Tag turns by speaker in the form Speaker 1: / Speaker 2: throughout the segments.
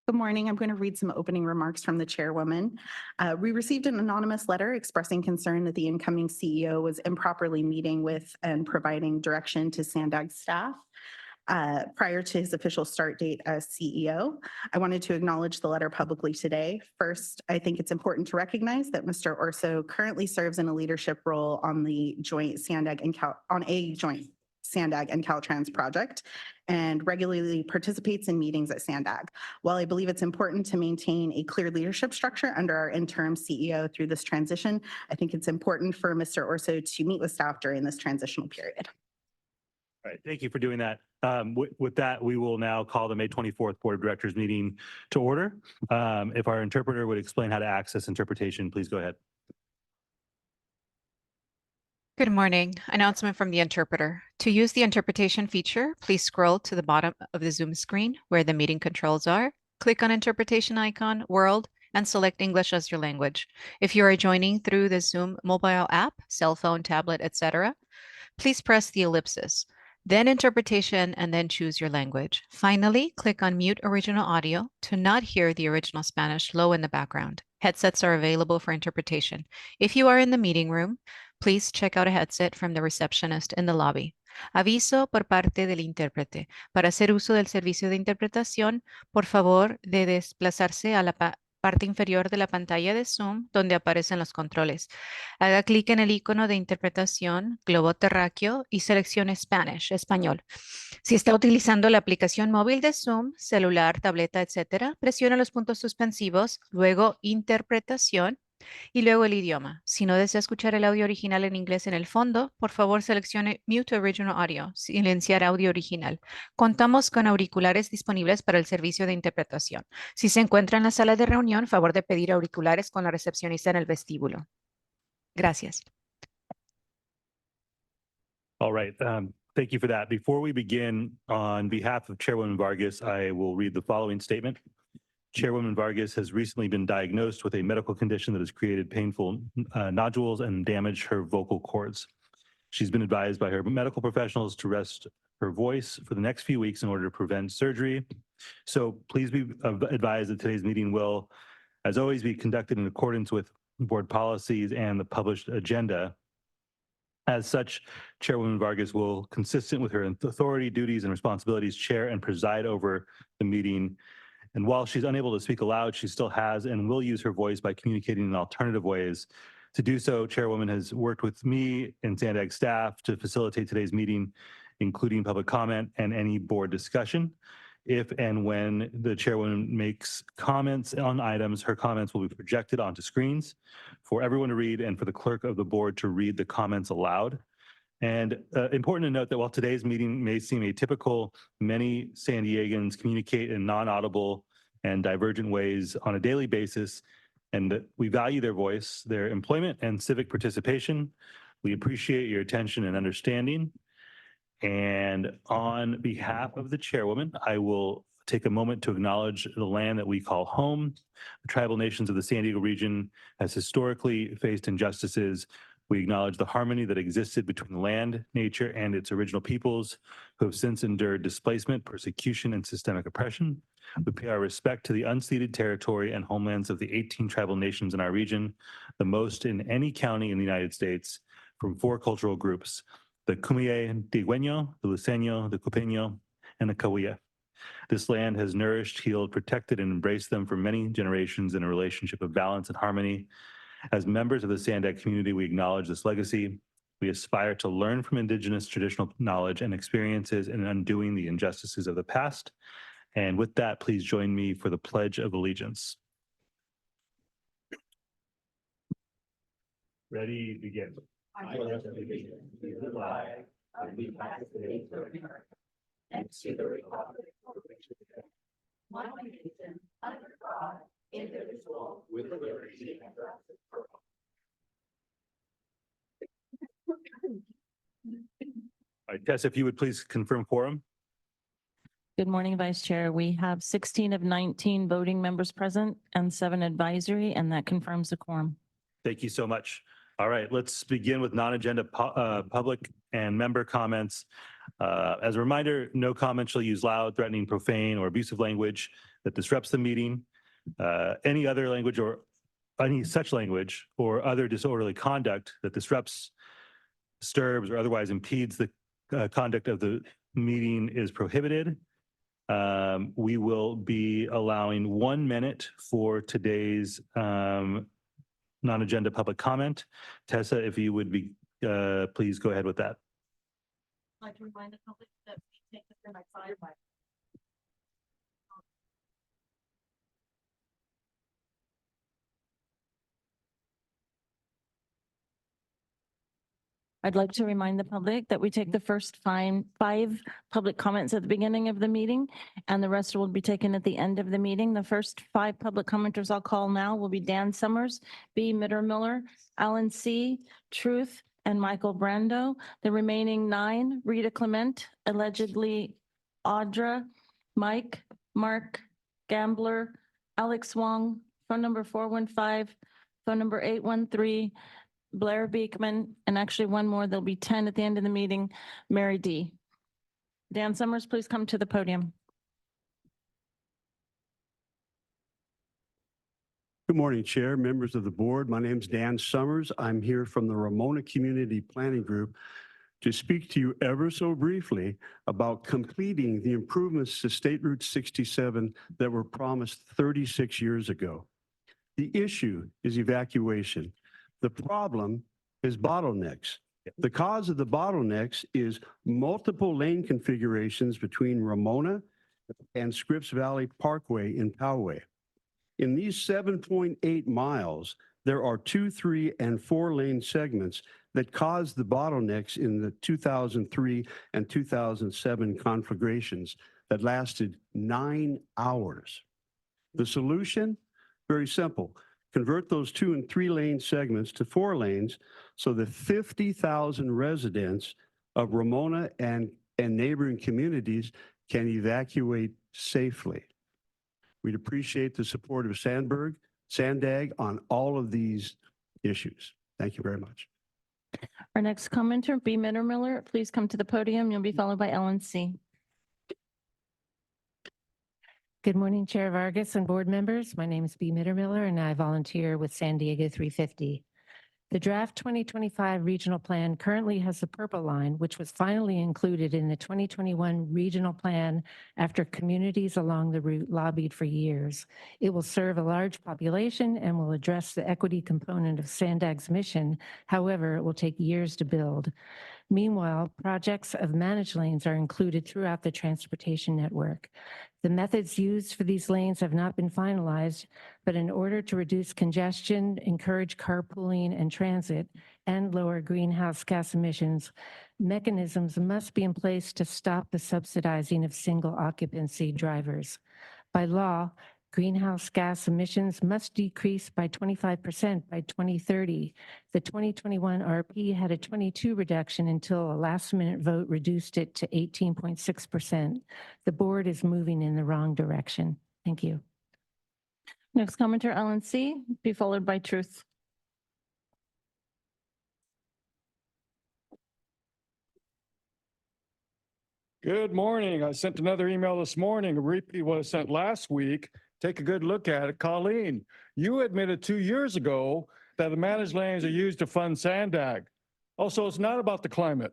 Speaker 1: Good morning. I'm going to read some opening remarks from the chairwoman. We received an anonymous letter expressing concern that the incoming CEO was improperly meeting with and providing direction to SANDAG staff prior to his official start date as CEO. I wanted to acknowledge the letter publicly today. First, I think it's important to recognize that Mr. Orso currently serves in a leadership role on the joint SANDAG and SANDAG and Caltrans project and regularly participates in meetings at SANDAG. While I believe it's important to maintain a clear leadership structure under our interim CEO through this transition, I think it's important for Mr. Orso to meet with staff during this transitional period.
Speaker 2: All right, thank you for doing that. With that, we will now call the May 24th Board of Directors meeting to order. If our interpreter would explain how to access interpretation, please go ahead.
Speaker 3: Good morning. Announcement from the interpreter. To use the interpretation feature, please scroll to the bottom of the Zoom screen where the meeting controls are. Click on interpretation icon, world, and select English as your language. If you are joining through the Zoom mobile app, cell phone, tablet, etc., please press the ellipsis, then interpretation, and then choose your language. Finally, click on mute original audio to not hear the original Spanish low in the background. Headsets are available for interpretation. If you are in the meeting room, please check out a headset from the receptionist in the lobby. Aviso por parte del intérprete. Para hacer uso del servicio de interpretación, por favor de desplazarse a la parte inferior de la pantalla de Zoom donde aparecen los controles. Haga clic en el icono de interpretación, globo terráqueo y seleccione Spanish, español. Si está utilizando la aplicación móvil de Zoom, celular, tableta, etc., presione los puntos suspensivos, luego interpretación y luego el idioma. Si no desea escuchar el audio original en inglés en el fondo, por favor seleccione Mute Original Audio, silenciar audio original. Contamos con auriculares disponibles para el servicio de interpretación. Si se encuentra en la sala de reunión, favor de pedir auriculares con la recepcionista en el vestíbulo. Gracias.
Speaker 2: All right, thank you for that. Before we begin, on behalf of Chairwoman Vargas, I will read the following statement. Chairwoman Vargas has recently been diagnosed with a medical condition that has created painful nodules and damaged her vocal cords. She's been advised by her medical professionals to rest her voice for the next few weeks in order to prevent surgery. So please be advised that today's meeting will, as always, be conducted in accordance with board policies and the published agenda. As such, Chairwoman Vargas will, consistent with her authority, duties, and responsibilities, chair and preside over the meeting. And while she's unable to speak aloud, she still has and will use her voice by communicating in alternative ways. To do so, Chairwoman has worked with me and SANDAG staff to facilitate today's meeting, including public comment and any board discussion. If and when the Chairwoman makes comments on items, her comments will be projected onto screens for everyone to read and for the clerk of the board to read the comments aloud. And important to note that while today's meeting may seem atypical, many San Diegans communicate in non-audible and divergent ways on a daily basis, and that we value their voice, their employment, and civic participation. We appreciate your attention and understanding. And on behalf of the chairwoman, I will take a moment to acknowledge the land that we call home. The tribal nations of the San Diego region has historically faced injustices. We acknowledge the harmony that existed between the land, nature, and its original peoples who have since endured displacement, persecution, and systemic oppression. We pay our respect to the unceded territory and homelands of the 18 tribal nations in our region, the most in any county in the United States, from 4 cultural groups, the Kumeyaay Digüeño, the Luiseño, the Copeño, and the Cahuilla. This land has nourished, healed, protected, and embraced them for many generations in a relationship of balance and harmony. As members of the SANDAG community, we acknowledge this legacy. We aspire to learn from Indigenous traditional knowledge and experiences in undoing the injustices of the past. And with that, please join me for the Pledge of Allegiance. Ready, begin. I pledge allegiance to the flag of the United States of America and to the republic for which it stands, one nation under God, indivisible, with liberty and justice for all. All right, Tess, if you would please confirm quorum.
Speaker 4: Good morning, Vice Chair. We have 16 of 19 voting members present and 7 advisory, and that confirms the quorum.
Speaker 2: Thank you so much. All right, let's begin with non-agenda public and member comments. As a reminder, no comment shall use loud, threatening, profane, or abusive language. that disrupts the meeting, any other language or any such language or other disorderly conduct that disrupts, disturbs, or otherwise impedes the conduct of the meeting is prohibited. We will be allowing 1 minute for today's non-agenda public comment. Tessa, if you would be, please go ahead with that.
Speaker 4: I'd like to remind the public that we take the next slide. I'd like to remind the public that we take the first five public comments at the beginning of the meeting, and the rest will be taken at the end of the meeting. The first 5 public commenters I'll call now will be Dan Summers, B. Mittermiller, Alan C., Truth, and Michael Brando. The remaining 9, Rita Clement, allegedly Audra, Mike, Mark, Gambler, Alex Wong, phone number 415, phone number 813, Blair Beekman, and actually one more, there'll be 10 at the end of the meeting, Mary D. Dan Summers, please come to the podium.
Speaker 5: Good morning, Chair, members of the board. My name is Dan Summers. I'm here from the Ramona Community Planning Group to speak to you ever so briefly about completing the improvements to State Route 67 that were promised 36 years ago. The issue is evacuation. The problem is bottlenecks. The cause of the bottlenecks is multiple lane configurations between Ramona and Scripps Valley Parkway in Poway. In these 7.8 miles, there are 2, 3, and 4 lane segments that caused the bottlenecks in the 2003 and 2007 conflagrations that lasted 9 hours. The solution? Very simple. Convert those 2 and 3 lane segments to 4 lanes so that 50,000 residents of Ramona and neighboring communities can evacuate safely. We'd appreciate the support of SANDAG on all of these issues. Thank you very much.
Speaker 4: Our next commenter, B. Mittermiller, please come to the podium. You'll be followed by Ellen C.
Speaker 6: Good morning, Chair Vargas and board members. My name is B. Mittermiller, and I volunteer with San Diego 350. The draft 2025 regional plan currently has the purple line, which was finally included in the 2021 regional plan after communities along the route lobbied for years. It will serve a large population and will address the equity component of SANDAG's mission. However, it will take years to build. Meanwhile, projects of managed lanes are included throughout the transportation network. The methods used for these lanes have not been finalized, but in order to reduce congestion, encourage carpooling and transit, and lower greenhouse gas emissions, mechanisms must be in place to stop the subsidizing of single occupancy drivers. By law, greenhouse gas emissions must decrease by 25% by 2030. The 2021 RP had a 22 reduction until a last-minute vote reduced it to 18.6%. The board is moving in the wrong direction. Thank you.
Speaker 4: Next commenter, Ellen C., be followed by Truth.
Speaker 7: Good morning. I sent another email this morning, a repeat of what I sent last week. Take a good look at it. Colleen, you admitted 2 years ago that the managed lanes are used to fund SANDAG. Also, it's not about the climate.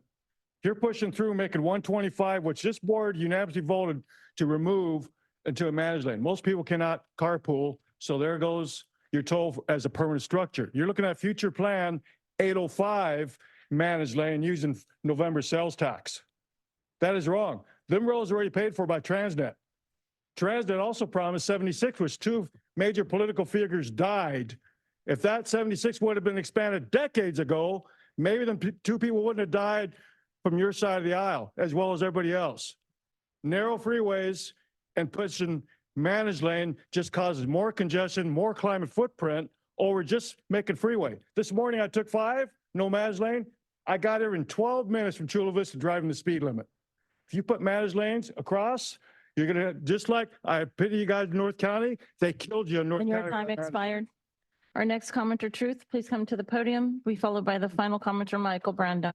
Speaker 7: You're pushing through making 125, which this board unanimously voted to remove into a managed lane. Most people cannot carpool, so there goes your toll as a permanent structure. You're looking at future plan 805 managed lane using November sales tax. That is wrong. Them roads are already paid for by Transnet. Transnet also promised 76, which 2 major political figures died. If that 76 would have been expanded decades ago, maybe them 2 people wouldn't have died from your side of the aisle, as well as everybody else. Narrow freeways and pushing managed lane just causes more congestion, more climate footprint over just making freeway. This morning I took 5, no managed lane. I got here in 12 minutes from Chula Vista driving the speed limit. If you put managed lanes across, you're gonna, just like I pity you guys in North County, they killed you in North
Speaker 4: And
Speaker 7: County.
Speaker 4: your time expired. Our next commenter, Truth, please come to the podium. Be followed by the final commenter, Michael Brando.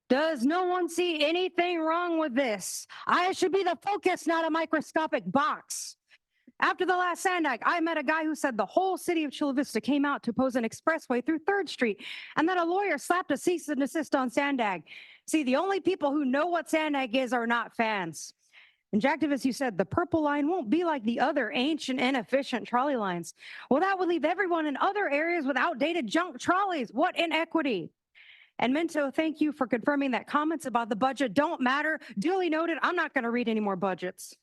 Speaker 8: Does no one see anything wrong with this? I should be the focus, not a microscopic box. After the last SANDAG, I met a guy who said the whole city of Chula Vista came out to oppose an expressway through 3rd Street, and then a lawyer slapped a cease and desist on SANDAG. See, the only people who know what SANDAG is are not fans. And activists, you said the purple line won't be like the other ancient, inefficient trolley lines. Well, that would leave everyone in other areas with outdated junk trolleys. What inequity? And Minto, thank you for confirming that comments about the budget don't matter. Duly noted, I'm not going to read any more budgets.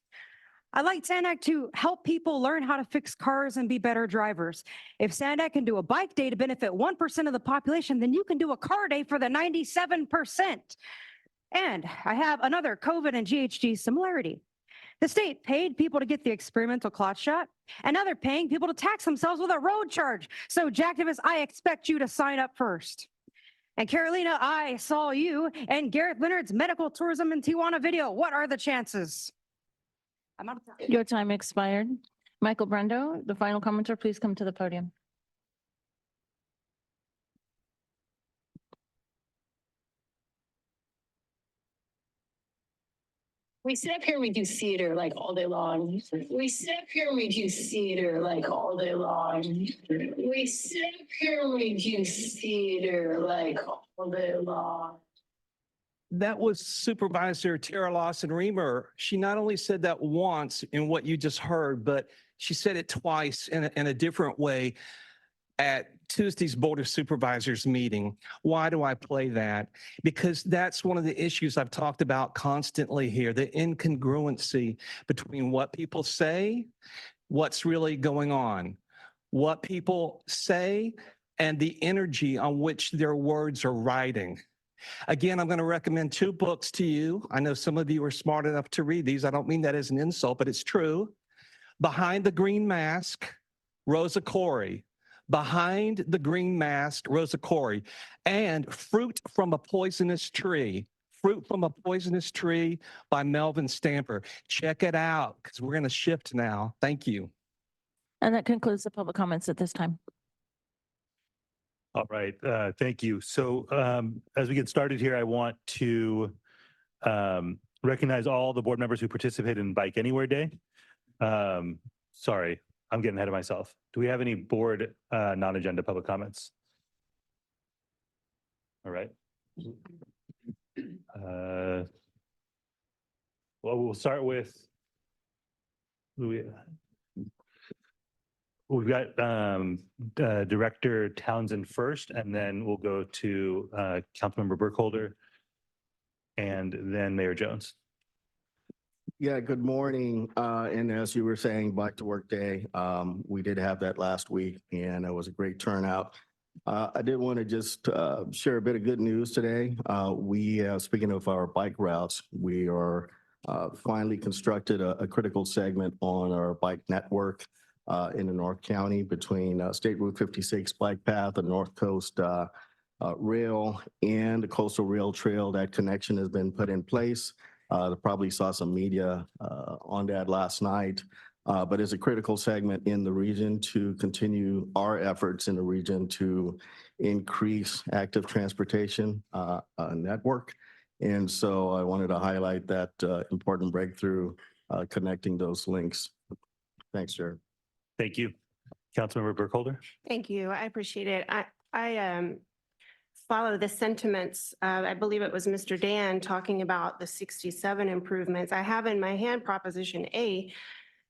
Speaker 8: I'd like SANDAG to help people learn how to fix cars and be better drivers. If SANDAG can do a bike day to benefit 1% of the population, then you can do a car day for the 97%. And I have another COVID and GHG similarity. The state paid people to get the experimental clot shot, and now they're paying people to tax themselves with a road charge. So, Jacktivists, I expect you to sign up first. And Carolina, I saw you and Gareth Leonard's medical tourism in Tijuana video. What are the chances? I'm out of time.
Speaker 4: Your time expired. Michael Brendo, the final commenter, please come to the podium.
Speaker 9: We sit up here and we do theater like all day long. We sit up here and we do theater like all day long. We sit up here and we do theater like all day long.
Speaker 10: That was Supervisor Tara Lawson-Remer. She not only said that once in what you just heard, but she said it twice in a different way at Tuesday's Board of Supervisors meeting. Why do I play that? Because that's one of the issues I've talked about constantly here, the incongruency between what people say, what's really going on, what people say, and the energy on which their words are riding. Again, I'm going to recommend 2 books to you. I know some of you are smart enough to read these. I don't mean that as an insult, but it's true. Behind the Green Mask, Rosa Corey. Behind the Green Mask, Rosa Corey, and Fruit from a Poisonous Tree. Fruit from a Poisonous Tree by Melvin Stamper. Check it out because we're going to shift now. Thank you.
Speaker 4: And that concludes the public comments at this time.
Speaker 2: All right, thank you. So as we get started here, I want to recognize all the board members who participated in Bike Anywhere Day. Sorry, I'm getting ahead of myself. Do we have any board non-agenda public comments? All right. Well, we'll start with, we've got Director Townsend first, and then we'll go to Councilmember Burkholder, and then Mayor Jones.
Speaker 11: Yeah, good morning. And as you were saying, Bike to Work Day, we did have that last week and it was a great turnout. I did want to just share a bit of good news today. Speaking of our bike routes, we are finally constructed a critical segment on our bike network in the North County between State Route 56 bike path, the North Coast Rail, and the Coastal Rail Trail. That connection has been put in place. Probably saw some media on that last night, but it's a critical segment in the region to continue our efforts in the region to increase active transportation network. And so I wanted to highlight that important breakthrough connecting those links. Thanks, Chair.
Speaker 2: Thank you. Councilmember Burkholder.
Speaker 12: Thank you. I appreciate it. I follow the sentiments. I believe it was Mr. Dan talking about the 67 improvements. I have in my hand Proposition A,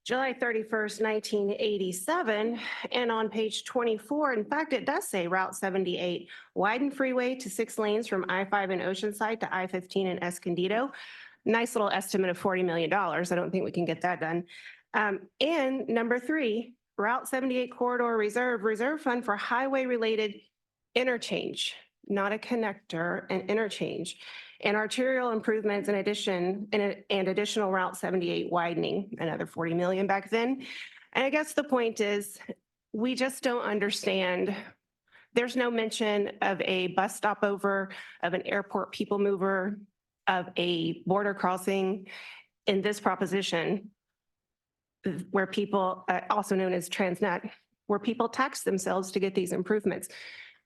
Speaker 12: July 31st, 1987, and on page 24, in fact, it does say Route 78, widen freeway to 6 lanes from I-5 in Oceanside to I-15 in Escondido. Nice little estimate of $40 million. I don't think we can get that done. And number 3, Route 78 corridor reserve fund for highway-related interchange, not a connector, an interchange, and arterial improvements in addition, and additional Route 78 widening, another 40 million back then. And I guess the point is, we just don't understand. There's no mention of a bus stopover, of an airport people mover, of a border crossing in this proposition, where people, also known as Transnet, where people tax themselves to get these improvements.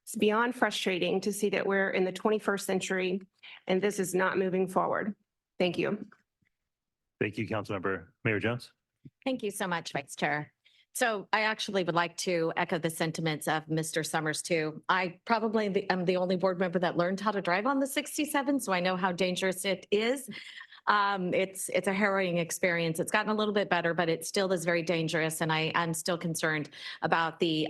Speaker 12: It's beyond frustrating to see that we're in the 21st century and this is not moving forward. Thank you.
Speaker 2: Thank you, Councilmember. Mayor Jones?
Speaker 13: Thank you so much, Vice Chair. So I actually would like to echo the sentiments of Mr. Summers too. I probably am the only board member that learned how to drive on the 67, so I know how dangerous it is. It's a harrowing experience. It's gotten a little bit better, but it still is very dangerous. And I'm still concerned about the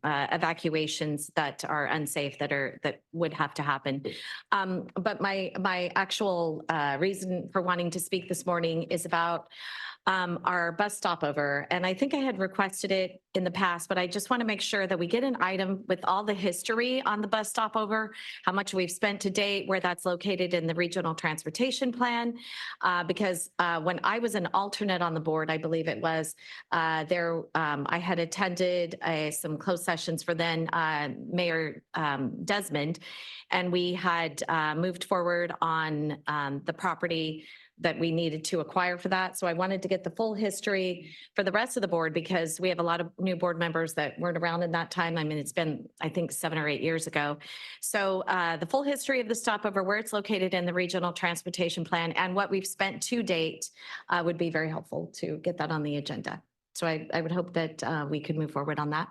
Speaker 13: evacuations that are unsafe that would have to happen. But my actual reason for wanting to speak this morning is about our bus stopover. And I think I had requested it in the past, but I just want to make sure that we get an item with all the history on the bus stopover, how much we've spent to date, where that's located in the regional transportation plan. Because when I was an alternate on the board, I believe it was, I had attended some closed sessions for then Mayor Desmond, and we had moved forward on the property that we needed to acquire for that. So I wanted to get the full history for the rest of the board because we have a lot of new board members that weren't around in that time. I mean, it's been, I think, 7 or 8 years ago. So the full history of the stopover, where it's located in the regional transportation plan and what we've spent to date would be very helpful to get that on the agenda. So I would hope that we could move forward on that.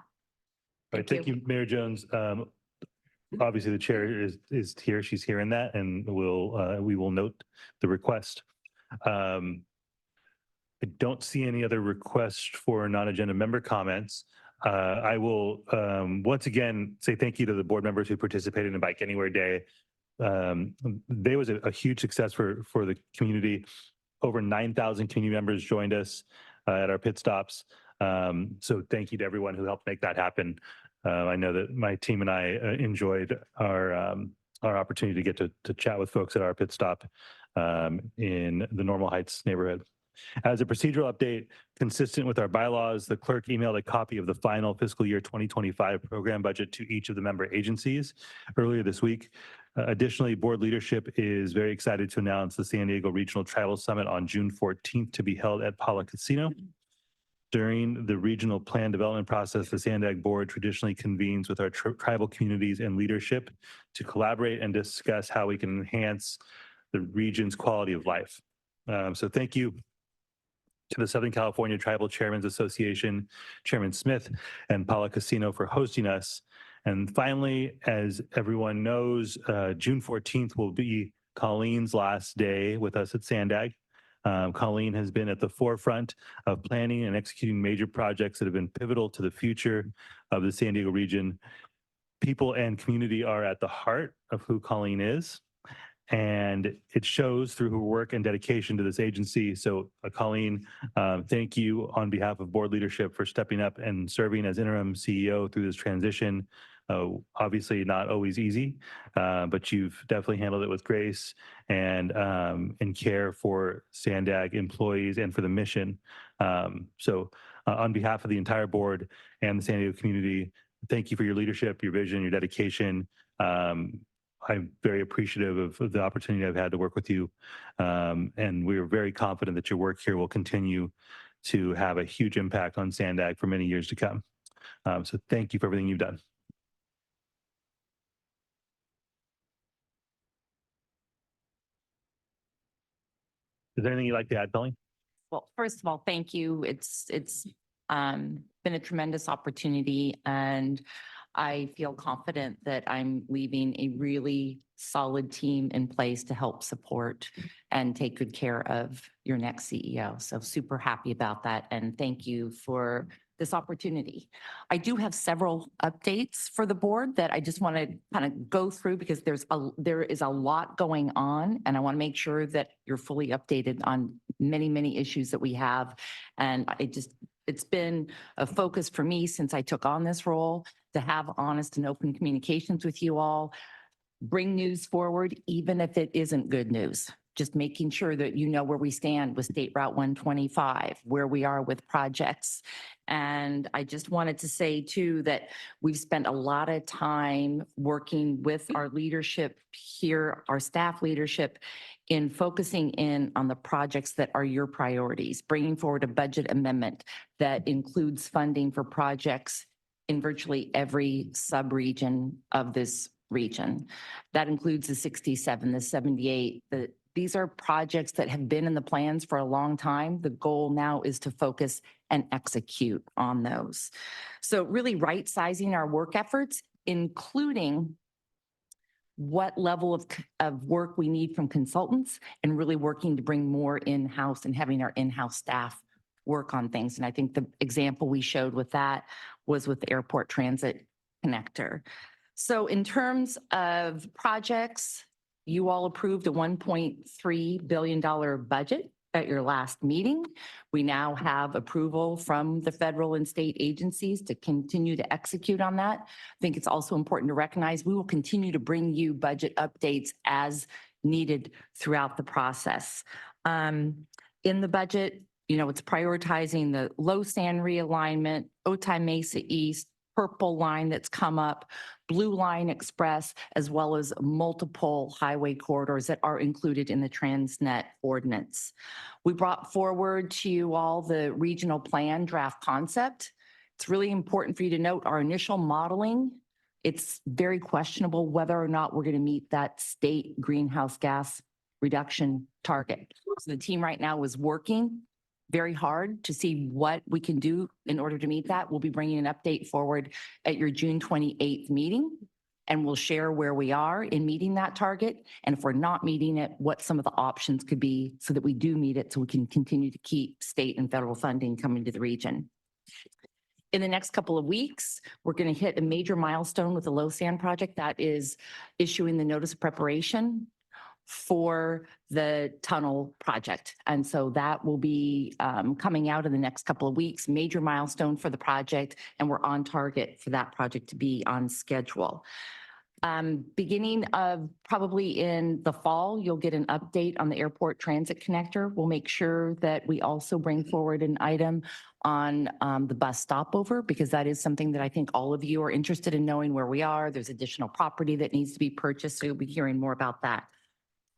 Speaker 2: All right, thank you, Mayor Jones. Obviously, the chair is here. She's hearing that, and we will note the request. I don't see any other requests for non-agenda member comments. I will once again say thank you to the board members who participated in Bike Anywhere Day. There was a huge success for the community. Over 9,000 community members joined us at our pit stops. So thank you to everyone who helped make that happen. I know that my team and I enjoyed our opportunity to get to chat with folks at our pit stop in the Normal Heights neighborhood. As a procedural update, consistent with our bylaws, the clerk emailed a copy of the final fiscal year 2025 program budget to each of the member agencies earlier this week. Additionally, board leadership is very excited to announce the San Diego Regional Tribal Summit on June 14th to be held at Paula Casino. During the regional plan development process, the SANDAG board traditionally convenes with our tribal communities and leadership to collaborate and discuss how we can enhance the region's quality of life. So thank you to the Southern California Tribal Chairmen's Association, Chairman Smith and Paula Casino for hosting us. And finally, as everyone knows, June 14th will be Colleen's last day with us at SANDAG. Colleen has been at the forefront of planning and executing major projects that have been pivotal to the future of the San Diego region. People and community are at the heart of who Colleen is, and it shows through her work and dedication to this agency. So Colleen, thank you on behalf of board leadership for stepping up and serving as interim CEO through this transition. Obviously not always easy, but you've definitely handled it with grace and care for SANDAG employees and for the mission. So on behalf of the entire board and the San Diego community, thank you for your leadership, your vision, your dedication. I'm very appreciative of the opportunity I've had to work with you. And we're very confident that your work here will continue to have a huge impact on SANDAG for many years to come. So thank you for everything you've done. Is there anything you'd like to add, Colleen?
Speaker 14: Well, first of all, thank you. It's been a tremendous opportunity, and I feel confident that I'm leaving a really solid team in place to help support and take good care of your next CEO. So super happy about that, and thank you for this opportunity. I do have several updates for the board that I just want to kind of go through because there is a lot going on, and I want to make sure that you're fully updated on many issues that we have. And it's been a focus for me since I took on this role to have honest and open communications with you all, bring news forward, even if it isn't good news. Just making sure that you know where we stand with State Route 125, where we are with projects. And I just wanted to say too, that we've spent a lot of time working with our leadership here, our staff leadership, in focusing in on the projects that are your priorities, bringing forward a budget amendment that includes funding for projects in virtually every sub-region of this region. That includes the 67, the 78, these are projects that have been in the plans for a long time. The goal now is to focus and execute on those. So really right-sizing our work efforts, including what level of work we need from consultants and really working to bring more in-house and having our in-house staff work on things. And I think the example we showed with that was with the airport transit connector. So in terms of projects, you all approved a $1.3 billion budget at your last meeting. We now have approval from the federal and state agencies to continue to execute on that. I think it's also important to recognize we will continue to bring you budget updates as needed throughout the process. In the budget, you know, it's prioritizing the low sand realignment, Otay Mesa East, Purple Line that's come up, Blue Line Express, as well as multiple highway corridors that are included in the Transnet ordinance. We brought forward to you all the regional plan draft concept. It's really important for you to note our initial modeling. It's very questionable whether or not we're going to meet that state greenhouse gas reduction target. So the team right now is working very hard to see what we can do in order to meet that. We'll be bringing an update forward at your June 28th meeting, and we'll share where we are in meeting that target. And if we're not meeting it, what some of the options could be so that we do meet it, so we can continue to keep state and federal funding coming to the region. In the next couple of weeks, we're going to hit a major milestone with the Low Sand project. That is issuing the notice of preparation for the tunnel project. And so that will be coming out in the next couple of weeks, major milestone for the project, and we're on target for that project to be on schedule. Beginning of probably in the fall, you'll get an update on the airport transit connector. We'll make sure that we also bring forward an item on the bus stopover, because that is something that I think all of you are interested in knowing where we are. There's additional property that needs to be purchased, so you'll be hearing more about that.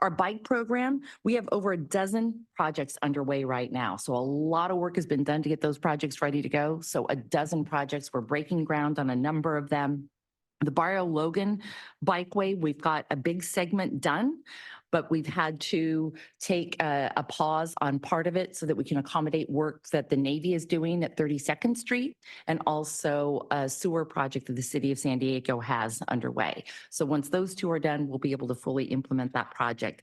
Speaker 14: Our bike program, we have over a dozen projects underway right now. So a lot of work has been done to get those projects ready to go. So a dozen projects, we're breaking ground on a number of them. The Barrio Logan Bikeway, we've got a big segment done, but we've had to take a pause on part of it so that we can accommodate work that the Navy is doing at 32nd Street, and also a sewer project that the city of San Diego has underway. So once those two are done, we'll be able to fully implement that project.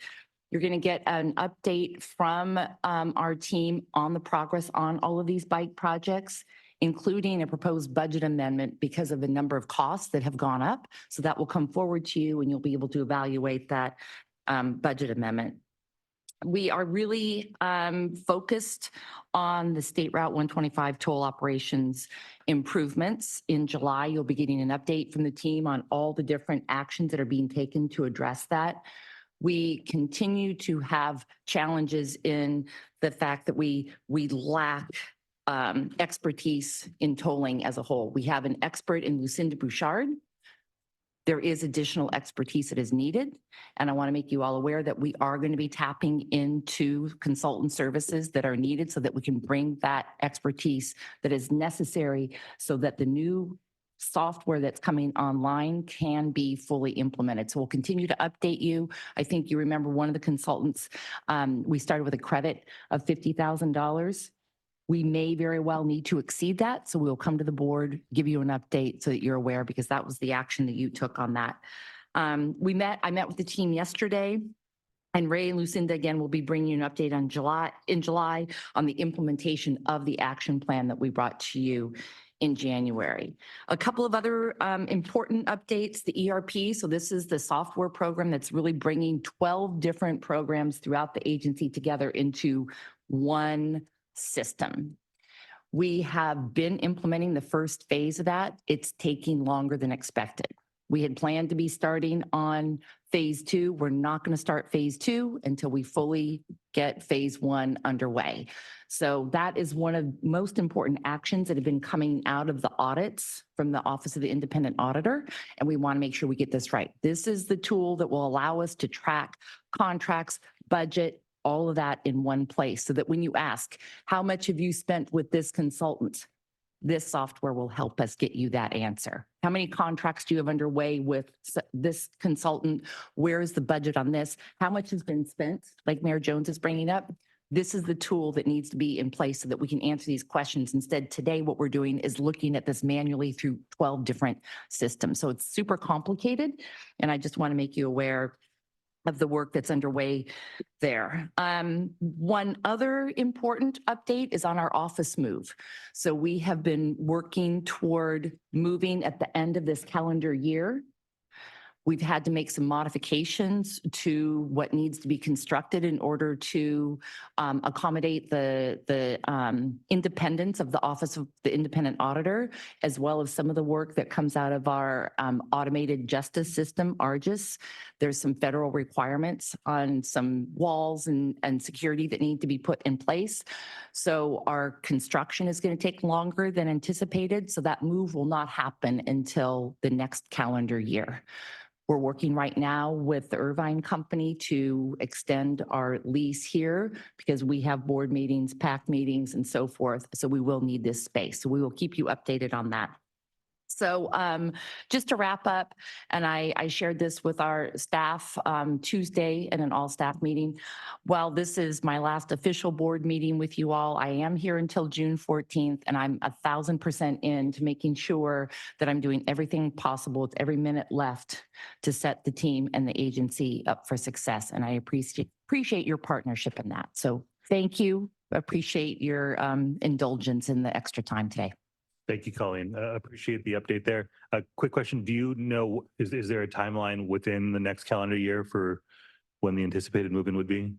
Speaker 14: You're going to get an update from our team on the progress on all of these bike projects, including a proposed budget amendment because of the number of costs that have gone up. So that will come forward to you and you'll be able to evaluate that budget amendment. We are really focused on the State Route 125 toll operations improvements. In July, you'll be getting an update from the team on all the different actions that are being taken to address that. We continue to have challenges in the fact that we lack expertise in tolling as a whole. We have an expert in Lucinda Bouchard. There is additional expertise that is needed. And I want to make you all aware that we are going to be tapping into consultant services that are needed so that we can bring that expertise that is necessary so that the new software that's coming online can be fully implemented. So we'll continue to update you. I think you remember one of the consultants, we started with a credit of $50,000. We may very well need to exceed that. So we'll come to the board, give you an update so that you're aware, because that was the action that you took on that. I met with the team yesterday, and Ray and Lucinda again will be bringing you an update on in July on the implementation of the action plan that we brought to you in January. A couple of other important updates, the ERP. So this is the software program that's really bringing 12 different programs throughout the agency together into one system. We have been implementing the first phase of that. It's taking longer than expected. We had planned to be starting on phase 2. We're not going to start phase 2 until we fully get phase 1 underway. So that is one of the most important actions that have been coming out of the audits from the Office of the Independent Auditor. And we want to make sure we get this right. This is the tool that will allow us to track contracts, budget, all of that in one place, so that when you ask, how much have you spent with this consultant? This software will help us get you that answer. How many contracts do you have underway with this consultant? Where is the budget on this? How much has been spent? Like Mayor Jones is bringing up. This is the tool that needs to be in place so that we can answer these questions. Instead, today, what we're doing is looking at this manually through 12 different systems. So it's super complicated. And I just want to make you aware of the work that's underway there. One other important update is on our office move. So we have been working toward moving at the end of this calendar year. We've had to make some modifications to what needs to be constructed in order to accommodate the independence of the Office of the Independent Auditor, as well as some of the work that comes out of our automated justice system, ARJUS. There's some federal requirements on some walls and security that need to be put in place. So our construction is going to take longer than anticipated. So that move will not happen until the next calendar year. We're working right now with the Irvine Company to extend our lease here because we have board meetings, PAC meetings, and so forth. So we will need this space. So we will keep you updated on that. So just to wrap up, and I shared this with our staff Tuesday in an all-staff meeting. While this is my last official board meeting with you all, I am here until June 14th, and I'm 1000% into making sure that I'm doing everything possible with every minute left to set the team and the agency up for success. And I appreciate your partnership in that. So thank you. Appreciate your indulgence in the extra time today.
Speaker 2: Thank you, Colleen. Appreciate the update there. A quick question. Do you know, is there a timeline within the next calendar year for when the anticipated move-in would be?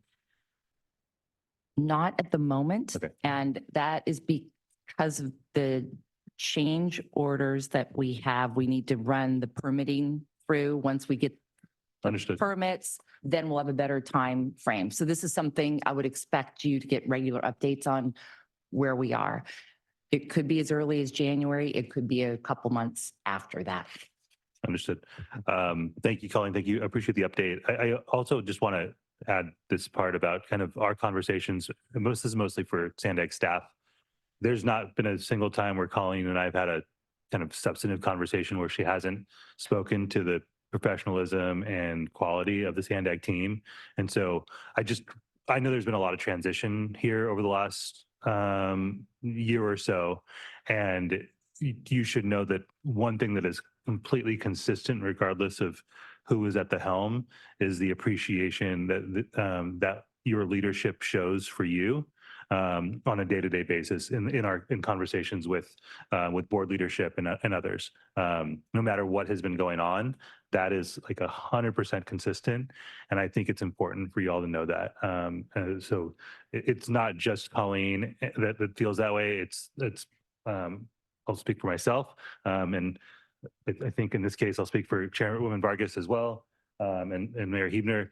Speaker 14: Not at the moment.
Speaker 2: Okay.
Speaker 14: And that is because of the change orders that we have. We need to run the permitting through. Once we get
Speaker 2: Understood.
Speaker 14: permits, then we'll have a better time frame. So this is something I would expect you to get regular updates on where we are. It could be as early as January. It could be a couple months after that.
Speaker 2: Understood. Thank you, Colleen. Thank you. I appreciate the update. I also just want to add this part about kind of our conversations. This is mostly for SANDAG staff. There's not been a single time where Colleen and I have had a kind of substantive conversation where she hasn't spoken to the professionalism and quality of the SANDAG team. And so I know there's been a lot of transition here over the last year or so, and you should know that one thing that is completely consistent regardless of who is at the helm is the appreciation that your leadership shows for you on a day-to-day basis in conversations with board leadership and others. No matter what has been going on, that is like 100% consistent. And I think it's important for you all to know that. So it's not just Colleen that feels that way. I'll speak for myself. And I think in this case, I'll speak for Chairwoman Vargas as well. And Mayor Huebner,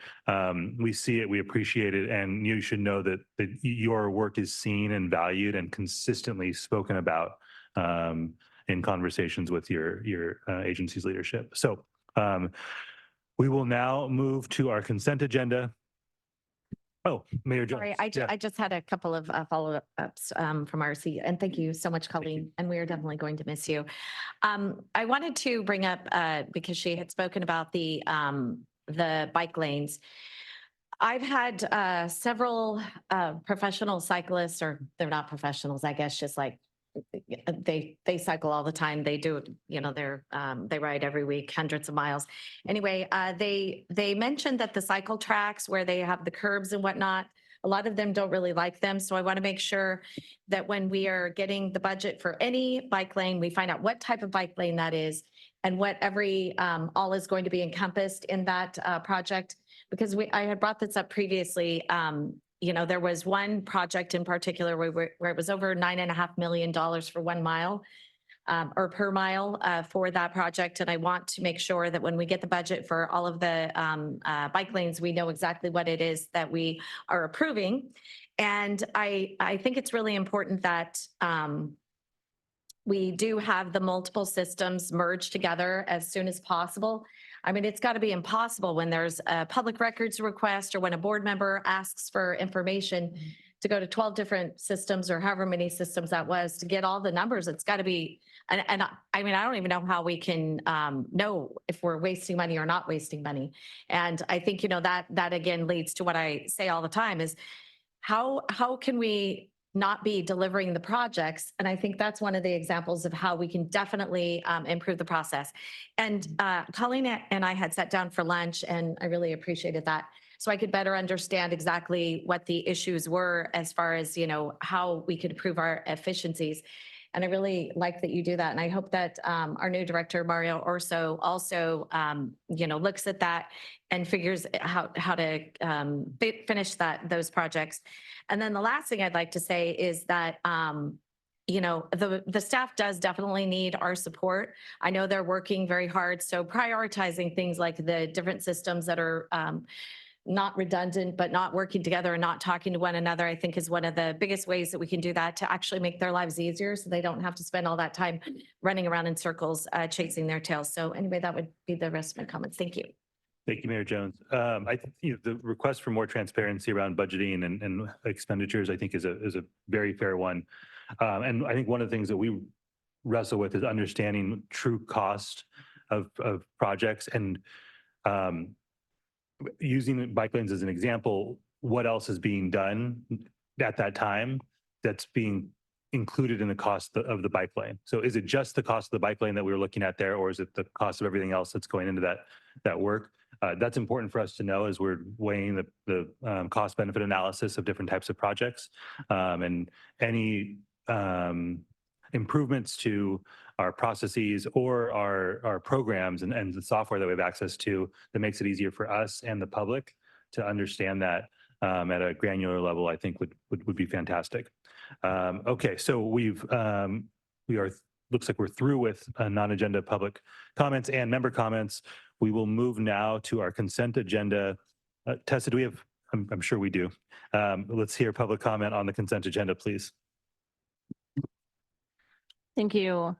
Speaker 2: we see it, we appreciate it, and you should know that your work is seen and valued and consistently spoken about in conversations with your agency's leadership. So we will now move to our consent agenda. Oh, Mayor Jones.
Speaker 13: Sorry, I just had a couple of follow-ups from RC, and thank you so much, Colleen, and we are definitely going to miss you. I wanted to bring up, because she had spoken about the bike lanes. I've had several professional cyclists, or they're not professionals, I guess, just like they cycle all the time. They do, they ride every week, hundreds of miles. Anyway, they mentioned that the cycle tracks where they have the curbs and whatnot, a lot of them don't really like them. So I want to make sure that when we are getting the budget for any bike lane, we find out what type of bike lane that is and what all is going to be encompassed in that project. Because I had brought this up previously. There was one project in particular where it was over $9.5 million for 1 mile or per mile for that project. And I want to make sure that when we get the budget for all of the bike lanes, we know exactly what it is that we are approving. And I think it's really important that we do have the multiple systems merged together as soon as possible. I mean, it's got to be impossible when there's a public records request or when a board member asks for information to go to 12 different systems or however many systems that was to get all the numbers. It's got to be, I mean, I don't even know how we can know if we're wasting money or not wasting money. And I think, you know, that again leads to what I say all the time is how can we not be delivering the projects? And I think that's one of the examples of how we can definitely improve the process. And Colleen and I had sat down for lunch, and I really appreciated that. So I could better understand exactly what the issues were as far as, you know, how we could improve our efficiencies. And I really like that you do that. And I hope that our new director, Mario Orso, also, you know, looks at that and figures how to finish those projects. And then the last thing I'd like to say is that, you know, the staff does definitely need our support. I know they're working very hard. So prioritizing things like the different systems that are not redundant, but not working together and not talking to one another, I think is one of the biggest ways that we can do that to actually make their lives easier so they don't have to spend all that time running around in circles, chasing their tails. So anyway, that would be the rest of my comments. Thank you.
Speaker 2: Thank you, Mayor Jones. I think, you know, the request for more transparency around budgeting and expenditures, I think is a very fair one. And I think one of the things that we wrestle with is understanding true cost of projects, and using bike lanes as an example, what else is being done at that time that's being included in the cost of the bike lane? So is it just the cost of the bike lane that we were looking at there, or is it the cost of everything else that's going into that work? That's important for us to know as we're weighing the cost benefit analysis of different types of projects, and any improvements to our processes or our programs and the software that we have access to that makes it easier for us and the public to understand that at a granular level, I think would be fantastic. Okay, so looks like we're through with non-agenda public comments and member comments. We will move now to our consent agenda. Tessa, do we have, I'm sure we do. Let's hear public comment on the consent agenda, please.
Speaker 4: Thank you.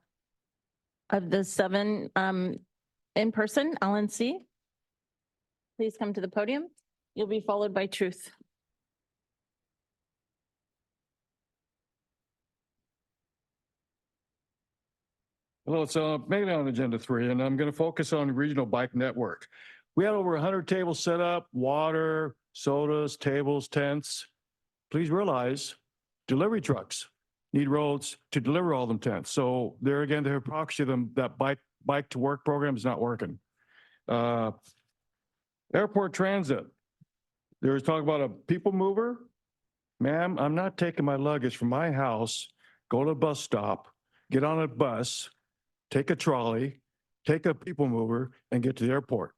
Speaker 4: Of the 7 in person, Alan C., please come to the podium. You'll be followed by Truth.
Speaker 7: Hello, it's mainly on agenda 3, and I'm going to focus on the regional bike network. We had over 100 tables set up, water, sodas, tables, tents. Please realize delivery trucks need roads to deliver all them tents. So there again, the hypocrisy of them, that bike to work program is not working. Airport transit. There's talk about a people mover. Ma'am, I'm not taking my luggage from my house, go to a bus stop, get on a bus, take a trolley, take a people mover, and get to the airport.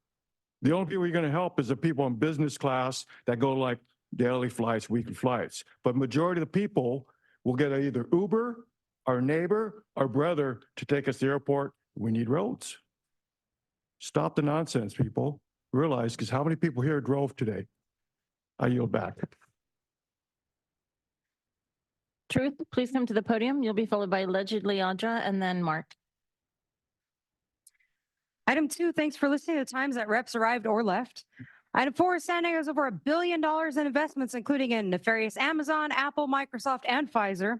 Speaker 7: The only people you're going to help is the people in business class that go like daily flights, weekly flights. But majority of the people will get either Uber, our neighbor, our brother to take us to the airport. We need roads. Stop the nonsense, people. Realize, because how many people here drove today? I yield back.
Speaker 4: Truth, please come to the podium. You'll be followed by allegedly Audra and then Mark.
Speaker 8: Item 2, thanks for listening to the times that reps arrived or left. Item 4, SANDAG has over $1 billion in investments, including in nefarious Amazon, Apple, Microsoft, and Pfizer.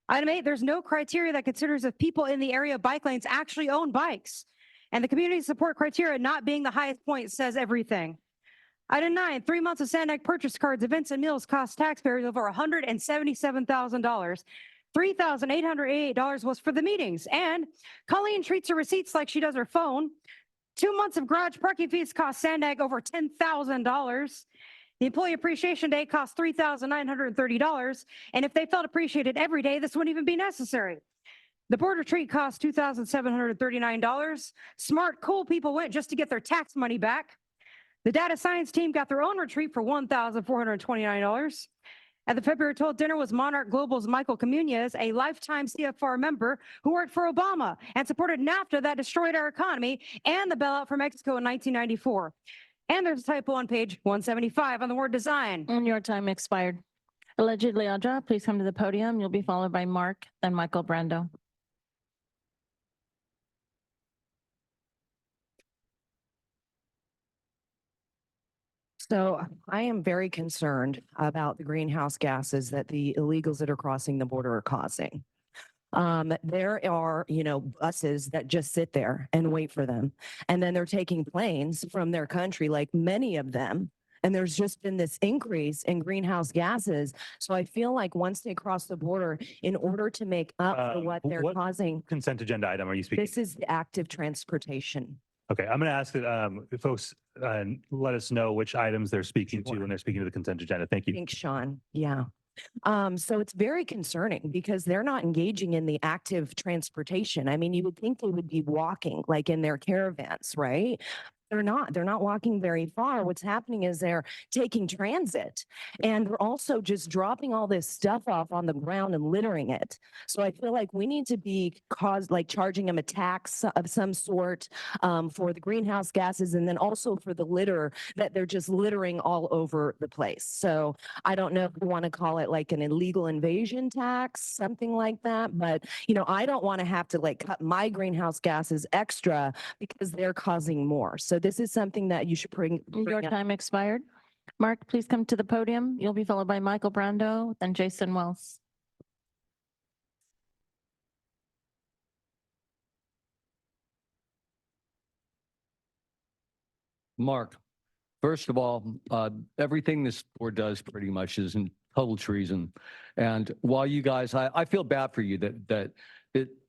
Speaker 8: Item 8, there's no criteria that considers if people in the area of bike lanes actually own bikes. And the community support criteria not being the highest point says everything. Item 9, 3 months of SANDAG purchase cards, events, and meals cost taxpayers over $177,000. $3,888 was for the meetings. And Colleen treats her receipts like she does her phone. 2 months of garage parking fees cost SANDAG over $10,000. The Employee Appreciation Day cost $3,930. And if they felt appreciated every day, this wouldn't even be necessary. The board retreat cost $2,739. Smart, cool people went just to get their tax money back. The data science team got their own retreat for $1,429. At the February 12th dinner was Monarch Global's Michael Comunez, a lifetime CFR member who worked for Obama and supported NAFTA that destroyed our economy and the bailout for Mexico in 1994. And there's a typo on page 175 on the word design.
Speaker 4: And your time expired. Allegedly Audra, please come to the podium. You'll be followed by Mark, then Michael Brando.
Speaker 15: So I am very concerned about the greenhouse gases that the illegals that are crossing the border are causing. There are, buses that just sit there and wait for them. And then they're taking planes from their country, like many of them. And there's just been this increase in greenhouse gases. So I feel like once they cross the border, in order to make up for what they're causing,
Speaker 2: Consent agenda item are you speaking?
Speaker 15: this is the active transportation.
Speaker 2: Okay, I'm going to ask that folks let us know which items they're speaking to when they're speaking to the consent agenda. Thank you.
Speaker 15: Thanks, Sean. Yeah. So it's very concerning because they're not engaging in the active transportation. I mean, you would think they would be walking like in their caravans, right? They're not walking very far. What's happening is they're taking transit and they're also just dropping all this stuff off on the ground and littering it. So I feel like we need to be charging them a tax of some sort for the greenhouse gases and then also for the litter that they're just littering all over the place. So I don't know if we want to call it like an illegal invasion tax, something like that. But, I don't want to have to cut my greenhouse gases extra because they're causing more. So this is something that you should bring
Speaker 4: Your
Speaker 15: up.
Speaker 4: time expired. Mark, please come to the podium. You'll be followed by Michael Brando, then Jason Wells.
Speaker 16: Mark, first of all, everything this board does pretty much is in total treason. And while you guys, I feel bad for you that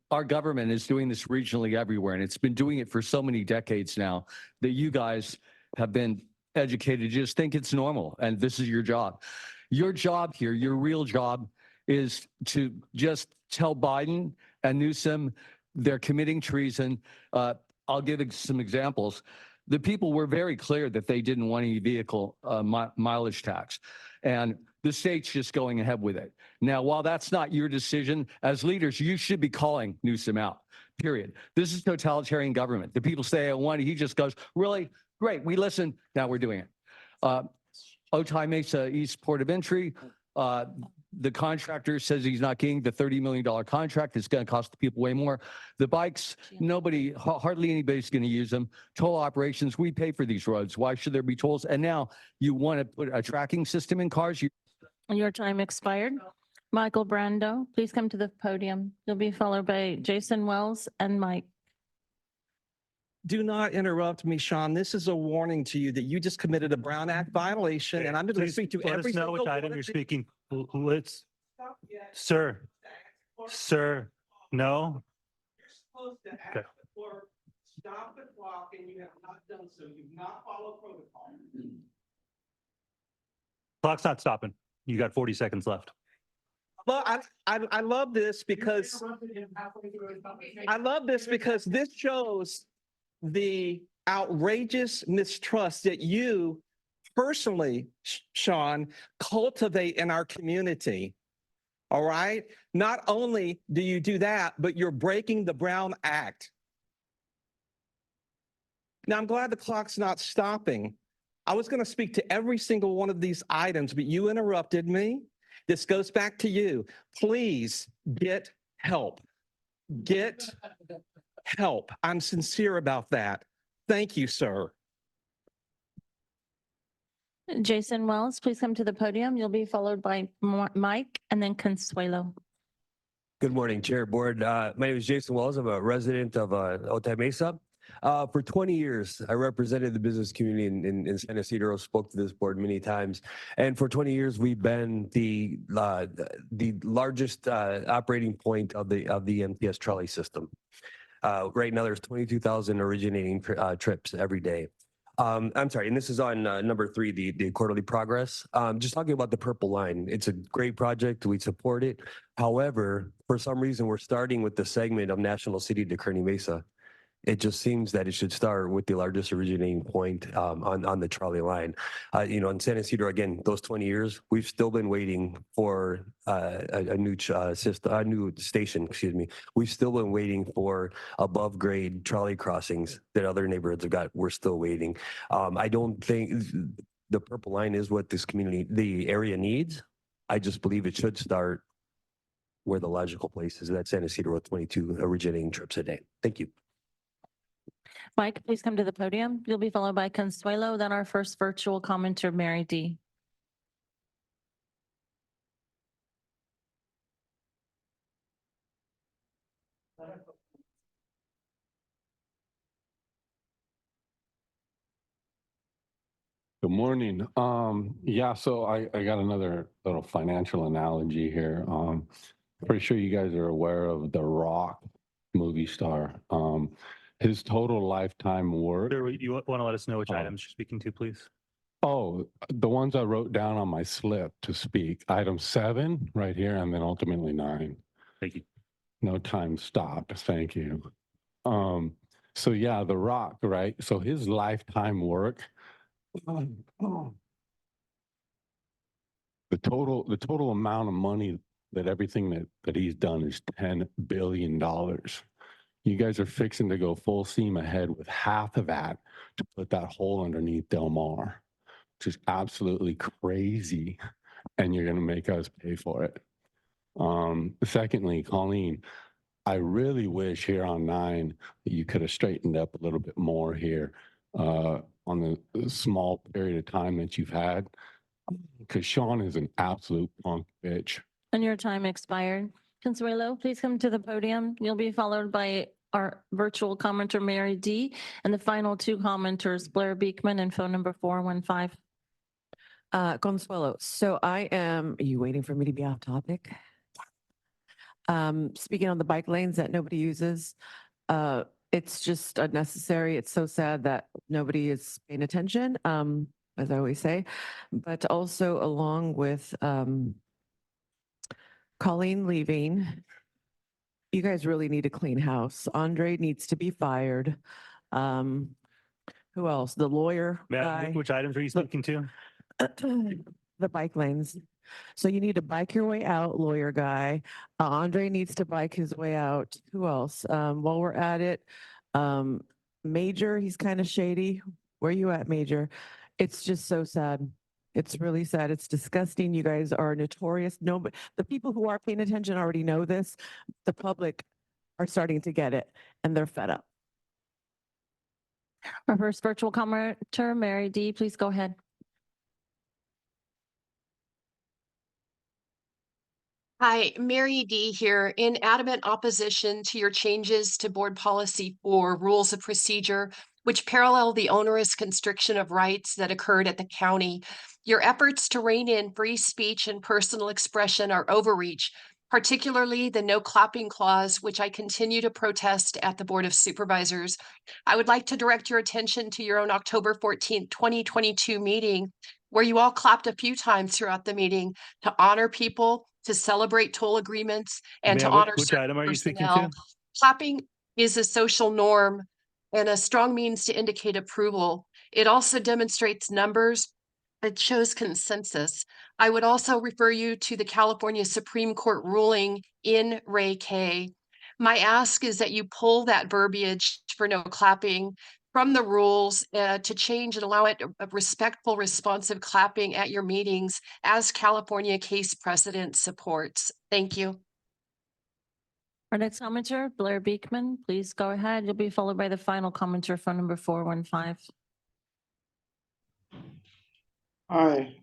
Speaker 16: our government is doing this regionally everywhere, and it's been doing it for so many decades now that you guys have been educated to just think it's normal, and this is your job. Your job here, your real job, is to just tell Biden and Newsom they're committing treason. I'll give some examples. The people were very clear that they didn't want any vehicle mileage tax, and the state's just going ahead with it. Now, while that's not your decision, as leaders, you should be calling Newsom out, period. This is totalitarian government. The people say, I want it. He just goes, really? Great, we listen. Now we're doing it. Otay Mesa East Port of Entry, the contractor says he's not getting the $30 million contract. It's going to cost the people way more. The bikes, hardly anybody's going to use them. Toll operations, we pay for these roads. Why should there be tolls? And now you want to put a tracking system in cars?
Speaker 4: Your time expired. Michael Brando, please come to the podium. You'll be followed by Jason Wells and Mike.
Speaker 10: Do not interrupt me, Sean. This is a warning to you that you just committed a Brown Act violation, and I'm going to speak to
Speaker 2: let
Speaker 10: every
Speaker 2: us know
Speaker 10: single
Speaker 2: which
Speaker 10: one
Speaker 2: item
Speaker 10: of
Speaker 2: you're
Speaker 10: you.
Speaker 2: speaking. Let's, sir, no.
Speaker 10: You're supposed to
Speaker 2: Okay.
Speaker 10: ask the clerk, stop the clock, and you have not done so. You've not followed protocol.
Speaker 2: Clock's not stopping. You got 40 seconds left.
Speaker 10: Well, I love this because this shows the outrageous mistrust that you personally, Sean, cultivate in our community. All right. Not only do you do that, but you're breaking the Brown Act. Now, I'm glad the clock's not stopping. I was going to speak to every single one of these items, but you interrupted me. This goes back to you. Please get help. Get help. I'm sincere about that. Thank you, sir.
Speaker 4: Jason Wells, please come to the podium. You'll be followed by Mike and then Consuelo.
Speaker 17: Good morning, Chair, Board. My name is Jason Wells. I'm a resident of Otay Mesa. For 20 years, I represented the business community in San Isidro, spoke to this board many times. And for 20 years, we've been the largest operating point of the MTS trolley system. Right now, there's 22,000 originating trips every day. I'm sorry, and this is on number 3, the quarterly progress. Just talking about the Purple Line. It's a great project. We support it. However, for some reason, we're starting with the segment of National City to Kearney Mesa. It just seems that it should start with the largest originating point on the trolley line. In San Isidro, again, those 20 years, we've still been waiting for a new station. Excuse me. We've still been waiting for above grade trolley crossings that other neighborhoods have got. We're still waiting. I don't think the Purple Line is what this community, the area needs. I just believe it should start where the logical place is. That's San Isidro with 22 originating trips a day. Thank you.
Speaker 4: Mike, please come to the podium. You'll be followed by Consuelo, then our first virtual commenter, Mary D.
Speaker 18: Good morning. Yeah, so I got another little financial analogy here. Pretty sure you guys are aware of The Rock movie star. His total lifetime work.
Speaker 2: Sir, you want to let us know which items you're speaking to, please?
Speaker 18: Oh, the ones I wrote down on my slip to speak. Item 7 right here, and then ultimately 9.
Speaker 2: Thank you.
Speaker 18: No time stopped. Thank you. So yeah, The Rock, right? So his lifetime work. The total amount of money that everything that he's done is $10 billion. You guys are fixing to go full steam ahead with half of that to put that hole underneath Del Mar, which is absolutely crazy. And you're going to make us pay for it. Secondly, Colleen, I really wish here on 9 that you could have straightened up a little bit more here on the small period of time that you've had, because Sean is an absolute punk bitch.
Speaker 4: And your time expired. Consuelo, please come to the podium. You'll be followed by our virtual commenter, Mary D. And the final 2 commenters, Blair Beekman and phone number 415.
Speaker 19: Consuelo, so are you waiting for me to be off topic? Speaking on the bike lanes that nobody uses, it's just unnecessary. It's so sad that nobody is paying attention, as I always say, but also along with Colleen leaving, you guys really need a clean house. Andre needs to be fired. Who else? The lawyer guy.
Speaker 2: Which items are you speaking to?
Speaker 19: The bike lanes. So you need to bike your way out, lawyer guy. Andre needs to bike his way out. Who else? While we're at it, Major, he's kind of shady. Where you at, Major? It's just so sad. It's really sad. It's disgusting. You guys are notorious. No, but the people who are paying attention already know this. The public are starting to get it, and they're fed up.
Speaker 4: Our first virtual commenter, Mary D. Please go ahead.
Speaker 20: Hi, Mary D. here. In adamant opposition to your changes to Board Policy 4 Rules of Procedure, which parallel the onerous constriction of rights that occurred at the county, your efforts to rein in free speech and personal expression are overreach, particularly the no clapping clause, which I continue to protest at the Board of Supervisors. I would like to direct your attention to your own October 14th, 2022 meeting, where you all clapped a few times throughout the meeting to honor people, to celebrate toll agreements, and to honor
Speaker 2: which item are you speaking
Speaker 20: personnel.
Speaker 2: to?
Speaker 20: Clapping is a social norm and a strong means to indicate approval. It also demonstrates numbers. It shows consensus. I would also refer you to the California Supreme Court ruling in Ray K. My ask is that you pull that verbiage for no clapping from the rules to change and allow it a respectful, responsive clapping at your meetings as California case precedent supports. Thank you.
Speaker 4: Our next commenter, Blair Beekman, please go ahead. You'll be followed by the final commenter, phone number 415.
Speaker 21: Hi,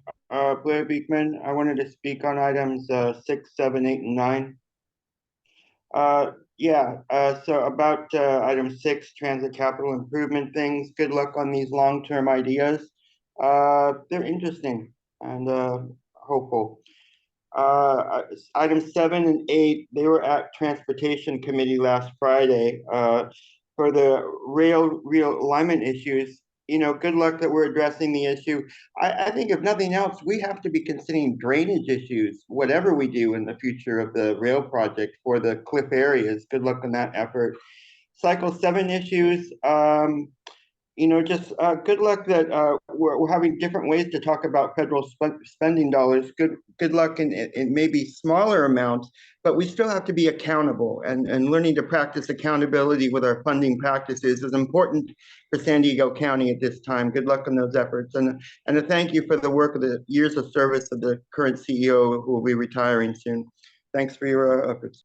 Speaker 21: Blair Beekman. I wanted to speak on items 6, 7, 8, and 9. So about item 6, transit capital improvement things. Good luck on these long-term ideas. They're interesting and hopeful. Item 7 and 8, they were at Transportation Committee last Friday for the rail realignment issues. You know, good luck that we're addressing the issue. I think if nothing else, we have to be considering drainage issues, whatever we do in the future of the rail project for the cliff areas. Good luck on that effort. Cycle 7 issues, good luck that we're having different ways to talk about federal spending dollars. Good luck in maybe smaller amounts, but we still have to be accountable, and learning to practice accountability with our funding practices is important for San Diego County at this time. Good luck on those efforts, and a thank you for the work of the years of service of the current CEO who will be retiring soon. Thanks for your efforts.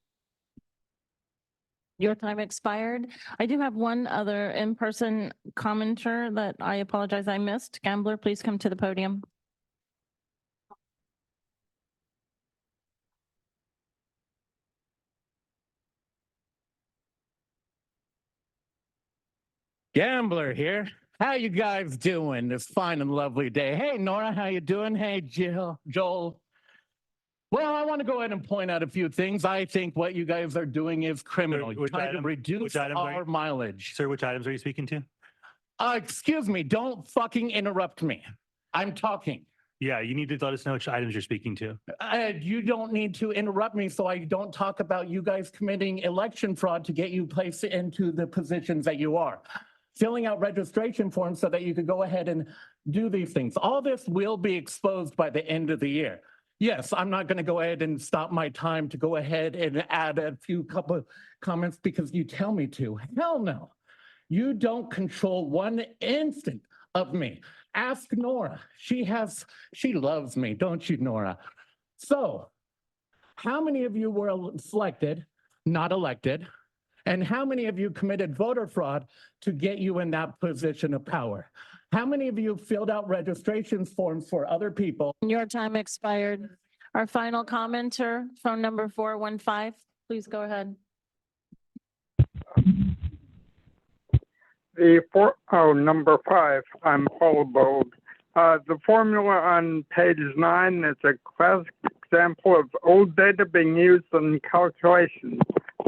Speaker 4: Your time expired. I do have one other in-person commenter that I apologize I missed. Gambler, please come to the podium.
Speaker 1: Gambler here. How you guys doing this fine and lovely day? Hey, Nora, how you doing? Hey, Joel. Well, I want to go ahead and point out a few things. I think what you guys are doing is criminal. You're trying to reduce our mileage.
Speaker 2: Sir, which items are you speaking to?
Speaker 1: Excuse me, don't fucking interrupt me. I'm talking.
Speaker 2: Yeah, you need to let us know which items you're speaking to.
Speaker 1: You don't need to interrupt me so I don't talk about you guys committing election fraud to get you placed into the positions that you are. Filling out registration forms so that you could go ahead and do these things. All this will be exposed by the end of the year. Yes, I'm not going to go ahead and stop my time to go ahead and add a couple of comments because you tell me to. Hell no. You don't control one instant of me. Ask Nora. She loves me, don't you, Nora? So, how many of you were selected, not elected? And how many of you committed voter fraud to get you in that position of power? How many of you filled out registration forms for other people?
Speaker 4: Your time expired. Our final commenter, phone number 415, please go ahead.
Speaker 22: Number 5, I'm Paul Bold. The formula on page 9 is a classic example of old data being used in calculations.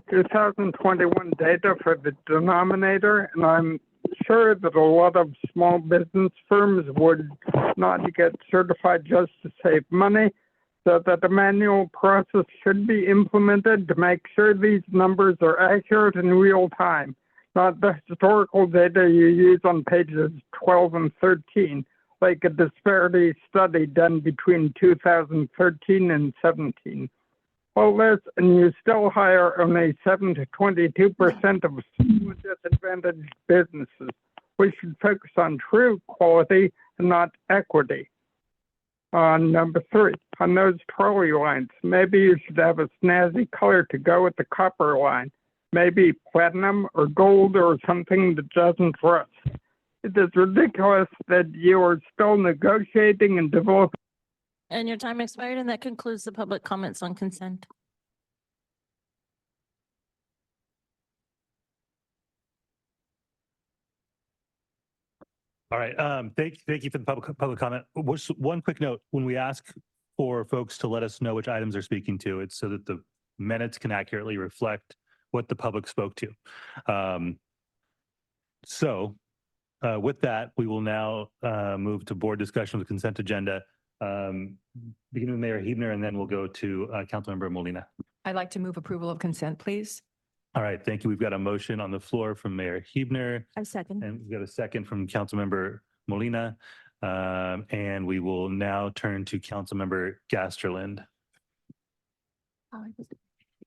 Speaker 22: 2021 data for the denominator, and I'm sure that a lot of small business firms would not get certified just to save money, so that a manual process should be implemented to make sure these numbers are accurate in real time, not the historical data you use on pages 12 and 13, like a disparity study done between 2013 and 17. All this, and you still hire only 7 to 22% of small disadvantaged businesses. We should focus on true quality and not equity. Number 3, on those trolley lines, maybe you should have a snazzy color to go with the copper line. Maybe platinum or gold or something that doesn't rust. It is ridiculous that you are still negotiating and developing.
Speaker 4: And your time expired, and that concludes the public comments on consent.
Speaker 2: All right. Thank you for the public comment. One quick note: when we ask for folks to let us know which items they're speaking to, it's so that the minutes can accurately reflect what the public spoke to. With that, we will now move to board discussion of the consent agenda. Beginning with Mayor Huebner, and then we'll go to Councilmember Molina.
Speaker 23: I'd like to move approval of consent, please.
Speaker 2: All right, thank you. We've got a motion on the floor from Mayor Huebner.
Speaker 4: I second.
Speaker 2: And we've got a second from Councilmember Molina. And we will now turn to Councilmember Gasterland.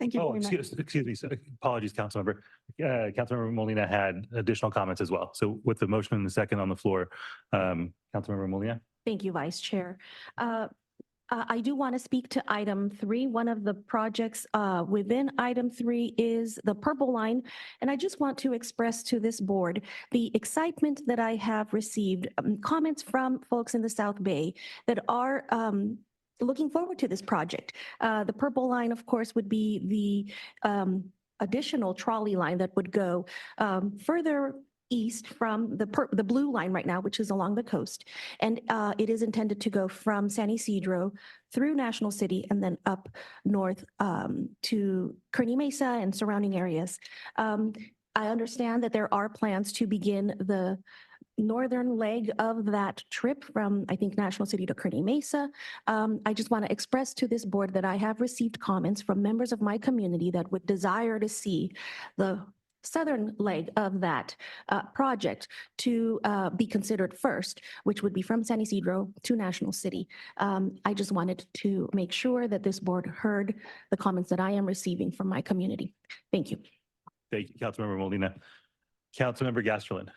Speaker 23: Thank you.
Speaker 2: Oh,
Speaker 23: very much.
Speaker 2: excuse me. Apologies, Councilmember. Councilmember Molina had additional comments as well. So with the motion and the second on the floor, Councilmember Molina.
Speaker 24: Thank you, Vice Chair. I do want to speak to item 3. One of the projects within item 3 is the purple line. And I just want to express to this board the excitement that I have received, comments from folks in the South Bay that are looking forward to this project. The purple line, of course, would be the additional trolley line that would go further east from the blue line right now, which is along the coast. And it is intended to go from San Isidro through National City and then up north to Kearny Mesa and surrounding areas. I understand that there are plans to begin the northern leg of that trip from, I think, National City to Kearny Mesa. I just want to express to this board that I have received comments from members of my community that would desire to see the southern leg of that project to be considered first, which would be from San Isidro to National City. I just wanted to make sure that this board heard the comments that I am receiving from my community. Thank you.
Speaker 2: Thank you, Councilmember Molina. Councilmember Gasterland.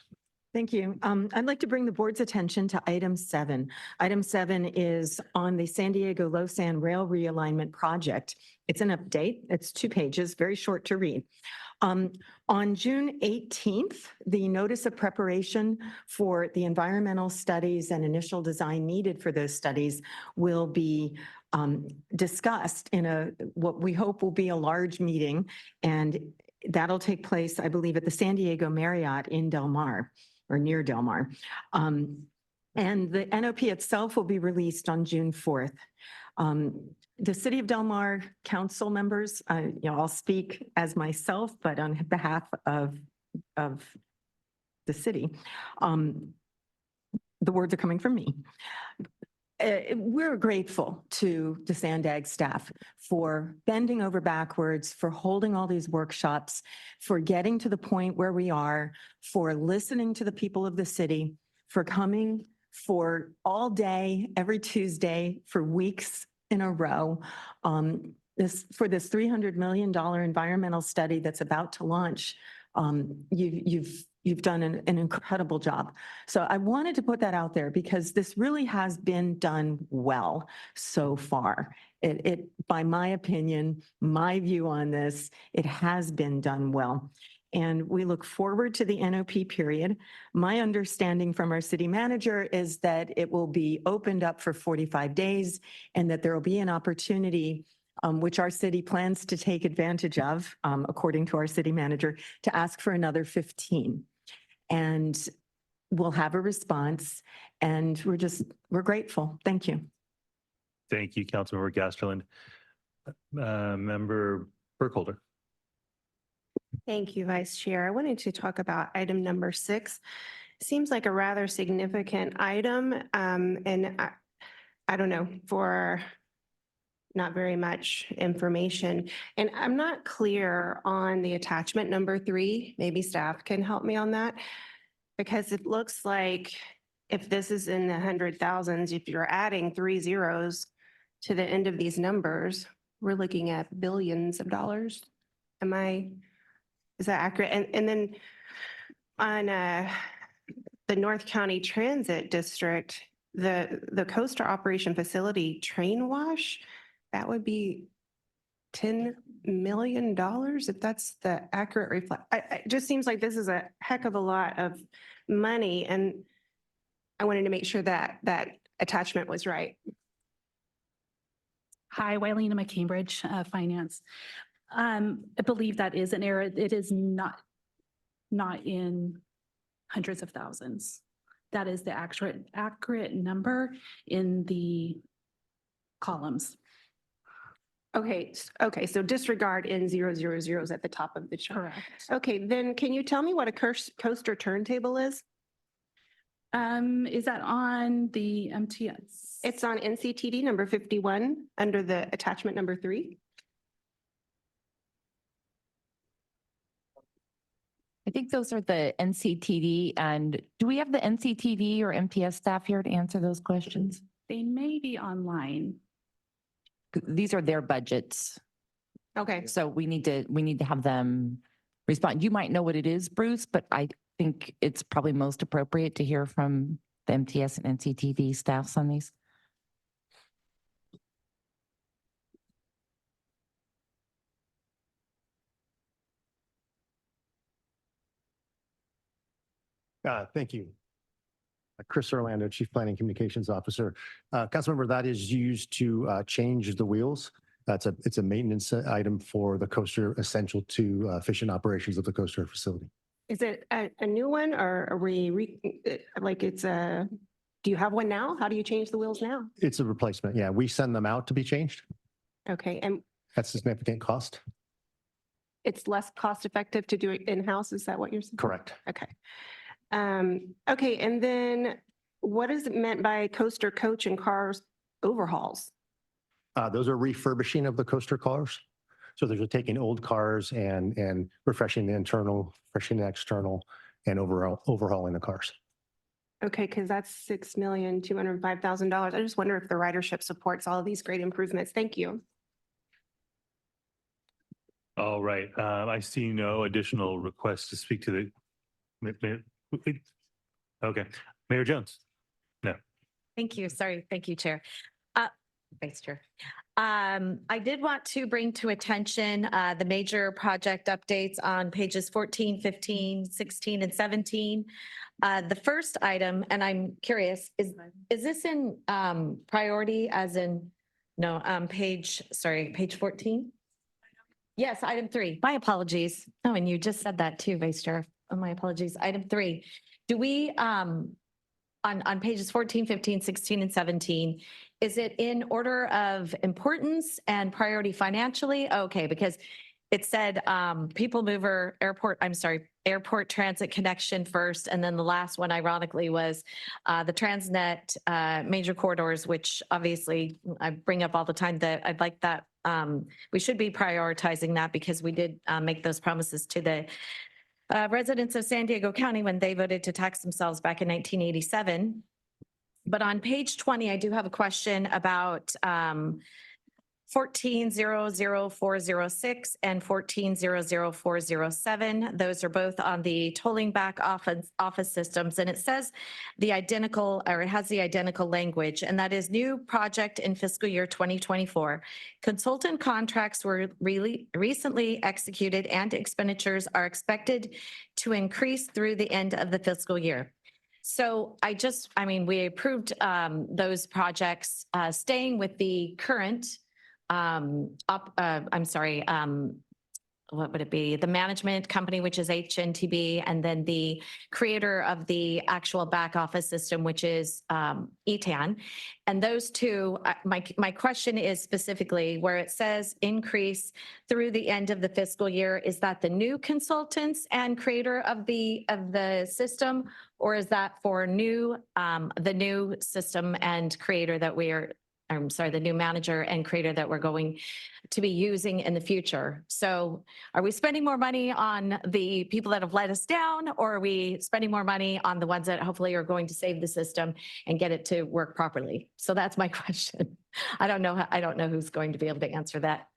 Speaker 23: Thank you. I'd like to bring the board's attention to item 7. Item 7 is on the San Diego Losan Rail Realignment Project. It's an update. It's 2 pages, very short to read. On June 18th, the notice of preparation for the environmental studies and initial design needed for those studies will be discussed in what we hope will be a large meeting. And that'll take place, I believe, at the San Diego Marriott in Del Mar or near Del Mar. And the NOP itself will be released on June 4th. The City of Del Mar council members, I'll speak as myself, but on behalf of the city, the words are coming from me. We're grateful to the SANDAG staff for bending over backwards, for holding all these workshops, for getting to the point where we are, for listening to the people of the city, for coming for all day, every Tuesday, for weeks in a row, for this $300 million environmental study that's about to launch. You've done an incredible job. So I wanted to put that out there because this really has been done well so far. By my opinion, my view on this, it has been done well. And we look forward to the NOP period. My understanding from our city manager is that it will be opened up for 45 days and that there will be an opportunity which our city plans to take advantage of, according to our city manager, to ask for another 15. And we'll have a response and we're grateful. Thank you.
Speaker 2: Thank you, Councilmember Gasterland. Member Burkholder.
Speaker 12: Thank you, Vice Chair. I wanted to talk about item number 6. Seems like a rather significant item, and I don't know, for not very much information. And I'm not clear on the attachment number 3. Maybe staff can help me on that, because it looks like if this is in the hundred thousands, if you're adding 3 zeros to the end of these numbers, we're looking at billions of dollars. Is that accurate? And then on the North County Transit District, the coaster operation facility train wash, that would be $10 million, if that's the accurate reflect. It just seems like this is a heck of a lot of money, and I wanted to make sure that that attachment was right.
Speaker 3: Hi, Wylena McCambridge, Finance. I believe that is an error. It is not in hundreds of thousands. That is the accurate number in the columns.
Speaker 12: Okay, so disregard in 000s at the top of the chart.
Speaker 3: Correct.
Speaker 12: Okay, then can you tell me what a coaster turntable is?
Speaker 3: Is that on the MTS?
Speaker 12: It's on NCTD number 51 under the attachment number 3.
Speaker 14: I think those are the NCTD. And do we have the NCTD or MTS staff here to answer those questions?
Speaker 3: They may be online.
Speaker 14: These are their budgets.
Speaker 12: Okay.
Speaker 14: So we need to have them respond. You might know what it is, Bruce, but I think it's probably most appropriate to hear from the MTS and NCTD staffs on these.
Speaker 5: Thank you. Chris Orlando, Chief Planning Communications Officer. Councilmember, that is used to change the wheels. It's a maintenance item for the coaster, essential to efficient operations of the coaster facility.
Speaker 12: Is it a new one, or are we do you have one now? How do you change the wheels now?
Speaker 5: It's a replacement. Yeah, we send them out to be changed.
Speaker 12: Okay, and
Speaker 5: That's a significant cost.
Speaker 12: it's less cost effective to do it in-house, is that what you're saying?
Speaker 5: Correct.
Speaker 12: Okay. Okay, and then what is it meant by coaster coach and cars overhauls?
Speaker 5: Those are refurbishing of the coaster cars. So they're taking old cars and refreshing the internal, refreshing the external, and overhauling the cars.
Speaker 12: Okay, because that's $6,205,000. I just wonder if the ridership supports all of these great improvements. Thank you.
Speaker 2: All right. I see no additional requests to speak to the. Okay, Mayor Jones. No.
Speaker 13: Thank you. Sorry. Thank you, Chair. Vice Chair. I did want to bring to attention the major project updates on pages 14, 15, 16, and 17. The first item, and I'm curious, is this in priority as in, no, page 14? Yes, item 3. My apologies. Oh, and you just said that too, Vice Chair. Oh, my apologies. Item 3. Do we, on pages 14, 15, 16, and 17, is it in order of importance and priority financially? Okay, because it said people mover, airport transit connection first. And then the last one ironically was the Transnet major corridors, which obviously I bring up all the time that I'd like that. We should be prioritizing that because we did make those promises to the residents of San Diego County when they voted to tax themselves back in 1987. But on page 20, I do have a question about 14-00406 and 14-00407. Those are both on the tolling back office systems. And it says the identical, or it has the identical language, and that is new project in fiscal year 2024. Consultant contracts were recently executed and expenditures are expected to increase through the end of the fiscal year. So we approved those projects staying with the current what would it be? The management company, which is HNTB, and then the creator of the actual back office system, which is ETAN. And those two, my question is specifically where it says increase through the end of the fiscal year, is that the new consultants and creator of the system, or is that for the new system and creator that the new manager and creator that we're going to be using in the future? So are we spending more money on the people that have let us down, or are we spending more money on the ones that hopefully are going to save the system and get it to work properly? So that's my question. I don't know who's going to be able to answer that.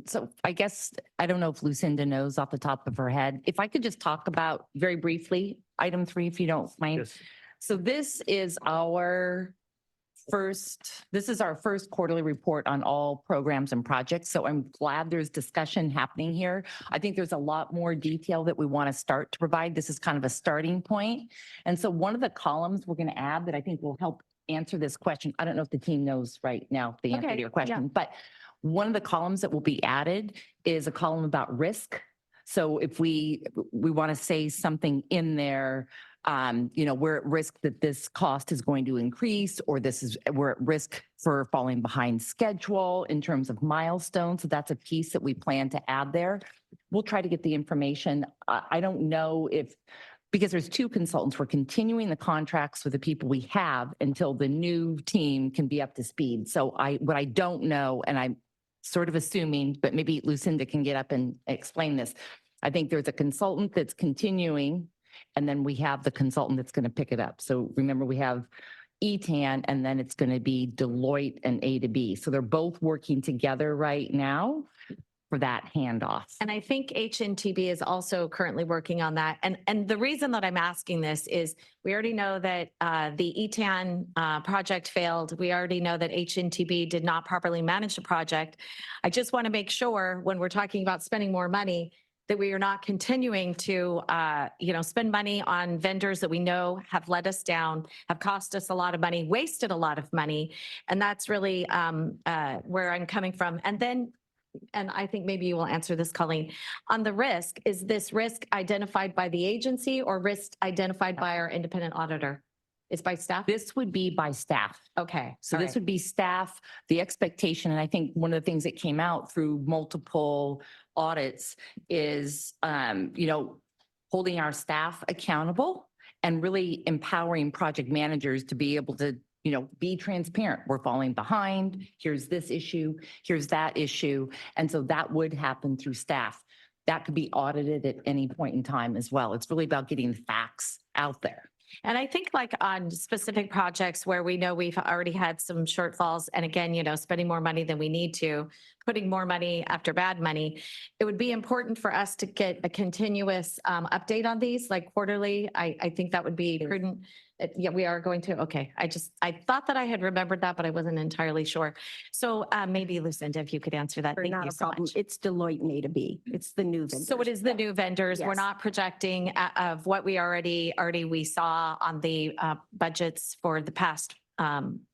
Speaker 14: So I guess, I don't know if Lucinda knows off the top of her head. If I could just talk about very briefly, item 3, if you don't mind.
Speaker 2: Yes.
Speaker 14: So this is our first quarterly report on all programs and projects. So I'm glad there's discussion happening here. I think there's a lot more detail that we want to start to provide. This is kind of a starting point. And so one of the columns we're going to add that I think will help answer this question. I don't know if the team knows right now the answer to your question, but one of the columns that will be added is a column about risk. So if we want to say something in there, we're at risk that this cost is going to increase, or we're at risk for falling behind schedule in terms of milestones. So that's a piece that we plan to add there. We'll try to get the information. I don't know because there's 2 consultants, we're continuing the contracts with the people we have until the new team can be up to speed. So what I don't know, and I'm sort of assuming, but maybe Lucinda can get up and explain this. I think there's a consultant that's continuing, and then we have the consultant that's going to pick it up. So remember, we have ETAN, and then it's going to be Deloitte and A to B. So they're both working together right now for that handoff.
Speaker 13: And I think HNTB is also currently working on that. And the reason that I'm asking this is we already know that the ETAN project failed. We already know that HNTB did not properly manage the project. I just want to make sure when we're talking about spending more money, that we are not continuing to, spend money on vendors that we know have let us down, have cost us a lot of money, wasted a lot of money. And that's really where I'm coming from. And I think maybe you will answer this, Colleen. On the risk, is this risk identified by the agency or risk identified by our independent auditor? It's by staff?
Speaker 14: This would be by staff.
Speaker 13: Okay.
Speaker 14: So this would be staff, the expectation, and I think one of the things that came out through multiple audits is, holding our staff accountable and really empowering project managers to be able to, be transparent. We're falling behind. Here's this issue. Here's that issue. And so that would happen through staff. That could be audited at any point in time as well. It's really about getting the facts out there.
Speaker 13: And I think like on specific projects where we know we've already had some shortfalls, and again, spending more money than we need to, putting more money after bad money, it would be important for us to get a continuous update on these, like quarterly. I think that would be prudent Yeah, we are going to, okay. I thought that I had remembered that, but I wasn't entirely sure. So maybe Lucinda, if you could answer that. Thank
Speaker 24: Not
Speaker 13: you
Speaker 24: a
Speaker 13: so
Speaker 24: problem.
Speaker 13: much.
Speaker 24: It's Deloitte and A to B. It's the new vendors.
Speaker 13: So it is the new vendors. We're
Speaker 24: Yes.
Speaker 13: not projecting of what we already we saw on the budgets for the past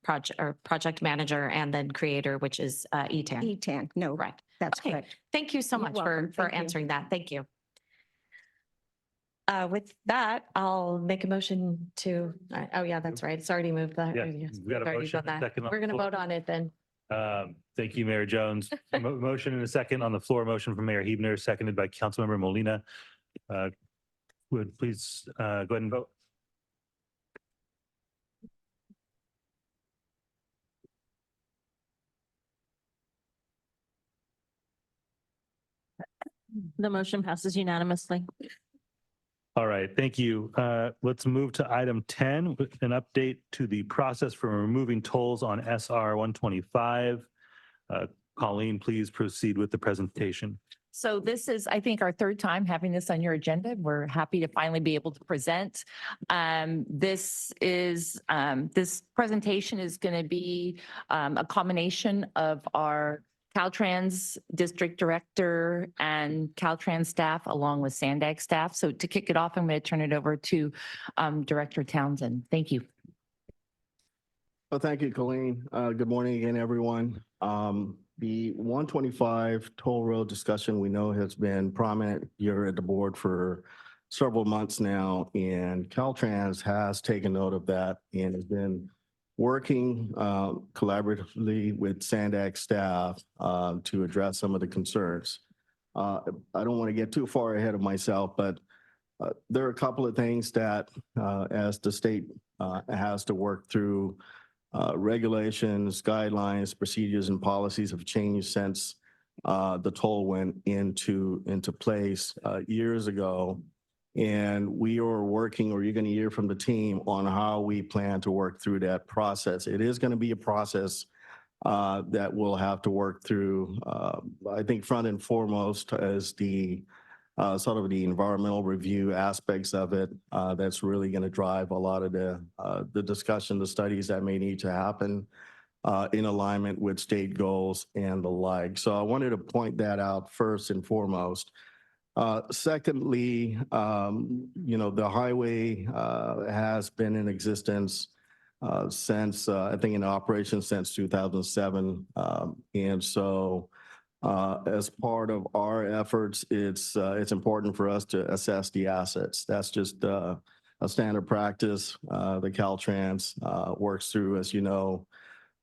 Speaker 13: project manager and then creator, which is ETAN.
Speaker 24: ETAN, no,
Speaker 13: Right.
Speaker 24: that's
Speaker 13: Okay.
Speaker 24: correct.
Speaker 13: Thank you so
Speaker 24: You're
Speaker 13: much
Speaker 24: welcome.
Speaker 13: for
Speaker 24: Thank you.
Speaker 13: answering that. Thank you. With that, I'll make a motion to, oh yeah, that's right. It's already moved.
Speaker 2: Yeah,
Speaker 13: Yes,
Speaker 2: we got a
Speaker 13: we've already
Speaker 2: motion,
Speaker 13: done that.
Speaker 2: second on
Speaker 13: We're
Speaker 2: the
Speaker 13: going to
Speaker 2: floor.
Speaker 13: vote on it then.
Speaker 2: Thank you, Mayor Jones. Motion and a second on the floor. Motion from Mayor Hebner, seconded by Councilmember Molina. Would please go ahead and vote.
Speaker 4: The motion passes unanimously.
Speaker 2: All right, thank you. Let's move to item 10, with an update to the process for removing tolls on SR 125. Colleen, please proceed with the presentation.
Speaker 14: So this is, I think, our third time having this on your agenda. We're happy to finally be able to present. This presentation is going to be a combination of our Caltrans District Director and Caltrans staff along with SANDAG staff. So to kick it off, I'm going to turn it over to Director Townsend. Thank you.
Speaker 6: Well, thank you, Colleen. Good morning again, everyone. The 125 toll road discussion we know has been prominent here at the board for several months now, and Caltrans has taken note of that and has been working collaboratively with SANDAG staff to address some of the concerns. I don't want to get too far ahead of myself, but there are a couple of things that as the state has to work through. Regulations, guidelines, procedures, and policies have changed since the toll went into place years ago. And we are working, or you're going to hear from the team, on how we plan to work through that process. It is going to be a process that we'll have to work through. I think front and foremost is the sort of the environmental review aspects of it. That's really going to drive a lot of the discussion, the studies that may need to happen in alignment with state goals and the like. So I wanted to point that out first and foremost. Secondly, the highway has been in existence since, I think in operation since 2007. And so as part of our efforts, it's important for us to assess the assets. That's just a standard practice the Caltrans works through. As you know,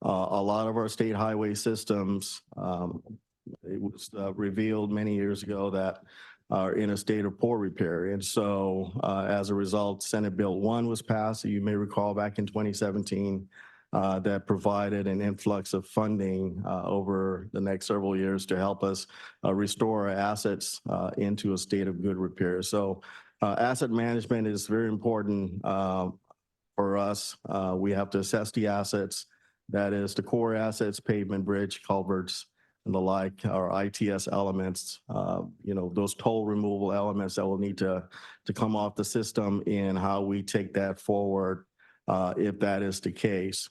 Speaker 6: a lot of our state highway systems, it was revealed many years ago that are in a state of poor repair. And so as a result, Senate Bill 1 was passed, you may recall, back in 2017. That provided an influx of funding over the next several years to help us restore our assets into a state of good repair. So asset management is very important for us. We have to assess the assets. That is the core assets, pavement, bridge, culverts, and the like, our ITS elements, those toll removal elements that will need to come off the system, and how we take that forward if that is the case.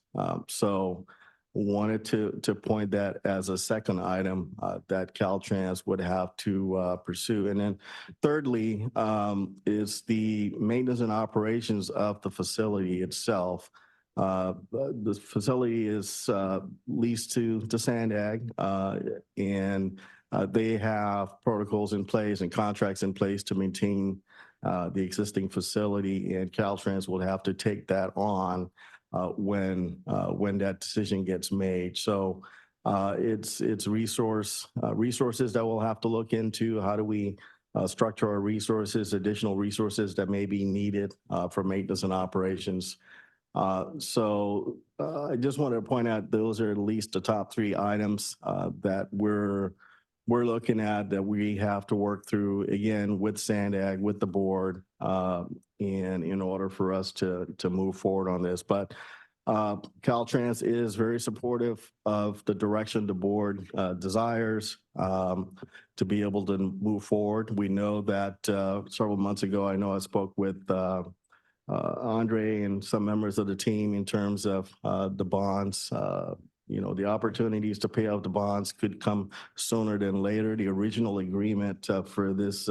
Speaker 6: So wanted to point that as a second item that Caltrans would have to pursue. And then thirdly is the maintenance and operations of the facility itself. The facility is leased to SANDAG, and they have protocols in place and contracts in place to maintain the existing facility, and Caltrans will have to take that on when that decision gets made. So it's resources that we'll have to look into. How do we structure our resources, additional resources that may be needed for maintenance and operations? So I just wanted to point out those are at least the top three items that we're looking at, that we have to work through, again, with SANDAG, with the board, and in order for us to move forward on this. But Caltrans is very supportive of the direction the board desires to be able to move forward. We know that several months ago, I know I spoke with Andre and some members of the team in terms of the bonds. The opportunities to pay off the bonds could come sooner than later. The original agreement for this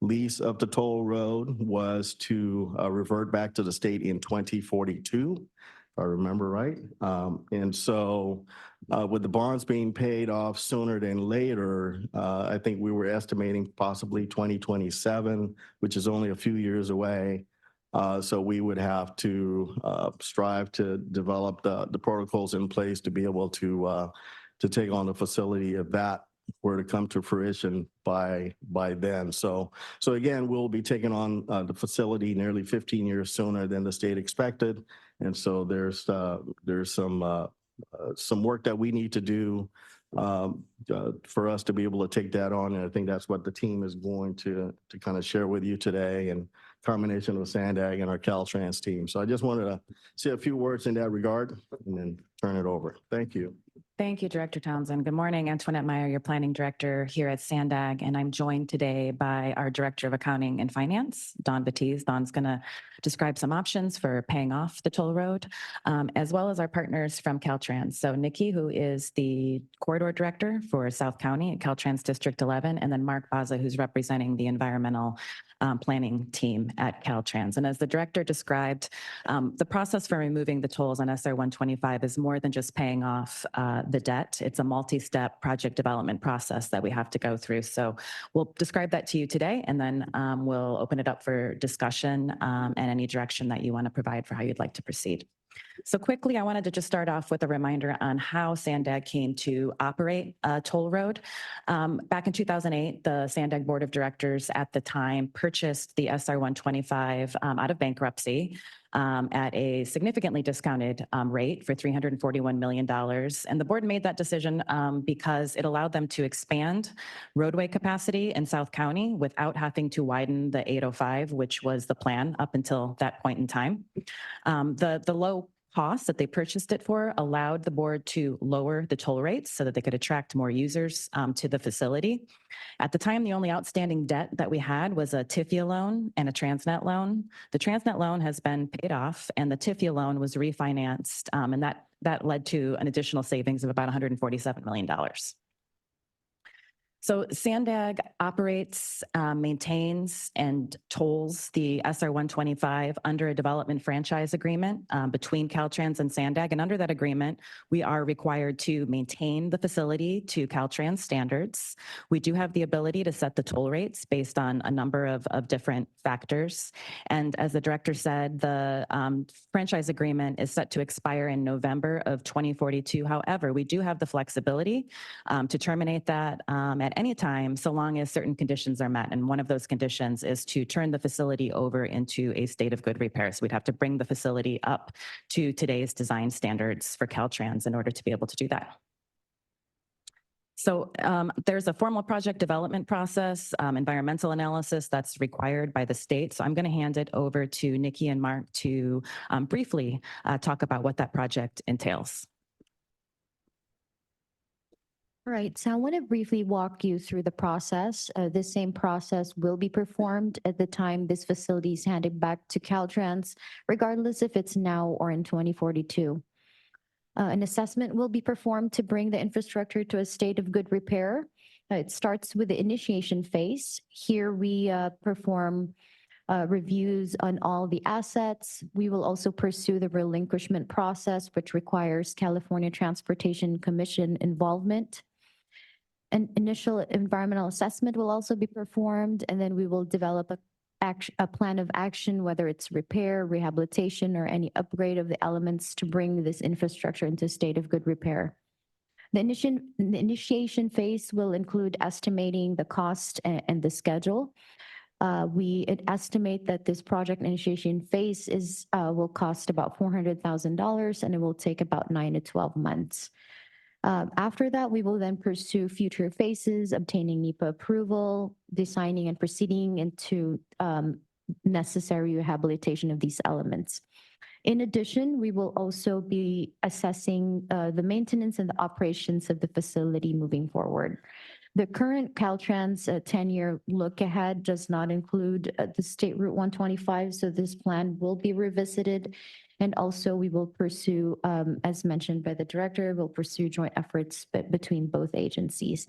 Speaker 6: lease of the toll road was to revert back to the state in 2042, if I remember right. And so with the bonds being paid off sooner than later, I think we were estimating possibly 2027, which is only a few years away. So we would have to strive to develop the protocols in place to be able to take on the facility if that were to come to fruition by then. So again, we'll be taking on the facility nearly 15 years sooner than the state expected. And so there's some work that we need to do for us to be able to take that on. And I think that's what the team is going to kind of share with you today, and combination with SANDAG and our Caltrans team. So I just wanted to say a few words in that regard and then turn it over. Thank you.
Speaker 7: Thank you, Director Townsend. Good morning, Antoinette Meyer, your Planning Director here at SANDAG, and I'm joined today by our Director of Accounting and Finance, Don Batiz. Don's going to describe some options for paying off the toll road, as well as our partners from Caltrans. So Nikki, who is the Corridor Director for South County at Caltrans District 11, and then Mark Baza, who's representing the environmental planning team at Caltrans. And as the director described, the process for removing the tolls on SR 125 is more than just paying off the debt. It's a multi-step project development process that we have to go through. So we'll describe that to you today, and then we'll open it up for discussion and any direction that you want to provide for how you'd like to proceed. So quickly, I wanted to just start off with a reminder on how SANDAG came to operate a toll road. Back in 2008, the SANDAG Board of Directors at the time purchased the SR 125 out of bankruptcy at a significantly discounted rate for $341 million. And the board made that decision because it allowed them to expand roadway capacity in South County without having to widen the 805, which was the plan up until that point in time. The low cost that they purchased it for allowed the board to lower the toll rates so that they could attract more users to the facility. At the time, the only outstanding debt that we had was a TIFIA loan and a Transnet loan. The Transnet loan has been paid off, and the TIFIA loan was refinanced, and that led to an additional savings of about $147 million. So SANDAG operates, maintains, and tolls the SR 125 under a development franchise agreement between Caltrans and SANDAG. And under that agreement, we are required to maintain the facility to Caltrans standards. We do have the ability to set the toll rates based on a number of different factors. And as the director said, the franchise agreement is set to expire in November of 2042. However, we do have the flexibility to terminate that at any time, so long as certain conditions are met. And one of those conditions is to turn the facility over into a state of good repair. So we'd have to bring the facility up to today's design standards for Caltrans in order to be able to do that. So there's a formal project development process, environmental analysis that's required by the state. So I'm going to hand it over to Nikki and Mark to briefly talk about what that project entails.
Speaker 8: All right, so I want to briefly walk you through the process. This same process will be performed at the time this facility is handed back to Caltrans, regardless if it's now or in 2042. An assessment will be performed to bring the infrastructure to a state of good repair. It starts with the initiation phase. Here we perform reviews on all the assets. We will also pursue the relinquishment process, which requires California Transportation Commission involvement. An initial environmental assessment will also be performed, and then we will develop a plan of action, whether it's repair, rehabilitation, or any upgrade of the elements to bring this infrastructure into a state of good repair. The initiation phase will include estimating the cost and the schedule. We estimate that this project initiation phase will cost about $400,000, and it will take about 9 to 12 months. After that, we will then pursue future phases, obtaining NEPA approval, designing and proceeding into necessary rehabilitation of these elements. In addition, we will also be assessing the maintenance and the operations of the facility moving forward. The current Caltrans 10-year look ahead does not include the State Route 125, so this plan will be revisited. And also we will pursue, as mentioned by the director, we'll pursue joint efforts between both agencies.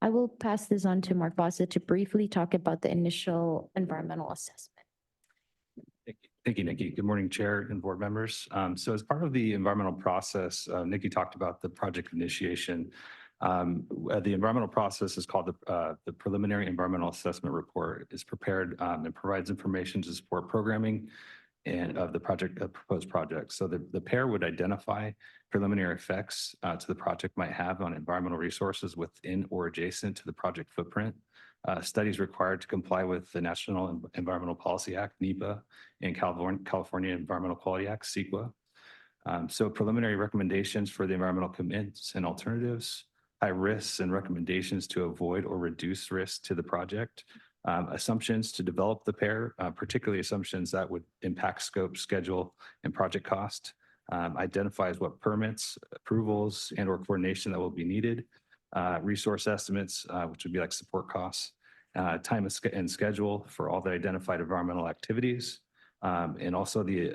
Speaker 8: I will pass this on to Mark Bossa to briefly talk about the initial environmental assessment.
Speaker 9: Thank you, Nikki. Good morning, Chair and board members. So as part of the environmental process, Nikki talked about the project initiation. The environmental process is called the Preliminary Environmental Assessment Report. It's prepared and provides information to support programming and of the proposed project. So the pair would identify preliminary effects to the project might have on environmental resources within or adjacent to the project footprint. Studies required to comply with the National Environmental Policy Act, NEPA, and California Environmental Quality Act, CEQA. So preliminary recommendations for the environmental commitments and alternatives, high risks and recommendations to avoid or reduce risk to the project, assumptions to develop the pair, particularly assumptions that would impact scope, schedule, and project cost, identifies what permits, approvals, and or coordination that will be needed, resource estimates, which would be like support costs, time and schedule for all the identified environmental activities, and also the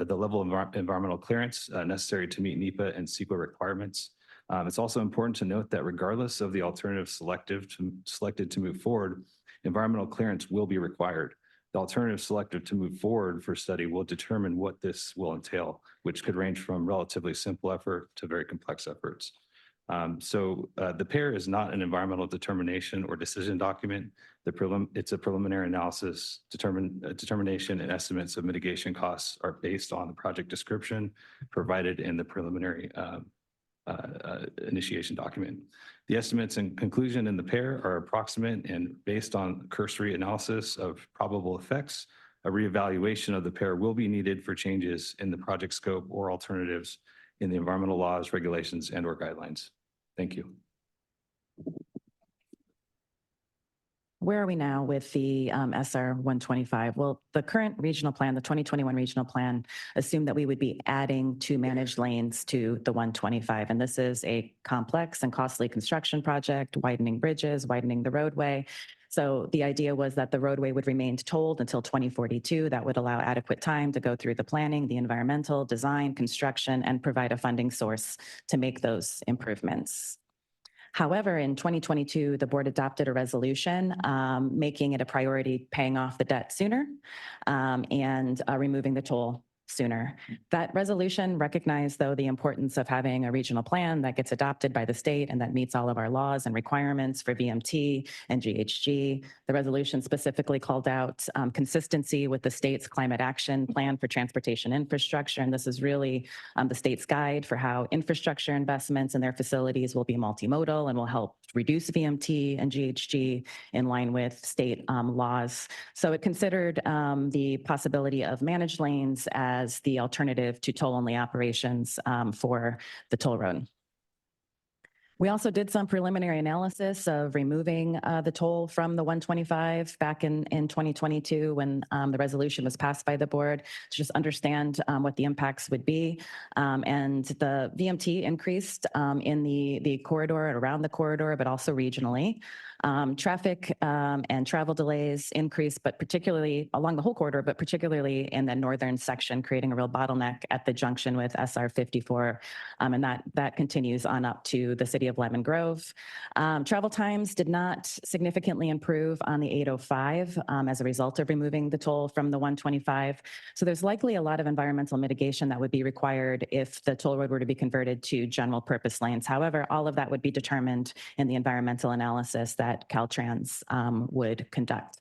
Speaker 9: level of environmental clearance necessary to meet NEPA and CEQA requirements. It's also important to note that regardless of the alternative selected to move forward, environmental clearance will be required. The alternative selected to move forward for study will determine what this will entail, which could range from relatively simple effort to very complex efforts. The pair is not an environmental determination or decision document. It's a preliminary analysis, determination and estimates of mitigation costs are based on the project description provided in the preliminary initiation document. The estimates and conclusion in the pair are approximate and based on cursory analysis of probable effects. A reevaluation of the pair will be needed for changes in the project scope or alternatives in the environmental laws, regulations, and or guidelines. Thank you.
Speaker 7: Where are we now with the SR 125? Well, the current regional plan, the 2021 regional plan, assumed that we would be adding 2 managed lanes to the 125. And this is a complex and costly construction project, widening bridges, widening the roadway. So the idea was that the roadway would remain tolled until 2042. That would allow adequate time to go through the planning, the environmental, design, construction, and provide a funding source to make those improvements. However, in 2022, the board adopted a resolution making it a priority paying off the debt sooner and removing the toll sooner. That resolution recognized, though, the importance of having a regional plan that gets adopted by the state and that meets all of our laws and requirements for VMT and GHG. The resolution specifically called out consistency with the state's climate action plan for transportation infrastructure. And this is really the state's guide for how infrastructure investments in their facilities will be multimodal and will help reduce VMT and GHG in line with state laws. So it considered the possibility of managed lanes as the alternative to toll-only operations for the toll road. We also did some preliminary analysis of removing the toll from the 125 back in 2022 when the resolution was passed by the board to just understand what the impacts would be. And the VMT increased in the corridor and around the corridor, but also regionally. Traffic and travel delays increased, but particularly along the whole corridor, but particularly in the northern section, creating a real bottleneck at the junction with SR 54. And that continues on up to the city of Lemon Grove. Travel times did not significantly improve on the 805 as a result of removing the toll from the 125. So there's likely a lot of environmental mitigation that would be required if the toll road were to be converted to general purpose lanes. However, all of that would be determined in the environmental analysis that Caltrans would conduct.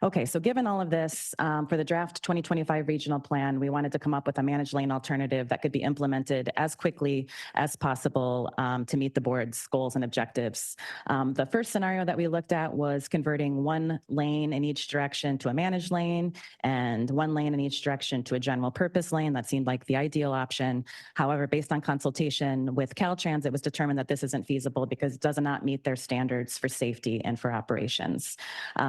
Speaker 7: Okay, so given all of this, for the draft 2025 regional plan, we wanted to come up with a managed lane alternative that could be implemented as quickly as possible to meet the board's goals and objectives. The first scenario that we looked at was converting 1 lane in each direction to a managed lane and 1 lane in each direction to a general purpose lane. That seemed like the ideal option. However, based on consultation with Caltrans, it was determined that this isn't feasible because it does not meet their standards for safety and for operations.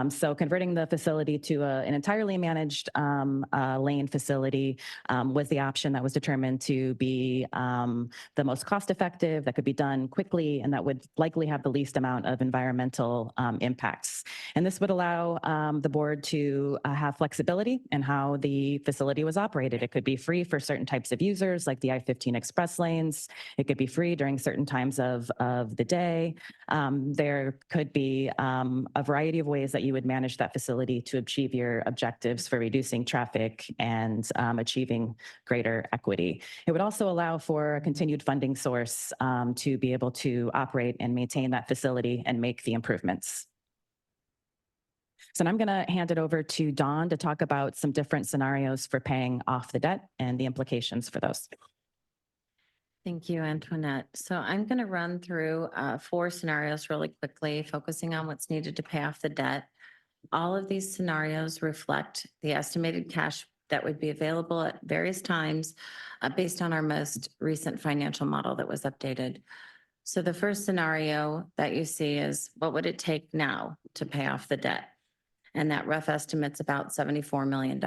Speaker 7: So converting the facility to an entirely managed lane facility was the option that was determined to be the most cost-effective, that could be done quickly, and that would likely have the least amount of environmental impacts. And this would allow the board to have flexibility in how the facility was operated. It could be free for certain types of users, like the I-15 express lanes. It could be free during certain times of the day. There could be a variety of ways that you would manage that facility to achieve your objectives for reducing traffic and achieving greater equity. It would also allow for a continued funding source to be able to operate and maintain that facility and make the improvements. So now I'm going to hand it over to Dawn to talk about some different scenarios for paying off the debt and the implications for those.
Speaker 13: Thank you, Antoinette. So I'm going to run through 4 scenarios really quickly, focusing on what's needed to pay off the debt. All of these scenarios reflect the estimated cash that would be available at various times based on our most recent financial model that was updated. So the first scenario that you see is what would it take now to pay off the debt? And that rough estimate's about $74 million.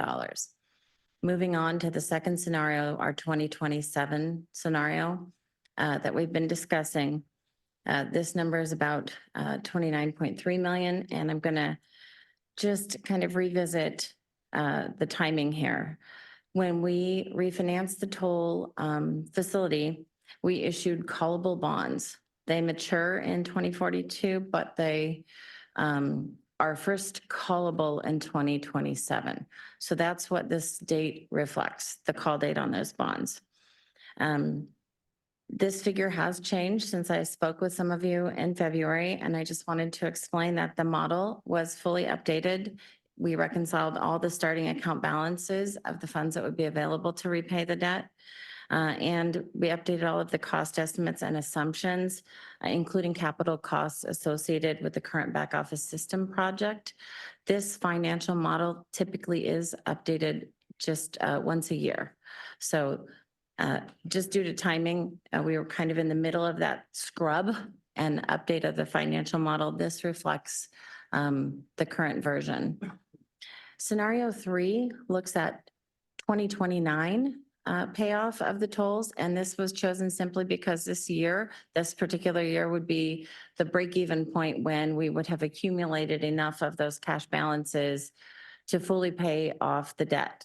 Speaker 13: Moving on to the second scenario, our 2027 scenario that we've been discussing. This number is about 29.3 million, and I'm going to just kind of revisit the timing here. When we refinanced the toll facility, we issued callable bonds. They mature in 2042, but they are first callable in 2027. So that's what this date reflects, the call date on those bonds. This figure has changed since I spoke with some of you in February, and I just wanted to explain that the model was fully updated. We reconciled all the starting account balances of the funds that would be available to repay the debt. And we updated all of the cost estimates and assumptions, including capital costs associated with the current back office system project. This financial model typically is updated just once a year. So just due to timing, we were kind of in the middle of that scrub and update of the financial model. This reflects the current version. Scenario 3 looks at 2029 payoff of the tolls. And this was chosen simply because this particular year would be the break-even point when we would have accumulated enough of those cash balances to fully pay off the debt.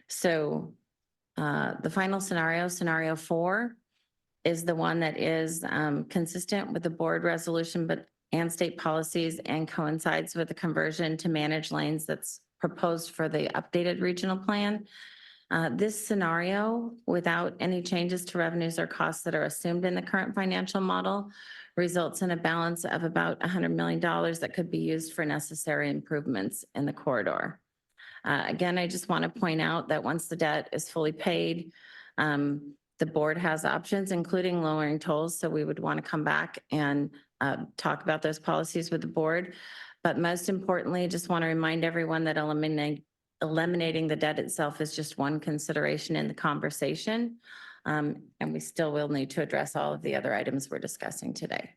Speaker 13: So the final scenario, scenario 4, is the one that is consistent with the board resolution and state policies and coincides with the conversion to managed lanes that's proposed for the updated regional plan. This scenario, without any changes to revenues or costs that are assumed in the current financial model, results in a balance of about $100 million that could be used for necessary improvements in the corridor. Again, I just want to point out that once the debt is fully paid, the board has options, including lowering tolls. So we would want to come back and talk about those policies with the board. But most importantly, just want to remind everyone that eliminating the debt itself is just one consideration in the conversation. And we still will need to address all of the other items we're discussing today.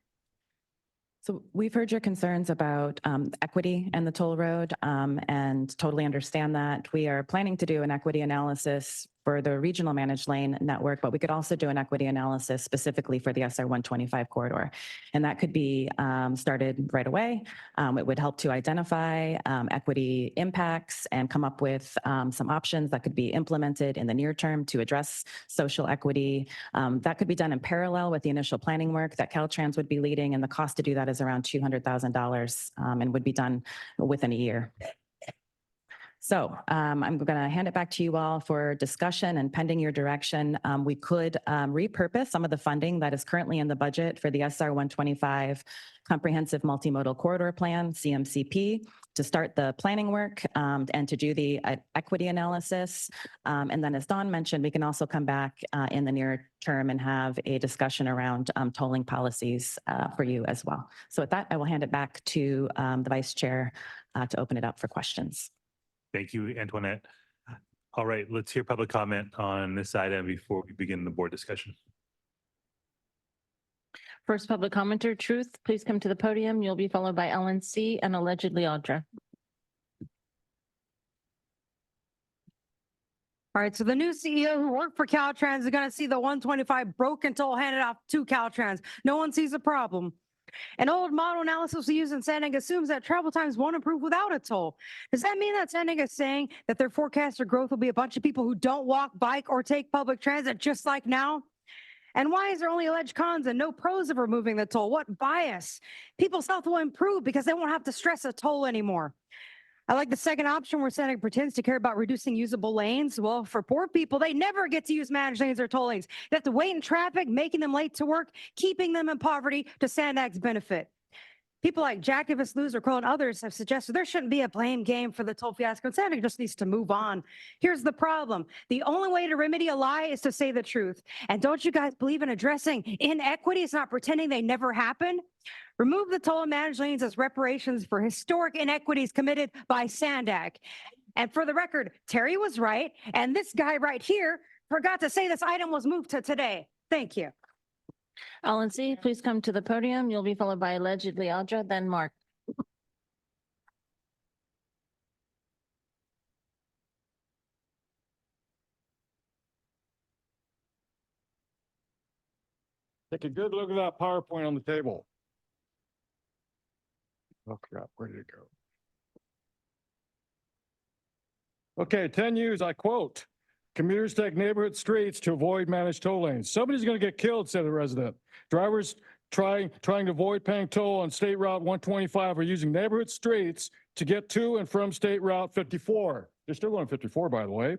Speaker 7: So we've heard your concerns about equity and the toll road and totally understand that. We are planning to do an equity analysis for the regional managed lane network, but we could also do an equity analysis specifically for the SR 125 corridor. And that could be started right away. It would help to identify equity impacts and come up with some options that could be implemented in the near term to address social equity. That could be done in parallel with the initial planning work that Caltrans would be leading, and the cost to do that is around $200,000 and would be done within a year. So I'm going to hand it back to you all for discussion, and pending your direction, we could repurpose some of the funding that is currently in the budget for the SR 125 Comprehensive Multimodal Corridor Plan, CMCP, to start the planning work and to do the equity analysis. And then, as Dawn mentioned, we can also come back in the near term and have a discussion around tolling policies for you as well. So with that, I will hand it back to the Vice Chair to open it up for questions.
Speaker 2: Thank you, Antoinette. All right, let's hear public comment on this item before we begin the board discussion.
Speaker 4: First public commenter, Truth, please come to the podium. You'll be followed by LNC and allegedly Audra.
Speaker 10: All right, so the new CEO who worked for Caltrans is going to see the 125 broken toll handed off to Caltrans. No one sees a problem. An old model analysis we use in SANDAG assumes that travel times won't improve without a toll. Does that mean that SANDAG is saying that their forecasted growth will be a bunch of people who don't walk, bike, or take public transit just like now? And why is there only alleged cons and no pros of removing the toll? What bias? People's health will improve because they won't have to stress a toll anymore. I like the second option where SANDAG pretends to care about reducing usable lanes. Well, for poor people, they never get to use managed lanes or toll lanes. They have to wait in traffic, making them late to work, keeping them in poverty to SANDAG's benefit. People like Jacobus, Luz, or Kroll, and others have suggested there shouldn't be a blame game for the toll fiasco. SANDAG just needs to move on. Here's the problem. The only way to remedy a lie is to say the truth. And don't you guys believe in addressing inequities, not pretending they never happened? Remove the toll and managed lanes as reparations for historic inequities committed by SANDAG. And for the record, Terry was right, and this guy right here forgot to say this item was moved to today. Thank you.
Speaker 4: LNC, please come to the podium. You'll be followed by allegedly Audra, then Mark.
Speaker 11: Take a good look at that PowerPoint on the table. Oh crap, where did it go? Okay, 10 years, I quote, commuters take neighborhood streets to avoid managed toll lanes. Somebody's going to get killed, said the resident. Drivers trying to avoid paying toll on State Route 125 are using neighborhood streets to get to and from State Route 54. They're still going 54, by the way.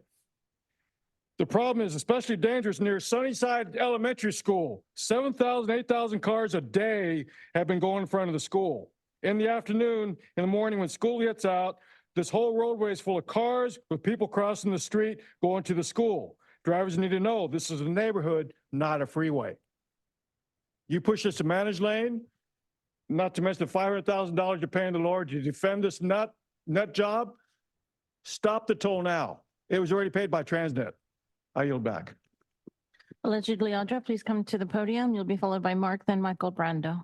Speaker 11: The problem is especially dangerous near Sunnyside Elementary School. 7,000, 8,000 cars a day have been going in front of the school. In the afternoon, in the morning when school gets out, this whole roadway is full of cars with people crossing the street going to the school. Drivers need to know this is a neighborhood, not a freeway. You push this to managed lane, not to mention the $500,000 you're paying the Lord to defend this nut job. Stop the toll now. It was already paid by Transnet. I yield back.
Speaker 4: Allegedly Audra, please come to the podium. You'll be followed by Mark, then Michael Brando.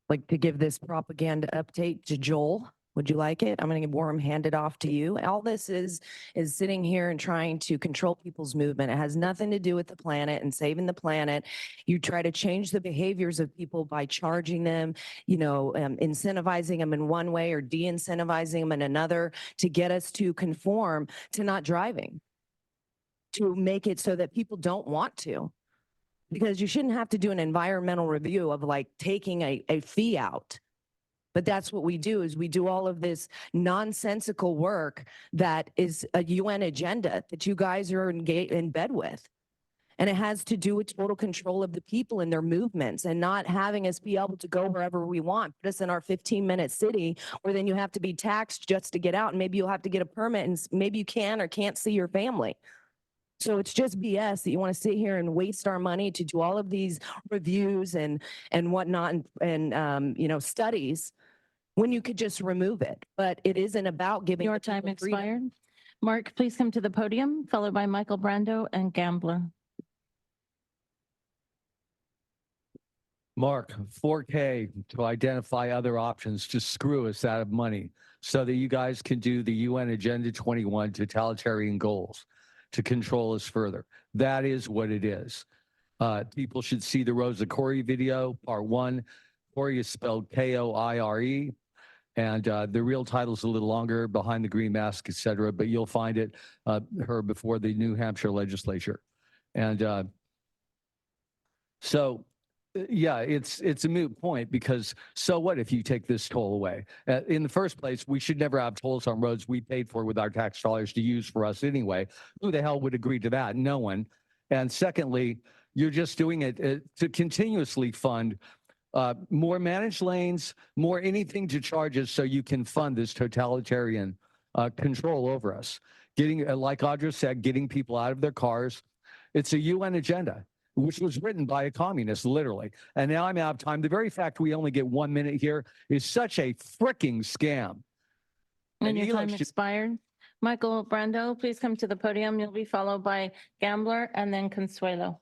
Speaker 19: Like to give this propaganda update to Joel. Would you like it? I'm going to hand it off to you. All this is sitting here and trying to control people's movement. It has nothing to do with the planet and saving the planet. You try to change the behaviors of people by charging them, incentivizing them in one way or de-incentivizing them in another to get us to conform to not driving, to make it so that people don't want to. Because you shouldn't have to do an environmental review of like taking a fee out. But that's what we do is we do all of this nonsensical work that is a UN agenda that you guys are in bed with. And it has to do with total control of the people and their movements and not having us be able to go wherever we want. Put us in our 15-minute city where then you have to be taxed just to get out. And maybe you'll have to get a permit and maybe you can or can't see your family. So it's just BS that you want to sit here and waste our money to do all of these reviews and whatnot and studies when you could just remove it. But it isn't about giving
Speaker 4: Your time expired. Mark, please come to the podium, followed by Michael Brando and Gambler.
Speaker 15: Mark, 4K to identify other options to screw us out of money so that you guys can do the UN Agenda 21 totalitarian goals to control us further. That is what it is. People should see the Rosa Corey video, part 1. Corey is spelled Koire. And the real title's a little longer, Behind the Green Mask, et cetera, but you'll find it, her before the New Hampshire legislature. And yeah, it's a moot point because so what if you take this toll away? In the first place, we should never have tolls on roads we paid for with our tax dollars to use for us anyway. Who the hell would agree to that? No one. And secondly, you're just doing it to continuously fund more managed lanes, more anything to charge us so you can fund this totalitarian control over us. Getting, like Audra said, getting people out of their cars. It's a UN agenda, which was written by a communist, literally. And now I'm out of time. The very fact we only get 1 minute here is such a freaking scam.
Speaker 4: And your time expired. Michael Brando, please come to the podium. You'll be followed by Gambler and then Consuelo.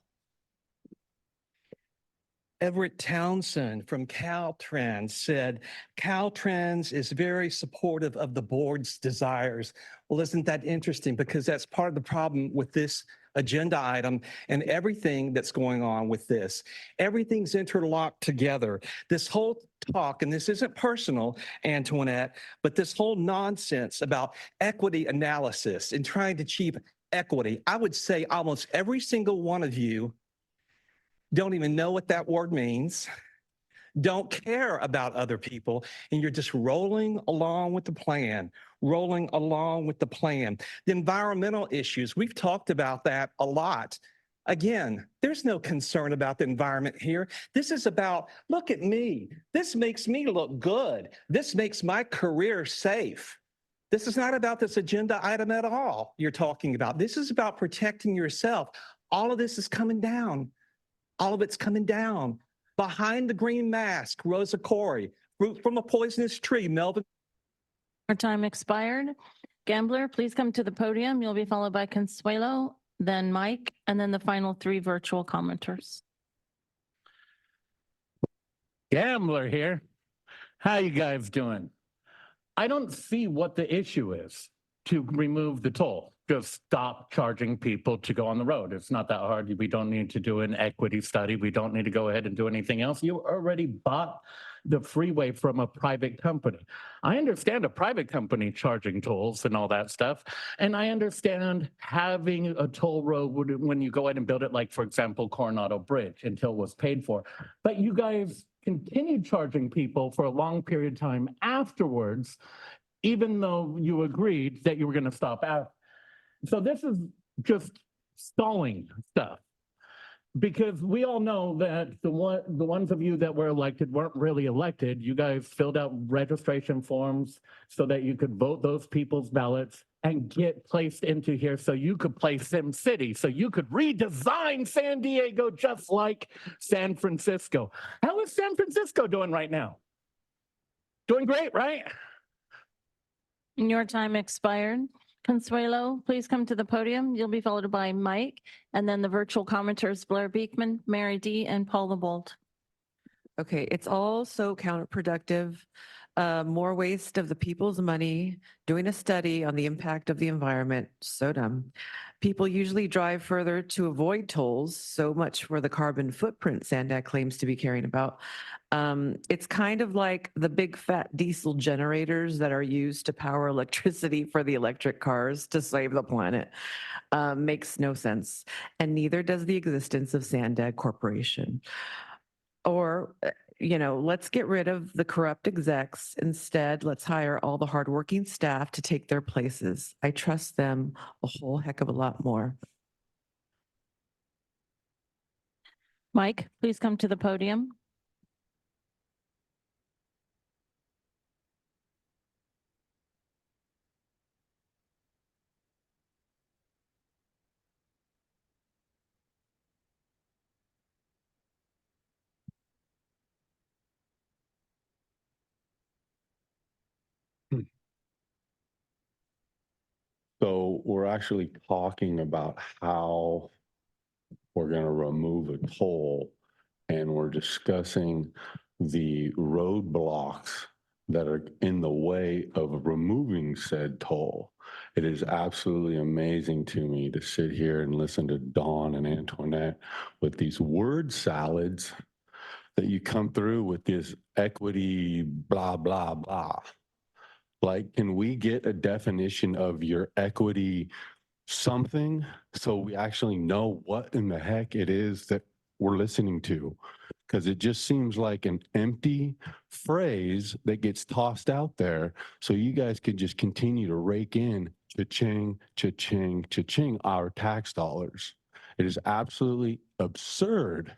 Speaker 16: Everett Townsend from Caltrans said, Caltrans is very supportive of the board's desires. Well, isn't that interesting? Because that's part of the problem with this agenda item and everything that's going on with this. Everything's interlocked together. This whole talk, and this isn't personal, Antoinette, but this whole nonsense about equity analysis and trying to achieve equity, I would say almost every single one of you don't even know what that word means, don't care about other people, and you're just rolling along with the plan, rolling along with the plan. The environmental issues, we've talked about that a lot. Again, there's no concern about the environment here. This is about, look at me. This makes me look good. This makes my career safe. This is not about this agenda item at all you're talking about. This is about protecting yourself. All of this is coming down. All of it's coming down. Behind the green mask, Rosa Corey, fruit from a poisonous tree, Melvin.
Speaker 4: Our time expired. Gambler, please come to the podium. You'll be followed by Consuelo, then Mike, and then the final three virtual commenters.
Speaker 1: Gambler here. How you guys doing? I don't see what the issue is to remove the toll. Just stop charging people to go on the road. It's not that hard. We don't need to do an equity study. We don't need to go ahead and do anything else. You already bought the freeway from a private company. I understand a private company charging tolls and all that stuff. And I understand having a toll road when you go ahead and build it, like, for example, Coronado Bridge until it was paid for. But you guys continued charging people for a long period of time afterwards, even though you agreed that you were going to stop out. So this is just stalling stuff, because we all know that the ones of you that were elected weren't really elected. You guys filled out registration forms so that you could vote those people's ballots and get placed into here so you could play Sim City, so you could redesign San Diego just like San Francisco. How is San Francisco doing right now? Doing great, right?
Speaker 4: Your time expired. Consuelo, please come to the podium. You'll be followed by Mike, and then the virtual commenters, Blair Beekman, Mary D., and Paula Bolt.
Speaker 19: Okay, it's all so counterproductive. More waste of the people's money, doing a study on the impact of the environment. So dumb. People usually drive further to avoid tolls, so much for the carbon footprint SANDAG claims to be caring about. It's kind of like the big fat diesel generators that are used to power electricity for the electric cars to save the planet. Makes no sense. And neither does the existence of SANDAG Corporation. Or, let's get rid of the corrupt execs. Instead, let's hire all the hardworking staff to take their places. I trust them a whole heck of a lot more.
Speaker 4: Mike, please come to the podium.
Speaker 17: So we're actually talking about how we're going to remove a toll, and we're discussing the roadblocks that are in the way of removing said toll. It is absolutely amazing to me to sit here and listen to Dawn and Antoinette with these word salads that you come through with this equity, blah, blah, blah. Like, can we get a definition of your equity something so we actually know what in the heck it is that we're listening to? Because it just seems like an empty phrase that gets tossed out there so you guys could just continue to rake in cha-ching, cha-ching, cha-ching our tax dollars. It is absolutely absurd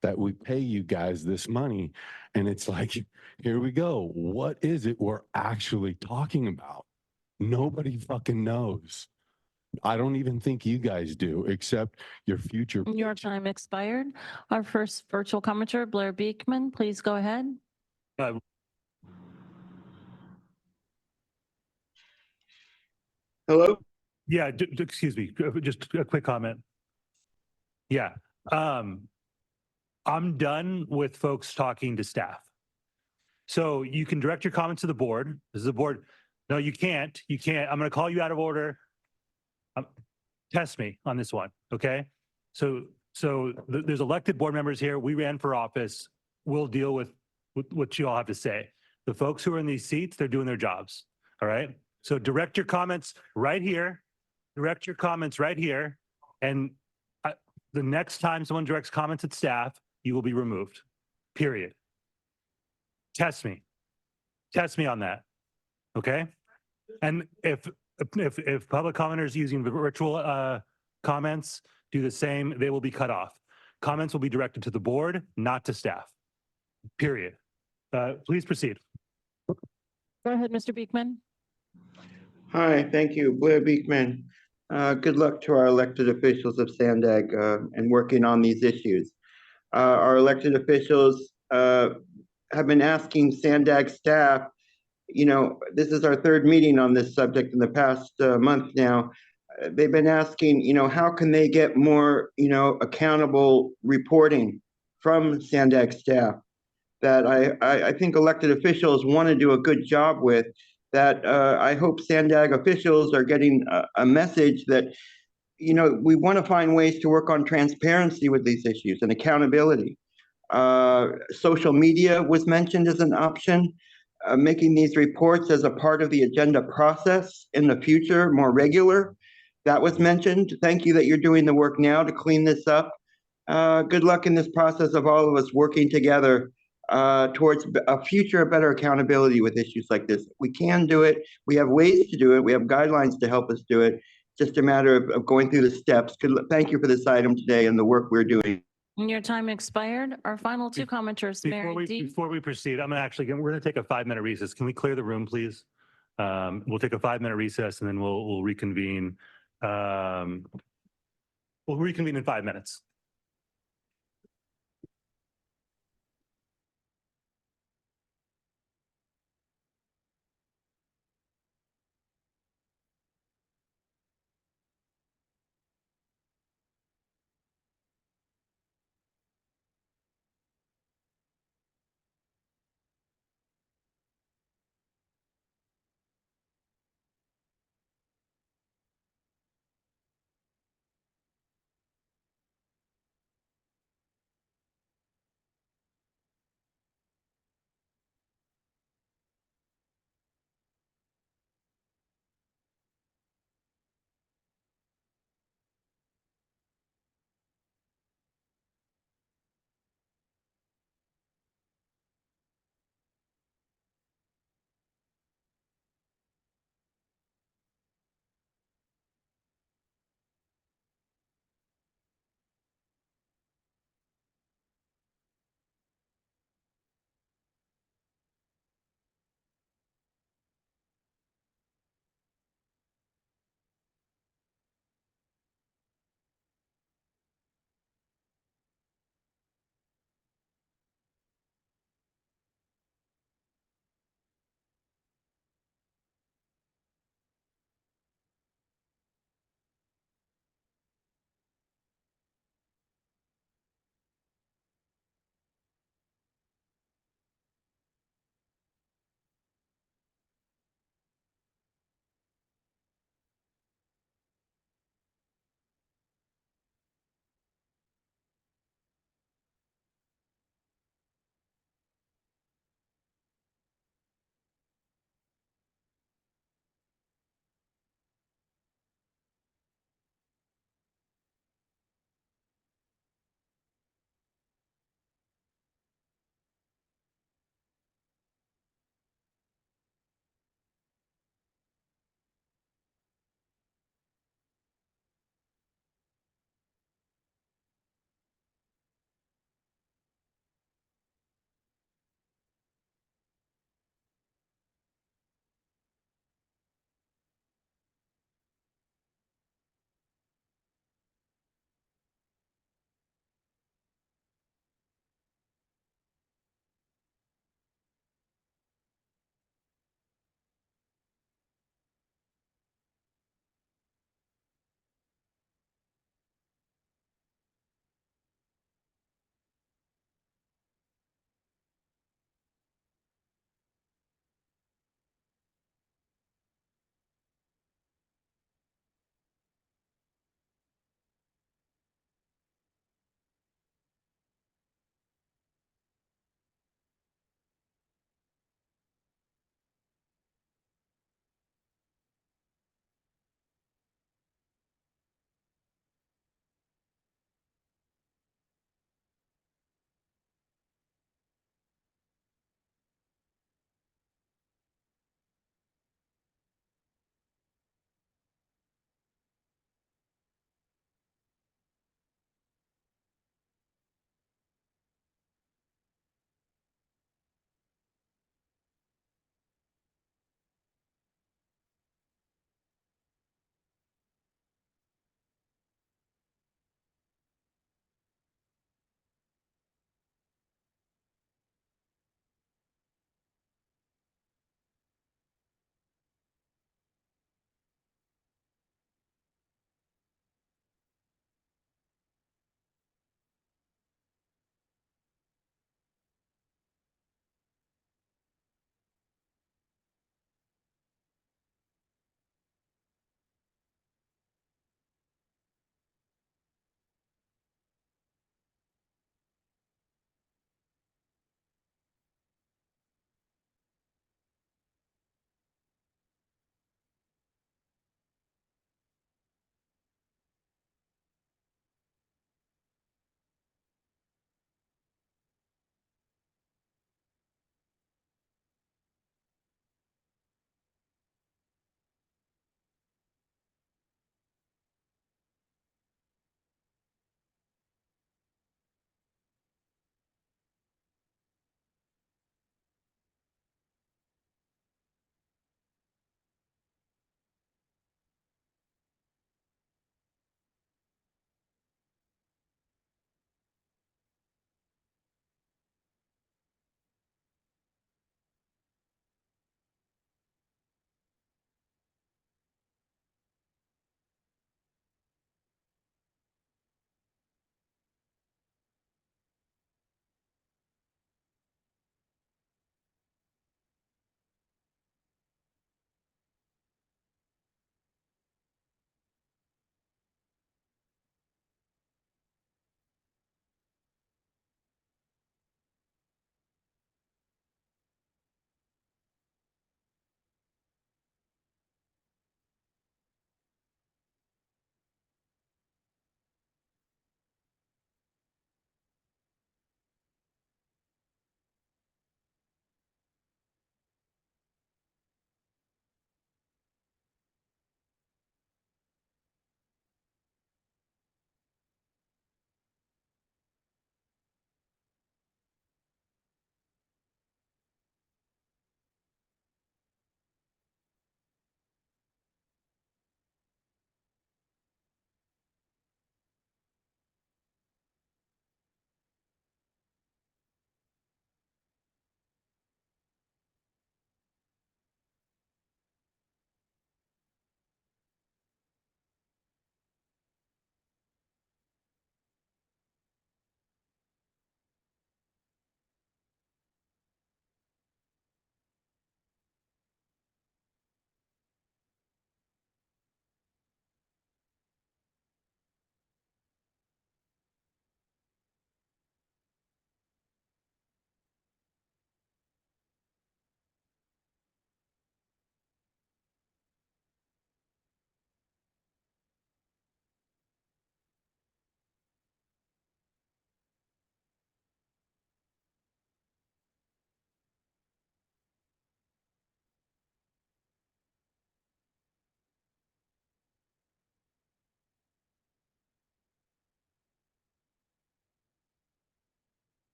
Speaker 17: that we pay you guys this money. And it's like, here we go. What is it we're actually talking about? Nobody fucking knows. I don't even think you guys do, except your future.
Speaker 4: Your time expired. Our first virtual commenter, Blair Beekman, please go ahead.
Speaker 18: Hello?
Speaker 2: Yeah, excuse me, just a quick comment. Yeah, I'm done with folks talking to staff. So you can direct your comments to the board. This is the board. No, you can't. You can't. I'm going to call you out of order. Test me on this one, okay? So there's elected board members here. We ran for office. We'll deal with what you all have to say. The folks who are in these seats, they're doing their jobs, all right? So direct your comments right here. Direct your comments right here. And the next time someone directs comments at staff, you will be removed, period. Test me. Test me on that, okay? And if public commenters using virtual comments do the same, they will be cut off. Comments will be directed to the board, not to staff, period. Please proceed.
Speaker 4: Go ahead, Mr. Beekman.
Speaker 18: Hi, thank you. Blair Beekman. Good luck to our elected officials of SANDAG and working on these issues. Our elected officials have been asking SANDAG staff, you know, this is our third meeting on this subject in the past month now. They've been asking, you know, how can they get more, you know, accountable reporting from SANDAG staff that I think elected officials want to do a good job with, that I hope SANDAG officials are getting a message that, you know, we want to find ways to work on transparency with these issues and accountability. Social media was mentioned as an option, making these reports as a part of the agenda process in the future more regular. That was mentioned. Thank you that you're doing the work now to clean this up. Good luck in this process of all of us working together towards a future of better accountability with issues like this. We can do it. We have ways to do it. We have guidelines to help us do it. Just a matter of going through the steps. Thank you for this item today and the work we're doing.
Speaker 4: Your time expired. Our final two commenters, Mary D.
Speaker 2: Before we proceed, we're gonna take a 5-minute recess. Can we clear the room, please? We'll take a 5-minute recess and then we'll reconvene. We'll reconvene in 5 minutes.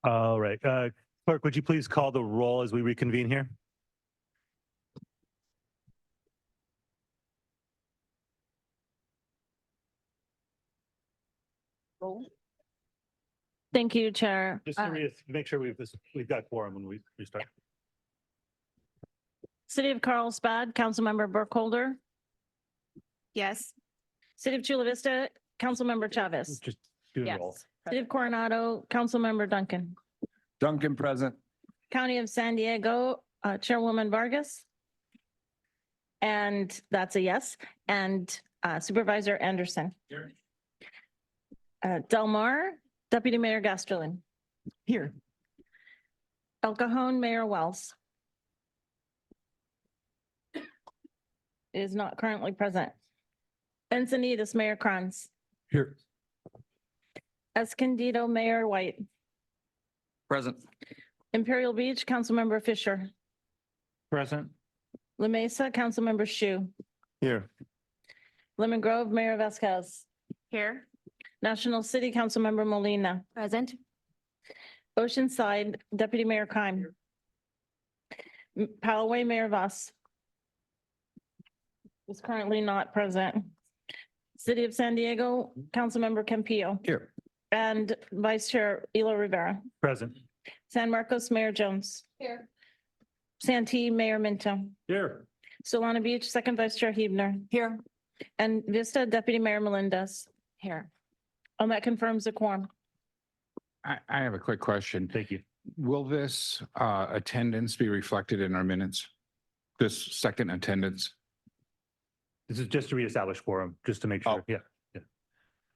Speaker 2: All right. Clerk, would you please call the roll as we reconvene here?
Speaker 4: Thank you, Chair.
Speaker 2: Just to make sure we've got quorum when we restart.
Speaker 4: City of Carlsbad, Councilmember Burkholder.
Speaker 13: Yes.
Speaker 4: City of Chula Vista, Councilmember Chavez.
Speaker 2: Just do the roll.
Speaker 4: City of Coronado, Councilmember Duncan.
Speaker 11: Duncan present.
Speaker 4: County of San Diego, Chairwoman Vargas. And that's a yes. And Supervisor Anderson.
Speaker 11: Here.
Speaker 4: Del Mar, Deputy Mayor Gasterlin.
Speaker 19: Here.
Speaker 4: El Cajon, Mayor Wells. Is not currently present. Encinitas, Mayor Kranz.
Speaker 11: Here.
Speaker 4: Escondido, Mayor White.
Speaker 11: Present.
Speaker 4: Imperial Beach, Councilmember Fisher.
Speaker 11: Present.
Speaker 4: La Mesa, Councilmember Shu.
Speaker 6: Here.
Speaker 4: Lemon Grove, Mayor Vasquez.
Speaker 13: Here.
Speaker 4: National City, Councilmember Molina.
Speaker 24: Present.
Speaker 4: Oceanside, Deputy Mayor Kime. Poway, Mayor Voss. Is currently not present. City of San Diego, Councilmember Campillo.
Speaker 11: Here.
Speaker 4: And Vice Chair Elo Rivera.
Speaker 2: Present.
Speaker 4: San Marcos, Mayor Jones.
Speaker 13: Here.
Speaker 4: Santee, Mayor Minto.
Speaker 11: Here.
Speaker 4: Solana Beach, Second Vice Chair Hebner.
Speaker 19: Here.
Speaker 4: And Vista, Deputy Mayor Melendez.
Speaker 7: Here.
Speaker 4: And that confirms the quorum.
Speaker 20: I have a quick question.
Speaker 2: Thank you.
Speaker 20: Will this attendance be reflected in our minutes? This second attendance?
Speaker 2: This is just to reestablish quorum, just to make sure.
Speaker 20: Oh.
Speaker 2: Yeah.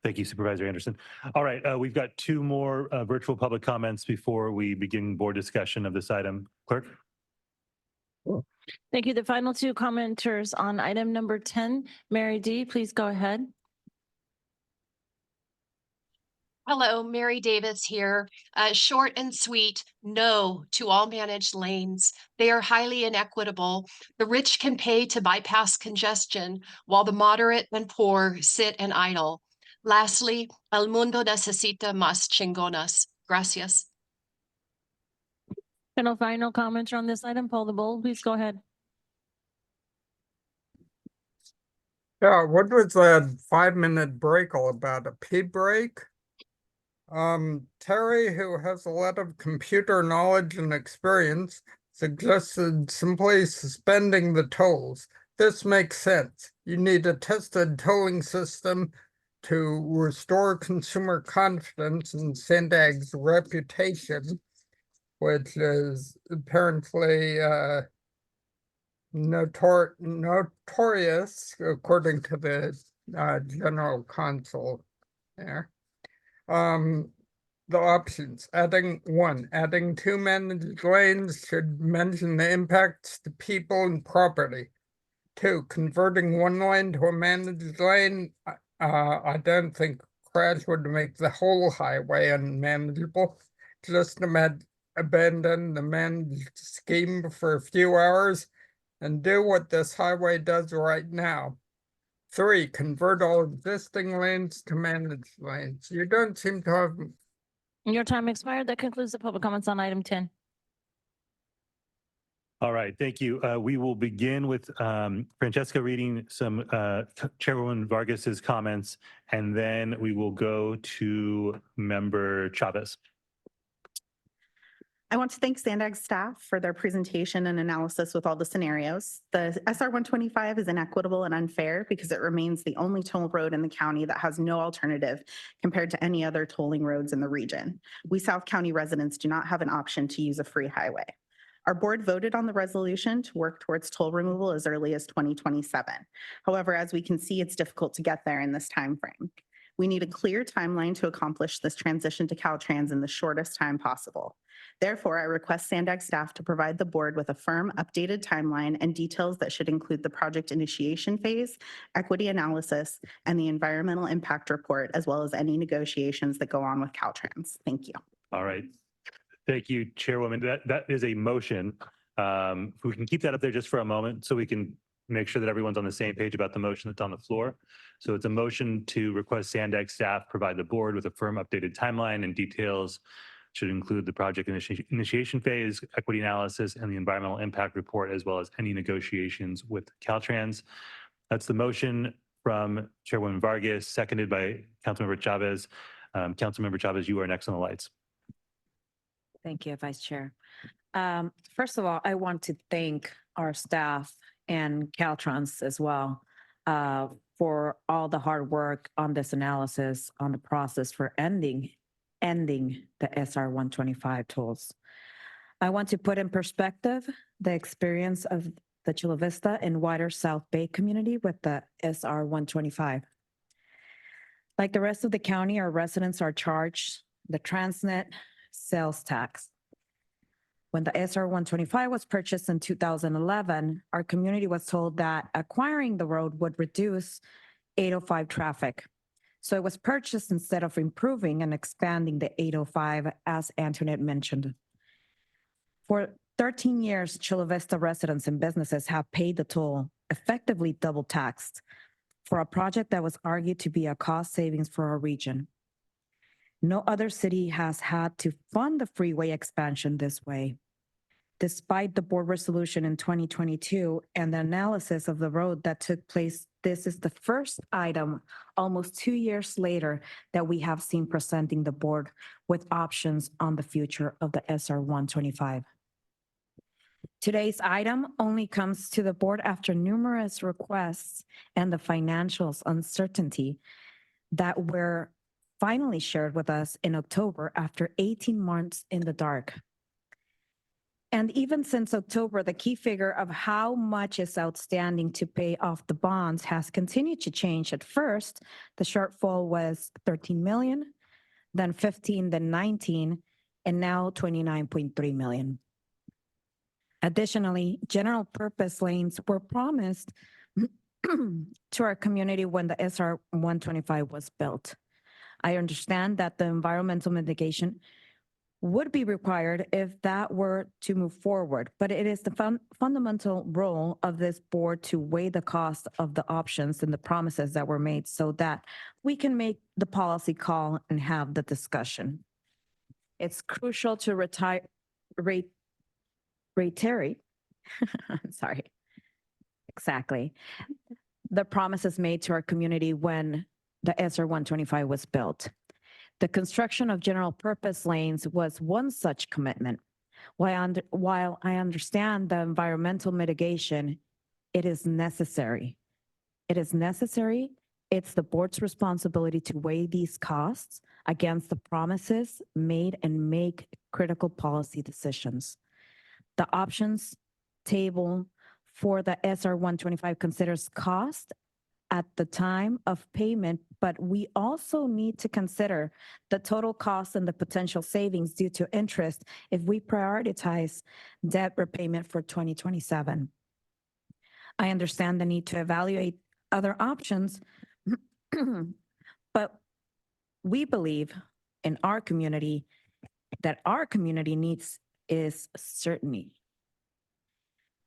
Speaker 2: Thank you, Supervisor Anderson. All right, we've got two more virtual public comments before we begin board discussion of this item. Clerk?
Speaker 4: Thank you. The final two commenters on item number 10, Mary D., please go ahead.
Speaker 21: Hello, Mary Davis here. Short and sweet, no to all managed lanes. They are highly inequitable. The rich can pay to bypass congestion, while the moderate and poor sit and idle. Lastly, el mundo necesita más chingonas. Gracias.
Speaker 4: And a final commenter on this item, Paul DeBold, please go ahead.
Speaker 22: Yeah, what was that 5-minute break all about? A pee break? Terry, who has a lot of computer knowledge and experience, suggested simply suspending the tolls. This makes sense. You need a tested tolling system to restore consumer confidence in SANDAG's reputation, which is apparently notorious, according to the general counsel there. The options, adding 2 managed lanes should mention the impacts to people and property. 2, converting 1 lane to a managed lane. I don't think crash would make the whole highway unmanageable. Just abandon the managed scheme for a few hours and do what this highway does right now. 3, convert all existing lanes to managed lanes. You don't seem to have.
Speaker 4: Your time expired. That concludes the public comments on item 10.
Speaker 2: All right, thank you. We will begin with Francesca reading some Chairwoman Vargas's comments, and then we will go to Member Chavez.
Speaker 23: I want to thank SANDAG staff for their presentation and analysis with all the scenarios. The SR 125 is inequitable and unfair because it remains the only toll road in the county that has no alternative compared to any other tolling roads in the region. We South County residents do not have an option to use a free highway. Our board voted on the resolution to work towards toll removal as early as 2027. However, as we can see, it's difficult to get there in this timeframe. We need a clear timeline to accomplish this transition to Caltrans in the shortest time possible. Therefore, I request SANDAG staff to provide the board with a firm, updated timeline and details that should include the project initiation phase, equity analysis, and the environmental impact report, as well as any negotiations that go on with Caltrans. Thank you.
Speaker 2: All right. Thank you, Chairwoman. That is a motion. We can keep that up there just for a moment so we can make sure that everyone's on the same page about the motion that's on the floor. So it's a motion to request SANDAG staff provide the board with a firm updated timeline and details should include the project initiation phase, equity analysis, and the environmental impact report, as well as any negotiations with Caltrans. That's the motion from Chairwoman Vargas, seconded by Councilmember Chavez. Councilmember Chavez, you are next on the lights.
Speaker 7: Thank you, Vice Chair. First of all, I want to thank our staff and Caltrans as well for all the hard work on this analysis, on the process for ending the SR 125 tolls. I want to put in perspective the experience of the Chula Vista and wider South Bay community with the SR 125. Like the rest of the county, our residents are charged the Transnet sales tax. When the SR 125 was purchased in 2011, our community was told that acquiring the road would reduce 805 traffic. So it was purchased instead of improving and expanding the 805, as Antoinette mentioned. For 13 years, Chula Vista residents and businesses have paid the toll, effectively double taxed, for a project that was argued to be a cost savings for our region. No other city has had to fund the freeway expansion this way. Despite the board resolution in 2022 and the analysis of the road that took place, this is the first item almost 2 years later that we have seen presenting the board with options on the future of the SR 125. Today's item only comes to the board after numerous requests and the financials uncertainty that were finally shared with us in October after 18 months in the dark. And even since October, the key figure of how much is outstanding to pay off the bonds has continued to change. At first, the shortfall was 13 million, then 15, then 19, and now 29.3 million. Additionally, general purpose lanes were promised to our community when the SR 125 was built. I understand that the environmental mitigation would be required if that were to move forward, but it is the fundamental role of this board to weigh the cost of the options and the promises that were made so that we can make the policy call and have the discussion. It's crucial to reiterate, I'm sorry, exactly, the promises made to our community when the SR 125 was built. The construction of general purpose lanes was one such commitment. While I understand the environmental mitigation, it is necessary. It is necessary. It's the board's responsibility to weigh these costs against the promises made and make critical policy decisions. The options table for the SR 125 considers cost at the time of payment, but we also need to consider the total cost and the potential savings due to interest if we prioritize debt repayment for 2027. I understand the need to evaluate other options, but we believe in our community that our community needs is certainty.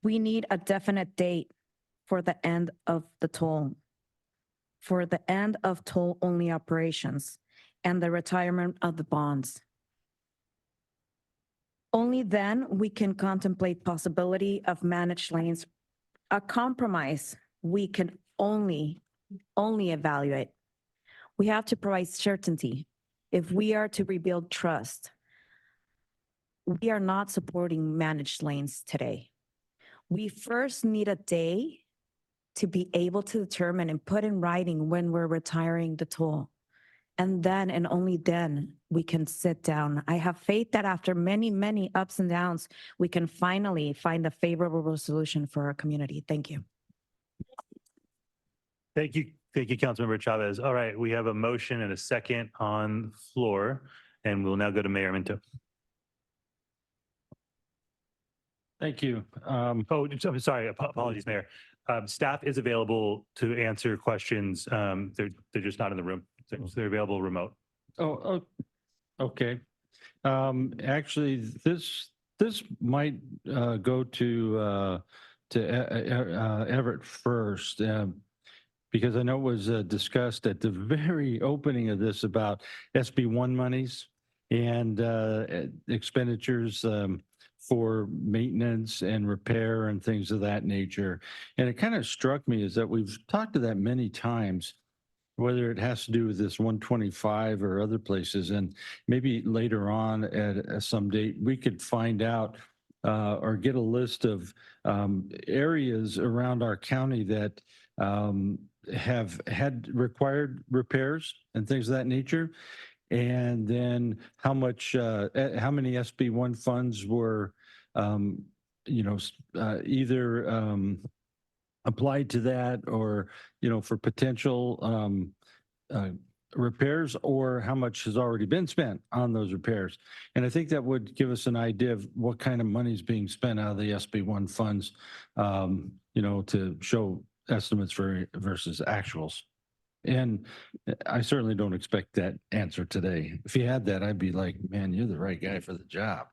Speaker 7: We need a definite date for the end of the toll, for the end of toll-only operations and the retirement of the bonds. Only then we can contemplate possibility of managed lanes, a compromise we can only evaluate. We have to provide certainty. If we are to rebuild trust, we are not supporting managed lanes today. We first need a day to be able to determine and put in writing when we're retiring the toll. And then, and only then, we can sit down. I have faith that after many, many ups and downs, we can finally find a favorable solution for our community. Thank you.
Speaker 2: Thank you. Thank you, Councilmember Chavez. All right, we have a motion and a second on the floor, and we'll now go to Mayor Minto.
Speaker 3: Thank you.
Speaker 2: I'm sorry, apologies, Mayor. Staff is available to answer questions. They're just not in the room. So they're available remote.
Speaker 3: Oh, okay. Actually, this might go to Everett first, because I know it was discussed at the very opening of this about SB1 monies and expenditures for maintenance and repair and things of that nature. And it kind of struck me is that we've talked to that many times, whether it has to do with this 125 or other places. And maybe later on at some date, we could find out or get a list of areas around our county that have had required repairs and things of that nature. And then how much, how many SB1 funds were, either applied to that or, for potential repairs, or how much has already been spent on those repairs. And I think that would give us an idea of what kind of money is being spent out of the SB1 funds, to show estimates versus actuals. And I certainly don't expect that answer today. If you had that, I'd be like, man, you're the right guy for the job.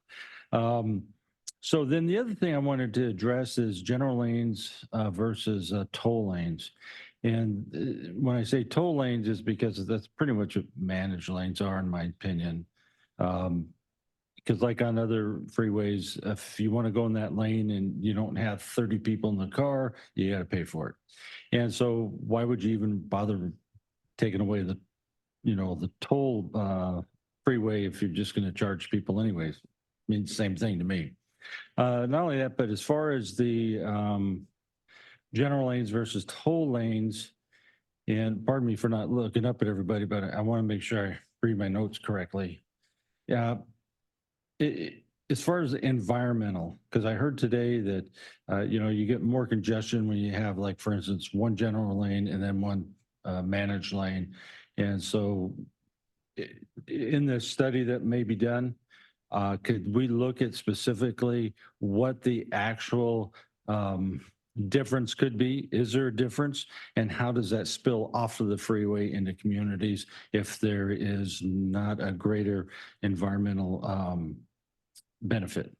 Speaker 3: So then the other thing I wanted to address is general lanes versus toll lanes. And when I say toll lanes is because that's pretty much what managed lanes are, in my opinion. Because like on other freeways, if you want to go in that lane and you don't have 30 people in the car, you got to pay for it. And so why would you even bother taking away the toll freeway if you're just going to charge people anyways? I mean, same thing to me. Not only that, but as far as the general lanes versus toll lanes, and pardon me for not looking up at everybody, but I want to make sure I read my notes correctly. Yeah. As far as the environmental, because I heard today that, you get more congestion when you have, like, for instance, one general lane and then one managed lane. And so in this study that may be done, could we look at specifically what the actual difference could be? Is there a difference? And how does that spill off of the freeway into communities if there is not a greater environmental benefit?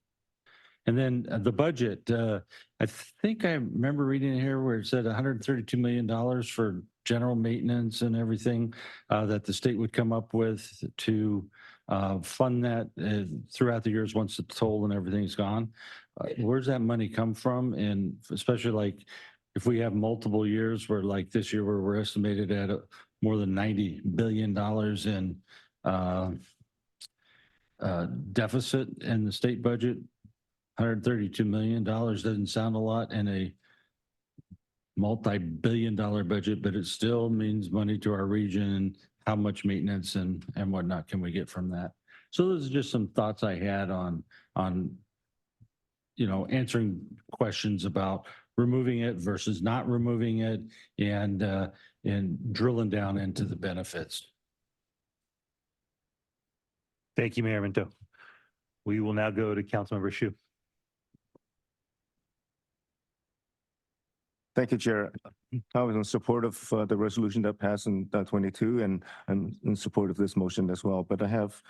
Speaker 3: And then the budget, I think I remember reading it here where it said $132 million for general maintenance and everything that the state would come up with to fund that throughout the years once the toll and everything's gone. Where's that money come from? And especially like if we have multiple years where, like this year, where we're estimated at more than $90 billion in deficit in the state budget, $132 million doesn't sound a lot in a multi-billion-dollar budget, but it still means money to our region. How much maintenance and whatnot can we get from that? So those are just some thoughts I had on answering questions about removing it versus not removing it, and drilling down into the benefits.
Speaker 2: Thank you, Mayor Minto. We will now go to Councilmember Shu.
Speaker 5: Thank you, Chair. I was in support of the resolution that passed in 22, and I'm in support of this motion as well. But I have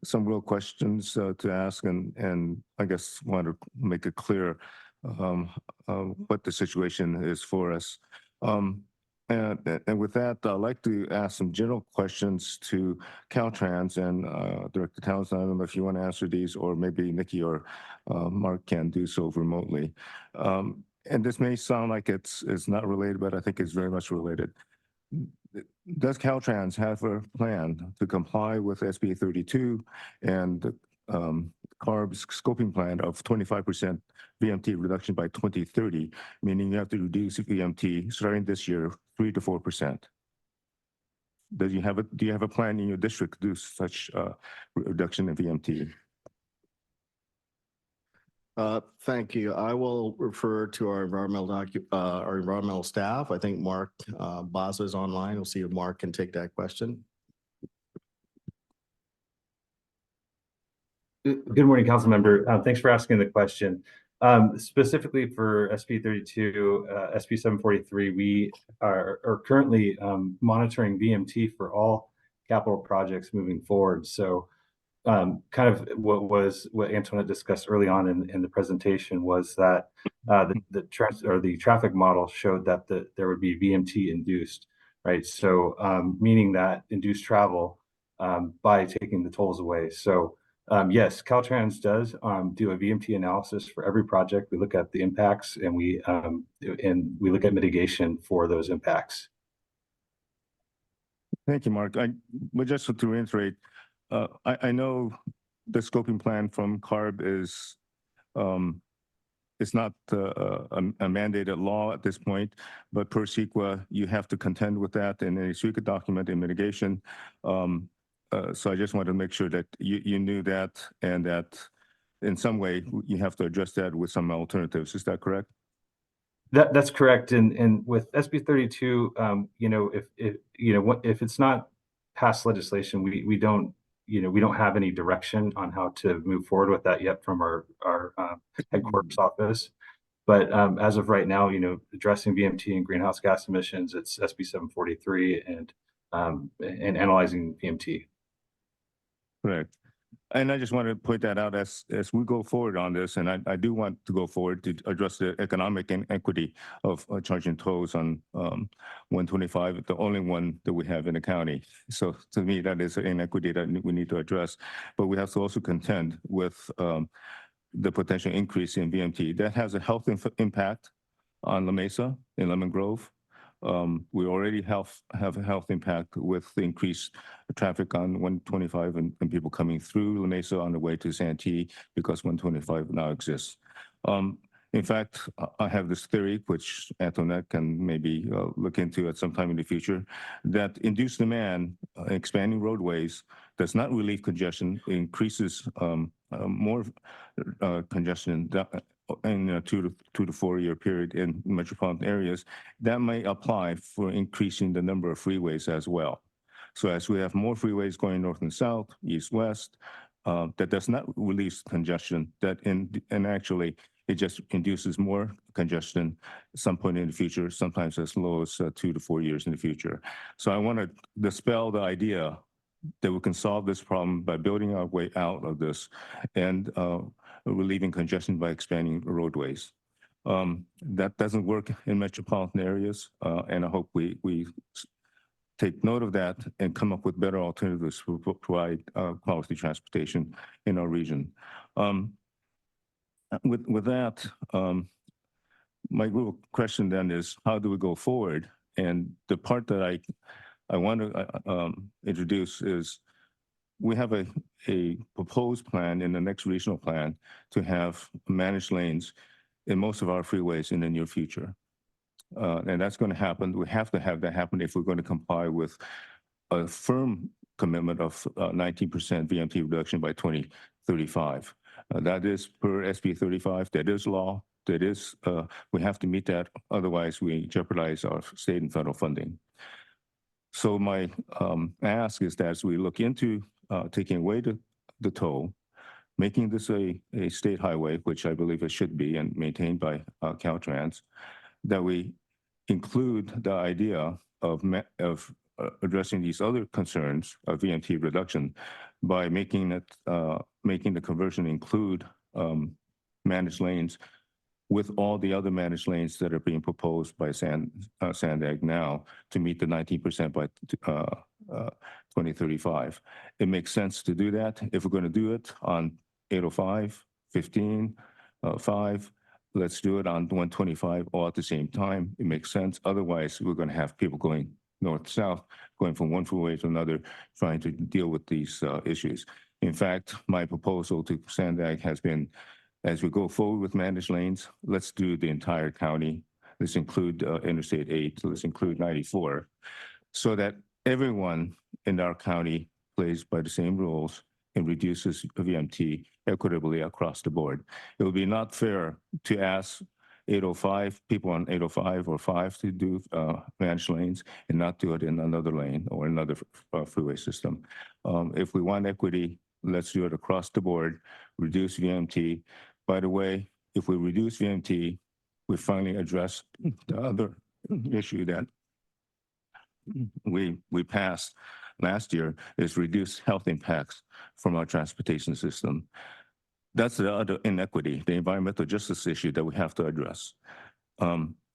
Speaker 5: some real questions to ask, and I guess want to make it clear what the situation is for us. And with that, I'd like to ask some general questions to Caltrans and Director Townsend. I don't know if you want to answer these, or maybe Nikki or Mark can do so remotely. And this may sound like it's not related, but I think it's very much related. Does Caltrans have a plan to comply with SB 32 and the CARB's scoping plan of 25% VMT reduction by 2030, meaning you have to reduce VMT starting this year 3 to 4%? Do you have a plan in your district to do such reduction in VMT?
Speaker 6: Thank you. I will refer to our environmental staff. I think Mark Baza is online. We'll see if Mark can take that question.
Speaker 8: Good morning, Council Member. Thanks for asking the question. Specifically for SB 32, SB 743, we are currently monitoring VMT for all capital projects moving forward. So kind of what Antoinette discussed early on in the presentation was that the traffic model showed that there would be VMT induced, right? So meaning that induced travel by taking the tolls away. So yes, Caltrans does do a VMT analysis for every project. We look at the impacts and we look at mitigation for those impacts.
Speaker 5: Thank you, Mark. But just to reiterate, I know the scoping plan from CARB is it's not a mandated law at this point, but per SEQA, you have to contend with that in a SEQA document in mitigation. So I just wanted to make sure that you knew that and that in some way you have to address that with some alternatives. Is that correct?
Speaker 8: That's correct. And with SB 32, if it's not past legislation, we don't have any direction on how to move forward with that yet from our headquarters office. But as of right now, addressing VMT and greenhouse gas emissions, it's SB 743 and analyzing VMT.
Speaker 5: Correct. And I just wanted to point that out as we go forward on this, and I do want to go forward to address the economic inequity of charging tolls on 125, the only one that we have in the county. So to me, that is an inequity that we need to address. But we have to also contend with the potential increase in VMT. That has a health impact on La Mesa and Lemon Grove. We already have a health impact with the increased traffic on 125 and people coming through La Mesa on the way to Santee because 125 now exists. In fact, I have this theory, which Antoinette can maybe look into at some time in the future, that induced demand, expanding roadways, does not relieve congestion, it increases more congestion in a 2 to 4 year period in metropolitan areas. That may apply for increasing the number of freeways as well. So as we have more freeways going north and south, east, west, that does not release congestion, and actually it just induces more congestion at some point in the future, sometimes as low as 2 to 4 years in the future. So I want to dispel the idea that we can solve this problem by building our way out of this and relieving congestion by expanding roadways. That doesn't work in metropolitan areas, and I hope we take note of that and come up with better alternatives to provide quality transportation in our region. With that, my little question then is, how do we go forward? And the part that I want to introduce is we have a proposed plan in the next regional plan to have managed lanes in most of our freeways in the near future. And that's going to happen. We have to have that happen if we're going to comply with a firm commitment of 19% VMT reduction by 2035. That is per SB 35. That is law. That is, we have to meet that. Otherwise, we jeopardize our state and federal funding. So my ask is that as we look into taking away the toll, making this a state highway, which I believe it should be and maintained by Caltrans, that we include the idea of addressing these other concerns of VMT reduction by making the conversion include managed lanes with all the other managed lanes that are being proposed by SANDAG now to meet the 19% by 2035. It makes sense to do that. If we're going to do it on 805, 15, 5, let's do it on 125 all at the same time. It makes sense. Otherwise, we're going to have people going north-south, going from one freeway to another, trying to deal with these issues. In fact, my proposal to SANDAG has been, as we go forward with managed lanes, let's do the entire county. Let's include Interstate 8, let's include 94, so that everyone in our county plays by the same rules and reduces VMT equitably across the board. It would be not fair to ask 805, people on 805 or 5 to do managed lanes and not do it in another lane or another freeway system. If we want equity, let's do it across the board, reduce VMT. By the way, if we reduce VMT, we finally address the other issue that we passed last year, is reduce health impacts from our transportation system. That's the other inequity, the environmental justice issue that we have to address.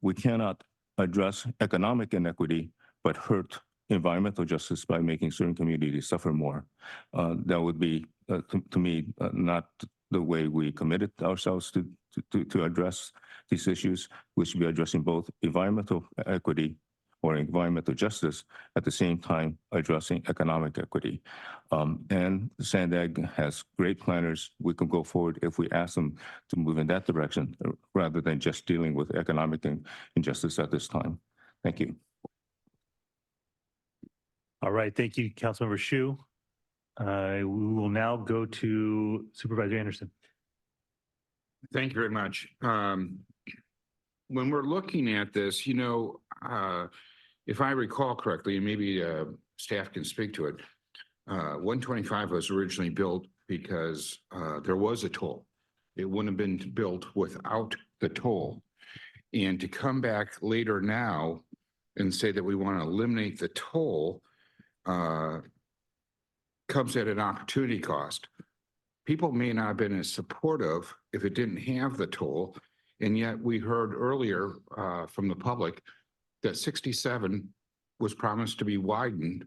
Speaker 5: We cannot address economic inequity, but hurt environmental justice by making certain communities suffer more. That would be, to me, not the way we committed ourselves to address these issues. We should be addressing both environmental equity or environmental justice at the same time addressing economic equity. And SANDAG has great planners. We can go forward if we ask them to move in that direction rather than just dealing with economic injustice at this time. Thank you.
Speaker 2: All right, thank you, Councilmember Shu. We will now go to Supervisor Anderson.
Speaker 20: Thank you very much. When we're looking at this, you know, if I recall correctly, and maybe staff can speak to it, 125 was originally built because there was a toll. It wouldn't have been built without the toll. And to come back later now and say that we want to eliminate the toll comes at an opportunity cost. People may not have been as supportive if it didn't have the toll. And yet we heard earlier from the public that 67 was promised to be widened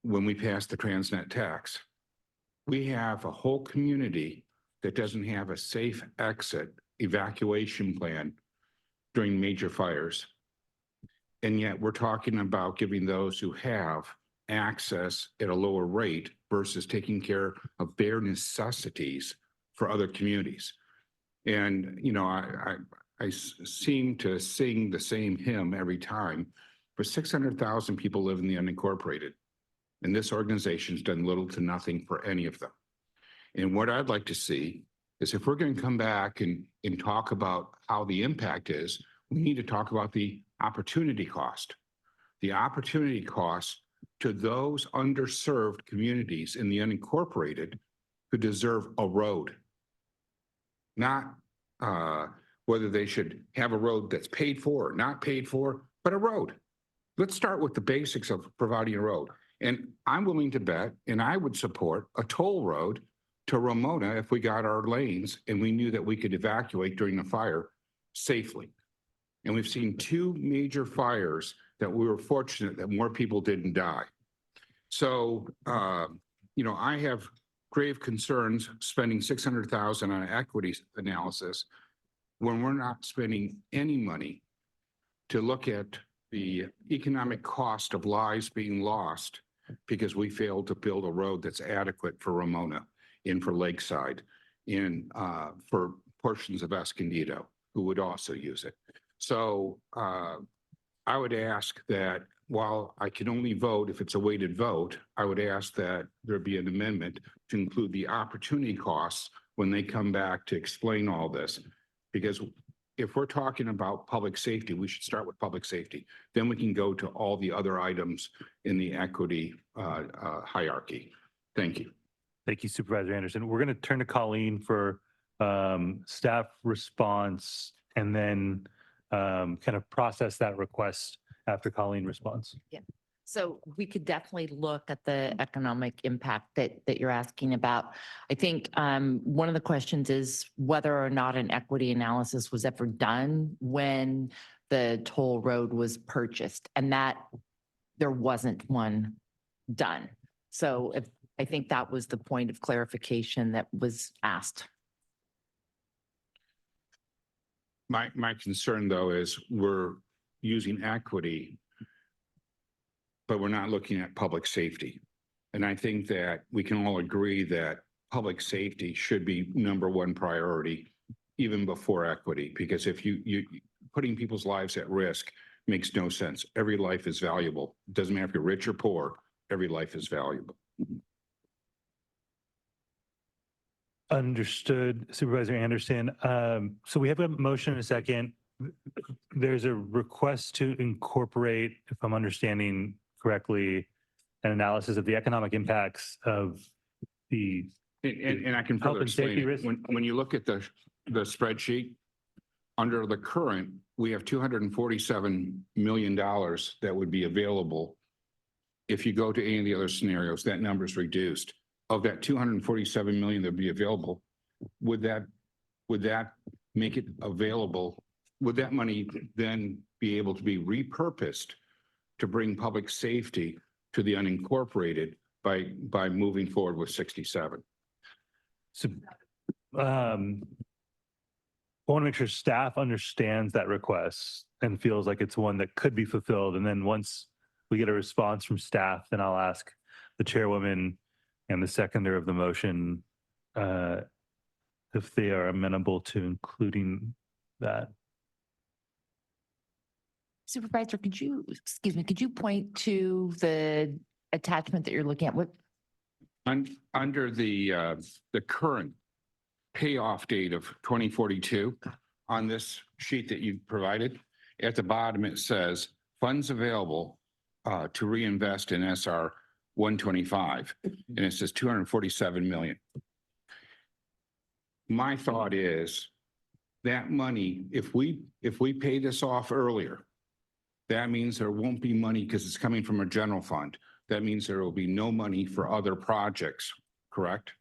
Speaker 20: when we passed the Transnet tax. We have a whole community that doesn't have a safe exit evacuation plan during major fires. And yet we're talking about giving those who have access at a lower rate versus taking care of bare necessities for other communities. And, you know, I seem to sing the same hymn every time, but 600,000 people live in the unincorporated, and this organization's done little to nothing for any of them. And what I'd like to see is if we're going to come back and talk about how the impact is, we need to talk about the opportunity cost. The opportunity cost to those underserved communities in the unincorporated who deserve a road. Not whether they should have a road that's paid for or not paid for, but a road. Let's start with the basics of providing a road. And I'm willing to bet, and I would support a toll road to Ramona if we got our lanes and we knew that we could evacuate during the fire safely. And we've seen two major fires that we were fortunate that more people didn't die. So, you know, I have grave concerns spending 600,000 on equity analysis when we're not spending any money to look at the economic cost of lives being lost because we failed to build a road that's adequate for Ramona and for Lakeside and for portions of Escondido who would also use it. So I would ask that while I can only vote if it's a weighted vote, I would ask that there be an amendment to include the opportunity costs when they come back to explain all this. Because if we're talking about public safety, we should start with public safety. Then we can go to all the other items in the equity hierarchy. Thank you.
Speaker 2: Thank you, Supervisor Anderson. We're going to turn to Colleen for staff response and then kind of process that request after Colleen responds.
Speaker 9: Yeah. So we could definitely look at the economic impact that you're asking about. I think one of the questions is whether or not an equity analysis was ever done when the toll road was purchased, and that there wasn't one done. So I think that was the point of clarification that was asked.
Speaker 20: My concern, though, is we're using equity, but we're not looking at public safety. And I think that we can all agree that public safety should be #1 priority even before equity, because if you putting people's lives at risk makes no sense. Every life is valuable. It doesn't matter if you're rich or poor, every life is valuable.
Speaker 2: Understood, Supervisor Anderson. So we have a motion and a second. There's a request to incorporate, if I'm understanding correctly, an analysis of the economic impacts of the
Speaker 20: and I can
Speaker 2: health
Speaker 20: further
Speaker 2: and safety
Speaker 20: explain
Speaker 2: risk.
Speaker 20: when you look at the spreadsheet, under the current, we have $247 million that would be available. If you go to any of the other scenarios, that number is reduced. Of that 247 million that would be available, would that make it available? Would that money then be able to be repurposed to bring public safety to the unincorporated by moving forward with 67.
Speaker 2: So, I want to make sure staff understands that request and feels like it's one that could be fulfilled. And then once we get a response from staff, then I'll ask the chairwoman and the seconder of the motion if they are amenable to including that.
Speaker 9: Supervisor, could you point to the attachment that you're looking at? What?
Speaker 20: Under the current payoff date of 2042 on this sheet that you provided, at the bottom it says funds available to reinvest in SR 125, and it says 247 million. My thought is that money, if we pay this off earlier, that means there won't be money because it's coming from a general fund. That means there will be no money for other projects, correct?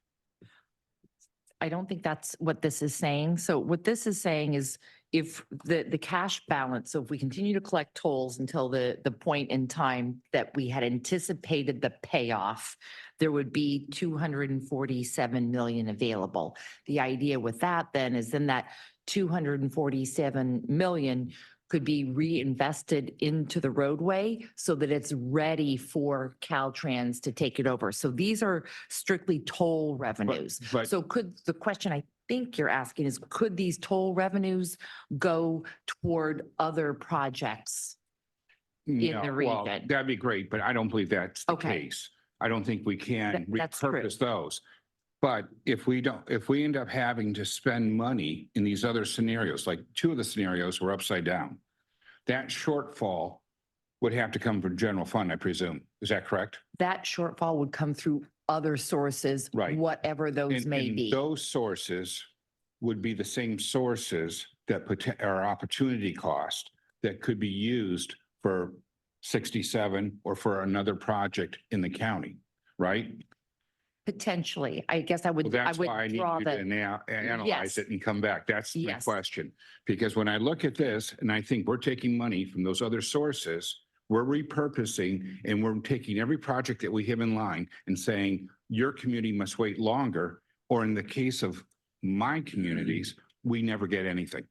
Speaker 9: I don't think that's what this is saying. So what this is saying is if the cash balance, so if we continue to collect tolls until the point in time that we had anticipated the payoff, there would be 247 million available. The idea with that then is then that 247 million could be reinvested into the roadway so that it's ready for Caltrans to take it over. So these are strictly toll revenues. So the question I think you're asking is, could these toll revenues go toward other projects in the
Speaker 20: Well,
Speaker 9: region?
Speaker 20: that'd be great, but I don't believe that's the case. I don't think we can
Speaker 9: That's true.
Speaker 20: repurpose those. But if we end up having to spend money in these other scenarios, like two of the scenarios were upside down, that shortfall would have to come from general fund, I presume. Is that correct?
Speaker 9: That shortfall would come through other sources,
Speaker 20: Right.
Speaker 9: whatever those may
Speaker 20: And
Speaker 9: be.
Speaker 20: those sources would be the same sources that are opportunity cost that could be used for 67 or for another project in the county, right?
Speaker 9: Potentially, I guess I would,
Speaker 20: Well,
Speaker 9: I
Speaker 20: that's
Speaker 9: would
Speaker 20: why I need
Speaker 9: draw
Speaker 20: you to
Speaker 9: the,
Speaker 20: analyze
Speaker 9: Yes.
Speaker 20: it and come back. That's my
Speaker 9: Yes.
Speaker 20: question. Because when I look at this and I think we're taking money from those other sources, we're repurposing and we're taking every project that we have in line and saying, your community must wait longer. Or in the case of my communities, we never get anything.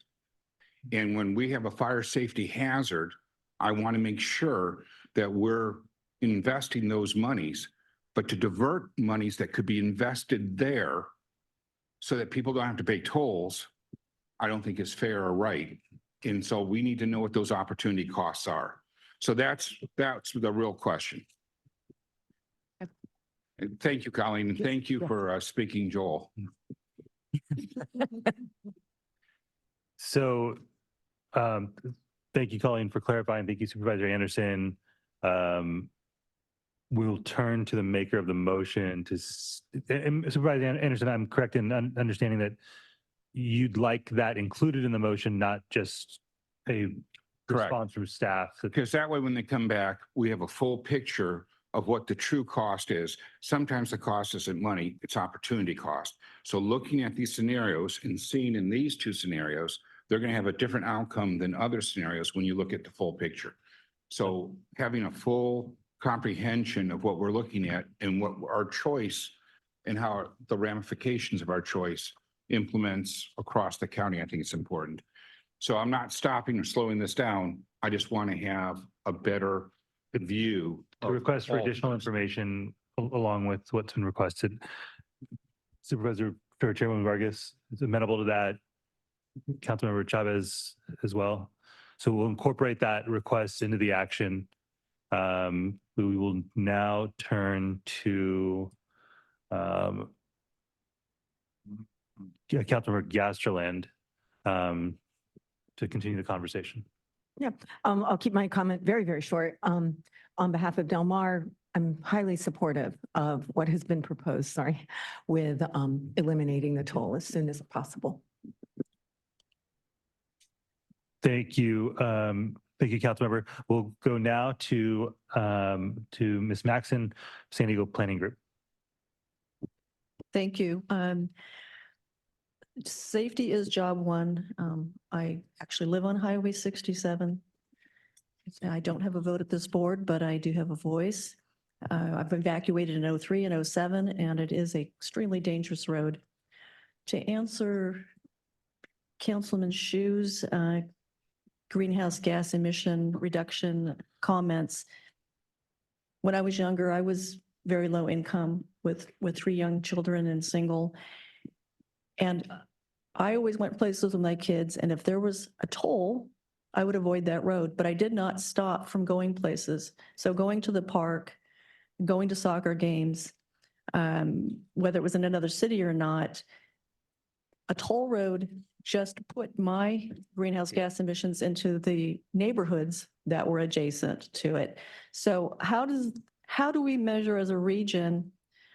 Speaker 20: And when we have a fire safety hazard, I want to make sure that we're investing those monies, but to divert monies that could be invested there so that people don't have to pay tolls, I don't think is fair or right. And so we need to know what those opportunity costs are. So that's the real question. And thank you, Colleen, and thank you for speaking, Joel.
Speaker 2: So, thank you, Colleen, for clarifying. Thank you, Supervisor Anderson. We'll turn to the maker of the motion to, and Supervisor Anderson, I'm correct in understanding that you'd like that included in the motion, not just a
Speaker 20: Correct.
Speaker 2: response from staff.
Speaker 20: Because that way, when they come back, we have a full picture of what the true cost is. Sometimes the cost isn't money, it's opportunity cost. So looking at these scenarios and seeing in these two scenarios, they're going to have a different outcome than other scenarios when you look at the full picture. So having a full comprehension of what we're looking at and what our choice and how the ramifications of our choice implements across the county, I think it's important. So I'm not stopping or slowing this down. I just want to have a better view.
Speaker 2: The request for additional information along with what's been requested. Supervisor Chairwoman Vargas is amenable to that. Councilmember Chavez as well. So we'll incorporate that request into the action. We will now turn to Councilmember Gasterland to continue the conversation.
Speaker 10: Yeah, I'll keep my comment very, very short. On behalf of Del Mar, I'm highly supportive of what has been proposed, with eliminating the toll as soon as possible.
Speaker 2: Thank you. Thank you, Councilmember. We'll go now to Ms. Maxon, San Diego Planning Group.
Speaker 12: Thank you. Safety is job one. I actually live on Highway 67. I don't have a vote at this board, but I do have a voice. I've evacuated in '03 and '07, and it is a extremely dangerous road. To answer Councilman Shu's greenhouse gas emission reduction comments, when I was younger, I was very low income with 3 young children and single. And I always went places with my kids, and if there was a toll, I would avoid that road, but I did not stop from going places. So going to the park, going to soccer games, whether it was in another city or not, a toll road just put my greenhouse gas emissions into the neighborhoods that were adjacent to it. So how do we measure as a region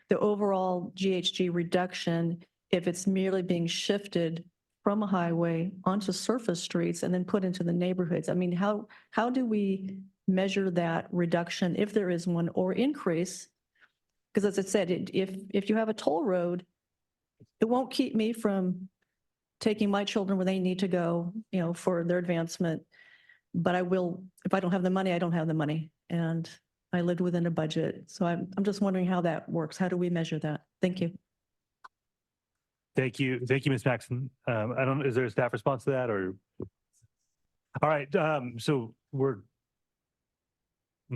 Speaker 12: the overall GHG reduction if it's merely being shifted from a highway onto surface streets and then put into the neighborhoods? I mean, how do we measure that reduction, if there is one, or increase? Because as I said, if you have a toll road, it won't keep me from taking my children where they need to go, for their advancement. But I will, if I don't have the money, I don't have the money. And I lived within a budget. So I'm just wondering how that works. How do we measure that? Thank you.
Speaker 2: Thank you, Ms. Maxon. Is there a staff response to that, or? All right, so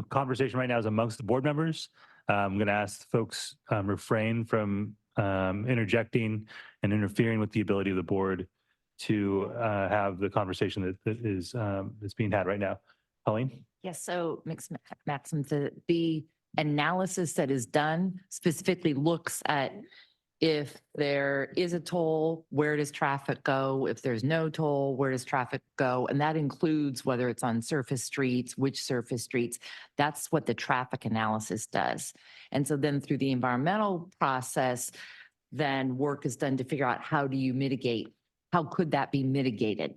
Speaker 2: conversation right now is amongst the board members. I'm going to ask folks refrain from interjecting and interfering with the ability of the board to have the conversation that is that's being had right now. Colleen?
Speaker 9: Yes, so Ms. Maxim, the analysis that is done specifically looks at if there is a toll, where does traffic go? If there's no toll, where does traffic go? And that includes whether it's on surface streets, which surface streets. That's what the traffic analysis does. And so then through the environmental process, then work is done to figure out how do you mitigate, how could that be mitigated?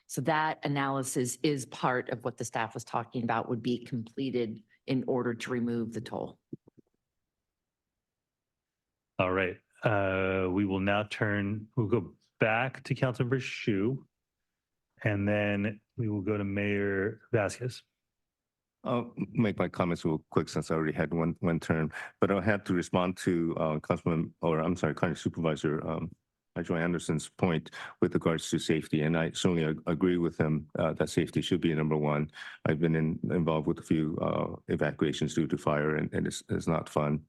Speaker 9: So that analysis is part of what the staff was talking about, would be completed in order to remove the toll.
Speaker 2: All right, we will now we'll go back to Councilmember Shu, and then we will go to Mayor Vasquez.
Speaker 5: I'll make my comments real quick since I already had one turn, but I had to respond to County Supervisor Joy Anderson's point with regards to safety, and I certainly agree with him that safety should be number one. I've been involved with a few evacuations due to fire, and it's not fun.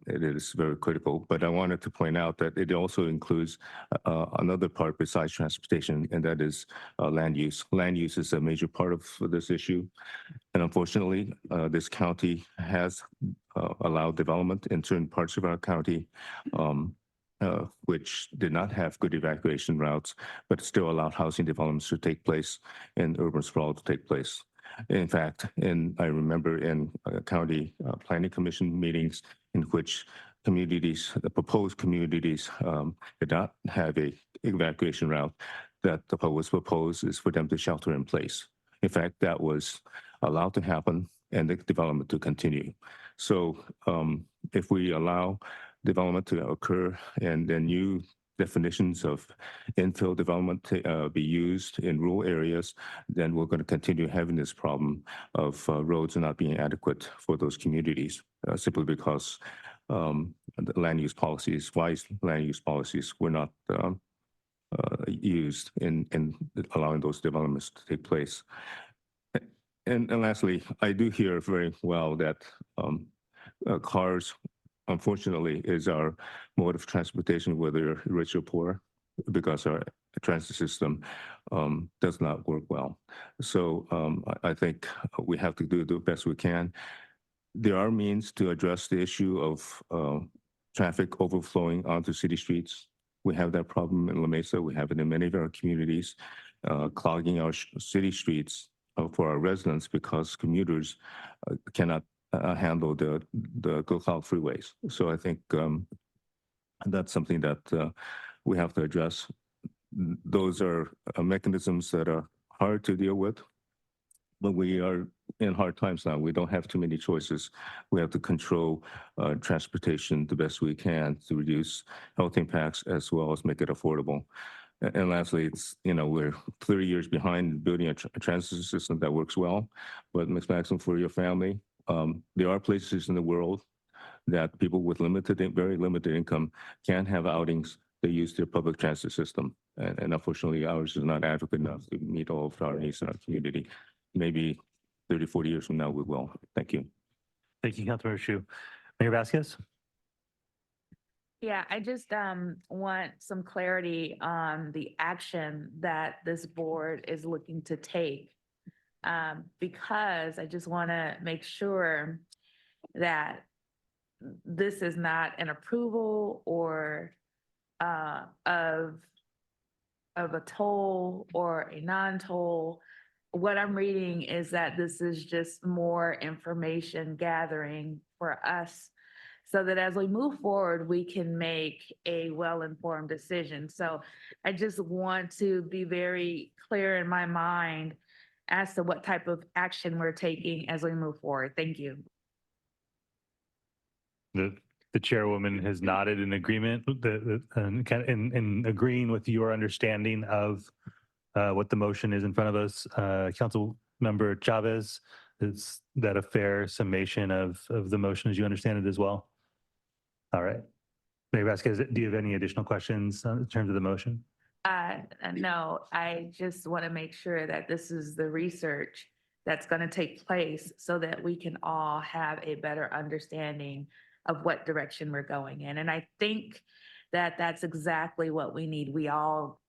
Speaker 5: It is very critical, but I wanted to point out that it also includes another part besides transportation, and that is land use. Land use is a major part of this issue, and unfortunately, this county has allowed development in certain parts of our county, which did not have good evacuation routes, but still allowed housing developments to take place and urban sprawl to take place. In fact, I remember in county planning commission meetings in which the proposed communities did not have a evacuation route, that what was proposed is for them to shelter in place. In fact, that was allowed to happen and the development to continue. So if we allow development to occur and then new definitions of infill development to be used in rural areas, then we're going to continue having this problem of roads not being adequate for those communities, simply because the land use policies, wise land use policies, were not used in allowing those developments to take place. And lastly, I do hear very well that cars, unfortunately, is our mode of transportation, whether you're rich or poor, because our transit system does not work well. So I think we have to do the best we can. There are means to address the issue of traffic overflowing onto city streets. We have that problem in La Mesa. We have it in many of our communities, clogging our city streets for our residents because commuters cannot handle the go-cloud freeways. So I think that's something that we have to address. Those are mechanisms that are hard to deal with, but we are in hard times now. We don't have too many choices. We have to control transportation the best we can to reduce health impacts as well as make it affordable. And lastly, it's, we're 30 years behind building a transit system that works well. But Ms. Maxim, for your family, there are places in the world that people with very limited income can have outings that use their public transit system. And unfortunately, ours is not adequate enough to meet all of our needs in our community. Maybe 30, 40 years from now, we will. Thank you.
Speaker 2: Thank you, Councilmember Shu. Mayor Vasquez?
Speaker 1: Yeah, I just want some clarity on the action that this board is looking to take. Because I just want to make sure that this is not an approval or of a toll or a non-toll. What I'm reading is that this is just more information gathering for us so that as we move forward, we can make a well-informed decision. So I just want to be very clear in my mind as to what type of action we're taking as we move forward. Thank you.
Speaker 2: The chairwoman has nodded in agreement, in agreeing with your understanding of what the motion is in front of us. Councilmember Chavez, is that a fair summation of the motion as you understand it as well? All right. Mayor Vasquez, do you have any additional questions in terms of the motion?
Speaker 1: No, I just want to make sure that this is the research that's going to take place so that we can all have a better understanding of what direction we're going in. And I think that that's exactly what we need. We all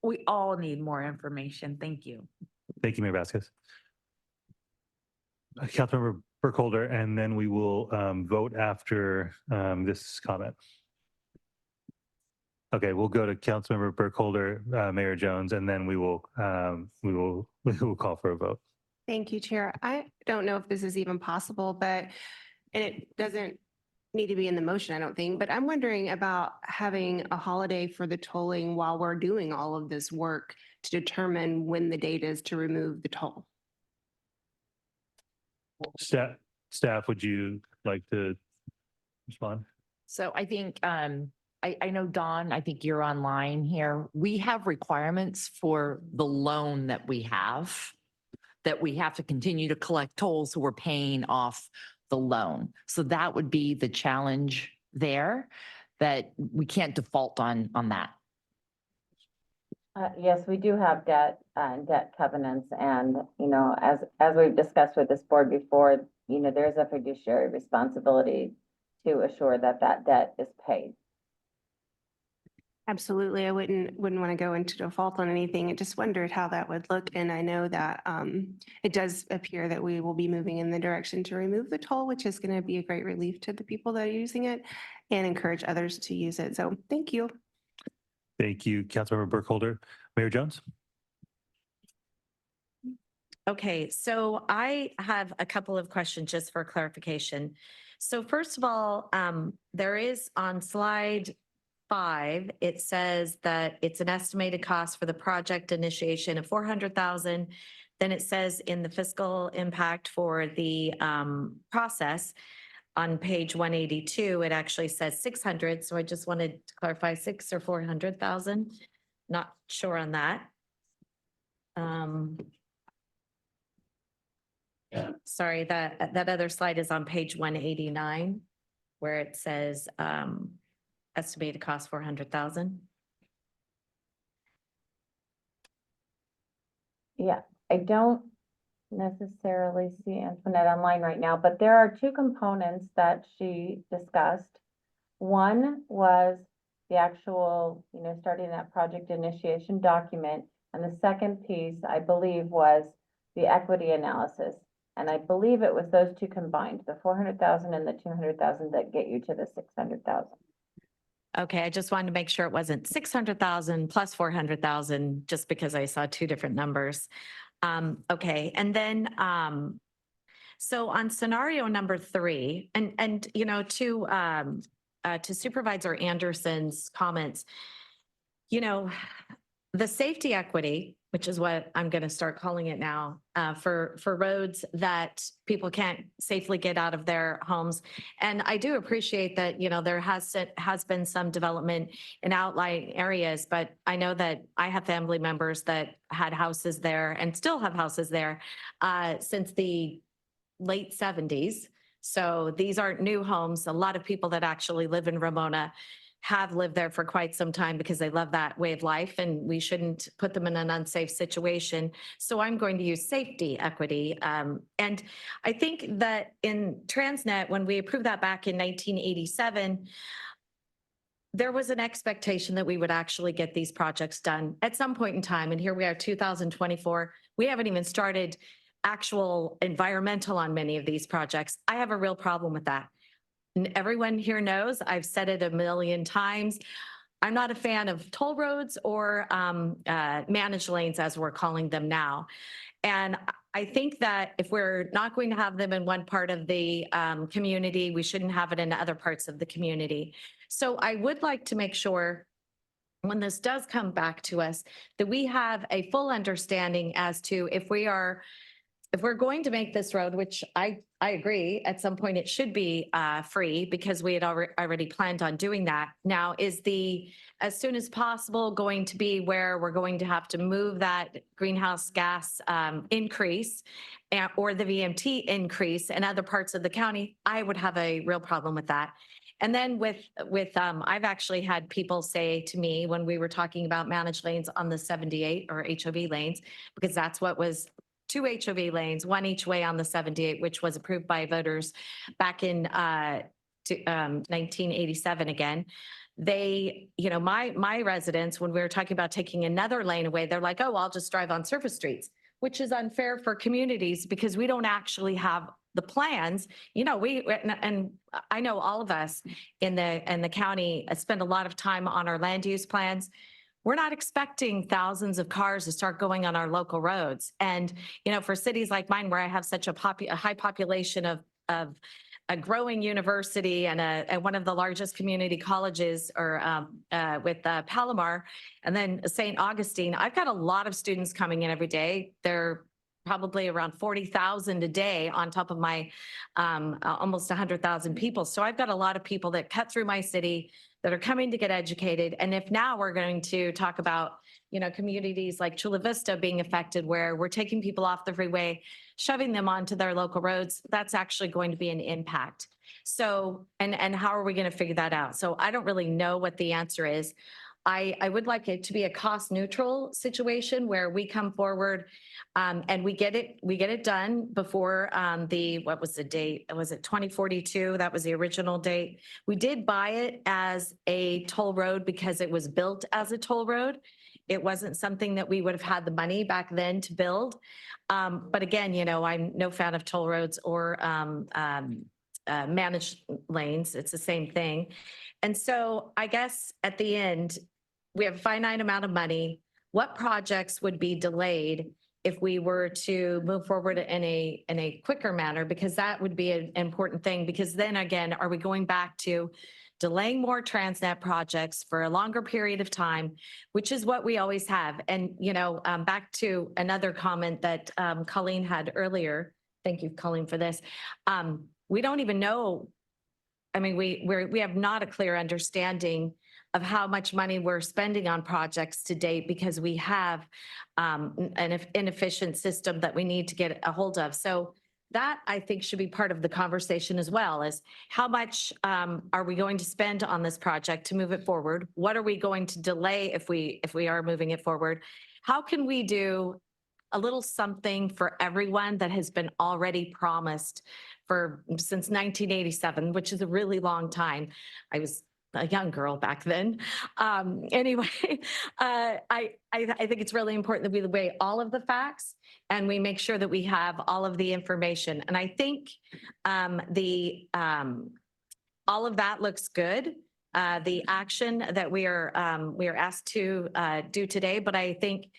Speaker 1: need more information. Thank you.
Speaker 2: Thank you, Mayor Vasquez. Councilmember Burkholder, and then we will vote after this comment. Okay, we'll go to Councilmember Burkholder, Mayor Jones, and then we will call for a vote.
Speaker 14: Thank you, Chair. I don't know if this is even possible, and it doesn't need to be in the motion, I don't think, but I'm wondering about having a holiday for the tolling while we're doing all of this work to determine when the date is to remove the toll.
Speaker 2: Staff, would you like to respond?
Speaker 9: So I think, I know, Dawn, I think you're online here. We have requirements for the loan that we have to continue to collect tolls, so we're paying off the loan. So that would be the challenge there, that we can't default on that.
Speaker 4: Yes, we do have debt covenants, and, as we've discussed with this board before, there's a fiduciary responsibility to assure that that debt is paid.
Speaker 14: Absolutely. I wouldn't want to go into default on anything. I just wondered how that would look. And I know that it does appear that we will be moving in the direction to remove the toll, which is going to be a great relief to the people that are using it and encourage others to use it. So thank you.
Speaker 2: Thank you, Councilmember Burkholder. Mayor Jones?
Speaker 13: Okay, so I have a couple of questions just for clarification. So first of all, there is on slide 5, it says that it's an estimated cost for the project initiation of 400,000. Then it says in the fiscal impact for the process on page 182, it actually says 600. So I just wanted to clarify 6 or 400,000. Not sure on that. Sorry, that other slide is on page 189, where it says estimated cost 400,000.
Speaker 4: Yeah, I don't necessarily see Antoinette online right now, but there are 2 components that she discussed. One was the actual, starting that project initiation document. And the second piece, I believe, was the equity analysis. And I believe it was those 2 combined, the 400,000 and the 200,000 that get you to the 600,000.
Speaker 13: Okay, I just wanted to make sure it wasn't 600,000 plus 400,000, just because I saw 2 different numbers. Okay, and then, so on scenario number 3, and to Supervisor Anderson's comments, the safety equity which is what I'm going to start calling it now, for roads that people can't safely get out of their homes. And I do appreciate that, there has been some development in outlying areas, but I know that I have family members that had houses there and still have houses there since the late 70s. So these aren't new homes. A lot of people that actually live in Ramona have lived there for quite some time because they love that way of life, and we shouldn't put them in an unsafe situation. So I'm going to use safety equity. And I think that in Transnet, when we approved that back in 1987, there was an expectation that we would actually get these projects done at some point in time. And here we are, 2024. We haven't even started actual environmental on many of these projects. I have a real problem with that. And everyone here knows, I've said it a million times, I'm not a fan of toll roads or managed lanes, as we're calling them now. And I think that if we're not going to have them in one part of the community, we shouldn't have it in other parts of the community. So I would like to make sure when this does come back to us, that we have a full understanding as to if we're going to make this road, which I agree, at some point it should be free because we had already planned on doing that. Now, is the as soon as possible going to be where we're going to have to move that greenhouse gas increase or the VMT increase in other parts of the county? I would have a real problem with that. And then with I've actually had people say to me when we were talking about managed lanes on the 78 or HOV lanes, because that's what was 2 HOV lanes, one each way on the 78, which was approved by voters back in 1987 again. They, my residents, when we were talking about taking another lane away, they're like, oh, I'll just drive on surface streets, which is unfair for communities because we don't actually have the plans. And I know all of us in the county spend a lot of time on our land use plans. We're not expecting thousands of cars to start going on our local roads. And, for cities like mine, where I have such a high population of a growing university and one of the largest community colleges with Palomar and then St. Augustine, I've got a lot of students coming in every day. They're probably around 40,000 a day on top of my almost 100,000 people. So I've got a lot of people that cut through my city that are coming to get educated. And if now we're going to talk about, communities like Chula Vista being affected, where we're taking people off the freeway, shoving them onto their local roads, that's actually going to be an impact. So, and how are we going to figure that out? So I don't really know what the answer is. I would like it to be a cost neutral situation where we come forward and we get it done before what was the date? Was it 2042? That was the original date. We did buy it as a toll road because it was built as a toll road. It wasn't something that we would have had the money back then to build. But again, I'm no fan of toll roads or managed lanes. It's the same thing. And so I guess at the end, we have a finite amount of money. What projects would be delayed if we were to move forward in a quicker manner? Because that would be an important thing, because then again, are we going back to delaying more Transnet projects for a longer period of time, which is what we always have. And, back to another comment that Colleen had earlier. Thank you, Colleen, for this. We don't even know. I mean, we have not a clear understanding of how much money we're spending on projects to date because we have an inefficient system that we need to get a hold of. So that I think should be part of the conversation as well, is how much are we going to spend on this project to move it forward? What are we going to delay if we are moving it forward? How can we do a little something for everyone that has been already promised since 1987, which is a really long time. I was a young girl back then. Anyway, I think it's really important that we weigh all of the facts and we make sure that we have all of the information. And I think all of that looks good. The action that we are asked to do today, but I think,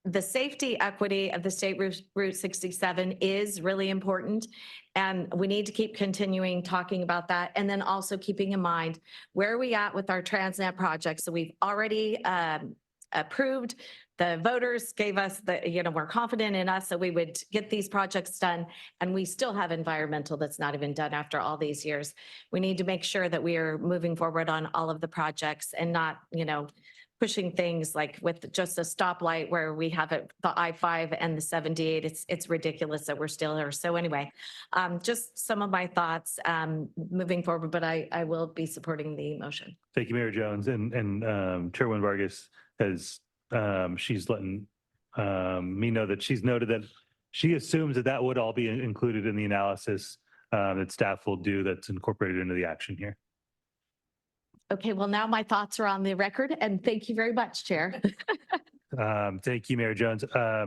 Speaker 13: the safety equity of the State Route 67 is really important. And we need to keep continuing talking about that. And then also keeping in mind, where are we at with our Transnet project? So we've already approved the voters gave us were confident in us, so we would get these projects done. And we still have environmental that's not even done after all these years. We need to make sure that we are moving forward on all of the projects and not, pushing things like with just a stoplight where we have the I-5 and the 78. It's ridiculous that we're still here. So anyway, just some of my thoughts moving forward, but I will be supporting the motion.
Speaker 2: Thank you, Mayor Jones. And Chairwoman Vargas has, she's letting me know that she's noted that she assumes that that would all be included in the analysis that staff will do that's incorporated into the action here.
Speaker 13: Okay, well, now my thoughts are on the record, and thank you very much, Chair.
Speaker 2: Thank you, Mayor Jones.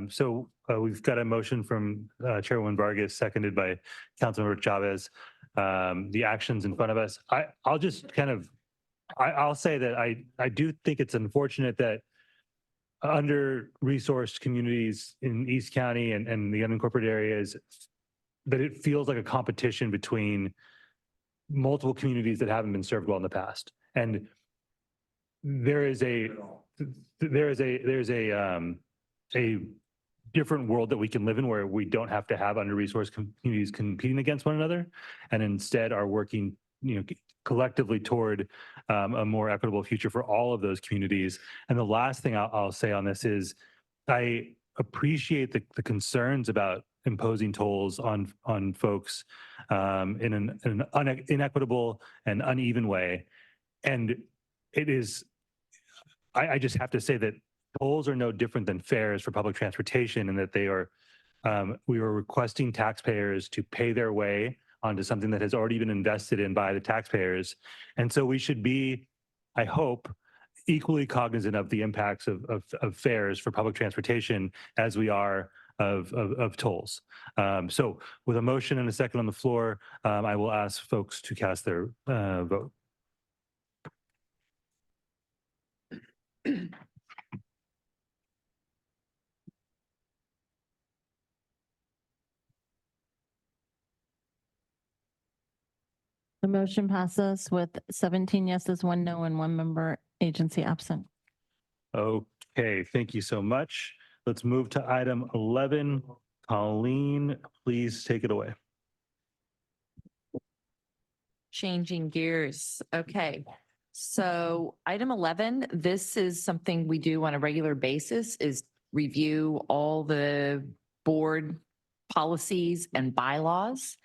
Speaker 2: So we've got a motion from Chairwoman Vargas, seconded by Councilmember Chavez. The actions in front of us. I'll just kind of, I'll say that I do think it's unfortunate that under-resourced communities in East County and the unincorporated areas, that it feels like a competition between multiple communities that haven't been served well in the past. And there's a different world that we can live in where we don't have to have under-resourced communities competing against one another, and instead are working, collectively toward a more equitable future for all of those communities. And the last thing I'll say on this is, I appreciate the concerns about imposing tolls on folks in an inequitable and uneven way. And it is, I just have to say that tolls are no different than fares for public transportation, and that they are, we are requesting taxpayers to pay their way onto something that has already been invested in by the taxpayers. And so we should be, I hope, equally cognizant of the impacts of fares for public transportation as we are of tolls. So with a motion and a second on the floor, I will ask folks to cast their vote.
Speaker 4: The motion passes with 17 yeses, 1 no, and 1 member agency absent.
Speaker 2: Okay, thank you so much. Let's move to item 11. Colleen, please take it away.
Speaker 9: Changing gears. Okay. So item 11, this is something we do on a regular basis, is review all the board policies and bylaws.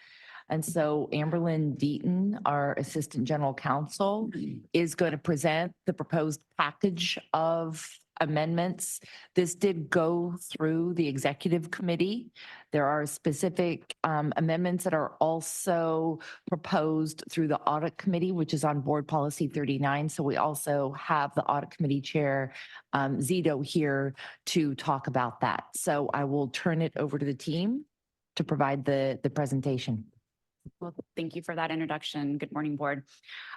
Speaker 9: And so Amberlyn Deaton, our Assistant General Counsel, is going to present the proposed package of amendments. This did go through the executive committee. There are specific amendments that are also proposed through the audit committee, which is on board policy 39. So we also have the audit committee chair, Zito, here to talk about that. So I will turn it over to the team to provide the presentation.
Speaker 15: Well, thank you for that introduction. Good morning, board.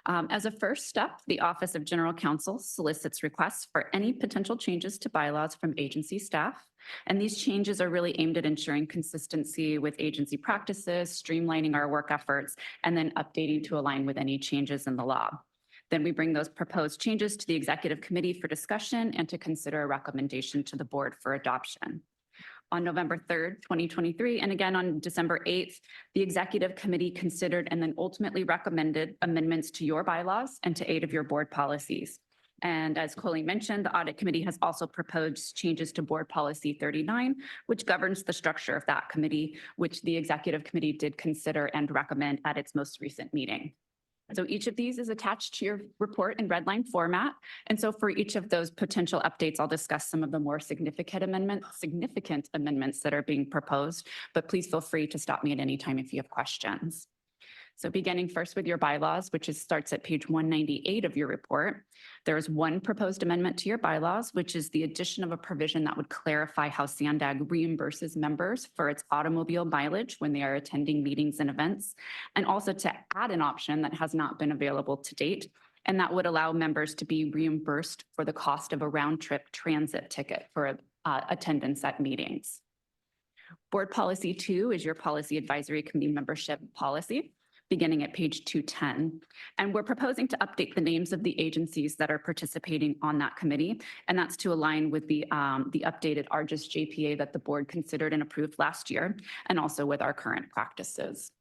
Speaker 15: As a first step, the Office of General Counsel solicits requests for any potential changes to bylaws from agency staff. And these changes are really aimed at ensuring consistency with agency practices, streamlining our work efforts, and then updating to align with any changes in the law. Then we bring those proposed changes to the executive committee for discussion and to consider a recommendation to the board for adoption. On November 3rd, 2023, and again on December 8th, the executive committee considered and then ultimately recommended amendments to your bylaws and to 8 of your board policies. And as Colleen mentioned, the audit committee has also proposed changes to board policy 39, which governs the structure of that committee, which the executive committee did consider and recommend at its most recent meeting. So each of these is attached to your report in red line format. And so for each of those potential updates, I'll discuss some of the more significant amendments that are being proposed, but please feel free to stop me at any time if you have questions. So beginning first with your bylaws, which starts at page 198 of your report, there is one proposed amendment to your bylaws, which is the addition of a provision that would clarify how SANDAG reimburses members for its automobile mileage when they are attending meetings and events, and also to add an option that has not been available to date, and that would allow members to be reimbursed for the cost of a round-trip transit ticket for attendance at meetings. Board Policy 2 is your Policy Advisory Committee membership policy, beginning at page 210. And we're proposing to update the names of the agencies that are participating on that committee. And that's to align with the updated ARGIS JPA that the board considered and approved last year, and also with our current practices.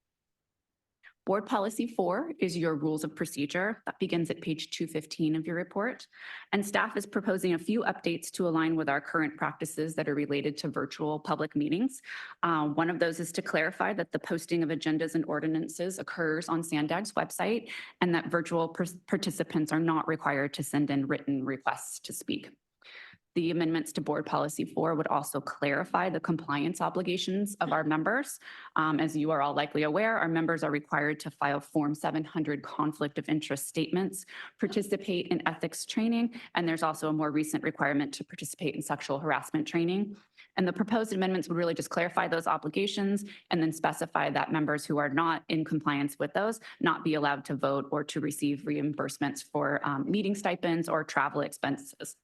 Speaker 15: Board Policy 4 is your rules of procedure. That begins at page 215 of your report. And staff is proposing a few updates to align with our current practices that are related to virtual public meetings. One of those is to clarify that the posting of agendas and ordinances occurs on SANDAG's website, and that virtual participants are not required to send in written requests to speak. The amendments to Board Policy 4 would also clarify the compliance obligations of our members. As you are all likely aware, our members are required to file Form 700 conflict of interest statements, participate in ethics training, and there's also a more recent requirement to participate in sexual harassment training. And the proposed amendments would really just clarify those obligations and then specify that members who are not in compliance with those not be allowed to vote or to receive reimbursements for meeting stipends or travel expenses.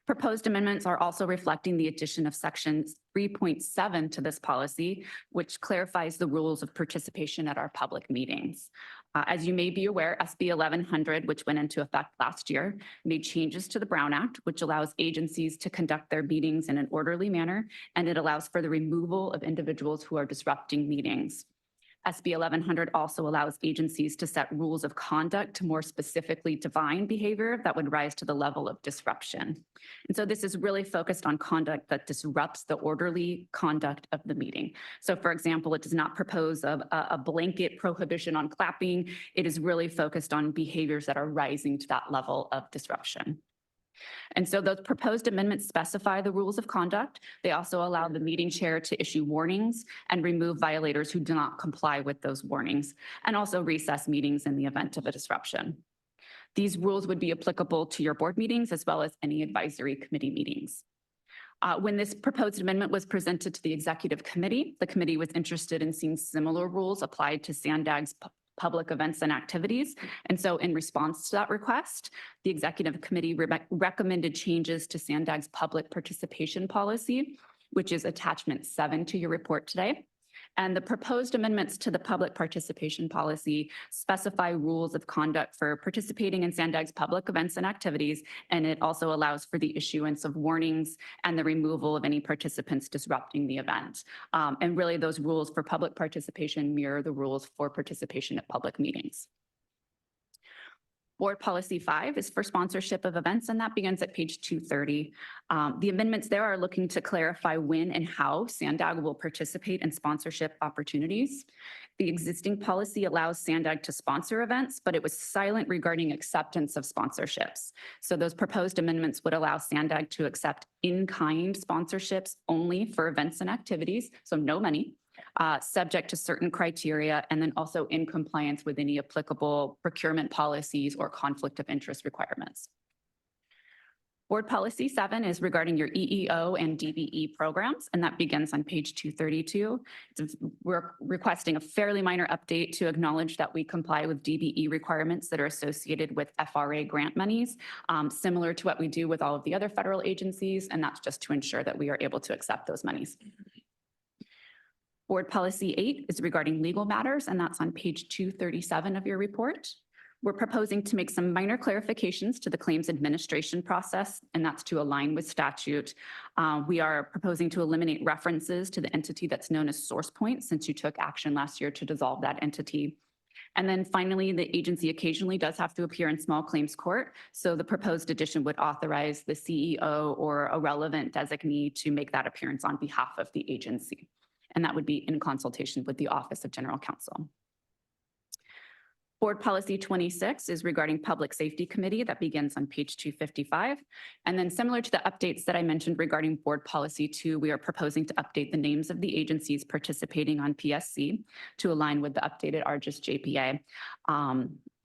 Speaker 15: Proposed amendments are also reflecting the addition of section 3.7 to this policy, which clarifies the rules of participation at our public meetings. As you may be aware, SB 1100, which went into effect last year, made changes to the Brown Act, which allows agencies to conduct their meetings in an orderly manner, and it allows for the removal of individuals who are disrupting meetings. SB 1100 also allows agencies to set rules of conduct to more specifically define behavior that would rise to the level of disruption. And so this is really focused on conduct that disrupts the orderly conduct of the meeting. So for example, it does not propose a blanket prohibition on clapping. It is really focused on behaviors that are rising to that level of disruption. And so those proposed amendments specify the rules of conduct. They also allow the meeting chair to issue warnings and remove violators who do not comply with those warnings, and also recess meetings in the event of a disruption. These rules would be applicable to your board meetings as well as any advisory committee meetings. When this proposed amendment was presented to the executive committee, the committee was interested in seeing similar rules applied to SANDAG's public events and activities. And so in response to that request, the executive committee recommended changes to SANDAG's public participation policy, which is attachment 7 to your report today. And the proposed amendments to the public participation policy specify rules of conduct for participating in SANDAG's public events and activities, and it also allows for the issuance of warnings and the removal of any participants disrupting the event. And really those rules for public participation mirror the rules for participation at public meetings. Board Policy 5 is for sponsorship of events, and that begins at page 230. The amendments there are looking to clarify when and how SANDAG will participate in sponsorship opportunities. The existing policy allows SANDAG to sponsor events, but it was silent regarding acceptance of sponsorships. So those proposed amendments would allow SANDAG to accept in-kind sponsorships only for events and activities, so no money, subject to certain criteria, and then also in compliance with any applicable procurement policies or conflict of interest requirements. Board Policy 7 is regarding your EEO and DBE programs, and that begins on page 232. We're requesting a fairly minor update to acknowledge that we comply with DBE requirements that are associated with FRA grant monies, similar to what we do with all of the other federal agencies, and that's just to ensure that we are able to accept those monies. Board Policy 8 is regarding legal matters, and that's on page 237 of your report. We're proposing to make some minor clarifications to the claims administration process, and that's to align with statute. We are proposing to eliminate references to the entity that's known as Source Point, since you took action last year to dissolve that entity. And then finally, the agency occasionally does have to appear in small claims court. So the proposed addition would authorize the CEO or a relevant designee to make that appearance on behalf of the agency. And that would be in consultation with the Office of General Counsel. Board Policy 26 is regarding Public Safety Committee. That begins on page 255. And then similar to the updates that I mentioned regarding Board Policy 2, we are proposing to update the names of the agencies participating on PSC to align with the updated ARGIS JPA.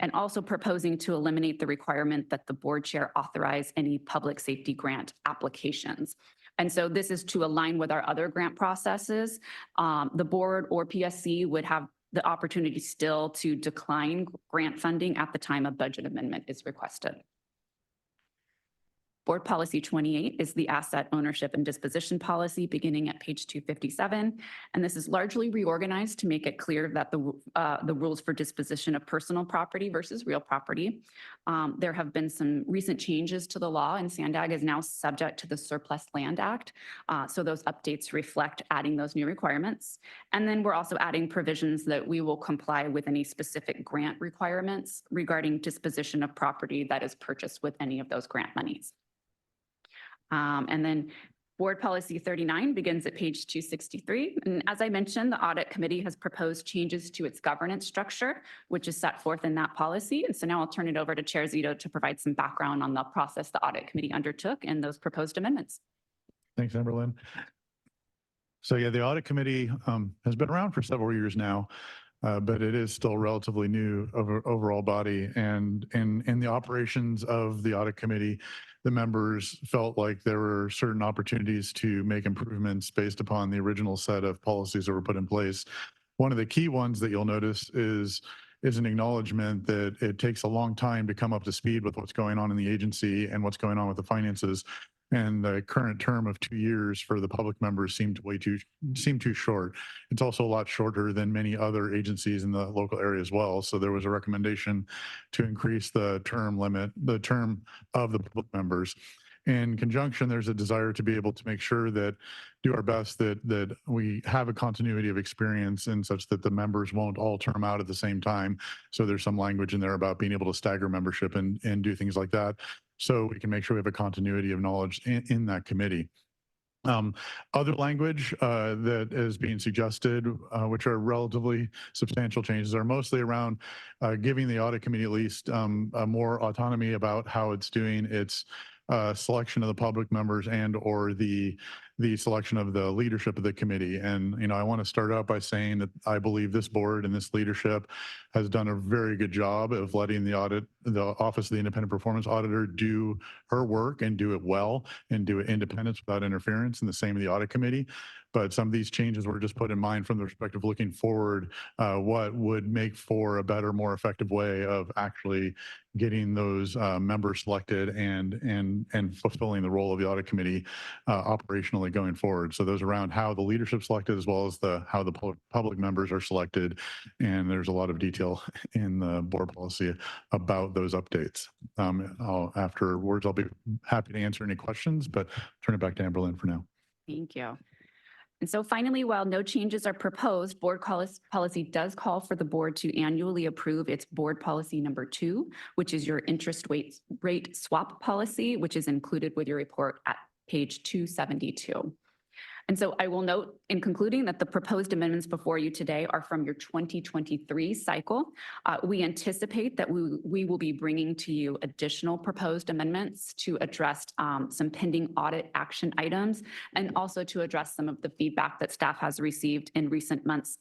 Speaker 15: And also proposing to eliminate the requirement that the board chair authorize any public safety grant applications. And so this is to align with our other grant processes. The board or PSC would have the opportunity still to decline grant funding at the time a budget amendment is requested. Board Policy 28 is the asset ownership and disposition policy beginning at page 257. And this is largely reorganized to make it clear that the rules for disposition of personal property versus real property. There have been some recent changes to the law, and SANDAG is now subject to the Surplus Land Act. So those updates reflect adding those new requirements. And then we're also adding provisions that we will comply with any specific grant requirements regarding disposition of property that is purchased with any of those grant monies. And then Board Policy 39 begins at page 263. And as I mentioned, the Audit Committee has proposed changes to its governance structure, which is set forth in that policy. And so now I'll turn it over to Chair Zito to provide some background on the process the Audit Committee undertook and those proposed amendments.
Speaker 16: Thanks, Amberlynn. So yeah, the Audit Committee has been around for several years now, but it is still relatively new overall body. And in the operations of the Audit Committee, the members felt like there were certain opportunities to make improvements based upon the original set of policies that were put in place. One of the key ones that you'll notice is an acknowledgement that it takes a long time to come up to speed with what's going on in the agency and what's going on with the finances. And the current term of 2 years for the public members seemed too short. It's also a lot shorter than many other agencies in the local area as well. So there was a recommendation to increase the term limit, the term of the public members. In conjunction, there's a desire to be able to make sure that do our best that we have a continuity of experience and such that the members won't all term out at the same time. So there's some language in there about being able to stagger membership and do things like that, so we can make sure we have a continuity of knowledge in that committee. Other language that is being suggested, which are relatively substantial changes, are mostly around giving the Audit Committee at least more autonomy about how it's doing its selection of the public members and or the selection of the leadership of the committee. And, I want to start out by saying that I believe this board and this leadership has done a very good job of letting the Office of the Independent Performance Auditor do her work and do it well and do it independence without interference, and the same of the Audit Committee. But some of these changes were just put in mind from the perspective of looking forward, what would make for a better, more effective way of actually getting those members selected and fulfilling the role of the Audit Committee operationally going forward. So those around how the leadership selected, as well as how the public members are selected. And there's a lot of detail in the board policy about those updates. Afterwards, I'll be happy to answer any questions, but turn it back to Amberlynn for now.
Speaker 15: Thank you. And so finally, while no changes are proposed, board policy does call for the board to annually approve its board policy number 2, which is your interest rate swap policy, which is included with your report at page 272. And so I will note in concluding that the proposed amendments before you today are from your 2023 cycle. We anticipate that we will be bringing to you additional proposed amendments to address some pending audit action items, and also to address some of the feedback that staff has received in recent months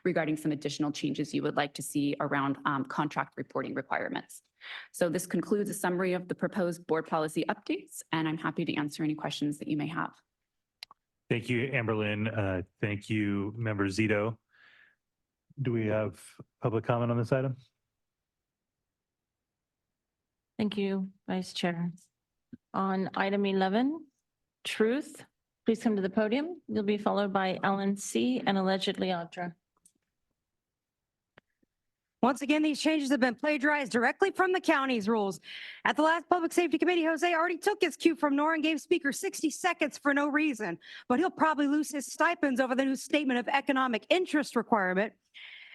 Speaker 15: regarding some additional changes you would like to see around contract reporting requirements. So this concludes a summary of the proposed board policy updates, and I'm happy to answer any questions that you may have.
Speaker 2: Thank you, Amberlynn. Thank you, Member Zito. Do we have public comment on this item?
Speaker 4: Thank you, Vice Chair. On item 11, Truth, please come to the podium. You'll be followed by Ellen C. and allegedly Audra.
Speaker 17: Once again, these changes have been plagiarized directly from the county's rules. At the last Public Safety Committee, Jose already took his cue from Nora and gave Speaker 60 seconds for no reason, but he'll probably lose his stipends over the new statement of economic interest requirement.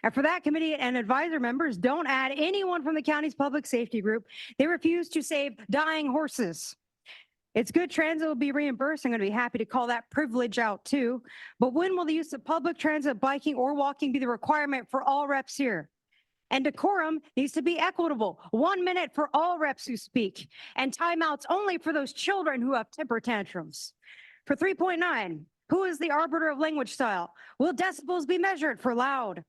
Speaker 17: And for that committee and advisor members, don't add anyone from the county's public safety group. They refuse to save dying horses. It's good transit will be reimbursed. I'm going to be happy to call that privilege out too. But when will the use of public transit, biking, or walking be the requirement for all reps here? And decorum needs to be equitable. 1 minute for all reps who speak, and timeouts only for those children who have temper tantrums. For 3.9, who is the arbiter of language style? Will decibels be measured for loud?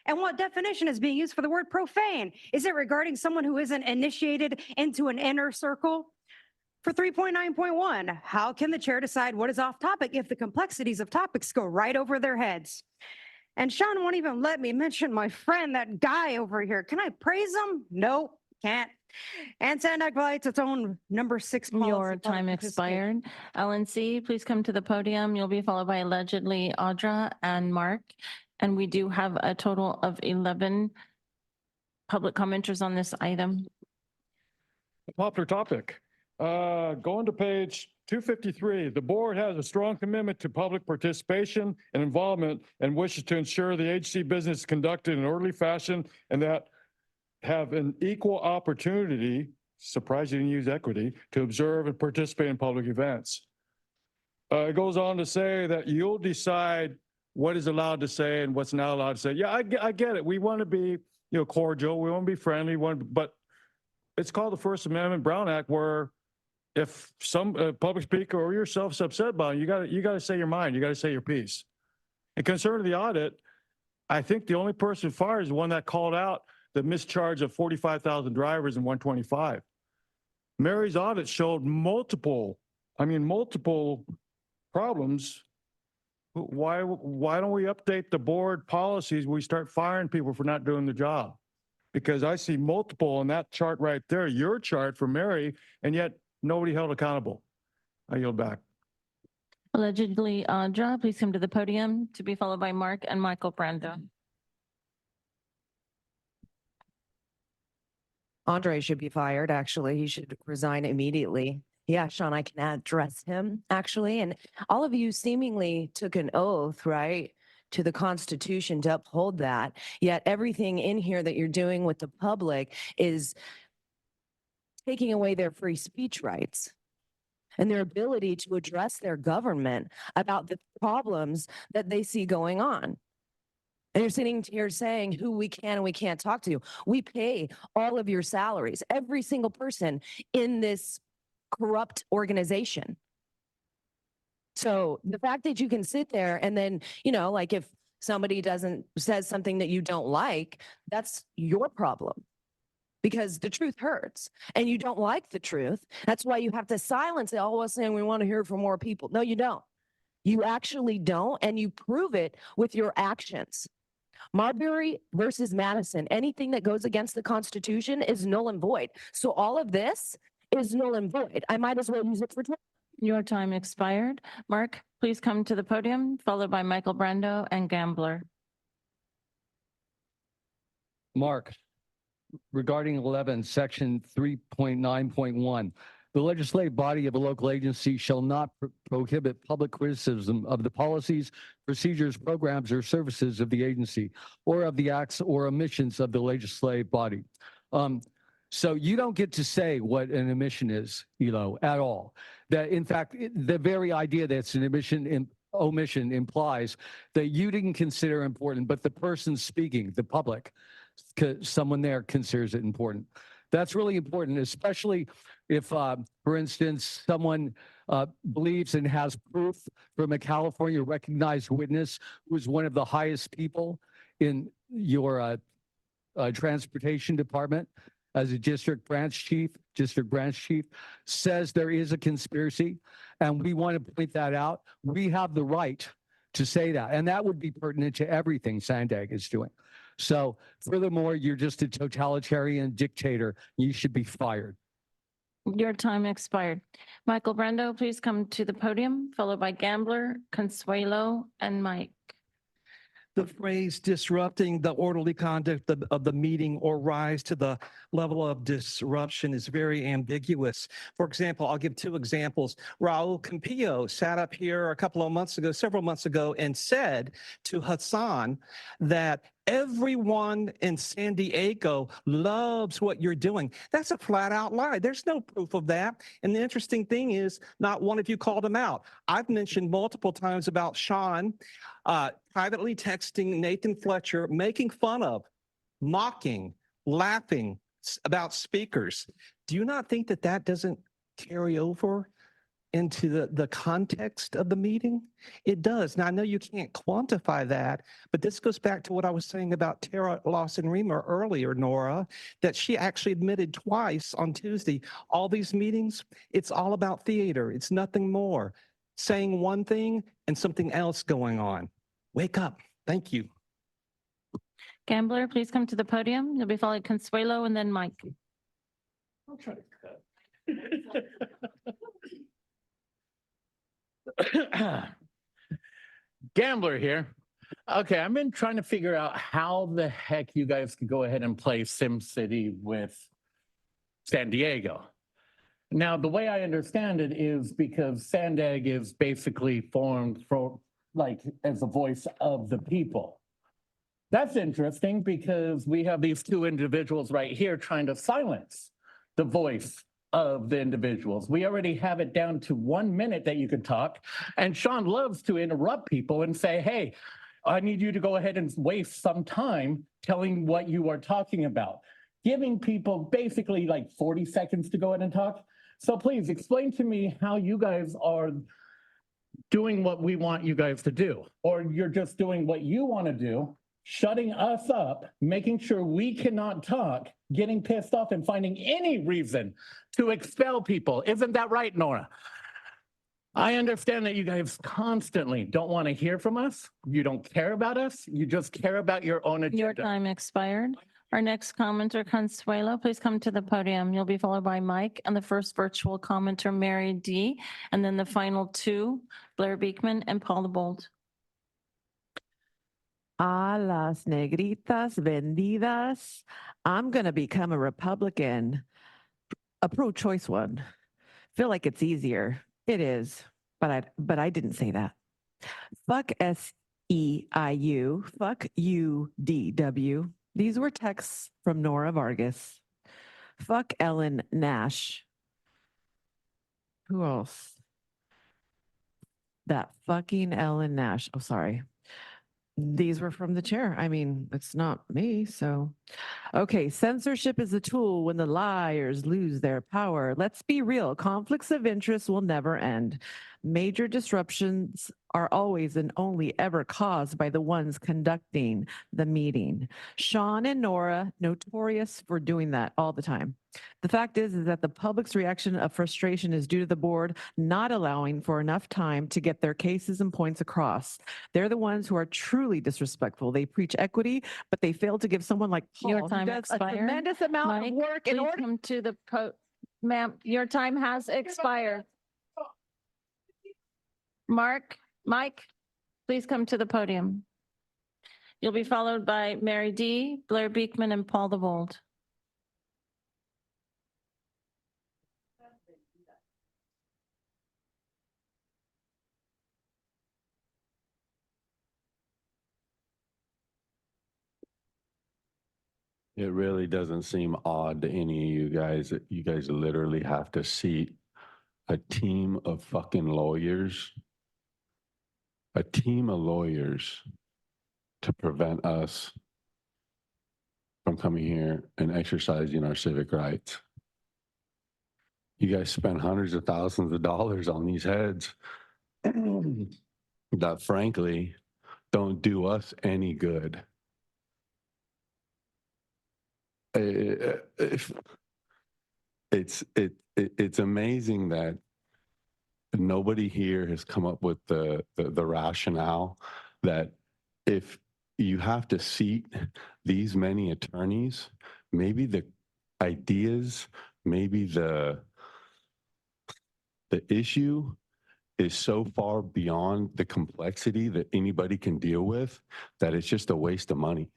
Speaker 17: And what definition is being used for the word profane? Is it regarding someone who isn't initiated into an inner circle? For 3.9.1, how can the chair decide what is off topic if the complexities of topics go right over their heads? And Sean won't even let me mention my friend, that guy over here. Can I praise him? No, can't. And SANDAG violates its own number 6 policy.
Speaker 4: Your
Speaker 17: public
Speaker 4: time
Speaker 17: participation.
Speaker 4: expired. LNC, please come to the podium. You'll be followed by allegedly Audra and Mark. And we do have a total of 11 public commenters on this item.
Speaker 11: Popular topic. Going to page 253, the board has a strong commitment to public participation and involvement and wishes to ensure the agency business is conducted in an orderly fashion and that have an equal opportunity, surprised you didn't use equity, to observe and participate in public events. It goes on to say that you'll decide what is allowed to say and what's not allowed to say. Yeah, I get it. We want to be, cordial. We want to be friendly. But it's called the First Amendment Brown Act, where if some public speaker or yourself's upset about it, you got to say your mind. You got to say your piece. And concerning the audit, I think the only person fired is the one that called out the mischarge of 45,000 drivers and 125. Mary's audit showed multiple problems. Why don't we update the board policies? We start firing people for not doing the job, because I see multiple on that chart right there, your chart for Mary, and yet nobody held accountable. I yield back.
Speaker 4: Allegedly Audra, please come to the podium to be followed by Mark and Michael Brando.
Speaker 18: Andre should be fired, actually. He should resign immediately. Yeah, Sean, I can address him, actually. And all of you seemingly took an oath, right, to the Constitution to uphold that. Yet everything in here that you're doing with the public is taking away their free speech rights and their ability to address their government about the problems that they see going on. And you're sitting here saying who we can and we can't talk to. We pay all of your salaries, every single person in this corrupt organization. So the fact that you can sit there and then, like if somebody says something that you don't like, that's your problem. Because the truth hurts and you don't like the truth. That's why you have to silence it. All of us saying we want to hear from more people. No, you don't. You actually don't. And you prove it with your actions. Marbury versus Madison, anything that goes against the Constitution is null and void. So all of this is null and void. I might as well use it for
Speaker 4: Your time expired. Mark, please come to the podium, followed by Michael Brando and Gambler.
Speaker 3: Mark, regarding 11, section 3.9.1, the legislative body of a local agency shall not prohibit public criticism of the policies, procedures, programs, or services of the agency, or of the acts or omissions of the legislative body. So you don't get to say what an omission is, at all. That, in fact, the very idea that it's an omission implies that you didn't consider important, but the person speaking, the public, someone there considers it important. That's really important, especially if, for instance, someone believes and has proof from a California recognized witness who's one of the highest people in your transportation department as a district branch chief, says there is a conspiracy, and we want to point that out. We have the right to say that, and that would be pertinent to everything SANDAG is doing. So furthermore, you're just a totalitarian dictator. You should be fired.
Speaker 4: Your time expired. Michael Brando, please come to the podium, followed by Gambler, Consuelo, and Mike.
Speaker 19: The phrase disrupting the orderly conduct of the meeting or rise to the level of disruption is very ambiguous. For example, I'll give two examples. Raul Campillo sat up here several months ago, and said to Hassan that everyone in San Diego loves what you're doing. That's a flat out lie. There's no proof of that. And the interesting thing is, not one of you called him out. I've mentioned multiple times about Sean privately texting Nathan Fletcher, making fun of, mocking, laughing about speakers. Do you not think that that doesn't carry over into the context of the meeting? It does. Now, I know you can't quantify that, but this goes back to what I was saying about Tara Lawson-Remer earlier, Nora, that she actually admitted twice on Tuesday, all these meetings, it's all about theater. It's nothing more. Saying one thing and something else going on. Wake up. Thank you.
Speaker 4: Gambler, please come to the podium. You'll be followed Consuelo and then Mike.
Speaker 21: I'll try to cut. Gambler here. Okay, I've been trying to figure out how the heck you guys could go ahead and play SimCity with San Diego. Now, the way I understand it is because SANDAG is basically formed for like as a voice of the people. That's interesting because we have these two individuals right here trying to silence the voice of the individuals. We already have it down to 1 minute that you can talk. And Sean loves to interrupt people and say, hey, I need you to go ahead and waste some time telling what you are talking about, giving people basically like 40 seconds to go ahead and talk. So please explain to me how you guys are doing what we want you guys to do, or you're just doing what you want to do, shutting us up, making sure we cannot talk, getting pissed off and finding any reason to expel people. Isn't that right, Nora? I understand that you guys constantly don't want to hear from us. You don't care about us. You just care about your own agenda.
Speaker 4: Your time expired. Our next commenter, Consuelo, please come to the podium. You'll be followed by Mike and the first virtual commenter, Mary D. And then the final two, Blair Beekman and Paul Bold.
Speaker 22: A las negritas vendidas. I'm going to become a Republican, a pro-choice one. Feel like it's easier. It is, but I didn't say that. Fuck SEIU, fuck UDW. These were texts from Nora Vargas. Fuck Ellen Nash. Who else? That fucking Ellen Nash. Oh, sorry. These were from the chair. I mean, it's not me, so. Okay, censorship is a tool when the liars lose their power. Let's be real, conflicts of interest will never end. Major disruptions are always and only ever caused by the ones conducting the meeting. Sean and Nora, notorious for doing that all the time. The fact is that the public's reaction of frustration is due to the board not allowing for enough time to get their cases and points across. They're the ones who are truly disrespectful. They preach equity, but they fail to give someone like Paul,
Speaker 4: Your
Speaker 22: who
Speaker 4: time
Speaker 22: does
Speaker 4: expired.
Speaker 22: a tremendous amount
Speaker 4: Mike,
Speaker 22: of work in
Speaker 4: please
Speaker 22: order.
Speaker 4: come to the ma'am, your time has expired. Mike, please come to the podium. You'll be followed by Mary D., Blair Beekman, and Paul the Bold.
Speaker 23: It really doesn't seem odd to any of you guys that you guys literally have to seat a team of fucking lawyers, to prevent us from coming here and exercising our civic rights. You guys spend hundreds of thousands of dollars on these heads that frankly don't do us any good. It's amazing that nobody here has come up with the rationale that if you have to seat these many attorneys, maybe the ideas, maybe the issue is so far beyond the complexity that anybody can deal with that it's just a waste of money.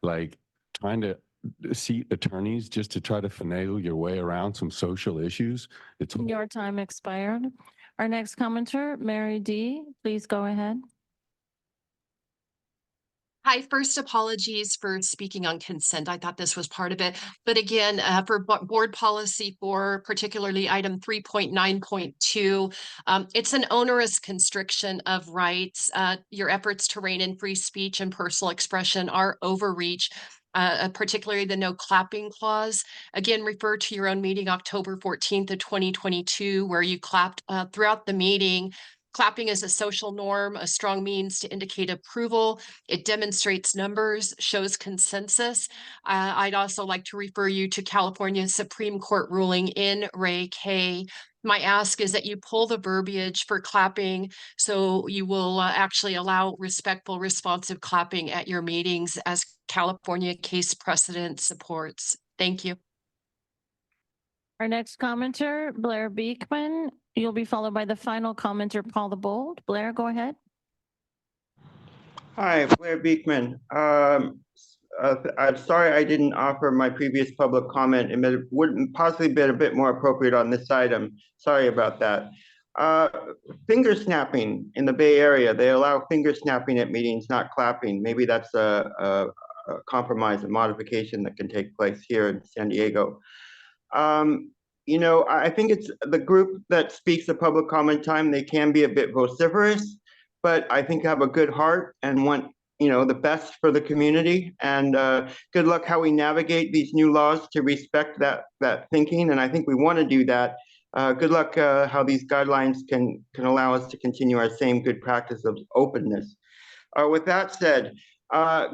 Speaker 23: Like trying to seat attorneys just to try to finagle your way around some social issues.
Speaker 4: Your time expired. Our next commenter, Mary D., please go ahead.
Speaker 24: Hi, first apologies for speaking on consent. I thought this was part of it. But again, for board policy for particularly item 3.9.2, it's an onerous constriction of rights. Your efforts to rein in free speech and personal expression are overreach. Particularly the no clapping clause. Again, refer to your own meeting October 14th of 2022, where you clapped throughout the meeting. Clapping is a social norm, a strong means to indicate approval. It demonstrates numbers, shows consensus. I'd also like to refer you to California Supreme Court ruling in Ray K. My ask is that you pull the verbiage for clapping so you will actually allow respectful, responsive clapping at your meetings as California case precedent supports. Thank you.
Speaker 4: Our next commenter, Blair Beekman. You'll be followed by the final commenter, Paul the Bold. Blair, go ahead.
Speaker 6: Hi, Blair Beekman. I'm sorry I didn't offer my previous public comment. It would possibly been a bit more appropriate on this item. Sorry about that. Finger snapping in the Bay Area. They allow finger snapping at meetings, not clapping. Maybe that's a compromise, a modification that can take place here in San Diego. You know, I think it's the group that speaks the public comment time. They can be a bit vociferous, but I think have a good heart and want, you know, the best for the community. And good luck how we navigate these new laws to respect that thinking. And I think we want to do that. Good luck how these guidelines can allow us to continue our same good practice of openness. With that said,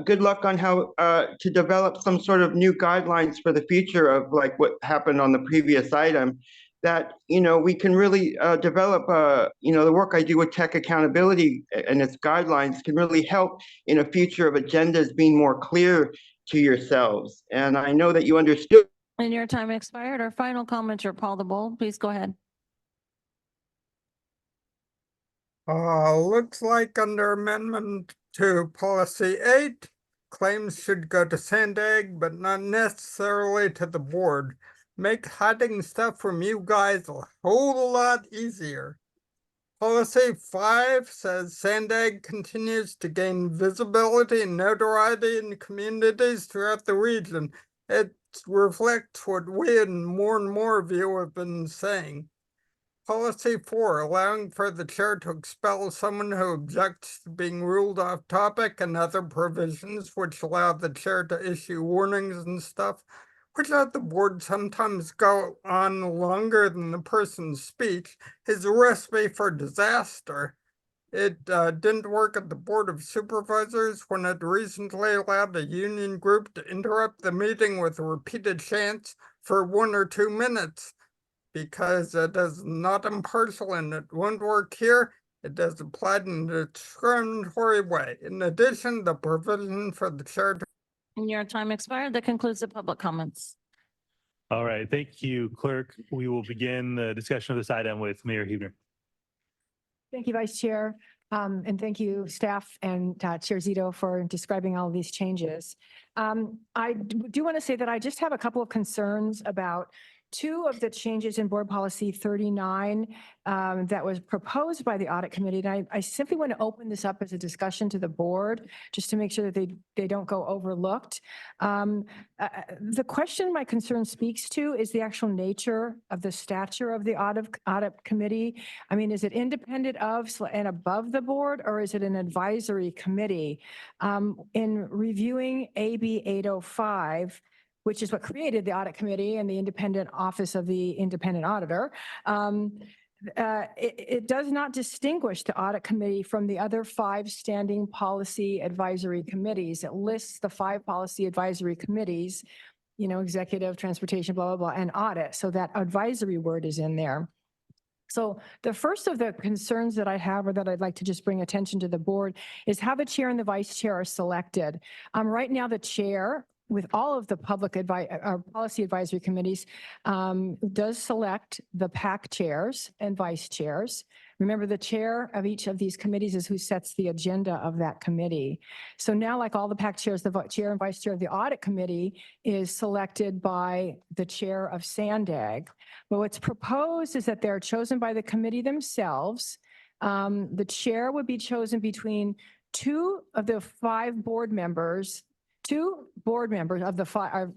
Speaker 6: good luck on how to develop some sort of new guidelines for the future of like what happened on the previous item, that, you know, we can really develop, you know, the work I do with tech accountability and its guidelines can really help in a future of agendas being more clear to yourselves. And I know that you understood.
Speaker 4: And your time expired. Our final commenter, Paul the Bold, please go ahead.
Speaker 7: Looks like under Amendment to Policy 8, claims should go to SANDAG, but not necessarily to the board. Make hiding stuff from you guys a whole lot easier. Policy 5 says SANDAG continues to gain visibility and notoriety in communities throughout the region. It reflects what we and more of you have been saying. Policy 4, allowing for the chair to expel someone who objects to being ruled off topic, and other provisions which allow the chair to issue warnings and stuff, which at the board sometimes go on longer than the person's speech, is a recipe for disaster. It didn't work at the Board of Supervisors when it recently allowed a union group to interrupt the meeting with repeated chants for 1 or 2 minutes. Because it is not impartial and it won't work here, it is applied in a discriminatory way. In addition, the provision for the chair to...
Speaker 4: And your time expired. That concludes the public comments.
Speaker 2: All right, thank you, Clerk. We will begin the discussion of this item with Mayor Huebner.
Speaker 8: Thank you, Vice Chair. And thank you, staff and Chair Zito for describing all of these changes. I do want to say that I just have a couple of concerns about 2 of the changes in Board Policy 39 that was proposed by the Audit Committee. And I simply want to open this up as a discussion to the board, just to make sure that they don't go overlooked. The question my concern speaks to is the actual nature of the stature of the Audit Committee. I mean, is it independent of and above the board, or is it an advisory committee? In reviewing AB 805, which is what created the Audit Committee and the Independent Office of the Independent Auditor, it does not distinguish the Audit Committee from the other 5 standing policy advisory committees. It lists the 5 policy advisory committees, you know, executive, transportation, blah, blah, blah, and audit. So that advisory word is in there. So the first of the concerns that I have, or that I'd like to just bring attention to the board, is how the chair and the vice chair are selected. Right now, the chair, with all of the public policy advisory committees, does select the PAC chairs and vice chairs. Remember, the chair of each of these committees is who sets the agenda of that committee. So now, like all the PAC chairs, the chair and vice chair of the Audit Committee is selected by the chair of SANDAG. But what's proposed is that they're chosen by the committee themselves. The chair would be chosen between 2 of the 5 board members. 2 board members of the 5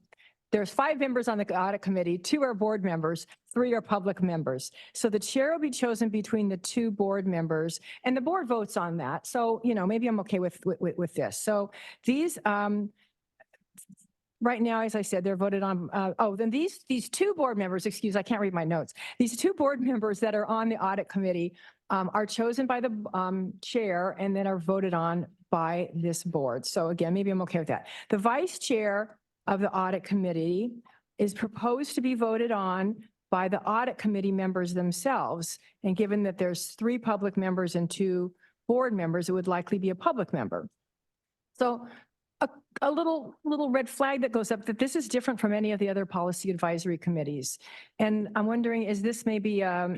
Speaker 8: there's 5 members on the Audit Committee, 2 are board members, 3 are public members. So the chair will be chosen between the 2 board members, and the board votes on that. So, you know, maybe I'm okay with this. So these, right now, as I said, they're voted on. Then these 2 board members, excuse, I can't read my notes. These 2 board members that are on the Audit Committee are chosen by the chair and then are voted on by this board. So again, maybe I'm okay with that. The vice chair of the Audit Committee is proposed to be voted on by the Audit Committee members themselves. And given that there's 3 public members and 2 board members, it would likely be a public member. So a little red flag that goes up that this is different from any of the other policy advisory committees. And I'm wondering, is this maybe a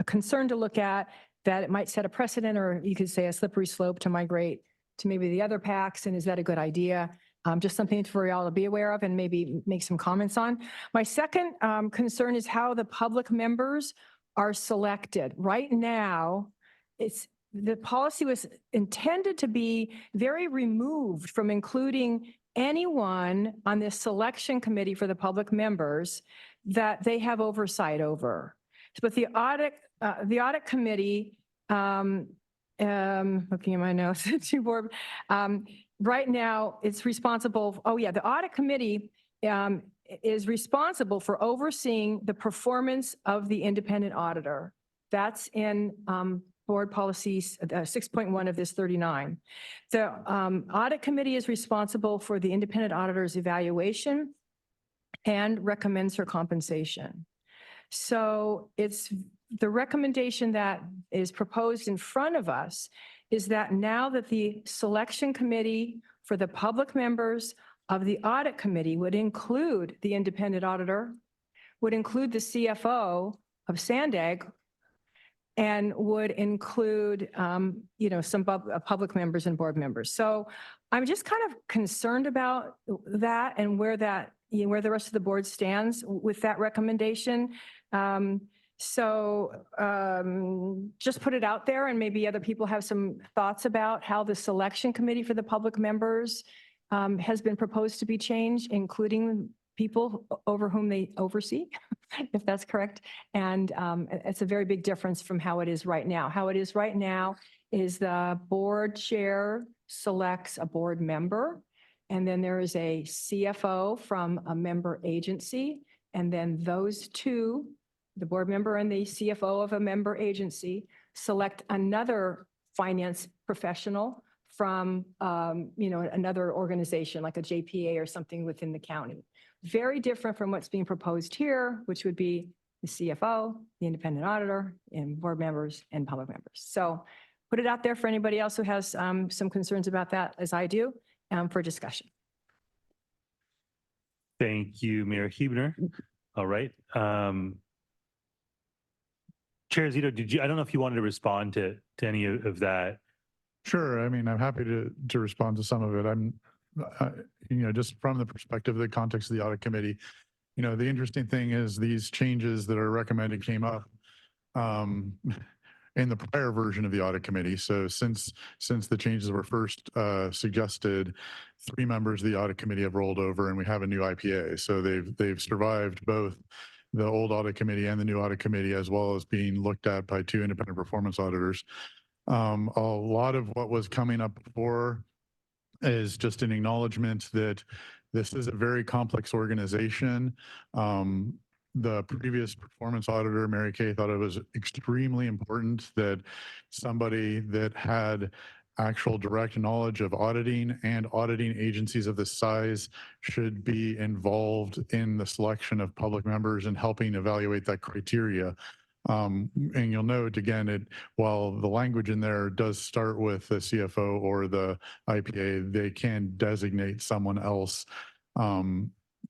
Speaker 8: concern to look at, that it might set a precedent, or you could say a slippery slope to migrate to maybe the other PACs? And is that a good idea? Just something for y'all to be aware of and maybe make some comments on. My second concern is how the public members are selected. Right now, the policy was intended to be very removed from including anyone on this selection committee for the public members that they have oversight over. But the audit committee, looking at my notes, right now it's responsible. Oh yeah, the audit committee is responsible for overseeing the performance of the independent auditor. That's in board policies 6.1 of this 39. The audit committee is responsible for the independent auditor's evaluation and recommends her compensation. So it's the recommendation that is proposed in front of us is that now that the selection committee for the public members of the audit committee would include the independent auditor, would include the CFO of SANDAG, and would include, some public members and board members. So I'm just kind of concerned about that and where the rest of the board stands with that recommendation. Just put it out there, and maybe other people have some thoughts about how the selection committee for the public members has been proposed to be changed, including people over whom they oversee, if that's correct. And it's a very big difference from how it is right now. How it is right now is the board chair selects a board member, and then there is a CFO from a member agency, and then those two, the board member and the CFO of a member agency, select another finance professional from another organization like a JPA or something within the county. Very different from what's being proposed here, which would be the CFO, the independent auditor, and board members and public members. So put it out there for anybody else who has some concerns about that, as I do, for discussion.
Speaker 2: Thank you, Mayor Huebner. All right. Chair Zito, I don't know if you wanted to respond to any of that.
Speaker 16: Sure. I mean, I'm happy to respond to some of it. I'm, just from the perspective of the context of the audit committee, the interesting thing is these changes that are recommended came up in the prior version of the audit committee. So since the changes were first suggested, 3 members of the audit committee have rolled over, and we have a new IPA. So they've survived both the old audit committee and the new audit committee, as well as being looked at by 2 independent performance auditors. A lot of what was coming up before is just an acknowledgement that this is a very complex organization. The previous performance auditor, Mary Kay, thought it was extremely important that somebody that had actual direct knowledge of auditing and auditing agencies of this size should be involved in the selection of public members and helping evaluate that criteria. And you'll note again, while the language in there does start with the CFO or the IPA, they can designate someone else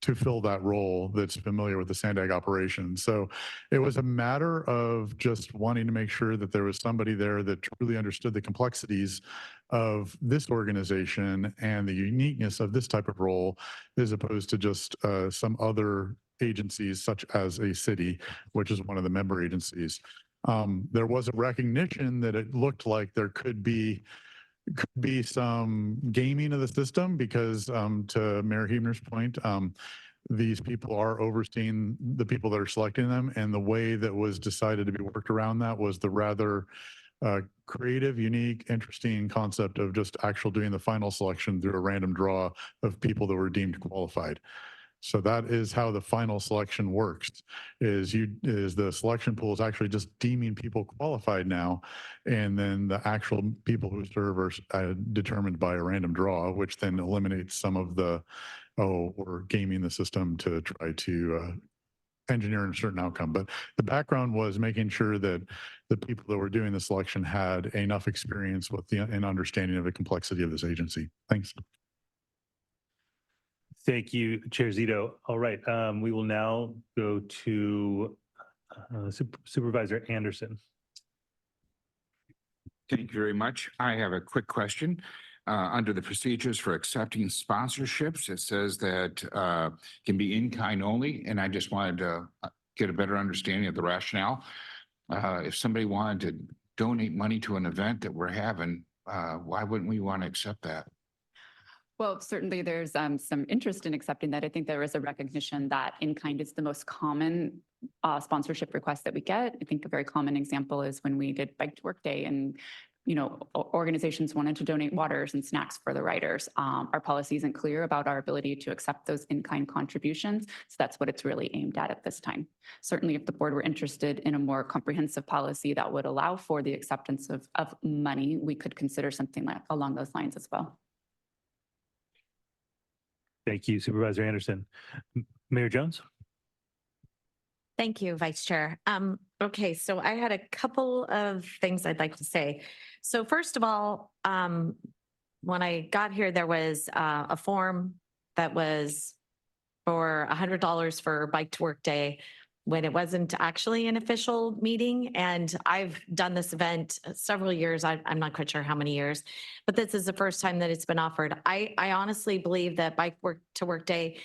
Speaker 16: to fill that role that's familiar with the SANDAG operation. So it was a matter of just wanting to make sure that there was somebody there that truly understood the complexities of this organization and the uniqueness of this type of role, as opposed to just some other agencies such as a city, which is one of the member agencies. There was a recognition that it looked like there could be some gaming of the system because, to Mayor Huebner's point, these people are overseeing the people that are selecting them, and the way that was decided to be worked around that was the rather creative, unique, interesting concept of just actually doing the final selection through a random draw of people that were deemed qualified. So that is how the final selection works, is the selection pool is actually just deeming people qualified now, and then the actual people who serve are determined by a random draw, which then eliminates some of the, we're gaming the system to try to engineer a certain outcome. But the background was making sure that the people that were doing the selection had enough experience with an understanding of the complexity of this agency. Thanks.
Speaker 2: Thank you, Chair Zito. All right, we will now go to Supervisor Anderson.
Speaker 5: Thank you very much. I have a quick question. Under the procedures for accepting sponsorships, it says that can be in kind only, and I just wanted to get a better understanding of the rationale. If somebody wanted to donate money to an event that we're having, why wouldn't we want to accept that?
Speaker 15: Well, certainly there's some interest in accepting that. I think there is a recognition that in-kind is the most common sponsorship request that we get. I think a very common example is when we did Bike to Work Day and organizations wanted to donate waters and snacks for the riders. Our policy isn't clear about our ability to accept those in-kind contributions. So that's what it's really aimed at this time. Certainly, if the board were interested in a more comprehensive policy that would allow for the acceptance of money, we could consider something along those lines as well.
Speaker 2: Thank you, Supervisor Anderson. Mayor Jones?
Speaker 13: Thank you, Vice Chair. Okay, so I had a couple of things I'd like to say. So first of all, when I got here, there was a form that was for $100 for Bike to Work Day when it wasn't actually an official meeting. And I've done this event several years. I'm not quite sure how many years, but this is the first time that it's been offered. I honestly believe that Bike to Work Day,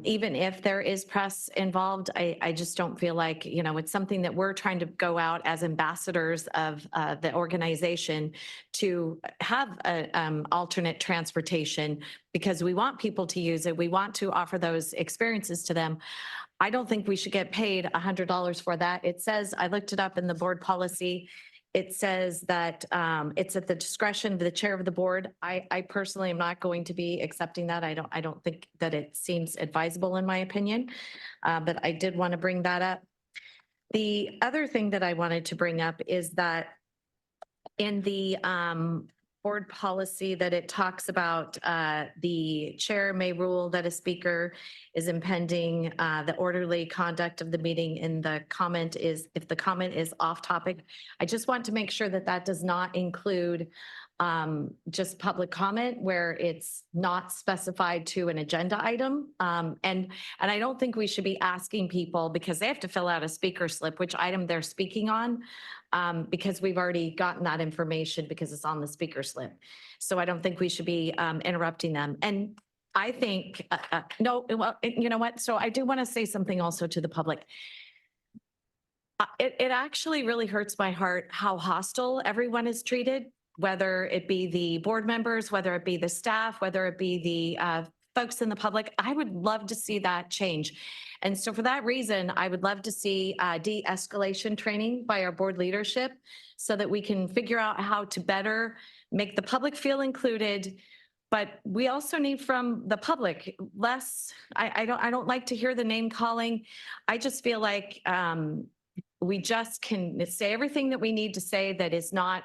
Speaker 13: even if there is press involved, I just don't feel like, it's something that we're trying to go out as ambassadors of the organization to have alternate transportation because we want people to use it. We want to offer those experiences to them. I don't think we should get paid $100 for that. It says, I looked it up in the board policy. It says that it's at the discretion of the chair of the board. I personally am not going to be accepting that. I don't think that it seems advisable in my opinion, but I did want to bring that up. The other thing that I wanted to bring up is that in the board policy that it talks about the chair may rule that a speaker is impeding the orderly conduct of the meeting, and the comment is if the comment is off topic. I just want to make sure that that does not include just public comment where it's not specified to an agenda item. And I don't think we should be asking people because they have to fill out a speaker slip, which item they're speaking on, because we've already gotten that information because it's on the speaker slip. So I don't think we should be interrupting them. And I think, no, well, you know what? So I do want to say something also to the public. It actually really hurts my heart how hostile everyone is treated, whether it be the board members, whether it be the staff, whether it be the folks in the public. I would love to see that change. And so for that reason, I would love to see de-escalation training by our board leadership so that we can figure out how to better make the public feel included. But we also need from the public less, I don't like to hear the name calling. I just feel like we just can say everything that we need to say that is not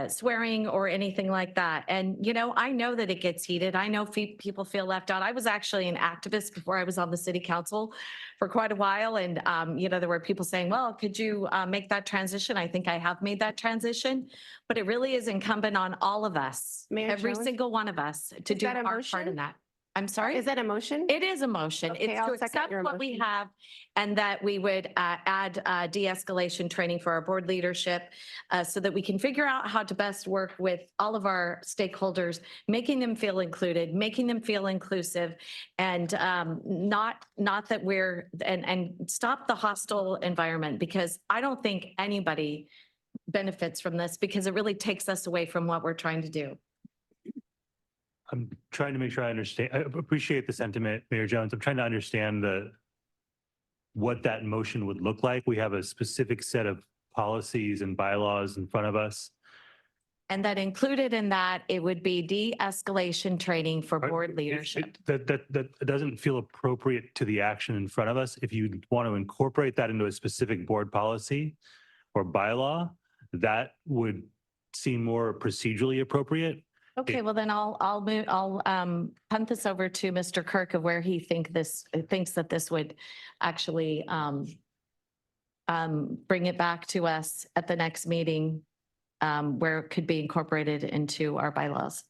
Speaker 13: swearing or anything like that. And, I know that it gets heated. I know people feel left out. I was actually an activist before I was on the city council for quite a while. And, there were people saying, well, could you make that transition? I think I have made that transition, but it really is incumbent on all of us,
Speaker 14: Mayor
Speaker 13: every
Speaker 14: Jones?
Speaker 13: single one of us to do
Speaker 14: that a
Speaker 13: our part
Speaker 14: motion?
Speaker 13: in that. I'm sorry?
Speaker 14: Is that a motion?
Speaker 13: It is a motion.
Speaker 14: Okay,
Speaker 13: It's
Speaker 14: I'll
Speaker 13: to
Speaker 14: second
Speaker 13: accept
Speaker 14: your
Speaker 13: what we
Speaker 14: motion.
Speaker 13: have and that we would add de-escalation training for our board leadership so that we can figure out how to best work with all of our stakeholders, making them feel included, making them feel inclusive, and not that we're, and stop the hostile environment, because I don't think anybody benefits from this because it really takes us away from what we're trying to do.
Speaker 2: I'm trying to make sure I understand. I appreciate the sentiment, Mayor Jones. I'm trying to understand what that motion would look like. We have a specific set of policies and bylaws in front of us.
Speaker 13: And that included in that, it would be de-escalation training for board leadership.
Speaker 2: That doesn't feel appropriate to the action in front of us. If you want to incorporate that into a specific board policy or bylaw, that would seem more procedurally appropriate.
Speaker 13: Okay, well then I'll move, I'll punt this over to Mr. Kirk of where he thinks that this would actually bring it back to us at the next meeting where it could be incorporated into our bylaws.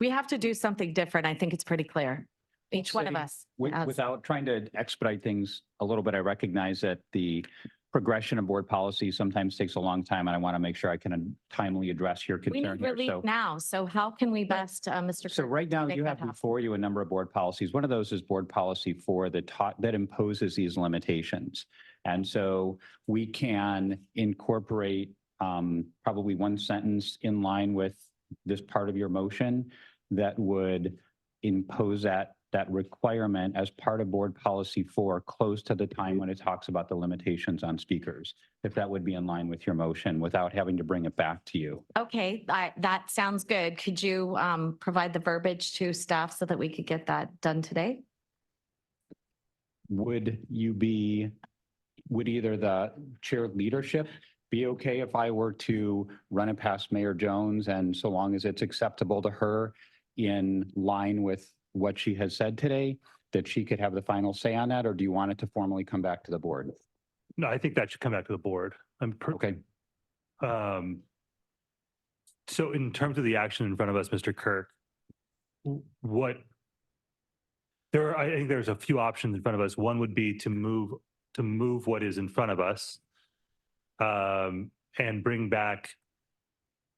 Speaker 13: We have to do something different. I think it's pretty clear. Each one of
Speaker 1: say,
Speaker 13: us.
Speaker 1: wi-
Speaker 13: has-
Speaker 1: Without trying to expedite things a little bit, I recognize that the progression of board policy sometimes takes a long time, and I want to make sure I can timely address your
Speaker 13: We
Speaker 1: concern
Speaker 13: need
Speaker 1: here.
Speaker 13: relief
Speaker 1: So,
Speaker 13: now. So how can we best, Mr.
Speaker 1: so
Speaker 13: Kirk,
Speaker 1: right now
Speaker 13: make
Speaker 1: you
Speaker 13: that
Speaker 1: have
Speaker 13: happen?
Speaker 1: before you a number of board policies. One of those is board policy 4 that imposes these limitations. And so we can incorporate probably one sentence in line with this part of your motion that would impose that requirement as part of board policy 4, close to the time when it talks about the limitations on speakers, if that would be in line with your motion without having to bring it back to you.
Speaker 13: Okay, that sounds good. Could you provide the verbiage to staff so that we could get that done today?
Speaker 1: Would either the chair leadership be okay if I were to run it past Mayor Jones, and so long as it's acceptable to her in line with what she has said today, that she could have the final say on that, or do you want it to formally come back to the board?
Speaker 2: No, I think that should come back to the board.
Speaker 1: Okay.
Speaker 2: So in terms of the action in front of us, Mr. Kirk, I think there's a few options in front of us. One would be to move what is in front of us and bring back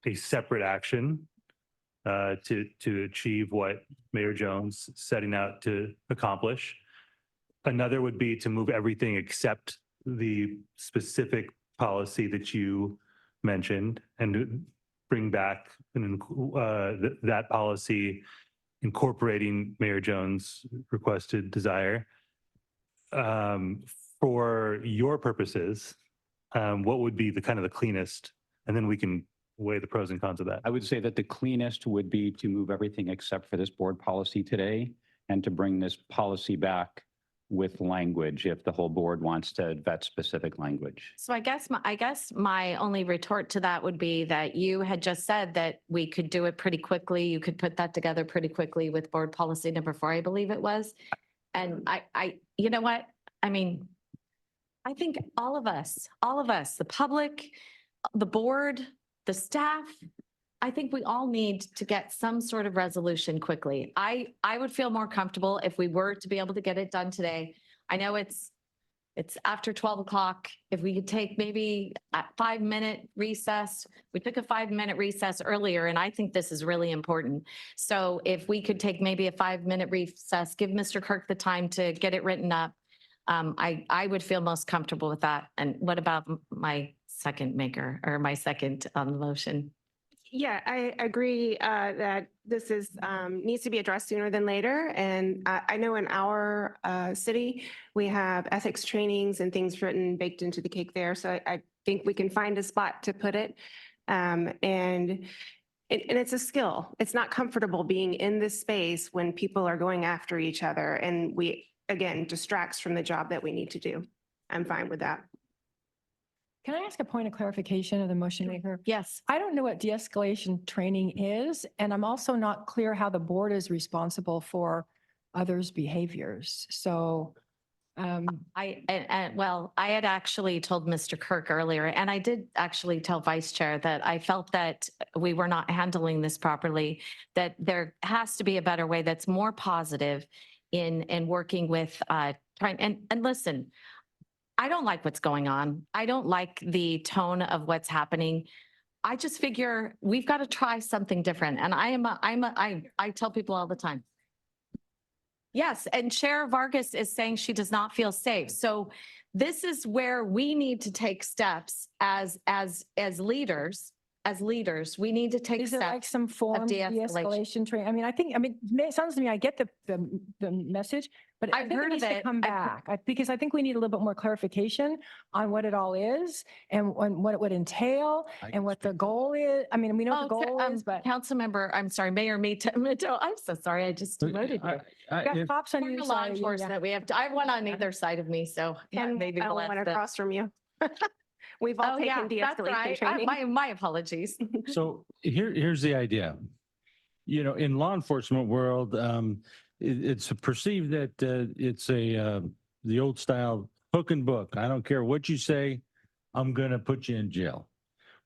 Speaker 2: a separate action to achieve what Mayor Jones setting out to accomplish. Another would be to move everything except the specific policy that you mentioned and to bring back that policy incorporating Mayor Jones' requested desire. For your purposes, what would be the kind of the cleanest? And then we can weigh the pros and cons of that.
Speaker 1: I would say that the cleanest would be to move everything except for this board policy today and to bring this policy back with language if the whole board wants to vet specific language.
Speaker 13: So I guess my only retort to that would be that you had just said that we could do it pretty quickly. You could put that together pretty quickly with board policy number 4, I believe it was. And you know what? I mean, I think all of us, the public, the board, the staff, I think we all need to get some sort of resolution quickly. I would feel more comfortable if we were to be able to get it done today. I know it's after 12 o'clock. If we could take maybe a 5-minute recess. We took a 5-minute recess earlier, and I think this is really important. So if we could take maybe a 5-minute recess, give Mr. Kirk the time to get it written up. I would feel most comfortable with that. And what about my second maker or my second motion?
Speaker 14: Yeah, I agree that this needs to be addressed sooner than later. And I know in our city, we have ethics trainings and things baked into the cake there. So I think we can find a spot to put it. And it's a skill. It's not comfortable being in this space when people are going after each other. And again, distracts from the job that we need to do. I'm fine with that.
Speaker 8: Can I ask a point of clarification of the motion maker?
Speaker 13: Yes.
Speaker 8: I don't know what de-escalation training is, and I'm also not clear how the board is responsible for others' behaviors. So
Speaker 13: I had actually told Mr. Kirk earlier, and I did actually tell Vice Chair that I felt that we were not handling this properly, that there has to be a better way that's more positive in working with trying and listen. I don't like what's going on. I don't like the tone of what's happening. I just figure we've got to try something different. And I tell people all the time. Yes, and Chair Vargas is saying she does not feel safe. So this is where we need to take steps as leaders. As leaders, we need to take
Speaker 8: is it
Speaker 13: steps
Speaker 8: like some form of de-escalation training? I mean, it sounds to me, I get the message, but
Speaker 13: I've heard
Speaker 8: it needs
Speaker 13: of
Speaker 8: to
Speaker 13: it.
Speaker 8: come back because I think we need a little bit more clarification on what it all is and what it would entail and what the goal is. I mean, we know what the goal is, but
Speaker 13: Councilmember, I'm sorry, Mayor Mito, I'm so sorry. I just demoted you.
Speaker 8: you got cops on
Speaker 13: We're
Speaker 8: your
Speaker 13: law
Speaker 8: side.
Speaker 13: enforcement. We have, I have one on either side of me, so
Speaker 14: And
Speaker 13: maybe
Speaker 14: I
Speaker 13: we'll
Speaker 14: don't want
Speaker 13: ask
Speaker 14: to
Speaker 13: the-
Speaker 14: cross from you. We've all
Speaker 13: Oh, yeah,
Speaker 14: taken
Speaker 13: that's
Speaker 14: de-escalation
Speaker 13: right.
Speaker 14: training.
Speaker 13: My apologies.
Speaker 3: So here's the idea. You know, in law enforcement world, it's perceived that it's the old style hook and book. I don't care what you say, I'm going to put you in jail.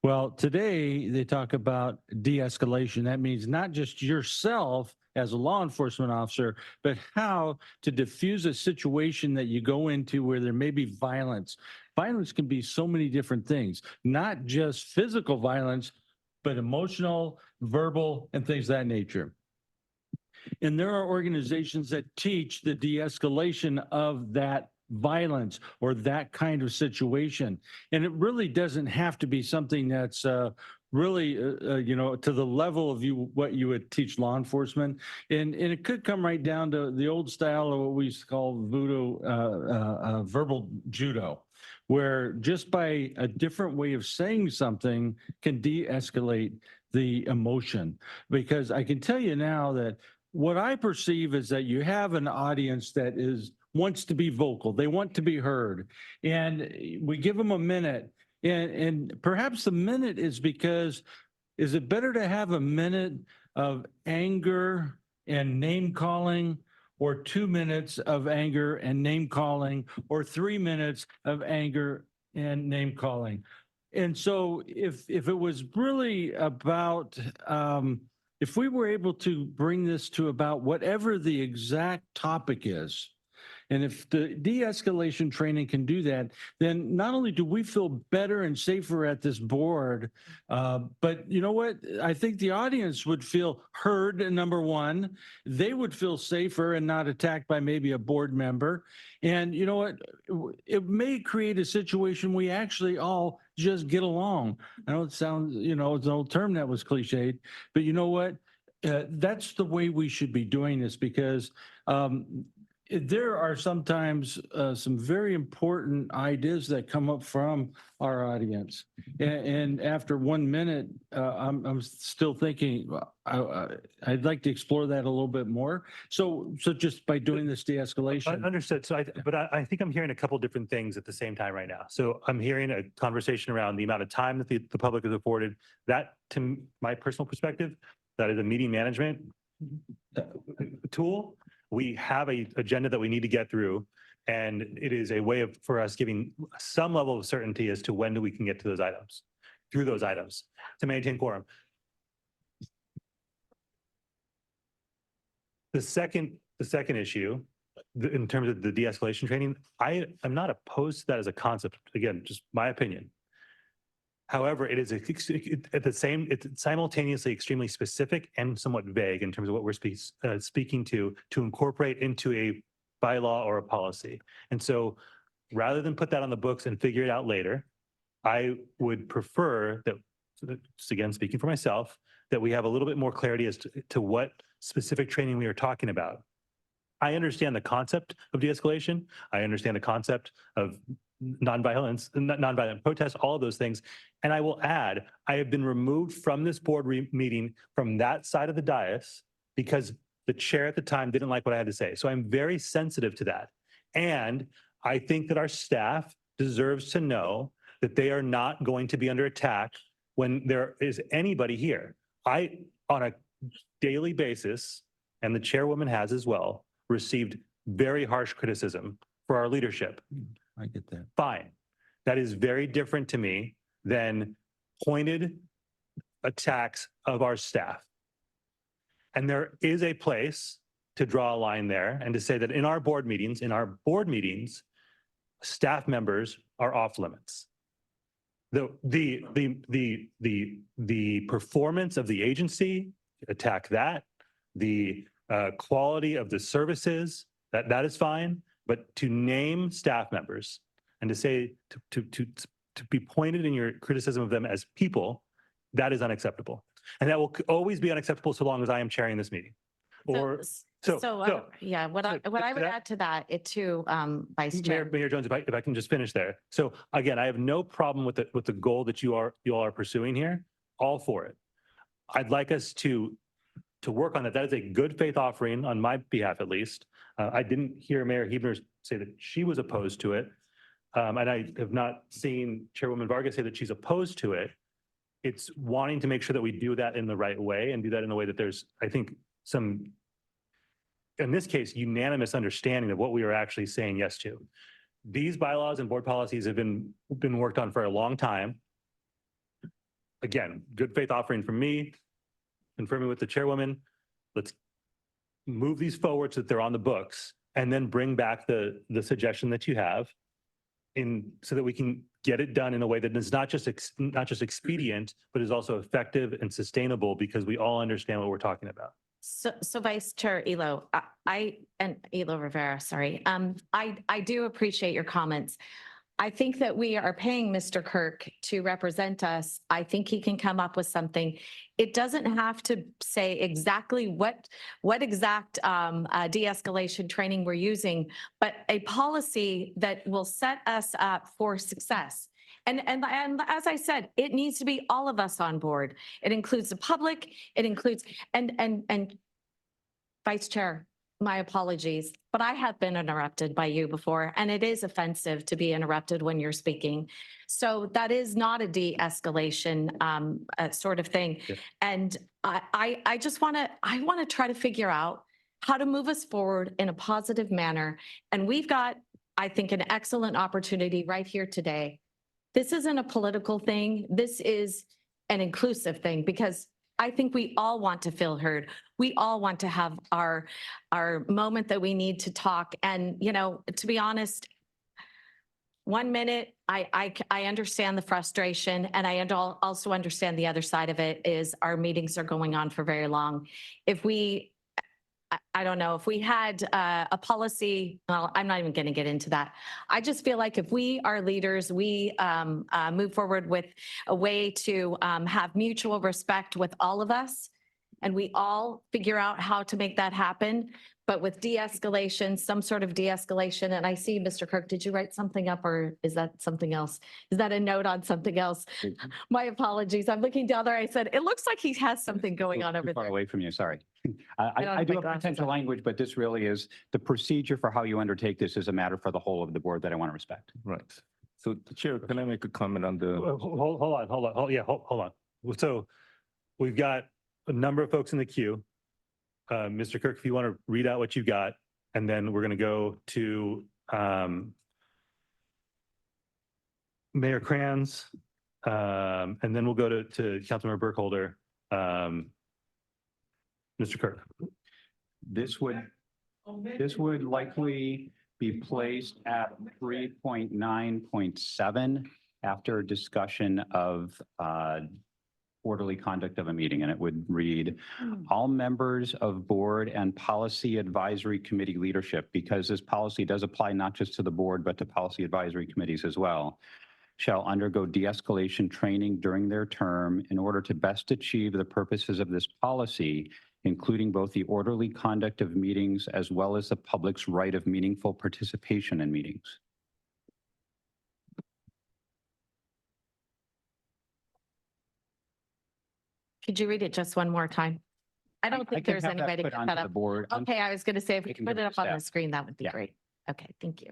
Speaker 3: Well, today they talk about de-escalation. That means not just yourself as a law enforcement officer, but how to diffuse a situation that you go into where there may be violence. Violence can be so many different things, not just physical violence, but emotional, verbal, and things of that nature. And there are organizations that teach the de-escalation of that violence or that kind of situation. And it really doesn't have to be something that's really, to the level of what you would teach law enforcement. And it could come right down to the old style of what we used to call voodoo, verbal judo, where just by a different way of saying something can de-escalate the emotion. Because I can tell you now that what I perceive is that you have an audience that wants to be vocal. They want to be heard. And we give them a minute. And perhaps the minute is because, is it better to have a minute of anger and name calling, or 2 minutes of anger and name calling, or 3 minutes of anger and name calling? And so if it was really about, if we were able to bring this to about whatever the exact topic is, and if the de-escalation training can do that, then not only do we feel better and safer at this board, but you know what? I think the audience would feel heard, number one. They would feel safer and not attacked by maybe a board member. And you know what? It may create a situation we actually all just get along. I know it sounds, it's an old term that was cliched, but you know what? That's the way we should be doing this, because there are sometimes some very important ideas that come up from our audience. And after 1 minute, I'm still thinking, I'd like to explore that a little bit more. So just by doing this de-escalation.
Speaker 2: Understood. So I think I'm hearing a couple different things at the same time right now. So I'm hearing a conversation around the amount of time that the public is afforded. That, to my personal perspective, that is a meeting management tool. We have an agenda that we need to get through, and it is a way for us giving some level of certainty as to when we can get to those items, through those items, to maintain quorum. The second issue, in terms of the de-escalation training, I am not opposed to that as a concept. Again, just my opinion. However, it is it's simultaneously extremely specific and somewhat vague in terms of what we're speaking to incorporate into a bylaw or a policy. And so rather than put that on the books and figure it out later, I would prefer that, just again, speaking for myself, that we have a little bit more clarity as to what specific training we are talking about. I understand the concept of de-escalation. I understand the concept of nonviolent protests, all of those things. And I will add, I have been removed from this board meeting from that side of the dais because the chair at the time didn't like what I had to say. So I'm very sensitive to that. And I think that our staff deserves to know that they are not going to be under attack when there is anybody here. I, on a daily basis, and the chairwoman has as well, received very harsh criticism for our leadership.
Speaker 3: I get that.
Speaker 2: Fine. That is very different to me than pointed attacks of our staff. And there is a place to draw a line there and to say that in our board meetings, staff members are off limits. The performance of the agency, attack that. The quality of the services, that is fine. But to name staff members and to say, to be pointed in your criticism of them as people, that is unacceptable. And that will always be unacceptable so long as I am chairing this meeting.
Speaker 13: Yeah, what I would add to that, Vice Chair.
Speaker 2: Mayor Jones, if I can just finish there. So again, I have no problem with the goal that you all are pursuing here. All for it. I'd like us to work on that. That is a good faith offering on my behalf, at least. I didn't hear Mayor Huebner say that she was opposed to it. And I have not seen Chairwoman Vargas say that she's opposed to it. It's wanting to make sure that we do that in the right way and do that in a way that there's, I think, some, in this case, unanimous understanding of what we are actually saying yes to. These bylaws and board policies have been worked on for a long time. again, good faith offering from me, confirming with the chairwoman. Let's move these forward so that they're on the books and then bring back the suggestion that you have so that we can get it done in a way that is not just expedient, but is also effective and sustainable because we all understand what we're talking about.
Speaker 13: So Vice Chair Elo, Elo Rivera, sorry. I do appreciate your comments. I think that we are paying Mr. Kirk to represent us. I think he can come up with something. It doesn't have to say exactly what exact de-escalation training we're using, but a policy that will set us up for success. And as I said, it needs to be all of us on board. It includes the public, it includes, and Vice Chair, my apologies, but I have been interrupted by you before, and it is offensive to be interrupted when you're speaking. So that is not a de-escalation sort of thing.
Speaker 2: Yeah.
Speaker 13: And I just want to try to figure out how to move us forward in a positive manner. And we've got, I think, an excellent opportunity right here today. This isn't a political thing. This is an inclusive thing because I think we all want to feel heard. We all want to have our moment that we need to talk. And, you know, to be honest, 1 minute, I understand the frustration, and I also understand the other side of it is our meetings are going on for very long. If we, I don't know, if we had a policy, well, I'm not even going to get into that. I just feel like if we are leaders, we move forward with a way to have mutual respect with all of us, and we all figure out how to make that happen. But with de-escalation, some sort of de-escalation, and I see, Mr. Kirk, did you write something up or is that something else? Is that a note on something else? My apologies. I'm looking down there. I said, it looks like he has something going on over
Speaker 1: Too far
Speaker 13: there.
Speaker 1: away from you, sorry.
Speaker 13: don't
Speaker 1: I
Speaker 13: have
Speaker 1: do
Speaker 13: my
Speaker 1: have
Speaker 13: glasses
Speaker 1: potential
Speaker 13: on.
Speaker 1: language, but this really is the procedure for how you undertake this is a matter for the whole of the board that I want to respect.
Speaker 9: Right. So the chair, can I make a comment on the?
Speaker 2: Hold on. So we've got a number of folks in the queue. Mr. Kirk, if you want to read out what you got, and then we're going to go to Mayor Kranz, and then we'll go to Councilmember Burkholder. Mr. Kirk.
Speaker 1: This would likely be placed at 3.9.7 after discussion of orderly conduct of a meeting, and it would read, all members of board and policy advisory committee leadership, because this policy does apply not just to the board, but to policy advisory committees as well, shall undergo de-escalation training during their term in order to best achieve the purposes of this policy, including both the orderly conduct of meetings as well as the public's right of meaningful participation in meetings.
Speaker 13: Could you read it just one more time? I don't think
Speaker 1: can
Speaker 13: there's
Speaker 1: have that
Speaker 13: anybody
Speaker 1: put
Speaker 13: to
Speaker 1: onto
Speaker 13: cut
Speaker 1: the
Speaker 13: up.
Speaker 1: board.
Speaker 13: Okay, I was going to say, if we
Speaker 1: I
Speaker 13: could
Speaker 1: can
Speaker 13: put
Speaker 1: give
Speaker 13: it
Speaker 1: it
Speaker 13: up
Speaker 1: to
Speaker 13: on the
Speaker 1: staff.
Speaker 13: screen, that would be
Speaker 1: Yeah.
Speaker 13: great. Okay, thank you.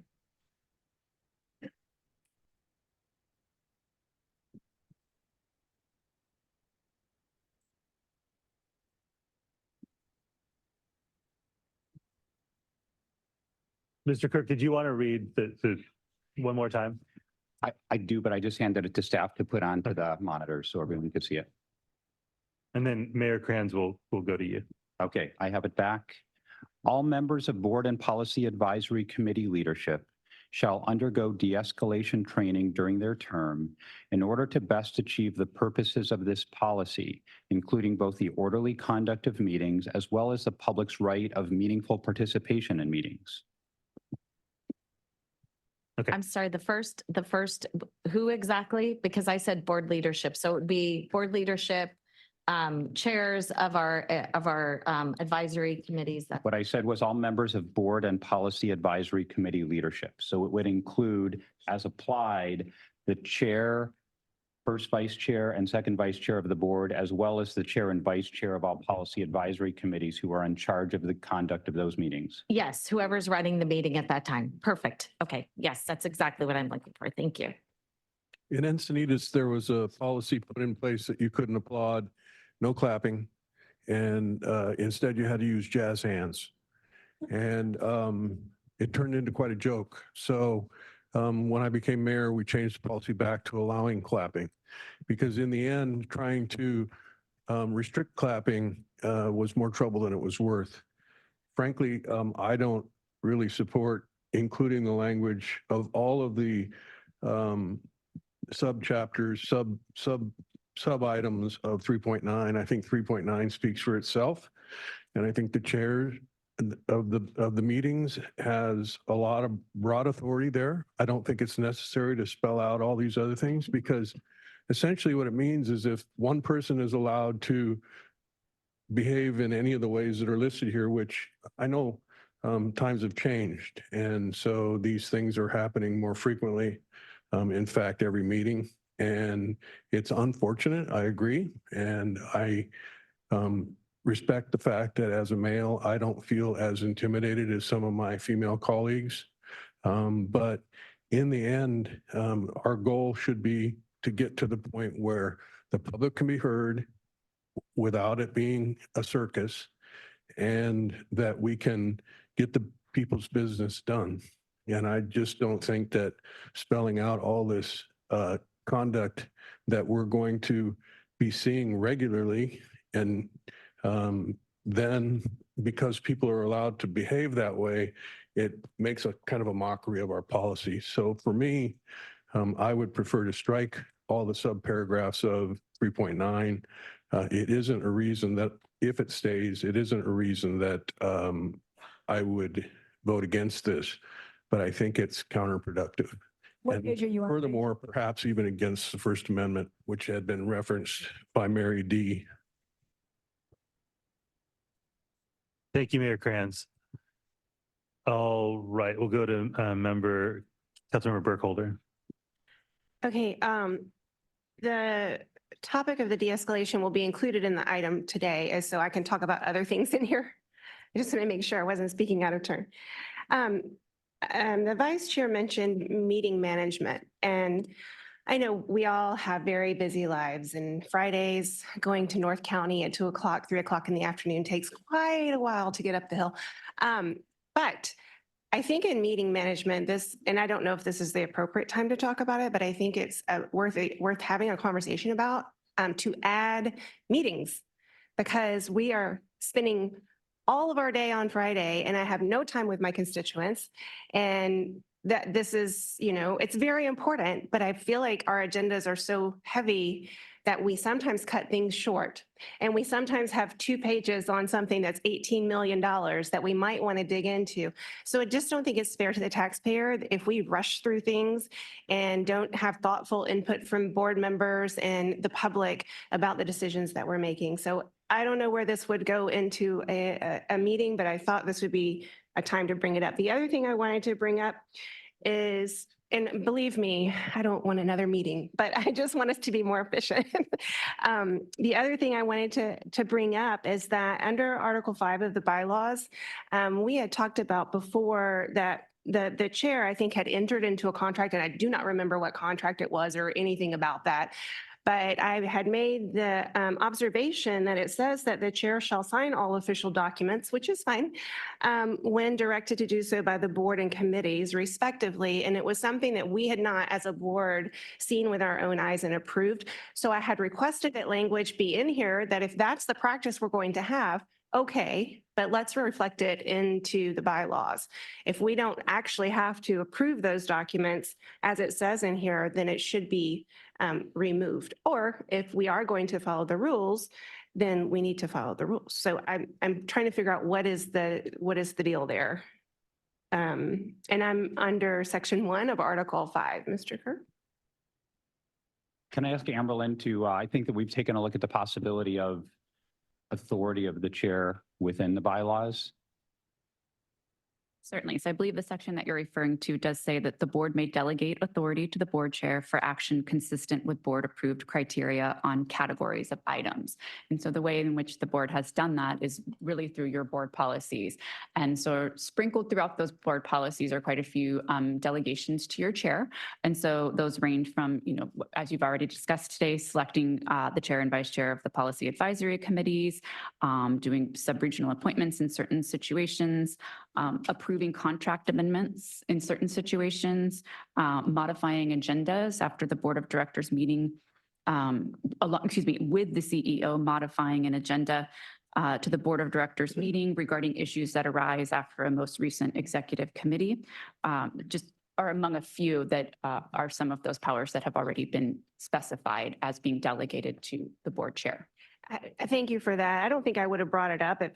Speaker 2: Mr. Kirk, did you want to read the one more time?
Speaker 1: I do, but I just handed it to staff to put onto the monitor so everyone could see it.
Speaker 2: And then Mayor Kranz will go to you.
Speaker 1: Okay, I have it back. All members of board and policy advisory committee leadership shall undergo de-escalation training during their term in order to best achieve the purposes of this policy, including both the orderly conduct of meetings as well as the public's right of meaningful participation in meetings.
Speaker 2: Okay.
Speaker 13: I'm sorry, the first, who exactly? Because I said board leadership. So it would be board leadership, chairs of our advisory committees.
Speaker 1: What I said was all members of board and policy advisory committee leadership. So it would include, as applied, the chair, first vice chair, and second vice chair of the board, as well as the chair and vice chair of all policy advisory committees who are in charge of the conduct of those meetings.
Speaker 13: Yes, whoever's running the meeting at that time. Perfect. Okay, yes, that's exactly what I'm looking for. Thank you.
Speaker 9: In Encinitas, there was a policy put in place that you couldn't applaud, no clapping, and instead you had to use jazz hands. And it turned into quite a joke. So when I became mayor, we changed the policy back to allowing clapping. Because in the end, trying to restrict clapping was more trouble than it was worth. Frankly, I don't really support including the language of all of the sub-chapters, sub-items of 3.9. I think 3.9 speaks for itself. And I think the chair of the meetings has a lot of broad authority there. I don't think it's necessary to spell out all these other things, because essentially what it means is if one person is allowed to behave in any of the ways that are listed here, which I know times have changed. And so these things are happening more frequently. In fact, every meeting. And it's unfortunate, I agree. And I respect the fact that as a male, I don't feel as intimidated as some of my female colleagues. But in the end, our goal should be to get to the point where the public can be heard without it being a circus, and that we can get the people's business done. And I just don't think that spelling out all this conduct that we're going to be seeing regularly, and then because people are allowed to behave that way, it makes a kind of a mockery of our policy. So for me, I would prefer to strike all the subparagraphs of 3.9. It isn't a reason that if it stays, it isn't a reason that I would vote against this, but I think it's counterproductive.
Speaker 8: What
Speaker 9: And
Speaker 8: page are you on?
Speaker 9: furthermore, perhaps even against the First Amendment, which had been referenced by Mary D.
Speaker 2: Thank you, Mayor Kranz. All right, we'll go to Councilmember Burkholder.
Speaker 14: Okay, the topic of the de-escalation will be included in the item today, as so I can talk about other things in here. I just want to make sure I wasn't speaking out of turn. The vice chair mentioned meeting management, and I know we all have very busy lives, and Fridays going to North County at 2 o'clock, 3 o'clock in the afternoon takes quite a while to get up the hill. But I think in meeting management, and I don't know if this is the appropriate time to talk about it, but I think it's worth having a conversation about to add meetings, because we are spending all of our day on Friday and I have no time with my constituents. And that this is, it's very important, but I feel like our agendas are so heavy that we sometimes cut things short. And we sometimes have 2 pages on something that's $18 million that we might want to dig into. So I just don't think it's fair to the taxpayer if we rush through things and don't have thoughtful input from board members and the public about the decisions that we're making. So I don't know where this would go into a meeting, but I thought this would be a time to bring it up. The other thing I wanted to bring up is, and believe me, I don't want another meeting, but I just want us to be more efficient. The other thing I wanted to bring up is that under Article 5 of the bylaws, we had talked about before that the chair, I think, had entered into a contract, and I do not remember what contract it was or anything about that. But I had made the observation that it says that the chair shall sign all official documents, which is fine, when directed to do so by the board and committees respectively. And it was something that we had not, as a board, seen with our own eyes and approved. So I had requested that language be in here, that if that's the practice we're going to have, okay, but let's reflect it into the bylaws. If we don't actually have to approve those documents, as it says in here, then it should be removed. Or if we are going to follow the rules, then we need to follow the rules. So I'm trying to figure out what is the deal there. And I'm under Section 1 of Article 5, Mr. Kerr.
Speaker 1: Can I ask Amberlynn to, I think that we've taken a look at the possibility of authority of the chair within the bylaws.
Speaker 15: Certainly. So I believe the section that you're referring to does say that the board may delegate authority to the board chair for action consistent with board approved criteria on categories of items. And so the way in which the board has done that is really through your board policies. And so sprinkled throughout those board policies are quite a few delegations to your chair. And so those range from, as you've already discussed today, selecting the chair and vice chair of the policy advisory committees, doing sub-regional appointments in certain situations, approving contract amendments in certain situations, modifying agendas after the Board of Directors meeting, with the CEO modifying an agenda to the Board of Directors meeting regarding issues that arise after a most recent executive committee, just are among a few that are some of those powers that have already been specified as being delegated to the board chair.
Speaker 14: I thank you for that. I don't think I would have brought it up if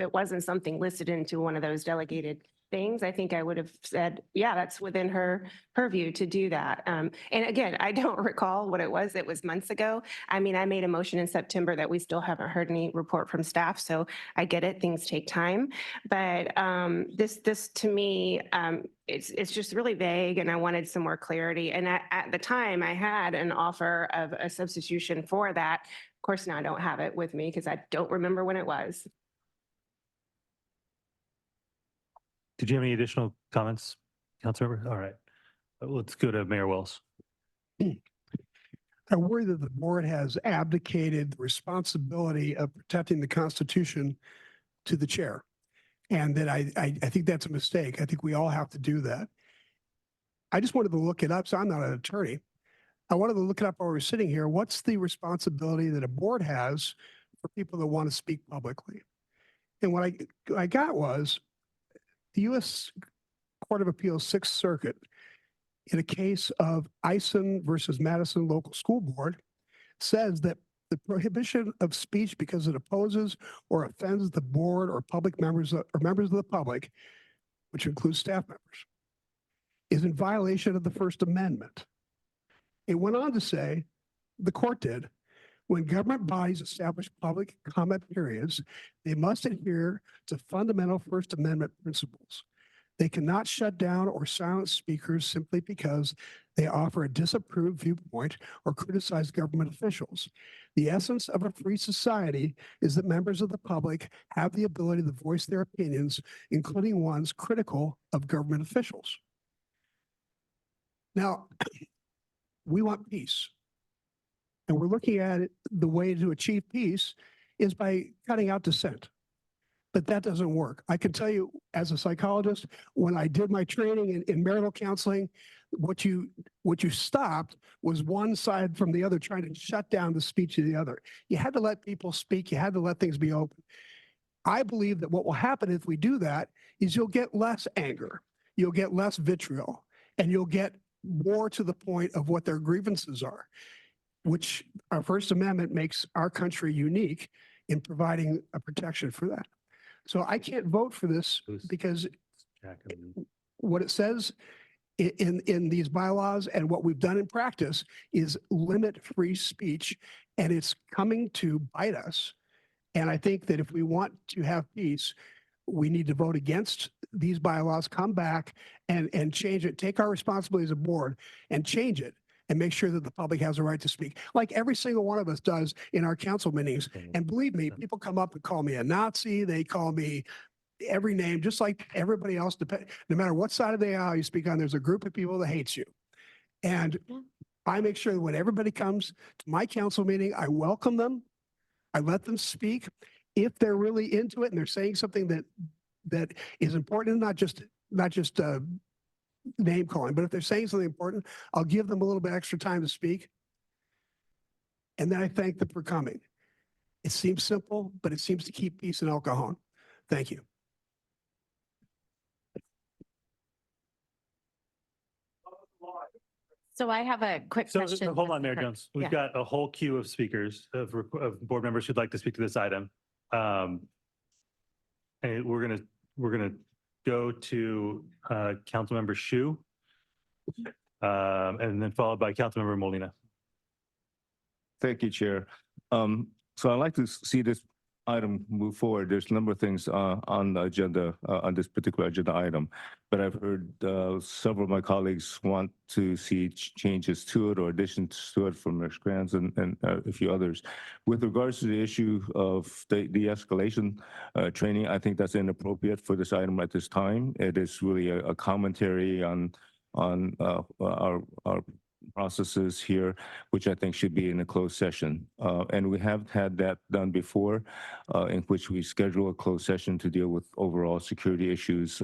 Speaker 14: it wasn't something listed into one of those delegated things. I think I would have said, yeah, that's within her purview to do that. And again, I don't recall what it was. It was months ago. I mean, I made a motion in September that we still haven't heard any report from staff. So I get it. Things take time. But this to me, it's just really vague, and I wanted some more clarity. And at the time, I had an offer of a substitution for that. Of course, now I don't have it with me because I don't remember when it was.
Speaker 2: Did you have any additional comments, Councilmember? All right, let's go to Mayor Wells.
Speaker 10: I worry that the board has abdicated the responsibility of protecting the Constitution to the chair. And that I think that's a mistake. I think we all have to do that. I just wanted to look it up. So I'm not an attorney. I wanted to look it up while we're sitting here. What's the responsibility that a board has for people that want to speak publicly? And what I got was the U.S. Court of Appeals 6th Circuit, in a case of Eisen versus Madison Local School Board, says that the prohibition of speech because it opposes or offends the board or public members or members of the public, which includes staff members, is in violation of the First Amendment. It went on to say, the court did, when government bodies establish public comment periods, they must adhere to fundamental First Amendment principles. They cannot shut down or silence speakers simply because they offer a disapproved viewpoint or criticize government officials. The essence of a free society is that members of the public have the ability to voice their opinions, including ones critical of government officials. Now, we want peace. And we're looking at it, the way to achieve peace is by cutting out dissent. But that doesn't work. I can tell you as a psychologist, when I did my training in marital counseling, what you stopped was one side from the other trying to shut down the speech of the other. You had to let people speak. You had to let things be open. I believe that what will happen if we do that is you'll get less anger. You'll get less vitriol, and you'll get more to the point of what their grievances are, which our First Amendment makes our country unique in providing a protection for that. So I can't vote for this because what it says in these bylaws and what we've done in practice is limit free speech, and it's coming to bite us. And I think that if we want to have peace, we need to vote against these bylaws, come back and change it, take our responsibility as a board and change it, and make sure that the public has a right to speak, like every single one of us does in our council meetings. And believe me, people come up and call me a Nazi. They call me every name, just like everybody else. No matter what side of the aisle you speak on, there's a group of people that hates you. And I make sure that when everybody comes to my council meeting, I welcome them. I let them speak. If they're really into it and they're saying something that is important, not just name calling, but if they're saying something important, I'll give them a little bit extra time to speak. And then I thank them for coming. It seems simple, but it seems to keep peace in El Cajon. Thank you.
Speaker 13: So I have a quick question.
Speaker 2: So hold on, Mayor Jones. We've got a whole queue of speakers, of board members who'd like to speak to this item. And we're gonna go to Councilmember Shu, and then followed by Councilmember Molina.
Speaker 12: Thank you, Chair. So I'd like to see this item move forward. There's a number of things on the agenda, on this particular agenda item, but I've heard several of my colleagues want to see changes to it or additions to it from Ms. Kranz and a few others. With regards to the issue of the de-escalation training, I think that's inappropriate for this item at this time. It is really a commentary on our processes here, which I think should be in a closed session. And we have had that done before, in which we schedule a closed session to deal with overall security issues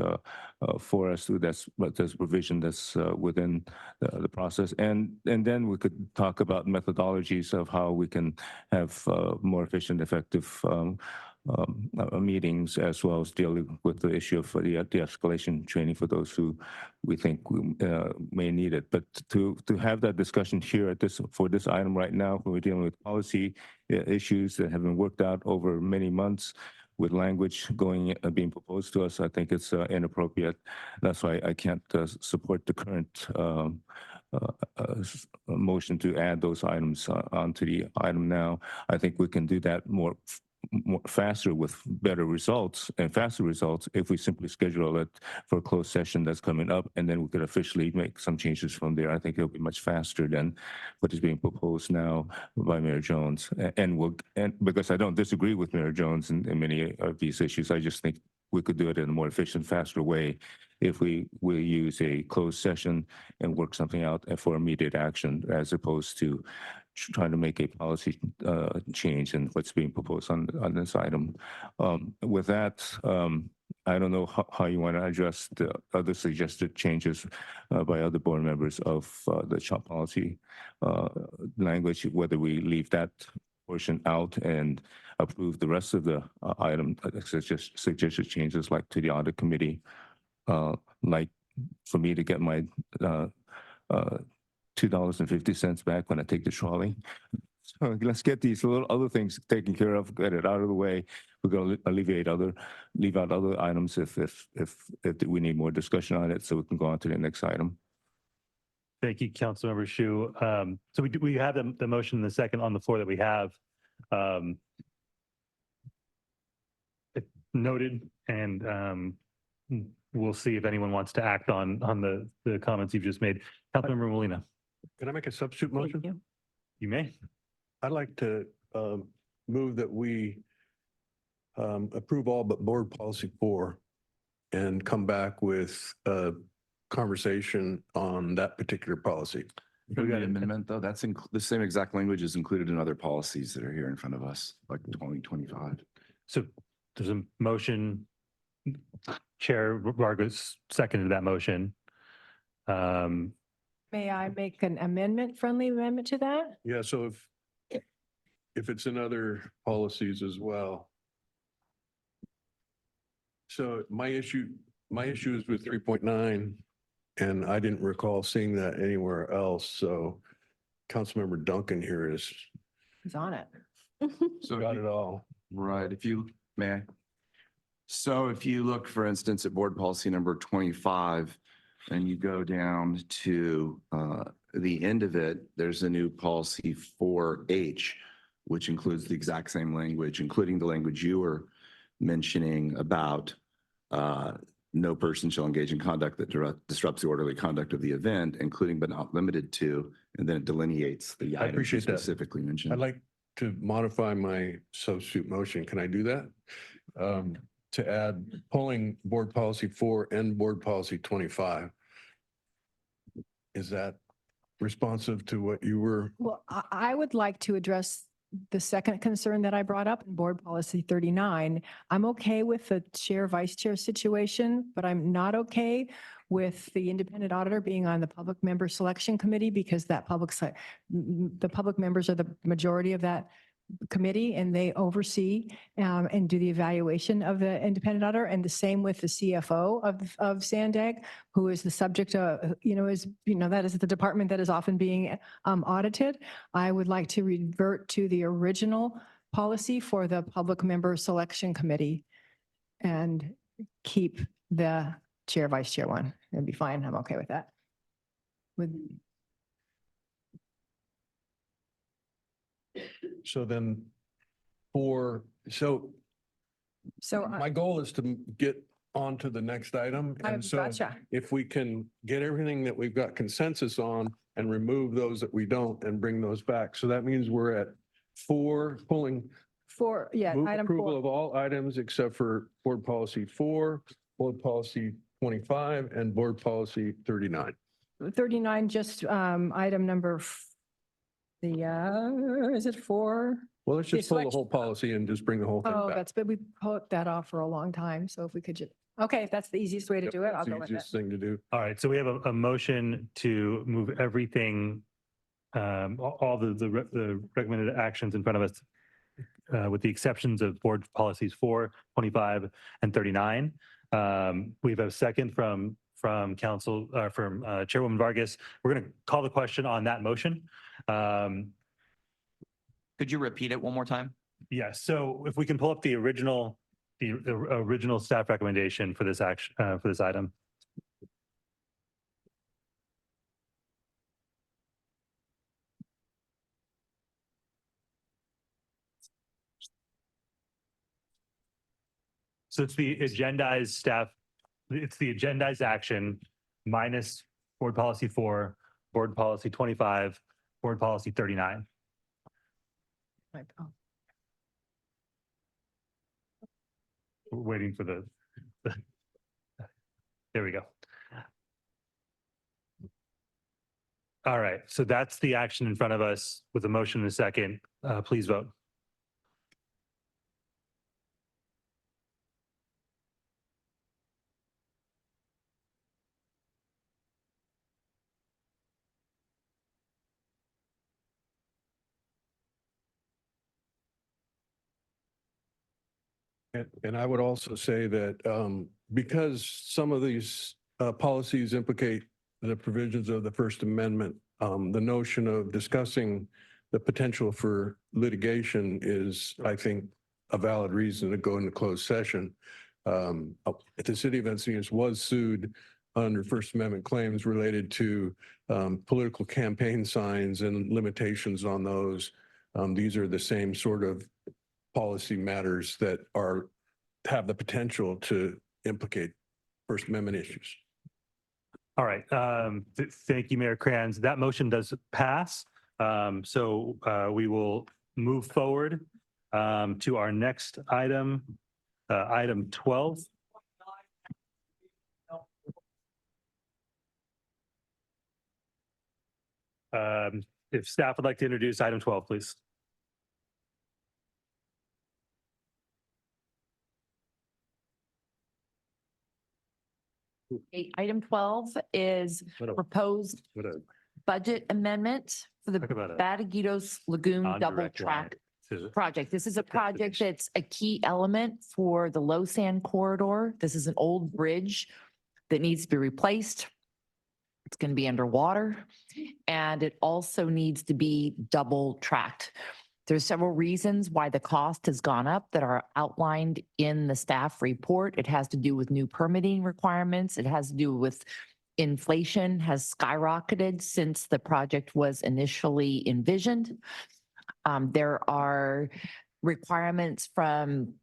Speaker 12: for us. But there's provision that's within the process. And then we could talk about methodologies of how we can have more efficient, effective meetings, as well as dealing with the issue of the de-escalation training for those who we think may need it. But to have that discussion here for this item right now, when we're dealing with policy issues that have been worked out over many months, with language being proposed to us, I think it's inappropriate. That's why I can't support the current motion to add those items onto the item now. I think we can do that more faster with better results and faster results if we simply schedule it for a closed session that's coming up, and then we could officially make some changes from there. I think it'll be much faster than what is being proposed now by Mayor Jones. And because I don't disagree with Mayor Jones in many of these issues, I just think we could do it in a more efficient, faster way if we use a closed session and work something out for immediate action, as opposed to trying to make a policy change in what's being proposed on this item. With that, I don't know how you want to address the other suggested changes by other board members of the shop policy language, whether we leave that portion out and approve the rest of the item, suggested changes like to the audit committee, like for me to get my $2.50 back when I take the trolley. So let's get these little other things taken care of, get it out of the way. We're going to leave out other items if we need more discussion on it, so we can go on to the next item.
Speaker 2: Thank you, Councilmember Shu. So we have the motion in the second on the floor that we have noted, and we'll see if anyone wants to act on the comments you've just made. Councilmember Molina.
Speaker 9: Can I make a substitute motion?
Speaker 2: You may.
Speaker 9: I'd like to move that we approve all but board policy 4 and come back with a conversation on that particular policy.
Speaker 11: For the amendment, though, that's the same exact language is included in other policies that are here in front of us, like 2025.
Speaker 2: So there's a motion. Chair Vargas seconded that motion.
Speaker 8: May I make an friendly amendment to that?
Speaker 9: Yeah, so if it's in other policies as well. So my issue is with 3.9, and I didn't recall seeing that anywhere else. So Councilmember Duncan here is
Speaker 8: on it.
Speaker 11: So
Speaker 9: got it all.
Speaker 11: Right, may I? So if you look, for instance, at board policy number 25, and you go down to the end of it, there's a new policy 4H, which includes the exact same language, including the language you were mentioning about no person shall engage in conduct that disrupts the orderly conduct of the event, including but not limited to, and then it delineates the
Speaker 9: I
Speaker 11: items
Speaker 9: appreciate that.
Speaker 11: specifically mentioned.
Speaker 9: I'd like to modify my substitute motion. Can I do that? To add polling board policy 4 and board policy 25. Is that responsive to what you were?
Speaker 8: Well, I would like to address the second concern that I brought up in board policy 39. I'm okay with the chair, vice chair situation, but I'm not okay with the independent auditor being on the public member selection committee, because the public members are the majority of that committee, and they oversee and do the evaluation of the independent auditor, and the same with the CFO of SANDAG, who is the subject of, that is the department that is often being audited. I would like to revert to the original policy for the public member selection committee and keep the chair, vice chair one. It'd be fine. I'm okay with that.
Speaker 9: So then my goal is to get on to the next item. And so
Speaker 8: Gotcha.
Speaker 9: if we can get everything that we've got consensus on and remove those that we don't and bring those back. So that means we're at 4, pulling
Speaker 8: item
Speaker 9: approval
Speaker 8: 4.
Speaker 9: of all items except for board policy 4, board policy 25, and board policy 39.
Speaker 8: 39, just item number, is it 4?
Speaker 9: Well, let's just pull the
Speaker 8: select-
Speaker 9: whole policy and just bring the whole thing
Speaker 8: Oh,
Speaker 9: back.
Speaker 8: that's, but we put that off for a long time. So if we could just, okay, if that's the easiest way to
Speaker 9: Yep,
Speaker 8: do it, I'll
Speaker 9: that's the
Speaker 8: go with it.
Speaker 9: easiest thing to do.
Speaker 2: All right, so we have a motion to move everything, all the recommended actions in front of us, with the exceptions of board policies 4, 25, and 39. We have a second from council, from Chairwoman Vargas. We're going to call the question on that motion.
Speaker 17: Could you repeat it one more time?
Speaker 2: Yeah, so if we can pull up the original staff recommendation for this action, for this item. So it's the agendized staff, it's the agendized action minus board policy 4, board policy 25, board policy 39. We're waiting for the there we go. All right, so that's the action in front of us with a motion and a second. Please vote.
Speaker 9: And I would also say that because some of these policies implicate the provisions of the First Amendment, the notion of discussing the potential for litigation is, I think, a valid reason to go into closed session. The city of Encinitas was sued under First Amendment claims related to political campaign signs and limitations on those. These are the same sort of policy matters that have the potential to implicate First Amendment issues.
Speaker 2: All right, thank you, Mayor Kranz. That motion does pass. So we will move forward to our next item, item 12. If staff would like to introduce item 12, please.
Speaker 22: Item 12 is proposed budget amendment for the Bataguitos Lagoon Double Track project. This is a project that's a key element for the low sand corridor. This is an old bridge that needs to be replaced. It's going to be underwater, and it also needs to be double tracked. There's several reasons why the cost has gone up that are outlined in the staff report. It has to do with new permitting requirements. It has to do with inflation has skyrocketed since the project was initially envisioned. There are requirements from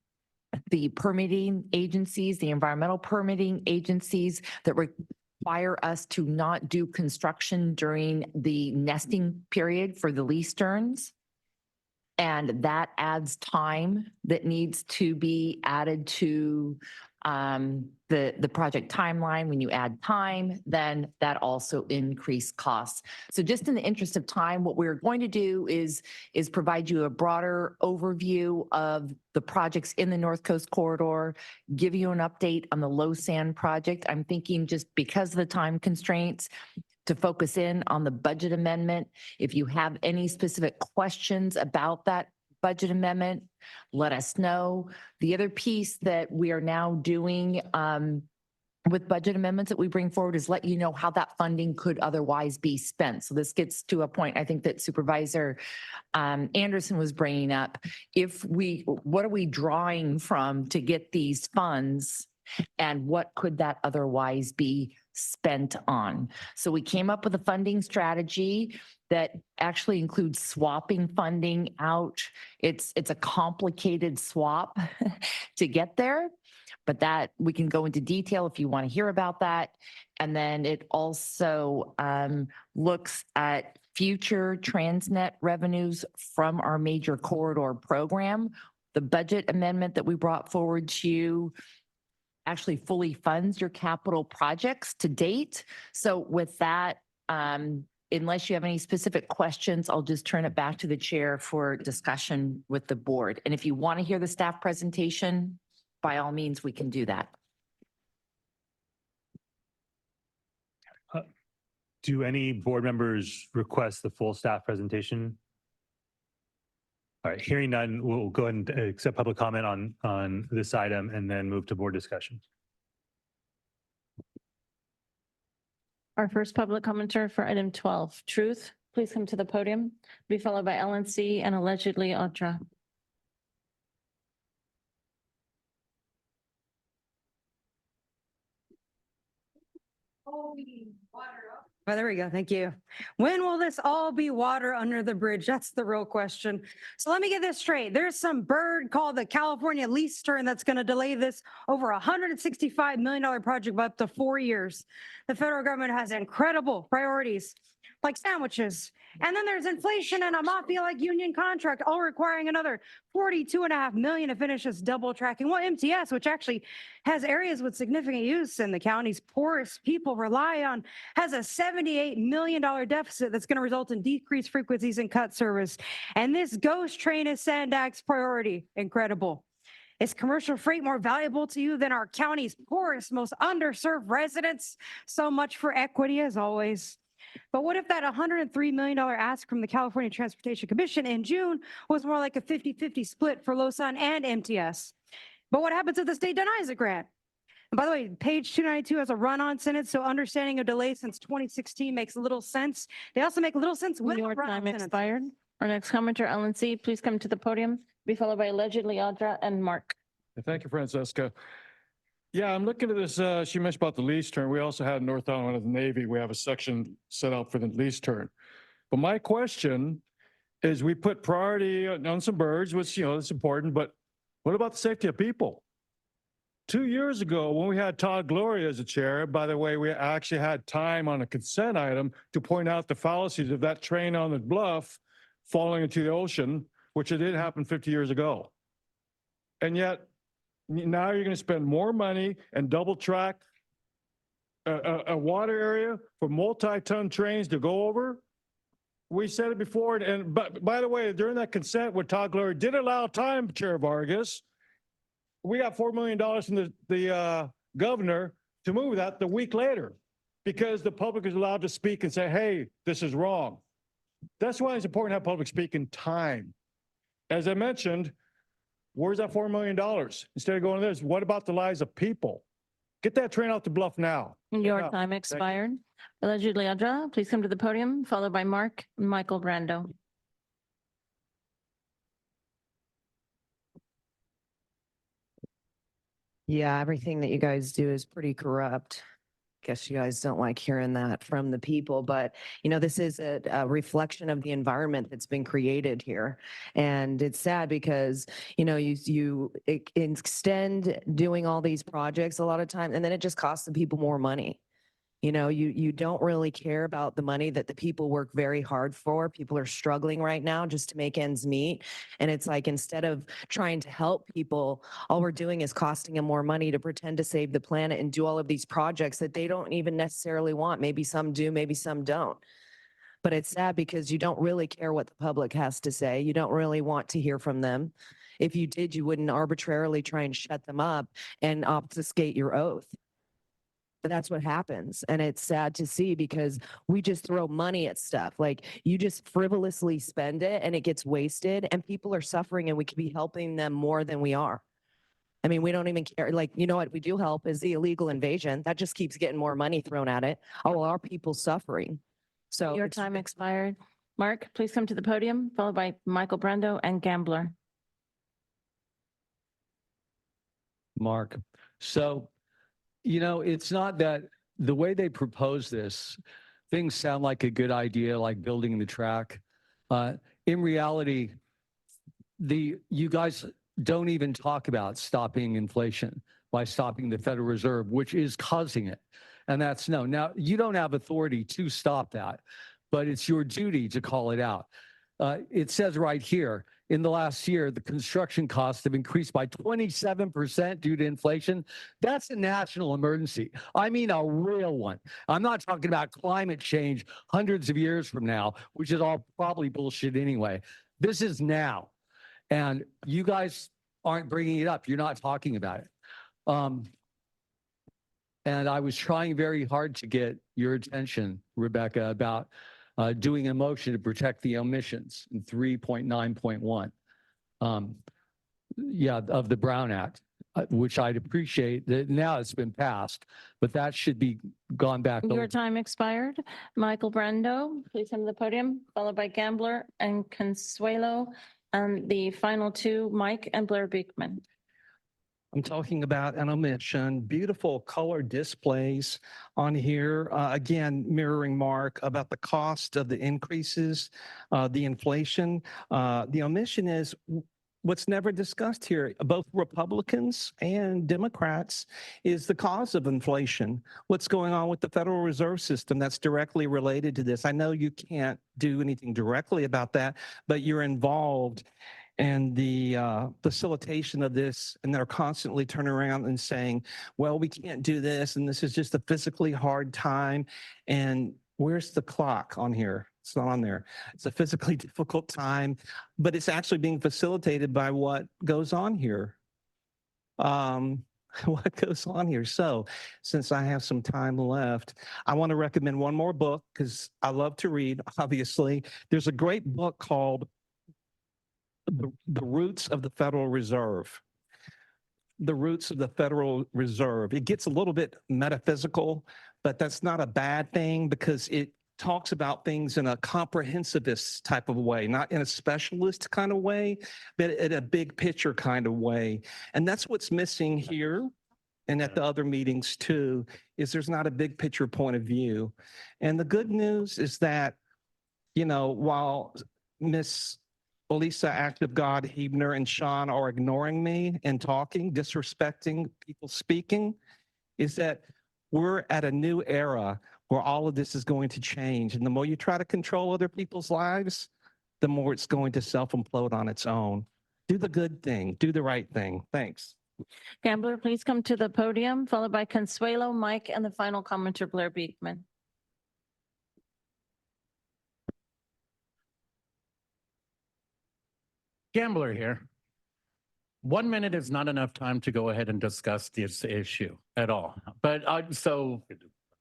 Speaker 22: the permitting agencies, the environmental permitting agencies that require us to not do construction during the nesting period for the leaf sterns. And that adds time that needs to be added to the project timeline. When you add time, then that also increased costs. So just in the interest of time, what we're going to do is provide you a broader overview of the projects in the North Coast Corridor, give you an update on the low sand project. I'm thinking just because of the time constraints, to focus in on the budget amendment. If you have any specific questions about that budget amendment, let us know. The other piece that we are now doing with budget amendments that we bring forward is let you know how that funding could otherwise be spent. So this gets to a point I think that Supervisor Anderson was bringing up. What are we drawing from to get these funds, and what could that otherwise be spent on? So we came up with a funding strategy that actually includes swapping funding out. It's a complicated swap to get there, but that we can go into detail if you want to hear about that. And then it also looks at future Transnet revenues from our major corridor program. The budget amendment that we brought forward to you actually fully funds your capital projects to date. So with that
Speaker 18: Unless you have any specific questions, I'll just turn it back to the chair for discussion with the board. And if you want to hear the staff presentation, by all means, we can do that.
Speaker 2: Do any board members request the full staff presentation? All right, hearing none, we'll go ahead and accept public comment on this item and then move to board discussion.
Speaker 4: Our first public commenter for item 12, Truth, please come to the podium. Be followed by LNC and allegedly Audra.
Speaker 19: Oh, there we go. Thank you. When will this all be water under the bridge? That's the real question. So let me get this straight. There's some bird called the California lease turn that's going to delay this over $165 million project by up to 4 years. The federal government has incredible priorities like sandwiches. And then there's inflation and a mafia-like union contract, all requiring another $42.5 million to finish this double tracking. Well, MTS, which actually has areas with significant use and the county's poorest people rely on, has a $78 million deficit that's going to result in decreased frequencies and cut service. And this ghost train is SANDAG's priority. Incredible. Is commercial freight more valuable to you than our county's poorest, most underserved residents? So much for equity as always. But what if that $103 million ask from the California Transportation Commission in June was more like a 50-50 split for LoSAN and MTS? But what happens if the state denies a grant? And by the way, page 292 has a run-on sentence, so understanding of delay since 2016 makes little sense. They also make little sense with
Speaker 4: Your
Speaker 19: run-on
Speaker 4: time
Speaker 19: sentence.
Speaker 4: expired. Our next commenter, LNC, please come to the podium. Be followed by allegedly Audra and Mark.
Speaker 3: Thank you, Francesca. Yeah, I'm looking at this, she mentioned about the lease turn. We also had in North Island of the Navy, we have a section set out for the lease turn. But my question is we put priority on some birds, which, it's important, but what about the safety of people? 2 years ago, when we had Todd Gloria as the chair, by the way, we actually had time on a consent item to point out the fallacies of that train on the bluff falling into the ocean, which it did happen 50 years ago. And yet, now you're going to spend more money and double track a water area for multi-ton trains to go over. We said it before, but by the way, during that consent, what Todd Gloria did allow time, Chair Vargas, we got $4 million from the governor to move that the week later because the public is allowed to speak and say, hey, this is wrong. That's why it's important to have public speak in time. As I mentioned, where's that $4 million? Instead of going to this, what about the lives of people? Get that train out the bluff now.
Speaker 4: Your time expired. Allegedly Audra, please come to the podium, followed by Mark and Michael Brando.
Speaker 22: Yeah, everything that you guys do is pretty corrupt. Guess you guys don't like hearing that from the people, but this is a reflection of the environment that's been created here. And it's sad because, you extend doing all these projects a lot of time, and then it just costs the people more money. You don't really care about the money that the people work very hard for. People are struggling right now just to make ends meet. And it's like, instead of trying to help people, all we're doing is costing them more money to pretend to save the planet and do all of these projects that they don't even necessarily want. Maybe some do, maybe some don't. But it's sad because you don't really care what the public has to say. You don't really want to hear from them. If you did, you wouldn't arbitrarily try and shut them up and obfuscate your oath. But that's what happens. And it's sad to see because we just throw money at stuff. Like, you just frivolously spend it and it gets wasted and people are suffering, and we could be helping them more than we are. I mean, we don't even care. Like, what we do help is the illegal invasion. That just keeps getting more money thrown at it. All our people suffering. So
Speaker 4: Your time expired. Mark, please come to the podium, followed by Michael Brando and Gambler.
Speaker 20: Mark, so it's not that the way they propose this, things sound like a good idea, like building the track. In reality, you guys don't even talk about stopping inflation by stopping the Federal Reserve, which is causing it. And that's no. Now, you don't have authority to stop that, but it's your duty to call it out. it says right here, in the last year, the construction costs have increased by 27% due to inflation. That's a national emergency. I mean, a real one. I'm not talking about climate change hundreds of years from now, which is all probably bullshit anyway. This is now. And you guys aren't bringing it up. You're not talking about it. And I was trying very hard to get your attention, Rebecca, about doing a motion to protect the omissions in 3.9.1, of the Brown Act, which I'd appreciate that now it's been passed, but that should be gone back.
Speaker 4: Your time expired. Michael Brando, please come to the podium, followed by Gambler and Consuelo. And the final two, Mike and Blair Beekman.
Speaker 6: I'm talking about an omission, beautiful color displays on here. Again, mirroring Mark about the cost of the increases, the inflation. The omission is what's never discussed here, both Republicans and Democrats, is the cause of inflation. What's going on with the Federal Reserve System that's directly related to this. I know you can't do anything directly about that, but you're involved and the facilitation of this, and they're constantly turning around and saying, well, we can't do this, and this is just a physically hard time. And where's the clock on here? It's not on there. It's a physically difficult time, but it's actually being facilitated by what goes on here. What goes on here. So since I have some time left, I want to recommend one more book because I love to read, obviously. There's a great book called The Roots of the Federal Reserve. The Roots of the Federal Reserve. It gets a little bit metaphysical, but that's not a bad thing because it talks about things in a comprehensivist type of way, not in a specialist kind of way, but in a big picture kind of way. And that's what's missing here and at the other meetings too, is there's not a big picture point of view. And the good news is that, you know, while Miss Elisa, Act of God, Hebner, and Sean are ignoring me and talking, disrespecting people speaking, is that we're at a new era where all of this is going to change. And the more you try to control other people's lives, the more it's going to self-implode on its own. Do the good thing, do the right thing. Thanks.
Speaker 4: Gambler, please come to the podium, followed by Consuelo, Mike, and the final commenter, Blair Beekman.
Speaker 21: Gambler here. 1 minute is not enough time to go ahead and discuss this issue at all. But so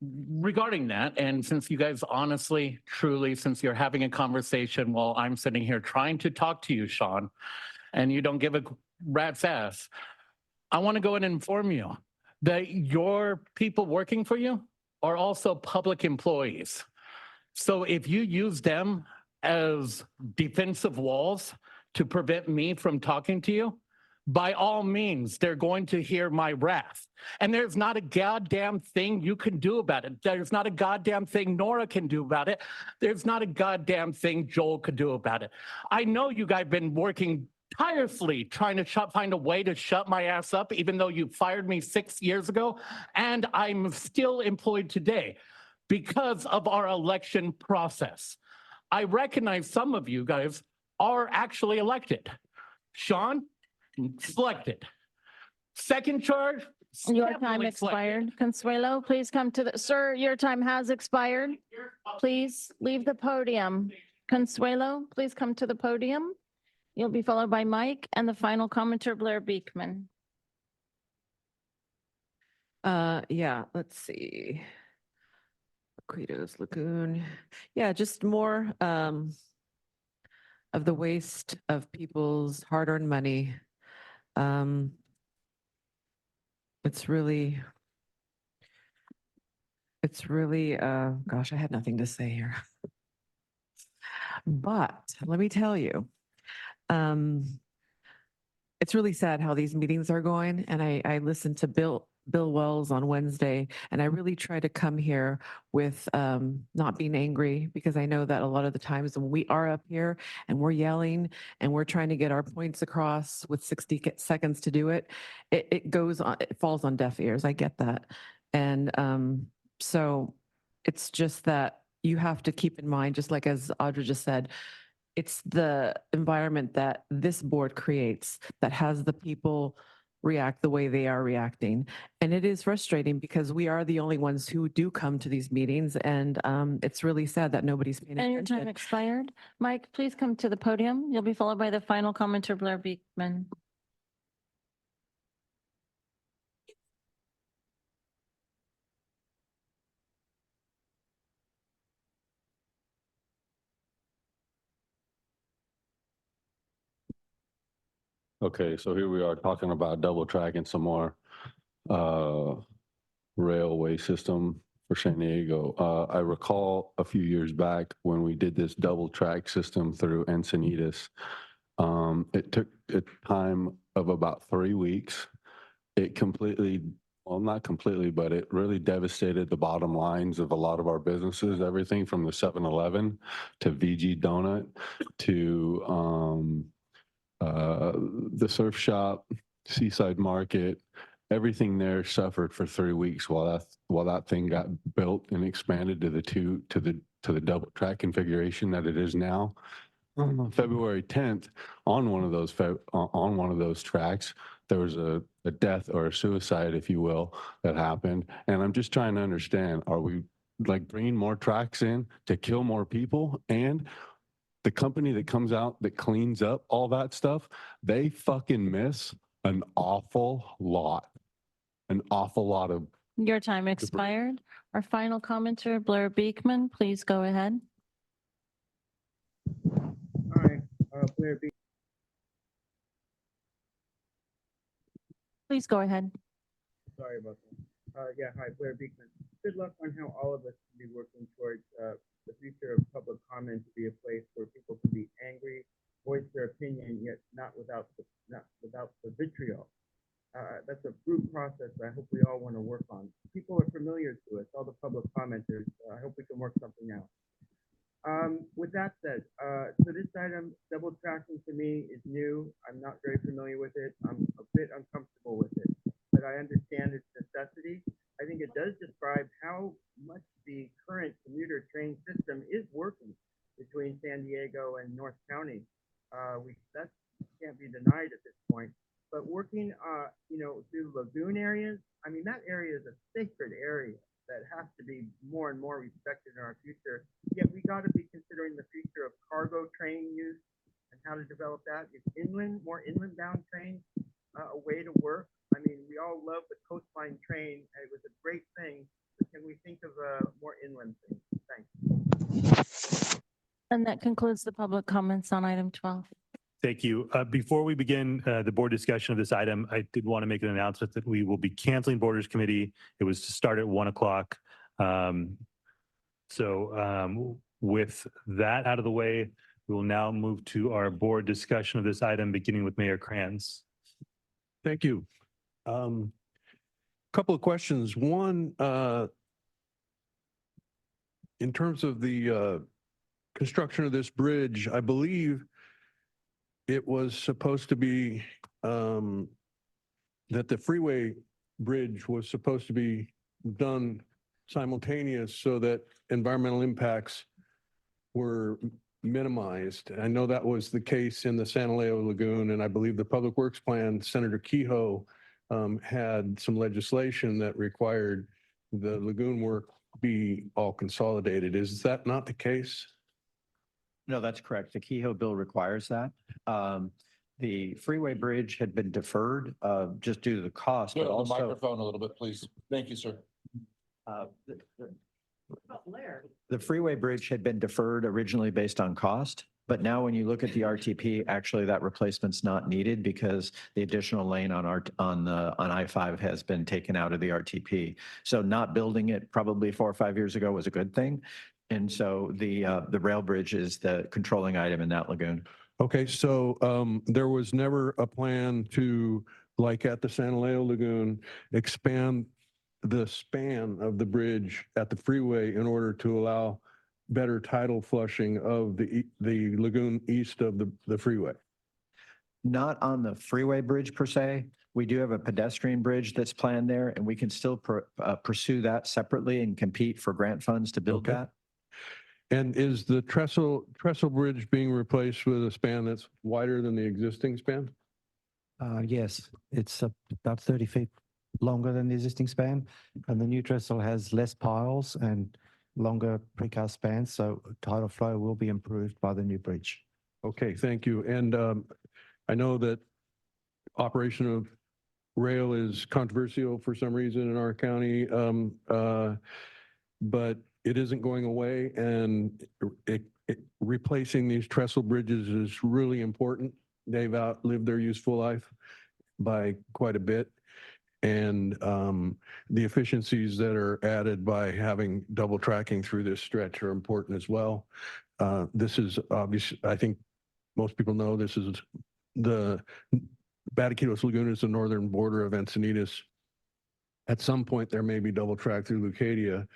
Speaker 21: regarding that, and since you guys honestly, truly, since you're having a conversation while I'm sitting here trying to talk to you, Sean, and you don't give a rat's ass, I want to go and inform you that your people working for you are also public employees. So if you use them as defensive walls to prevent me from talking to you, by all means, they're going to hear my wrath. And there's not a goddamn thing you can do about it. There's not a goddamn thing Nora can do about it. There's not a goddamn thing Joel could do about it. I know you guys have been working tirelessly trying to find a way to shut my ass up, even though you fired me 6 years ago, and I'm still employed today because of our election process. I recognize some of you guys are actually elected. Sean, selected. Second charge.
Speaker 4: Your time expired. Consuelo, please come to the, sir, your time has expired. Please leave the podium. Consuelo, please come to the podium. You'll be followed by Mike and the final commenter, Blair Beekman.
Speaker 22: Yeah, let's see. Credos Lagoon. Yeah, just more of the waste of people's hard-earned money. It's really, gosh, I had nothing to say here. But let me tell you, it's really sad how these meetings are going. And I listened to Bill Wells on Wednesday, and I really try to come here with not being angry, because I know that a lot of the times when we are up here and we're yelling and we're trying to get our points across with 60 seconds to do it, it falls on deaf ears. I get that. And so it's just that you have to keep in mind, just like as Audra just said, It's the environment that this board creates that has the people react the way they are reacting. And it is frustrating because we are the only ones who do come to these meetings, and it's really sad that nobody's paying
Speaker 4: And your time
Speaker 22: attention.
Speaker 4: expired. Mike, please come to the podium. You'll be followed by the final commenter, Blair Beekman.
Speaker 3: Okay, so here we are talking about double tracking some more railway system for San Diego. I recall a few years back when we did this double track system through Encinitas. It took a time of about 3 weeks. It completely, well, not completely, but it really devastated the bottom lines of a lot of our businesses, everything from the 7-Eleven to VG Donut to the surf shop, Seaside Market. Everything there suffered for 3 weeks while that thing got built and expanded to the double track configuration that it is now. On February 10th, on one of those tracks, there was a death or a suicide, if you will, that happened. And I'm just trying to understand: are we like bringing more tracks in to kill more people? And the company that comes out that cleans up all that stuff, they fucking miss an awful lot of.
Speaker 4: Your time expired. Our final commenter, Blair Beekman, please go ahead.
Speaker 7: Hi, Blair Beekman.
Speaker 4: Please go ahead.
Speaker 7: Sorry about that. Yeah, hi, Blair Beekman. Good luck on how all of us can be working towards the future of public comment to be a place where people can be angry, voice their opinion, yet not without the vitriol. That's a brute process I hope we all want to work on. People are familiar to us, all the public commenters. I hope we can work something out. With that said, so this item, double tracking, to me is new. I'm not very familiar with it. I'm a bit uncomfortable with it, but I understand its necessity. I think it does describe how much the current commuter train system is working between San Diego and North County. That can't be denied at this point. But working, through lagoon areas, I mean, that area is a sacred area that has to be more and more respected in our future. Yet we got to be considering the future of cargo train use and how to develop that. Is more inland bound trains a way to work? I mean, we all love the coastline train. It was a great thing. But can we think of a more inland thing? Thanks.
Speaker 4: And that concludes the public comments on item 12.
Speaker 2: Thank you. Before we begin the board discussion of this item, I did want to make an announcement that we will be canceling Borders Committee. It was to start at 1 o'clock. With that out of the way, we will now move to our board discussion of this item, beginning with Mayor Kranz.
Speaker 9: Thank you. Couple of questions. One, in terms of the construction of this bridge, I believe it was supposed to be that the freeway bridge was supposed to be done simultaneous so that environmental impacts were minimized. I know that was the case in the San Leo Lagoon, and I believe the Public Works Plan, Senator Kehoe had some legislation that required the lagoon work be all consolidated. Is that not the case?
Speaker 16: No, that's correct. The Kehoe bill requires that. The freeway bridge had been deferred just due to the cost, but also.
Speaker 23: Microphone a little bit, please. Thank you, sir.
Speaker 16: The freeway bridge had been deferred originally based on cost, but now when you look at the RTP, actually that replacement's not needed because the additional lane on I-5 has been taken out of the RTP. So not building it probably 4 or 5 years ago was a good thing. And so the rail bridge is the controlling item in that lagoon.
Speaker 9: Okay, so there was never a plan to, like at the San Leo Lagoon, expand the span of the bridge at the freeway in order to allow better tidal flushing of the lagoon east of the freeway?
Speaker 16: Not on the freeway bridge per se. We do have a pedestrian bridge that's planned there, and we can still pursue that separately and compete for grant funds to build that.
Speaker 9: And is the trestle bridge being replaced with a span that's wider than the existing span?
Speaker 1: Yes, it's about 30 feet longer than the existing span, and the new trestle has less piles and longer precast spans, so tidal flow will be improved by the new bridge.
Speaker 9: Okay, thank you. And I know that operation of rail is controversial for some reason in our county, but it isn't going away, and replacing these trestle bridges is really important. They've outlived their useful life by quite a bit. And the efficiencies that are added by having double tracking through this stretch are important as well. This is obvious. I think most people know this is the Bataquitos Lagoon is the northern border of Encinitas. At some point, there may be double track through Lucadia.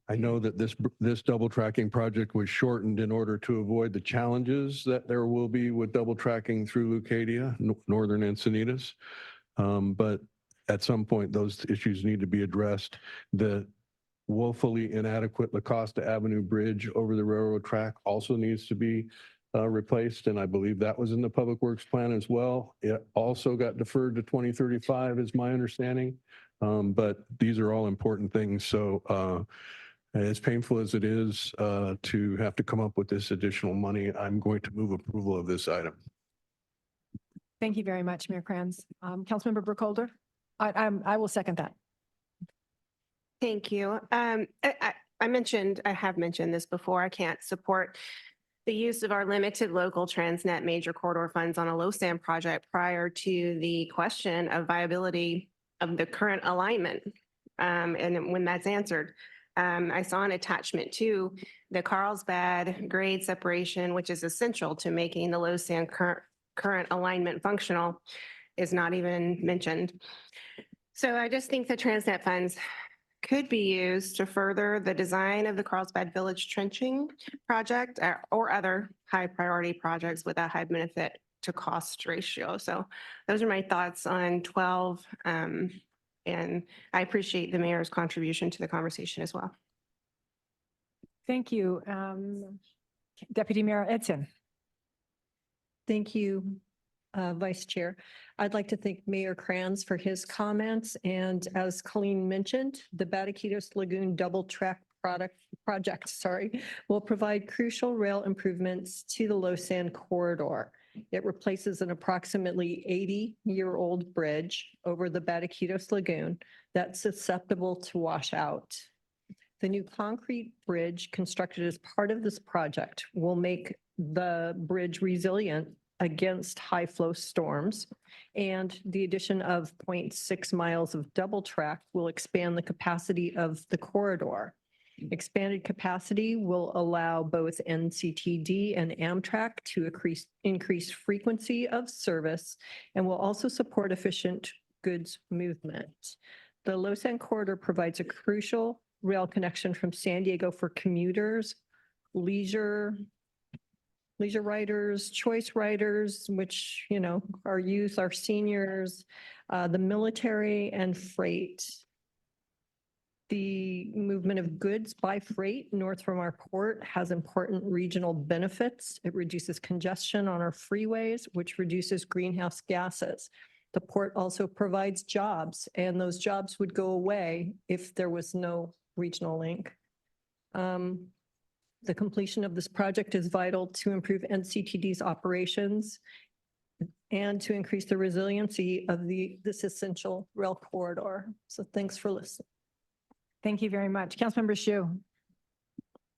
Speaker 9: I know that this double tracking project was shortened in order to avoid the challenges that there will be with double tracking through Lucadia, northern Encinitas. But at some point, those issues need to be addressed. The woefully inadequate La Costa Avenue Bridge over the railroad track also needs to be replaced, and I believe that was in the Public Works plan as well. It also got deferred to 2035 is my understanding, but these are all important things. So as painful as it is to have to come up with this additional money, I'm going to move approval of this item.
Speaker 8: Thank you very much, Mayor Kranz. Councilmember Burkholder? I will second that.
Speaker 14: Thank you. I have mentioned this before. I can't support the use of our limited local Transnet major corridor funds on a LoSAN project prior to the question of viability of the current alignment. And when that's answered, I saw an attachment to the Carlsbad grade separation, which is essential to making the LoSAN current alignment functional, is not even mentioned. So I just think the Transnet funds could be used to further the design of the Carlsbad Village trenching project or other high priority projects with a high benefit to cost ratio. So those are my thoughts on 12. And I appreciate the mayor's contribution to the conversation as well.
Speaker 8: Thank you. Deputy Mayor Edson.
Speaker 5: Thank you, Vice Chair. I'd like to thank Mayor Kranz for his comments. And as Colleen mentioned, the Bataquitos Lagoon double track project will provide crucial rail improvements to the LoSAN corridor. It replaces an approximately 80-year-old bridge over the Bataquitos Lagoon that's susceptible to wash out. The new concrete bridge constructed as part of this project will make the bridge resilient against high flow storms, and the addition of 0.6 miles of double track will expand the capacity of the corridor. Expanded capacity will allow both NCTD and Amtrak to increase frequency of service and will also support efficient goods movement. The LoSAN corridor provides a crucial rail connection from San Diego for commuters, leisure riders, choice riders, which, you know, our youth, our seniors, the military, and freight. The movement of goods by freight north from our port has important regional benefits. It reduces congestion on our freeways, which reduces greenhouse gases. The port also provides jobs, and those jobs would go away if there was no regional link. The completion of this project is vital to improve NCTD's operations and to increase the resiliency of this essential rail corridor. So thanks for listening.
Speaker 8: Thank you very much. Councilmember Shu.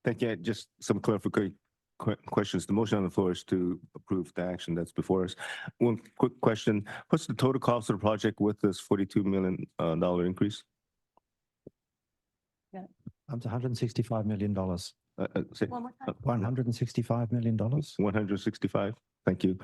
Speaker 12: Thank you. Just some clarification questions. The motion on the floor is to approve the action that's before us. One quick question. What's the total cost of the project with this $42 million increase?
Speaker 1: Up to $165 million.
Speaker 12: Say,
Speaker 8: One more time.
Speaker 1: $165 million.
Speaker 12: 165. Thank you.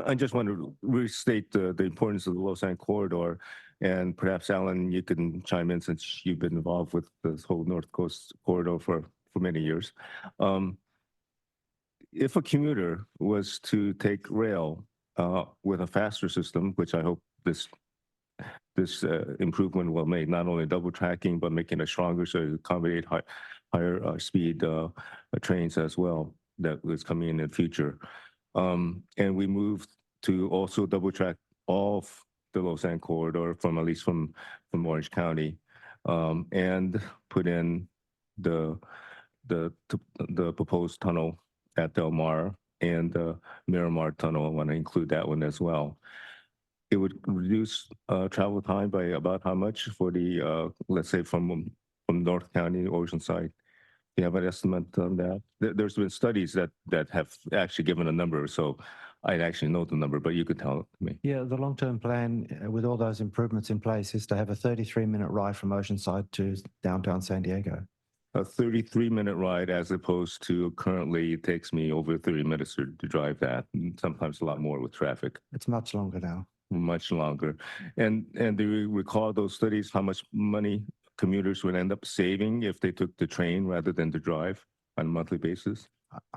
Speaker 12: I just want to restate the importance of the LoSAN corridor, and perhaps Alan, you can chime in since you've been involved with this whole North Coast corridor for many years. If a commuter was to take rail with a faster system, which I hope this improvement will make, not only double tracking, but making it stronger so to accommodate higher speed trains as well that was coming in the future. And we moved to also double track all of the Lausanne corridor from at least from Orange County, and put in the proposed tunnel at Del Mar and the Miramar Tunnel. I want to include that one as well. It would reduce travel time by about how much for the let's say from North County, Oceanside? Do you have an estimate on that? There's been studies that have actually given a number, so I'd actually know the number, but you could tell me.
Speaker 1: Yeah, the long-term plan with all those improvements in place is to have a 33-minute ride from Oceanside to downtown San Diego.
Speaker 12: A 33-minute ride as opposed to currently it takes me over 30 minutes to drive that, and sometimes a lot more with traffic.
Speaker 1: It's much longer now.
Speaker 12: Much longer. And do you recall those studies, how much money commuters would end up saving if they took the train rather than to drive on a monthly basis?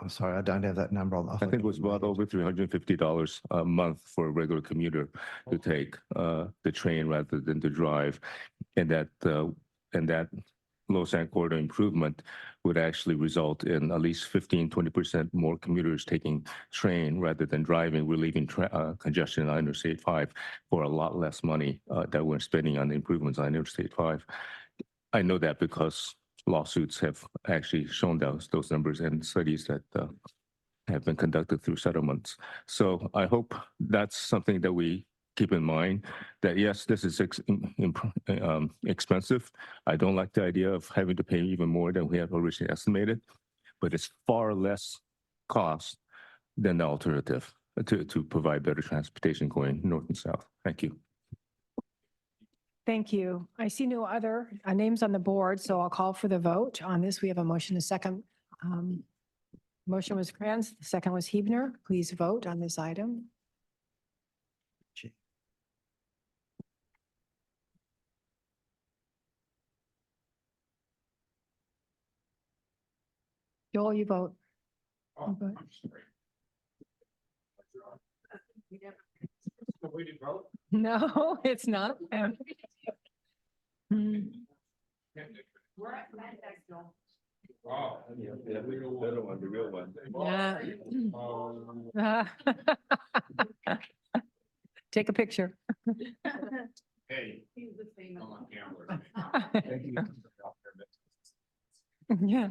Speaker 1: I'm sorry, I don't have that number on.
Speaker 12: I think it was about over $350 a month for a regular commuter to take the train rather than to drive, and that Lausanne corridor improvement would actually result in at least 15-20% more commuters taking train rather than driving, relieving congestion on Interstate 5 for a lot less money that we're spending on the improvements on Interstate 5. I know that because lawsuits have actually shown those numbers and studies that have been conducted through settlements. So I hope that's something that we keep in mind, that yes, this is expensive. I don't like the idea of having to pay even more than we had originally estimated, but it's far less cost than the alternative to provide better transportation going north and south. Thank you.
Speaker 8: Thank you. I see no other names on the board, so I'll call for the vote on this. We have a motion, a second. Motion was Kranz, the second was Hebner. Please vote on this item. Joel, you vote. You vote. No, it's not.
Speaker 12: Oh, yeah, the real one.
Speaker 8: Yeah. Take a picture.
Speaker 12: Hey.
Speaker 8: Yeah.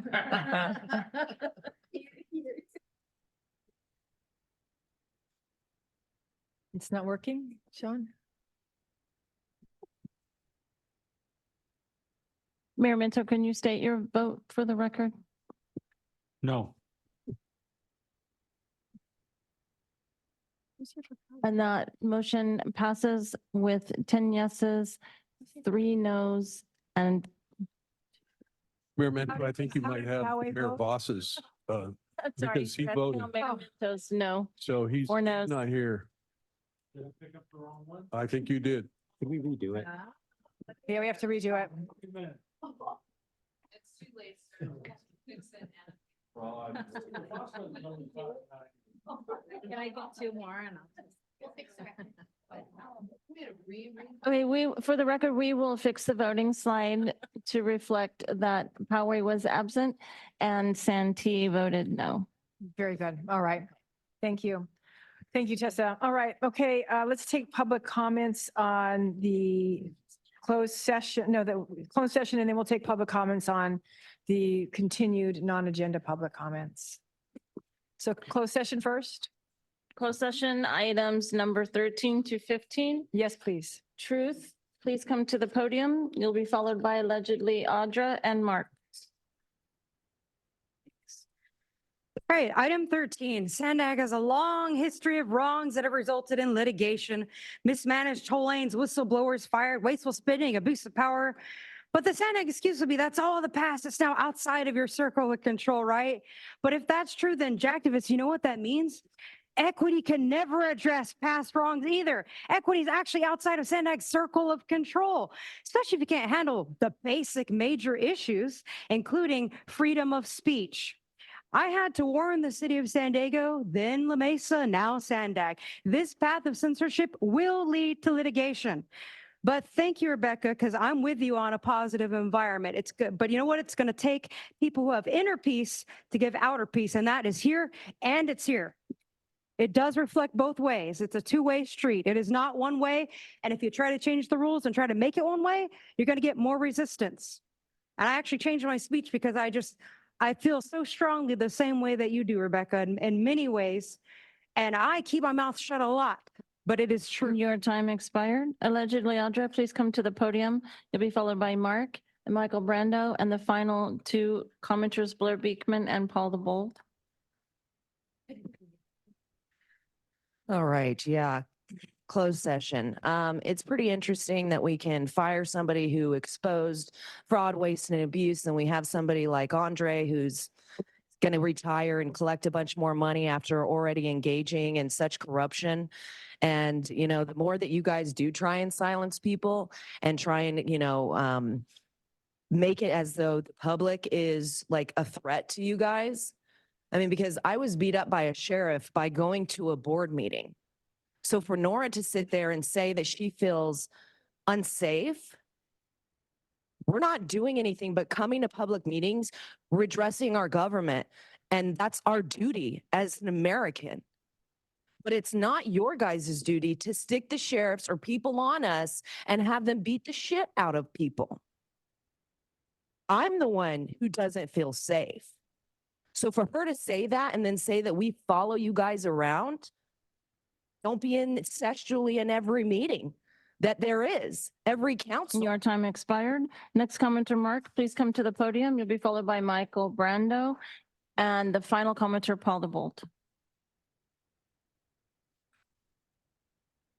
Speaker 8: It's not working, Sean?
Speaker 4: Mayor Minto, can you state your vote for the record?
Speaker 3: No.
Speaker 4: And that motion passes with 10 yeses, 3 noes, and
Speaker 9: Mayor Mento, I think you might have
Speaker 8: How we
Speaker 9: Mayor
Speaker 8: vote?
Speaker 9: Voss's,
Speaker 4: sorry,
Speaker 9: because he
Speaker 4: that's
Speaker 9: voted.
Speaker 4: how Mayor Minto's no.
Speaker 9: So he's
Speaker 4: Or noes.
Speaker 9: not here.
Speaker 3: Did I pick up the wrong one?
Speaker 9: I think you did.
Speaker 16: Can we redo it?
Speaker 8: Yeah, we have to redo it.
Speaker 10: It's too late, sir. Fix it Can I get 2 more and we'll fix it.
Speaker 4: Okay, for the record, we will fix the voting slide to reflect that Poway was absent and Santee voted no.
Speaker 8: Very good. All right. Thank you. Thank you, Tessa. All right. Okay, let's take public comments on the closed session. No, the closed session, and then we'll take public comments on the continued non-agenda public comments. So closed session first?
Speaker 4: Closed session items number 13 to 15.
Speaker 8: Yes, please.
Speaker 4: Truth, please come to the podium. You'll be followed by allegedly Audra and Mark.
Speaker 19: All right, item 13, SANDAG has a long history of wrongs that have resulted in litigation, mismanaged toll lanes, whistleblowers fired, wasteful spending, abuse of power. But the SANDAG excuse would be, that's all the past. It's now outside of your circle of control, right? But if that's true, then Jacktivists, you know what that means? Equity can never address past wrongs either. Equity is actually outside of SANDAG's circle of control, especially if you can't handle the basic major issues, including freedom of speech. I had to warn the city of San Diego, then La Mesa, now SANDAG. This path of censorship will lead to litigation. But thank you, Rebecca, because I'm with you on a positive environment. It's good. But you know what? It's going to take people who have inner peace to give outer peace. And that is here and it's here. It does reflect both ways. It's a two-way street. It is not one way. And if you try to change the rules and try to make it one way, you're going to get more resistance. And I actually changed my speech because I feel so strongly the same way that you do, Rebecca, in many ways. And I keep my mouth shut a lot, but it is true.
Speaker 4: Your time expired. Allegedly, Audra, please come to the podium. You'll be followed by Mark and Michael Brando, and the final two commenters, Blair Beekman and Paul the Bold.
Speaker 22: All right, yeah. Closed session. It's pretty interesting that we can fire somebody who exposed fraud, waste, and abuse, and we have somebody like Andre who's going to retire and collect a bunch more money after already engaging in such corruption. And, you know, the more that you guys do try and silence people and try and, you know, make it as though the public is like a threat to you guys. I mean, because I was beat up by a sheriff by going to a board meeting. So for Nora to sit there and say that she feels unsafe, we're not doing anything but coming to public meetings, redressing our government. And that's our duty as an American. But it's not your guys' duty to stick the sheriffs or people on us and have them beat the shit out of people. I'm the one who doesn't feel safe. So for her to say that and then say that we follow you guys around, don't be incestually in every meeting that there is, every council.
Speaker 4: Your time expired. Next commenter, Mark, please come to the podium. You'll be followed by Michael Brando and the final commenter, Paul the Bold.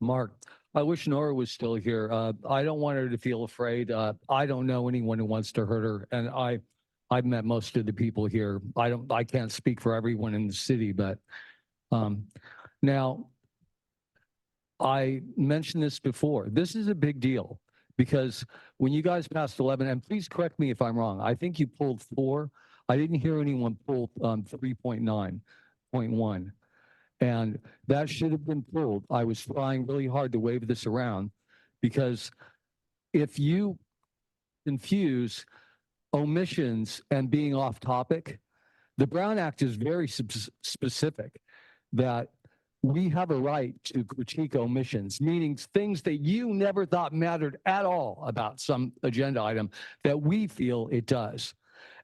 Speaker 20: Mark, I wish Nora was still here. I don't want her to feel afraid. I don't know anyone who wants to hurt her. And I've met most of the people here. I can't speak for everyone in the city, but now I mentioned this before. This is a big deal because when you guys passed 11, and please correct me if I'm wrong, I think you pulled 4. I didn't hear anyone pull 3.9.1. And that should have been pulled. I was trying really hard to wave this around because if you confuse omissions and being off topic, the Brown Act is very specific that we have a right to critique omissions, meaning things that you never thought mattered at all about some agenda item that we feel it does.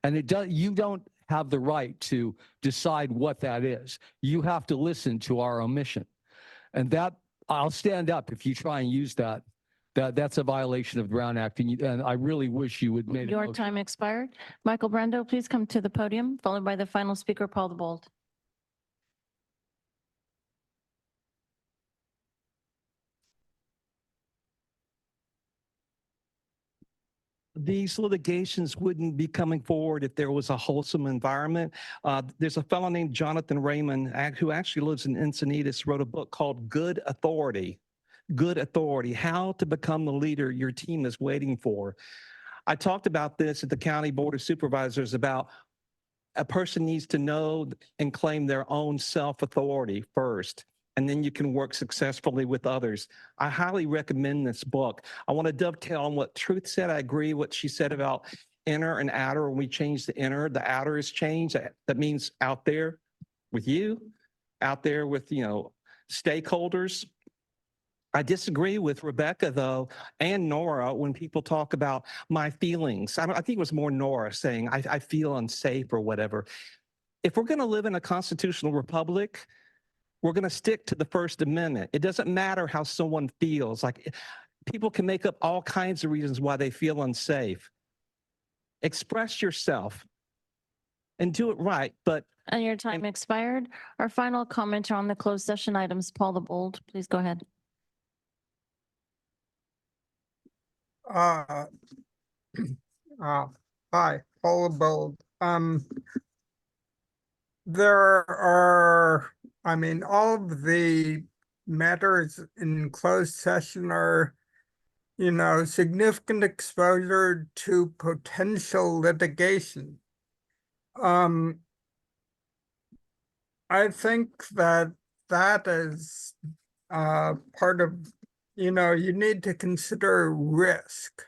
Speaker 20: And it does. You don't have the right to decide what that is. You have to listen to our omission. And that, I'll stand up if you try and use that. That's a violation of the Brown Act, and I really wish you would make it.
Speaker 4: Your time expired. Michael Brando, please come to the podium, followed by the final speaker, Paul the Bold.
Speaker 6: These litigations wouldn't be coming forward if there was a wholesome environment. There's a fellow named Jonathan Raymond who actually lives in Encinitas, wrote a book called Good Authority. Good Authority, how to become the leader your team is waiting for. I talked about this at the County Board of Supervisors about a person needs to know and claim their own self-authority first, and then you can work successfully with others. I highly recommend this book. I want to dovetail on what Truth said. I agree what she said about inner and outer. When we change the inner, the outer is changed. That means out there with you, out there with, you know, stakeholders. I disagree with Rebecca, though, and Nora when people talk about my feelings. I think it was more Nora saying, I feel unsafe or whatever. If we're going to live in a constitutional republic, we're going to stick to the First Amendment. It doesn't matter how someone feels. Like, people can make up all kinds of reasons why they feel unsafe. Express yourself and do it right, but.
Speaker 4: And your time expired. Our final commenter on the closed session items, Paul the Bold, please go ahead.
Speaker 11: Hi, Paul Bold. There are, I mean, all of the matters in closed session are, you know, significant exposure to potential litigation. I think that is part of you need to consider risk.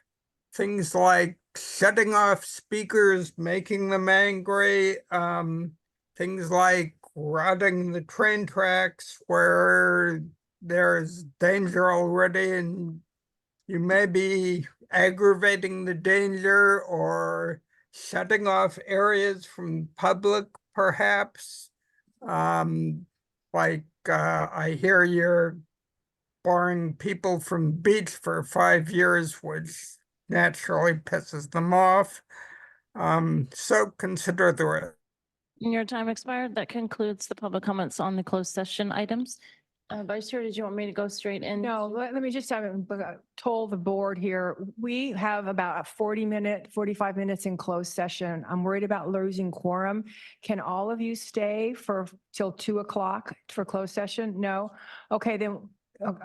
Speaker 11: Things like shutting off speakers, making them angry, things like routing the train tracks where there's danger already and you may be aggravating the danger or shutting off areas from public, perhaps. I hear you're barring people from beach for 5 years, which naturally pisses them off. So consider the risk.
Speaker 4: Your time expired. That concludes the public comments on the closed session items. Vice Chair, did you want me to go straight in?
Speaker 8: No, let me just told the board here, we have about a 45 minutes in closed session. I'm worried about losing quorum. Can all of you stay till 2:00 for closed session? No? Okay, then,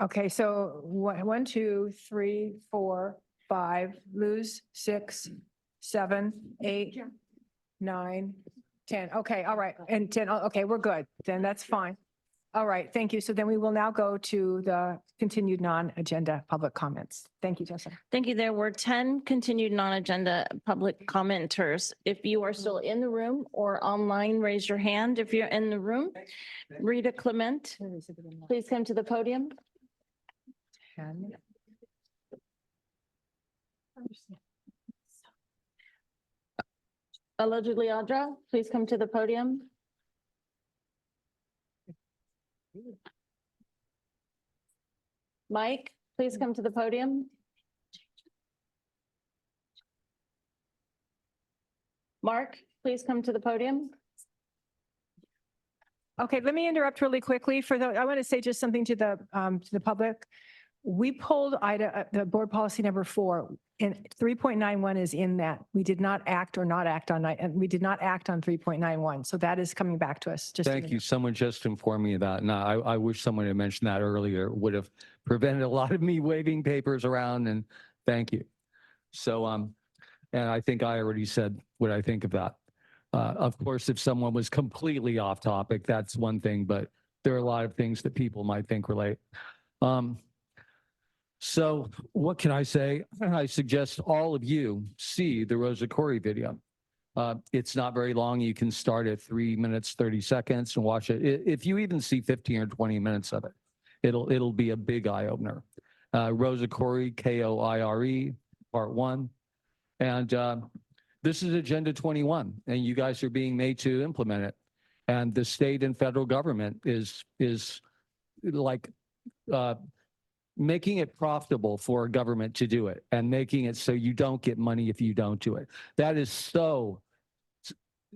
Speaker 8: okay, so 1, 2, 3, 4, 5, lose 6, 7, 8, 9, 10. Okay, all right, and 10, okay, we're good. Then that's fine. All right, thank you. So then we will now go to the continued non-agenda public comments. Thank you, Jessica.
Speaker 4: Thank you. There were 10 continued non-agenda public commenters. If you are still in the room or online, raise your hand. If you're in the room, Rita Clement, please come to the podium.
Speaker 8: 10.
Speaker 4: Allegedly Audra, please come to the podium. Mike, please come to the podium. Mark, please come to the podium.
Speaker 8: Okay, let me interrupt really quickly I want to say just something to the public. We pulled the board policy number 4 and 3.91 is in that. We did not act on 3.91. So that is coming back to us.
Speaker 20: Thank you. Someone just informed me of that. And I wish someone had mentioned that earlier. It would have prevented a lot of me waving papers around, and thank you. So, and I think I already said what I think of that. Of course, if someone was completely off topic, that's one thing, but there are a lot of things that people might think relate. So what can I say? I suggest all of you see the Rosa Corey video. It's not very long. You can start at 3 minutes, 30 seconds and watch it. If you even see 15 or 20 minutes of it, it'll be a big eye opener. Rosa Corey, Koire, part 1. And this is Agenda 21, and you guys are being made to implement it. And the state and federal government is like, making it profitable for a government to do it and making it so you don't get money if you don't do it. That is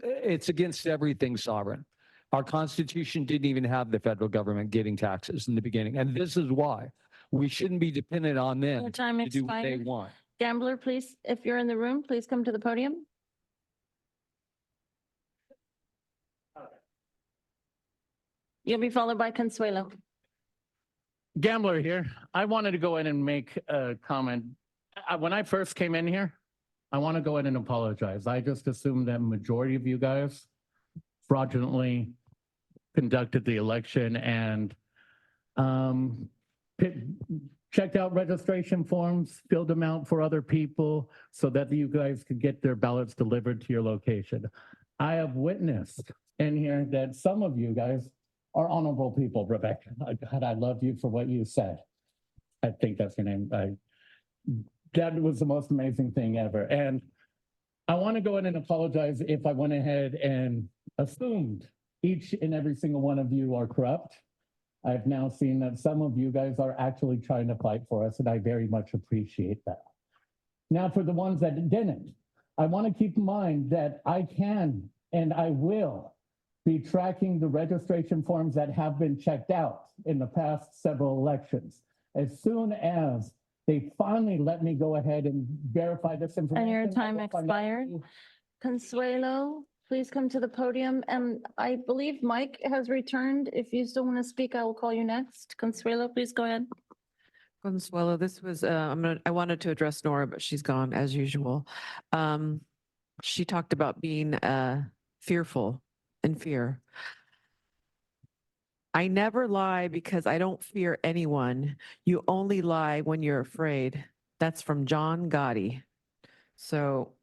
Speaker 20: it's against everything sovereign. Our Constitution didn't even have the federal government getting taxes in the beginning. And this is why we shouldn't be dependent on them
Speaker 4: Your time
Speaker 20: to do what they
Speaker 4: expired.
Speaker 20: want.
Speaker 4: Gambler, please, if you're in the room, please come to the podium. You'll be followed by Consuelo.
Speaker 21: Gambler here. I wanted to go in and make a comment. When I first came in here, I want to go in and apologize. I just assumed that majority of you guys fraudulently conducted the election and checked out registration forms, filled them out for other people so that you guys could get their ballots delivered to your location. I have witnessed in here that some of you guys are honorable people, Rebecca. God, I love you for what you said. I think that's your name. That was the most amazing thing ever. And I want to go in and apologize if I went ahead and assumed each and every single one of you are corrupt. I've now seen that some of you guys are actually trying to fight for us, and I very much appreciate that. Now, for the ones that didn't, I want to keep in mind that I can and I will be tracking the registration forms that have been checked out in the past several elections. As soon as they finally let me go ahead and verify this information.
Speaker 4: And your time expired. Consuelo, please come to the podium. And I believe Mike has returned. If you still want to speak, I will call you next. Consuelo, please go ahead.
Speaker 22: Consuelo, this was, I wanted to address Nora, but she's gone as usual. She talked about being fearful and fear. I never lie because I don't fear anyone. You only lie when you're afraid. That's from John Gotti. So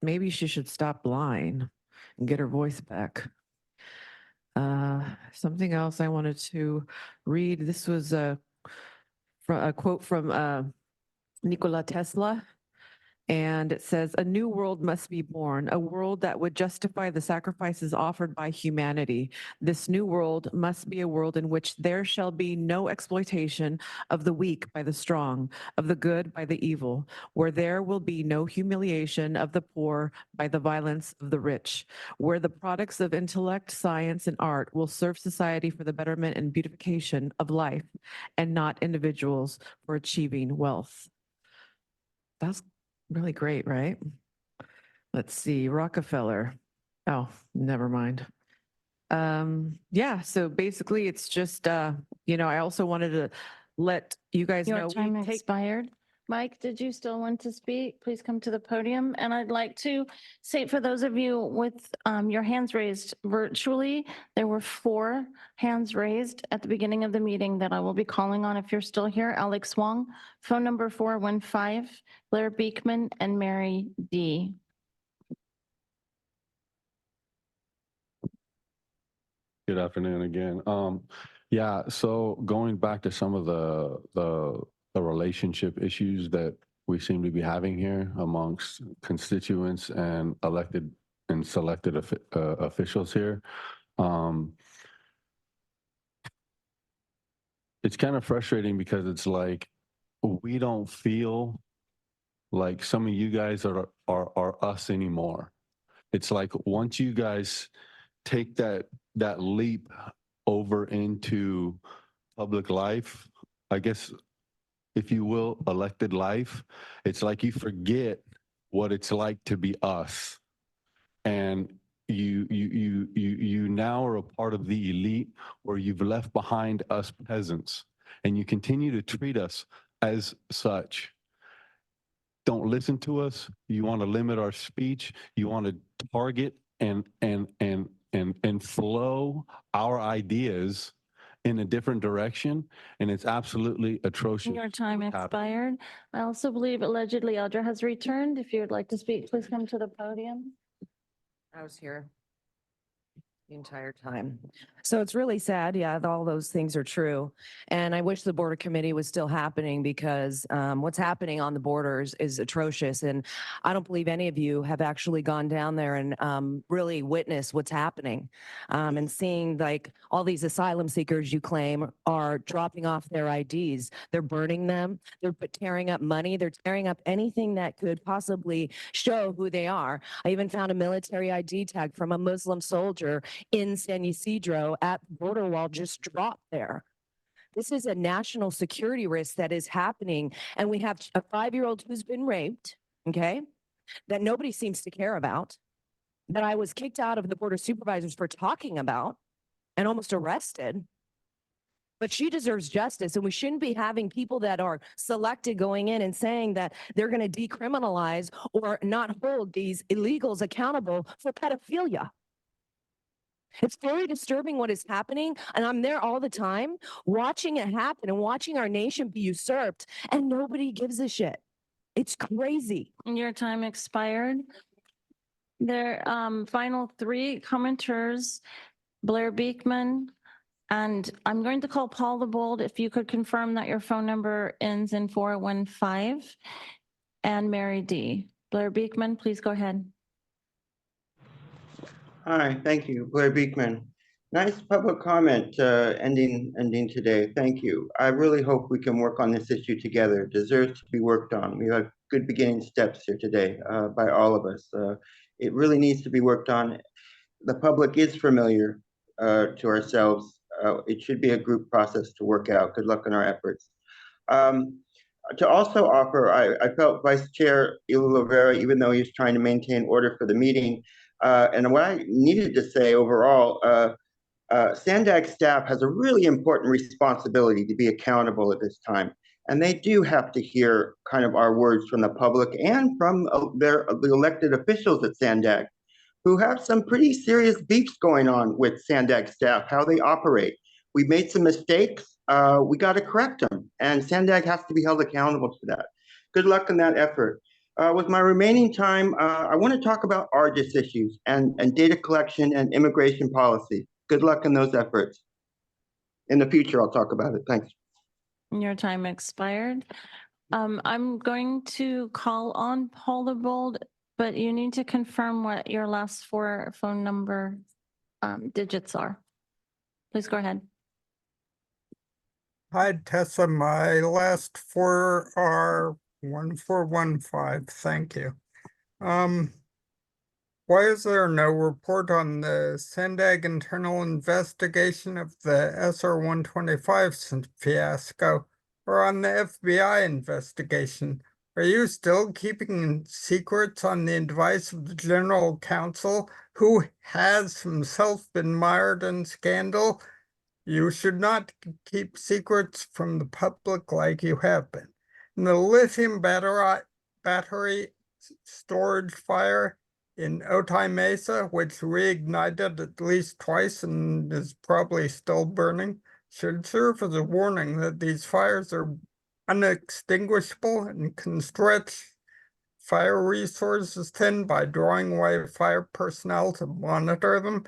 Speaker 22: maybe she should stop lying and get her voice back. Something else I wanted to read. This was a quote from Nikola Tesla. And it says, a new world must be born, a world that would justify the sacrifices offered by humanity. This new world must be a world in which there shall be no exploitation of the weak by the strong, of the good by the evil, where there will be no humiliation of the poor by the violence of the rich, where the products of intellect, science, and art will serve society for the betterment and beautification of life and not individuals for achieving wealth. That's really great, right? Let's see, Rockefeller. Oh, never mind. Yeah, so basically it's just, you know, I also wanted to let you guys know.
Speaker 4: Your time expired. Mike, did you still want to speak? Please come to the podium. And I'd like to say for those of you with your hands raised virtually, there were 4 hands raised at the beginning of the meeting that I will be calling on if you're still here. Alex Wong, phone number 415, Blair Beekman, and Mary D.
Speaker 3: Good afternoon again. Yeah, so going back to some of the relationship issues that we seem to be having here amongst constituents and elected and selected officials here. It's kind of frustrating because it's like we don't feel like some of you guys are us anymore. It's like once you guys take that leap over into public life, I guess, if you will, elected life, it's like you forget what it's like to be us. And you now are a part of the elite where you've left behind us peasants and you continue to treat us as such. Don't listen to us. You want to limit our speech. You want to target and flow our ideas in a different direction, and it's absolutely atrocious.
Speaker 4: Your time expired. I also believe allegedly Audra has returned. If you would like to speak, please come to the podium.
Speaker 22: I was here the entire time. So it's really sad. Yeah, all those things are true. And I wish the border committee was still happening because what's happening on the borders is atrocious. And I don't believe any of you have actually gone down there and really witnessed what's happening and seeing like all these asylum seekers you claim are dropping off their IDs. They're burning them. They're tearing up money. They're tearing up anything that could possibly show who they are. I even found a military ID tag from a Muslim soldier in San Ysidro at the border wall just dropped there. This is a national security risk that is happening. And we have a 5-year-old who's been raped, okay, that nobody seems to care about, that I was kicked out of the board of supervisors for talking about and almost arrested. But she deserves justice, and we shouldn't be having people that are selected going in and saying that they're going to decriminalize or not hold these illegals accountable for pedophilia. It's very disturbing what is happening, and I'm there all the time watching it happen and watching our nation be usurped, and nobody gives a shit. It's crazy.
Speaker 4: Your time expired. There, final 3 commenters, Blair Beekman, and I'm going to call Paul the Bold. If you could confirm that your phone number ends in 415, and Mary D. Blair Beekman, please go ahead.
Speaker 7: Hi, thank you, Blair Beekman. Nice public comment ending today. Thank you. I really hope we can work on this issue together. It deserves to be worked on. We have good beginning steps here today by all of us. It really needs to be worked on. The public is familiar to ourselves. It should be a group process to work out. Good luck in our efforts. To also offer, I felt Vice Chair Ilu, even though he was trying to maintain order for the meeting, and what I needed to say overall, SANDAG staff has a really important responsibility to be accountable at this time. And they do have to hear kind of our words from the public and from the elected officials at SANDAG, who have some pretty serious beefs going on with SANDAG staff, how they operate. We made some mistakes. We got to correct them, and SANDAG has to be held accountable for that. Good luck in that effort. With my remaining time, I want to talk about ARGIS issues and data collection and immigration policy. Good luck in those efforts. In the future, I'll talk about it. Thanks.
Speaker 4: Your time expired. I'm going to call on Paula Bold, but you need to confirm what your last four phone number digits are. Please go ahead.
Speaker 11: Hi, Tessa. My last four are 1415. Thank you. Why is there no report on the SANDAG internal investigation of the SR-125 fiasco or on the FBI investigation? Are you still keeping secrets on the advice of the General Counsel, who has himself been mired in scandal? You should not keep secrets from the public like you have been. And the lithium battery storage fire in Otay Mesa, which reignited at least twice and is probably still burning, should serve as a warning that these fires are unextinguishable and can stretch fire resources thin by drawing away fire personnel to monitor them.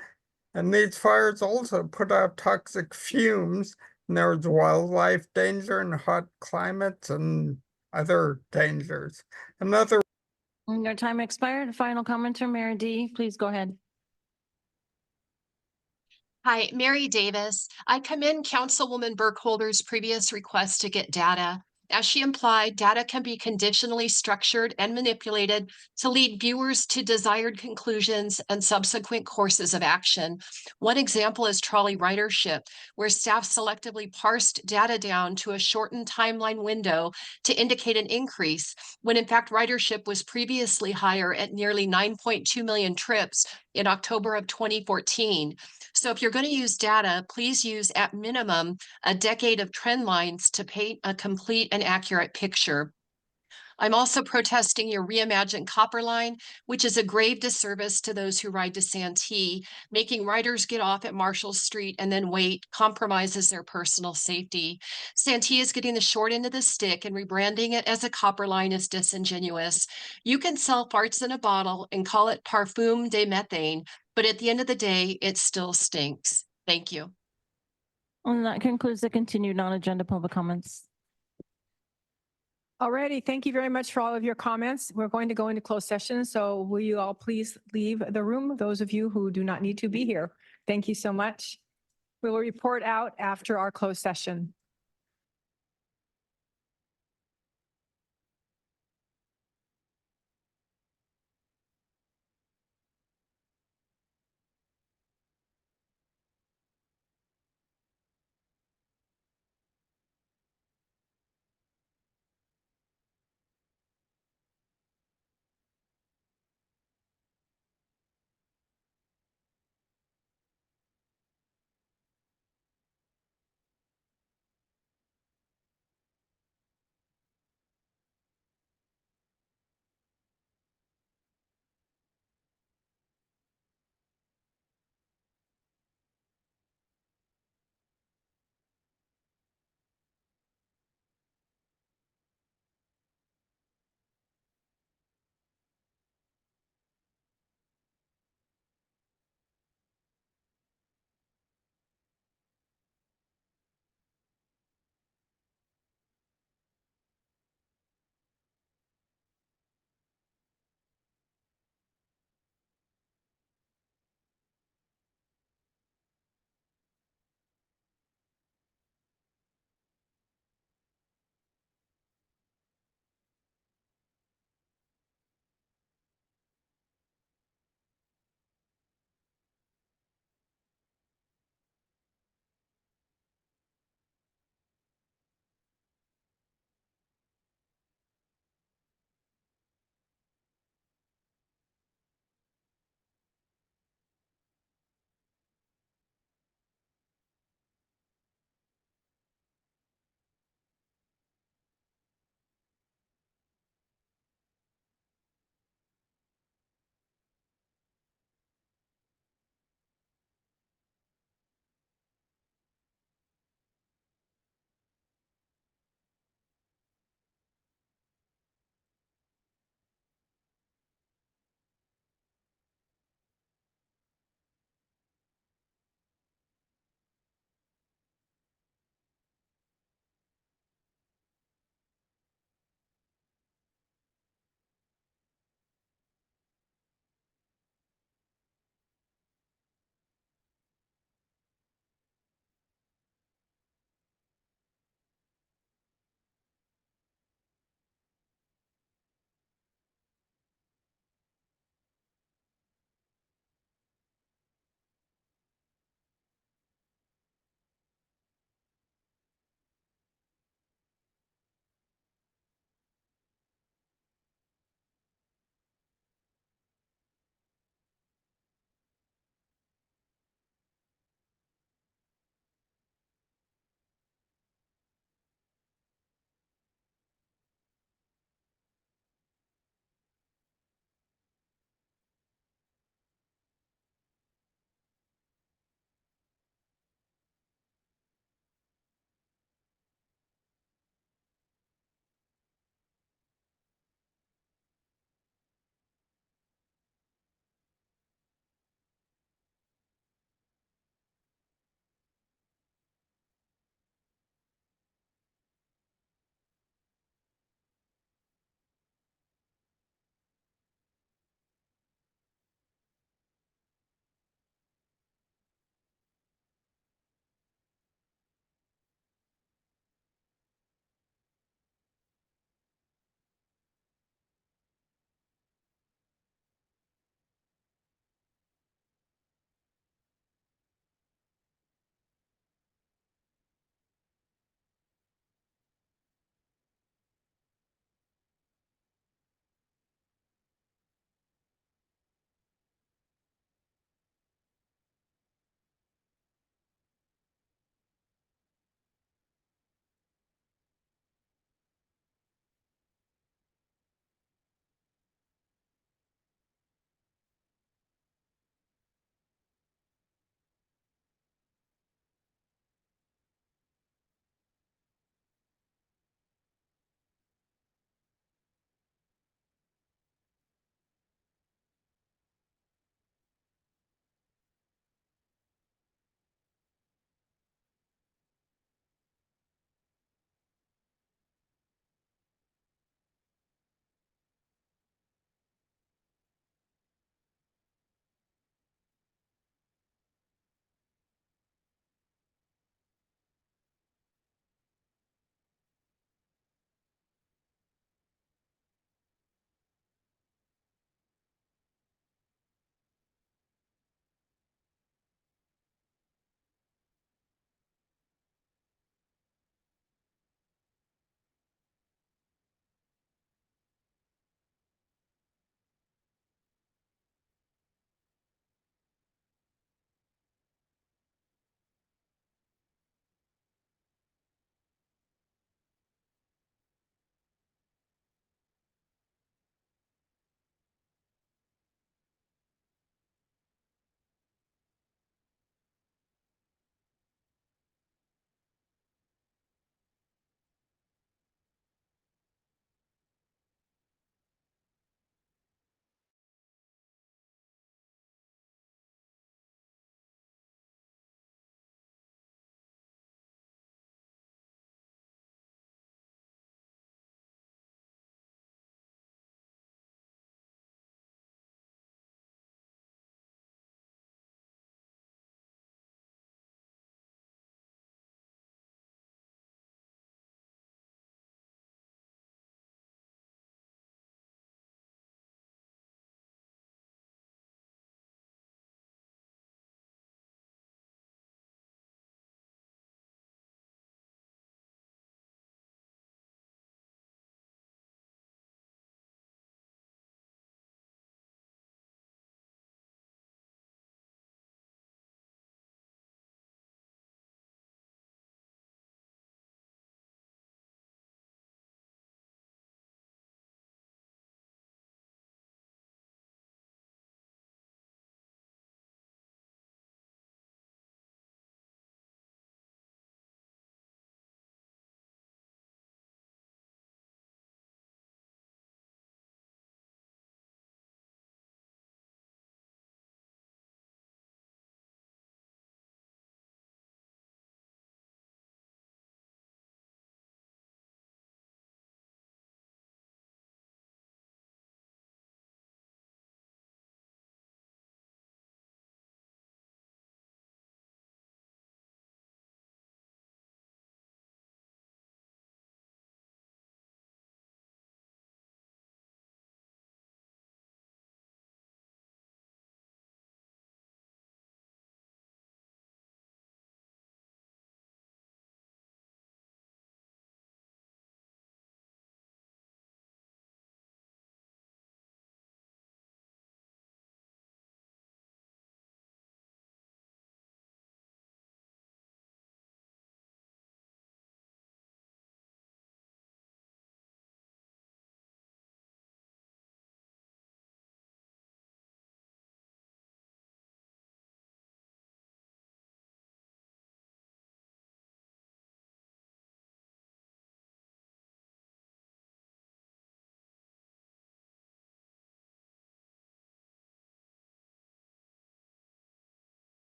Speaker 11: And these fires also put out toxic fumes, and there's wildlife danger in hot climates and other dangers. Another
Speaker 4: Your time expired. Final commenter, Mary D. Please go ahead.
Speaker 13: Hi, Mary Davis. I commend Councilwoman Burkholder's previous request to get data. As she implied, data can be conditionally structured and manipulated to lead viewers to desired conclusions and subsequent courses of action. One example is trolley ridership, where staff selectively parsed data down to a shortened timeline window to indicate an increase, when in fact ridership was previously higher at nearly 9.2 million trips in October of 2014. So if you're going to use data, please use at minimum a decade of trend lines to paint a complete and accurate picture. I'm also protesting your reimagined copper line, which is a grave disservice to those who ride to Santee. Making riders get off at Marshall Street and then wait compromises their personal safety. Santee is getting the short end of the stick, and rebranding it as a copper line is disingenuous. You can sell farts in a bottle and call it parfum de methane, but at the end of the day, it still stinks. Thank you.
Speaker 4: And that concludes the continued non-agenda public comments.
Speaker 8: Alrighty, thank you very much for all of your comments. We're going to go into closed session, so will you all please leave the room, those of you who do not need to be here. Thank you so much. We will report out after our closed session.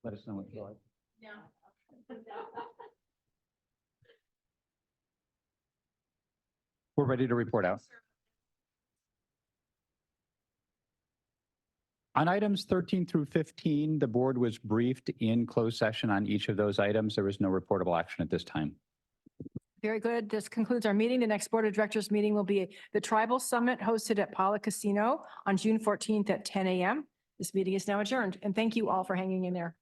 Speaker 21: Let us know what you like. We're ready to report out. On items 13 through 15, the board was briefed in closed session on each of those items. There was no reportable action at this time.
Speaker 8: Very good. This concludes our meeting. The next Board of Directors meeting will be the Tribal Summit hosted at Paula Casino on June 14th at 10 a.m. This meeting is now adjourned, and thank you all for hanging in there.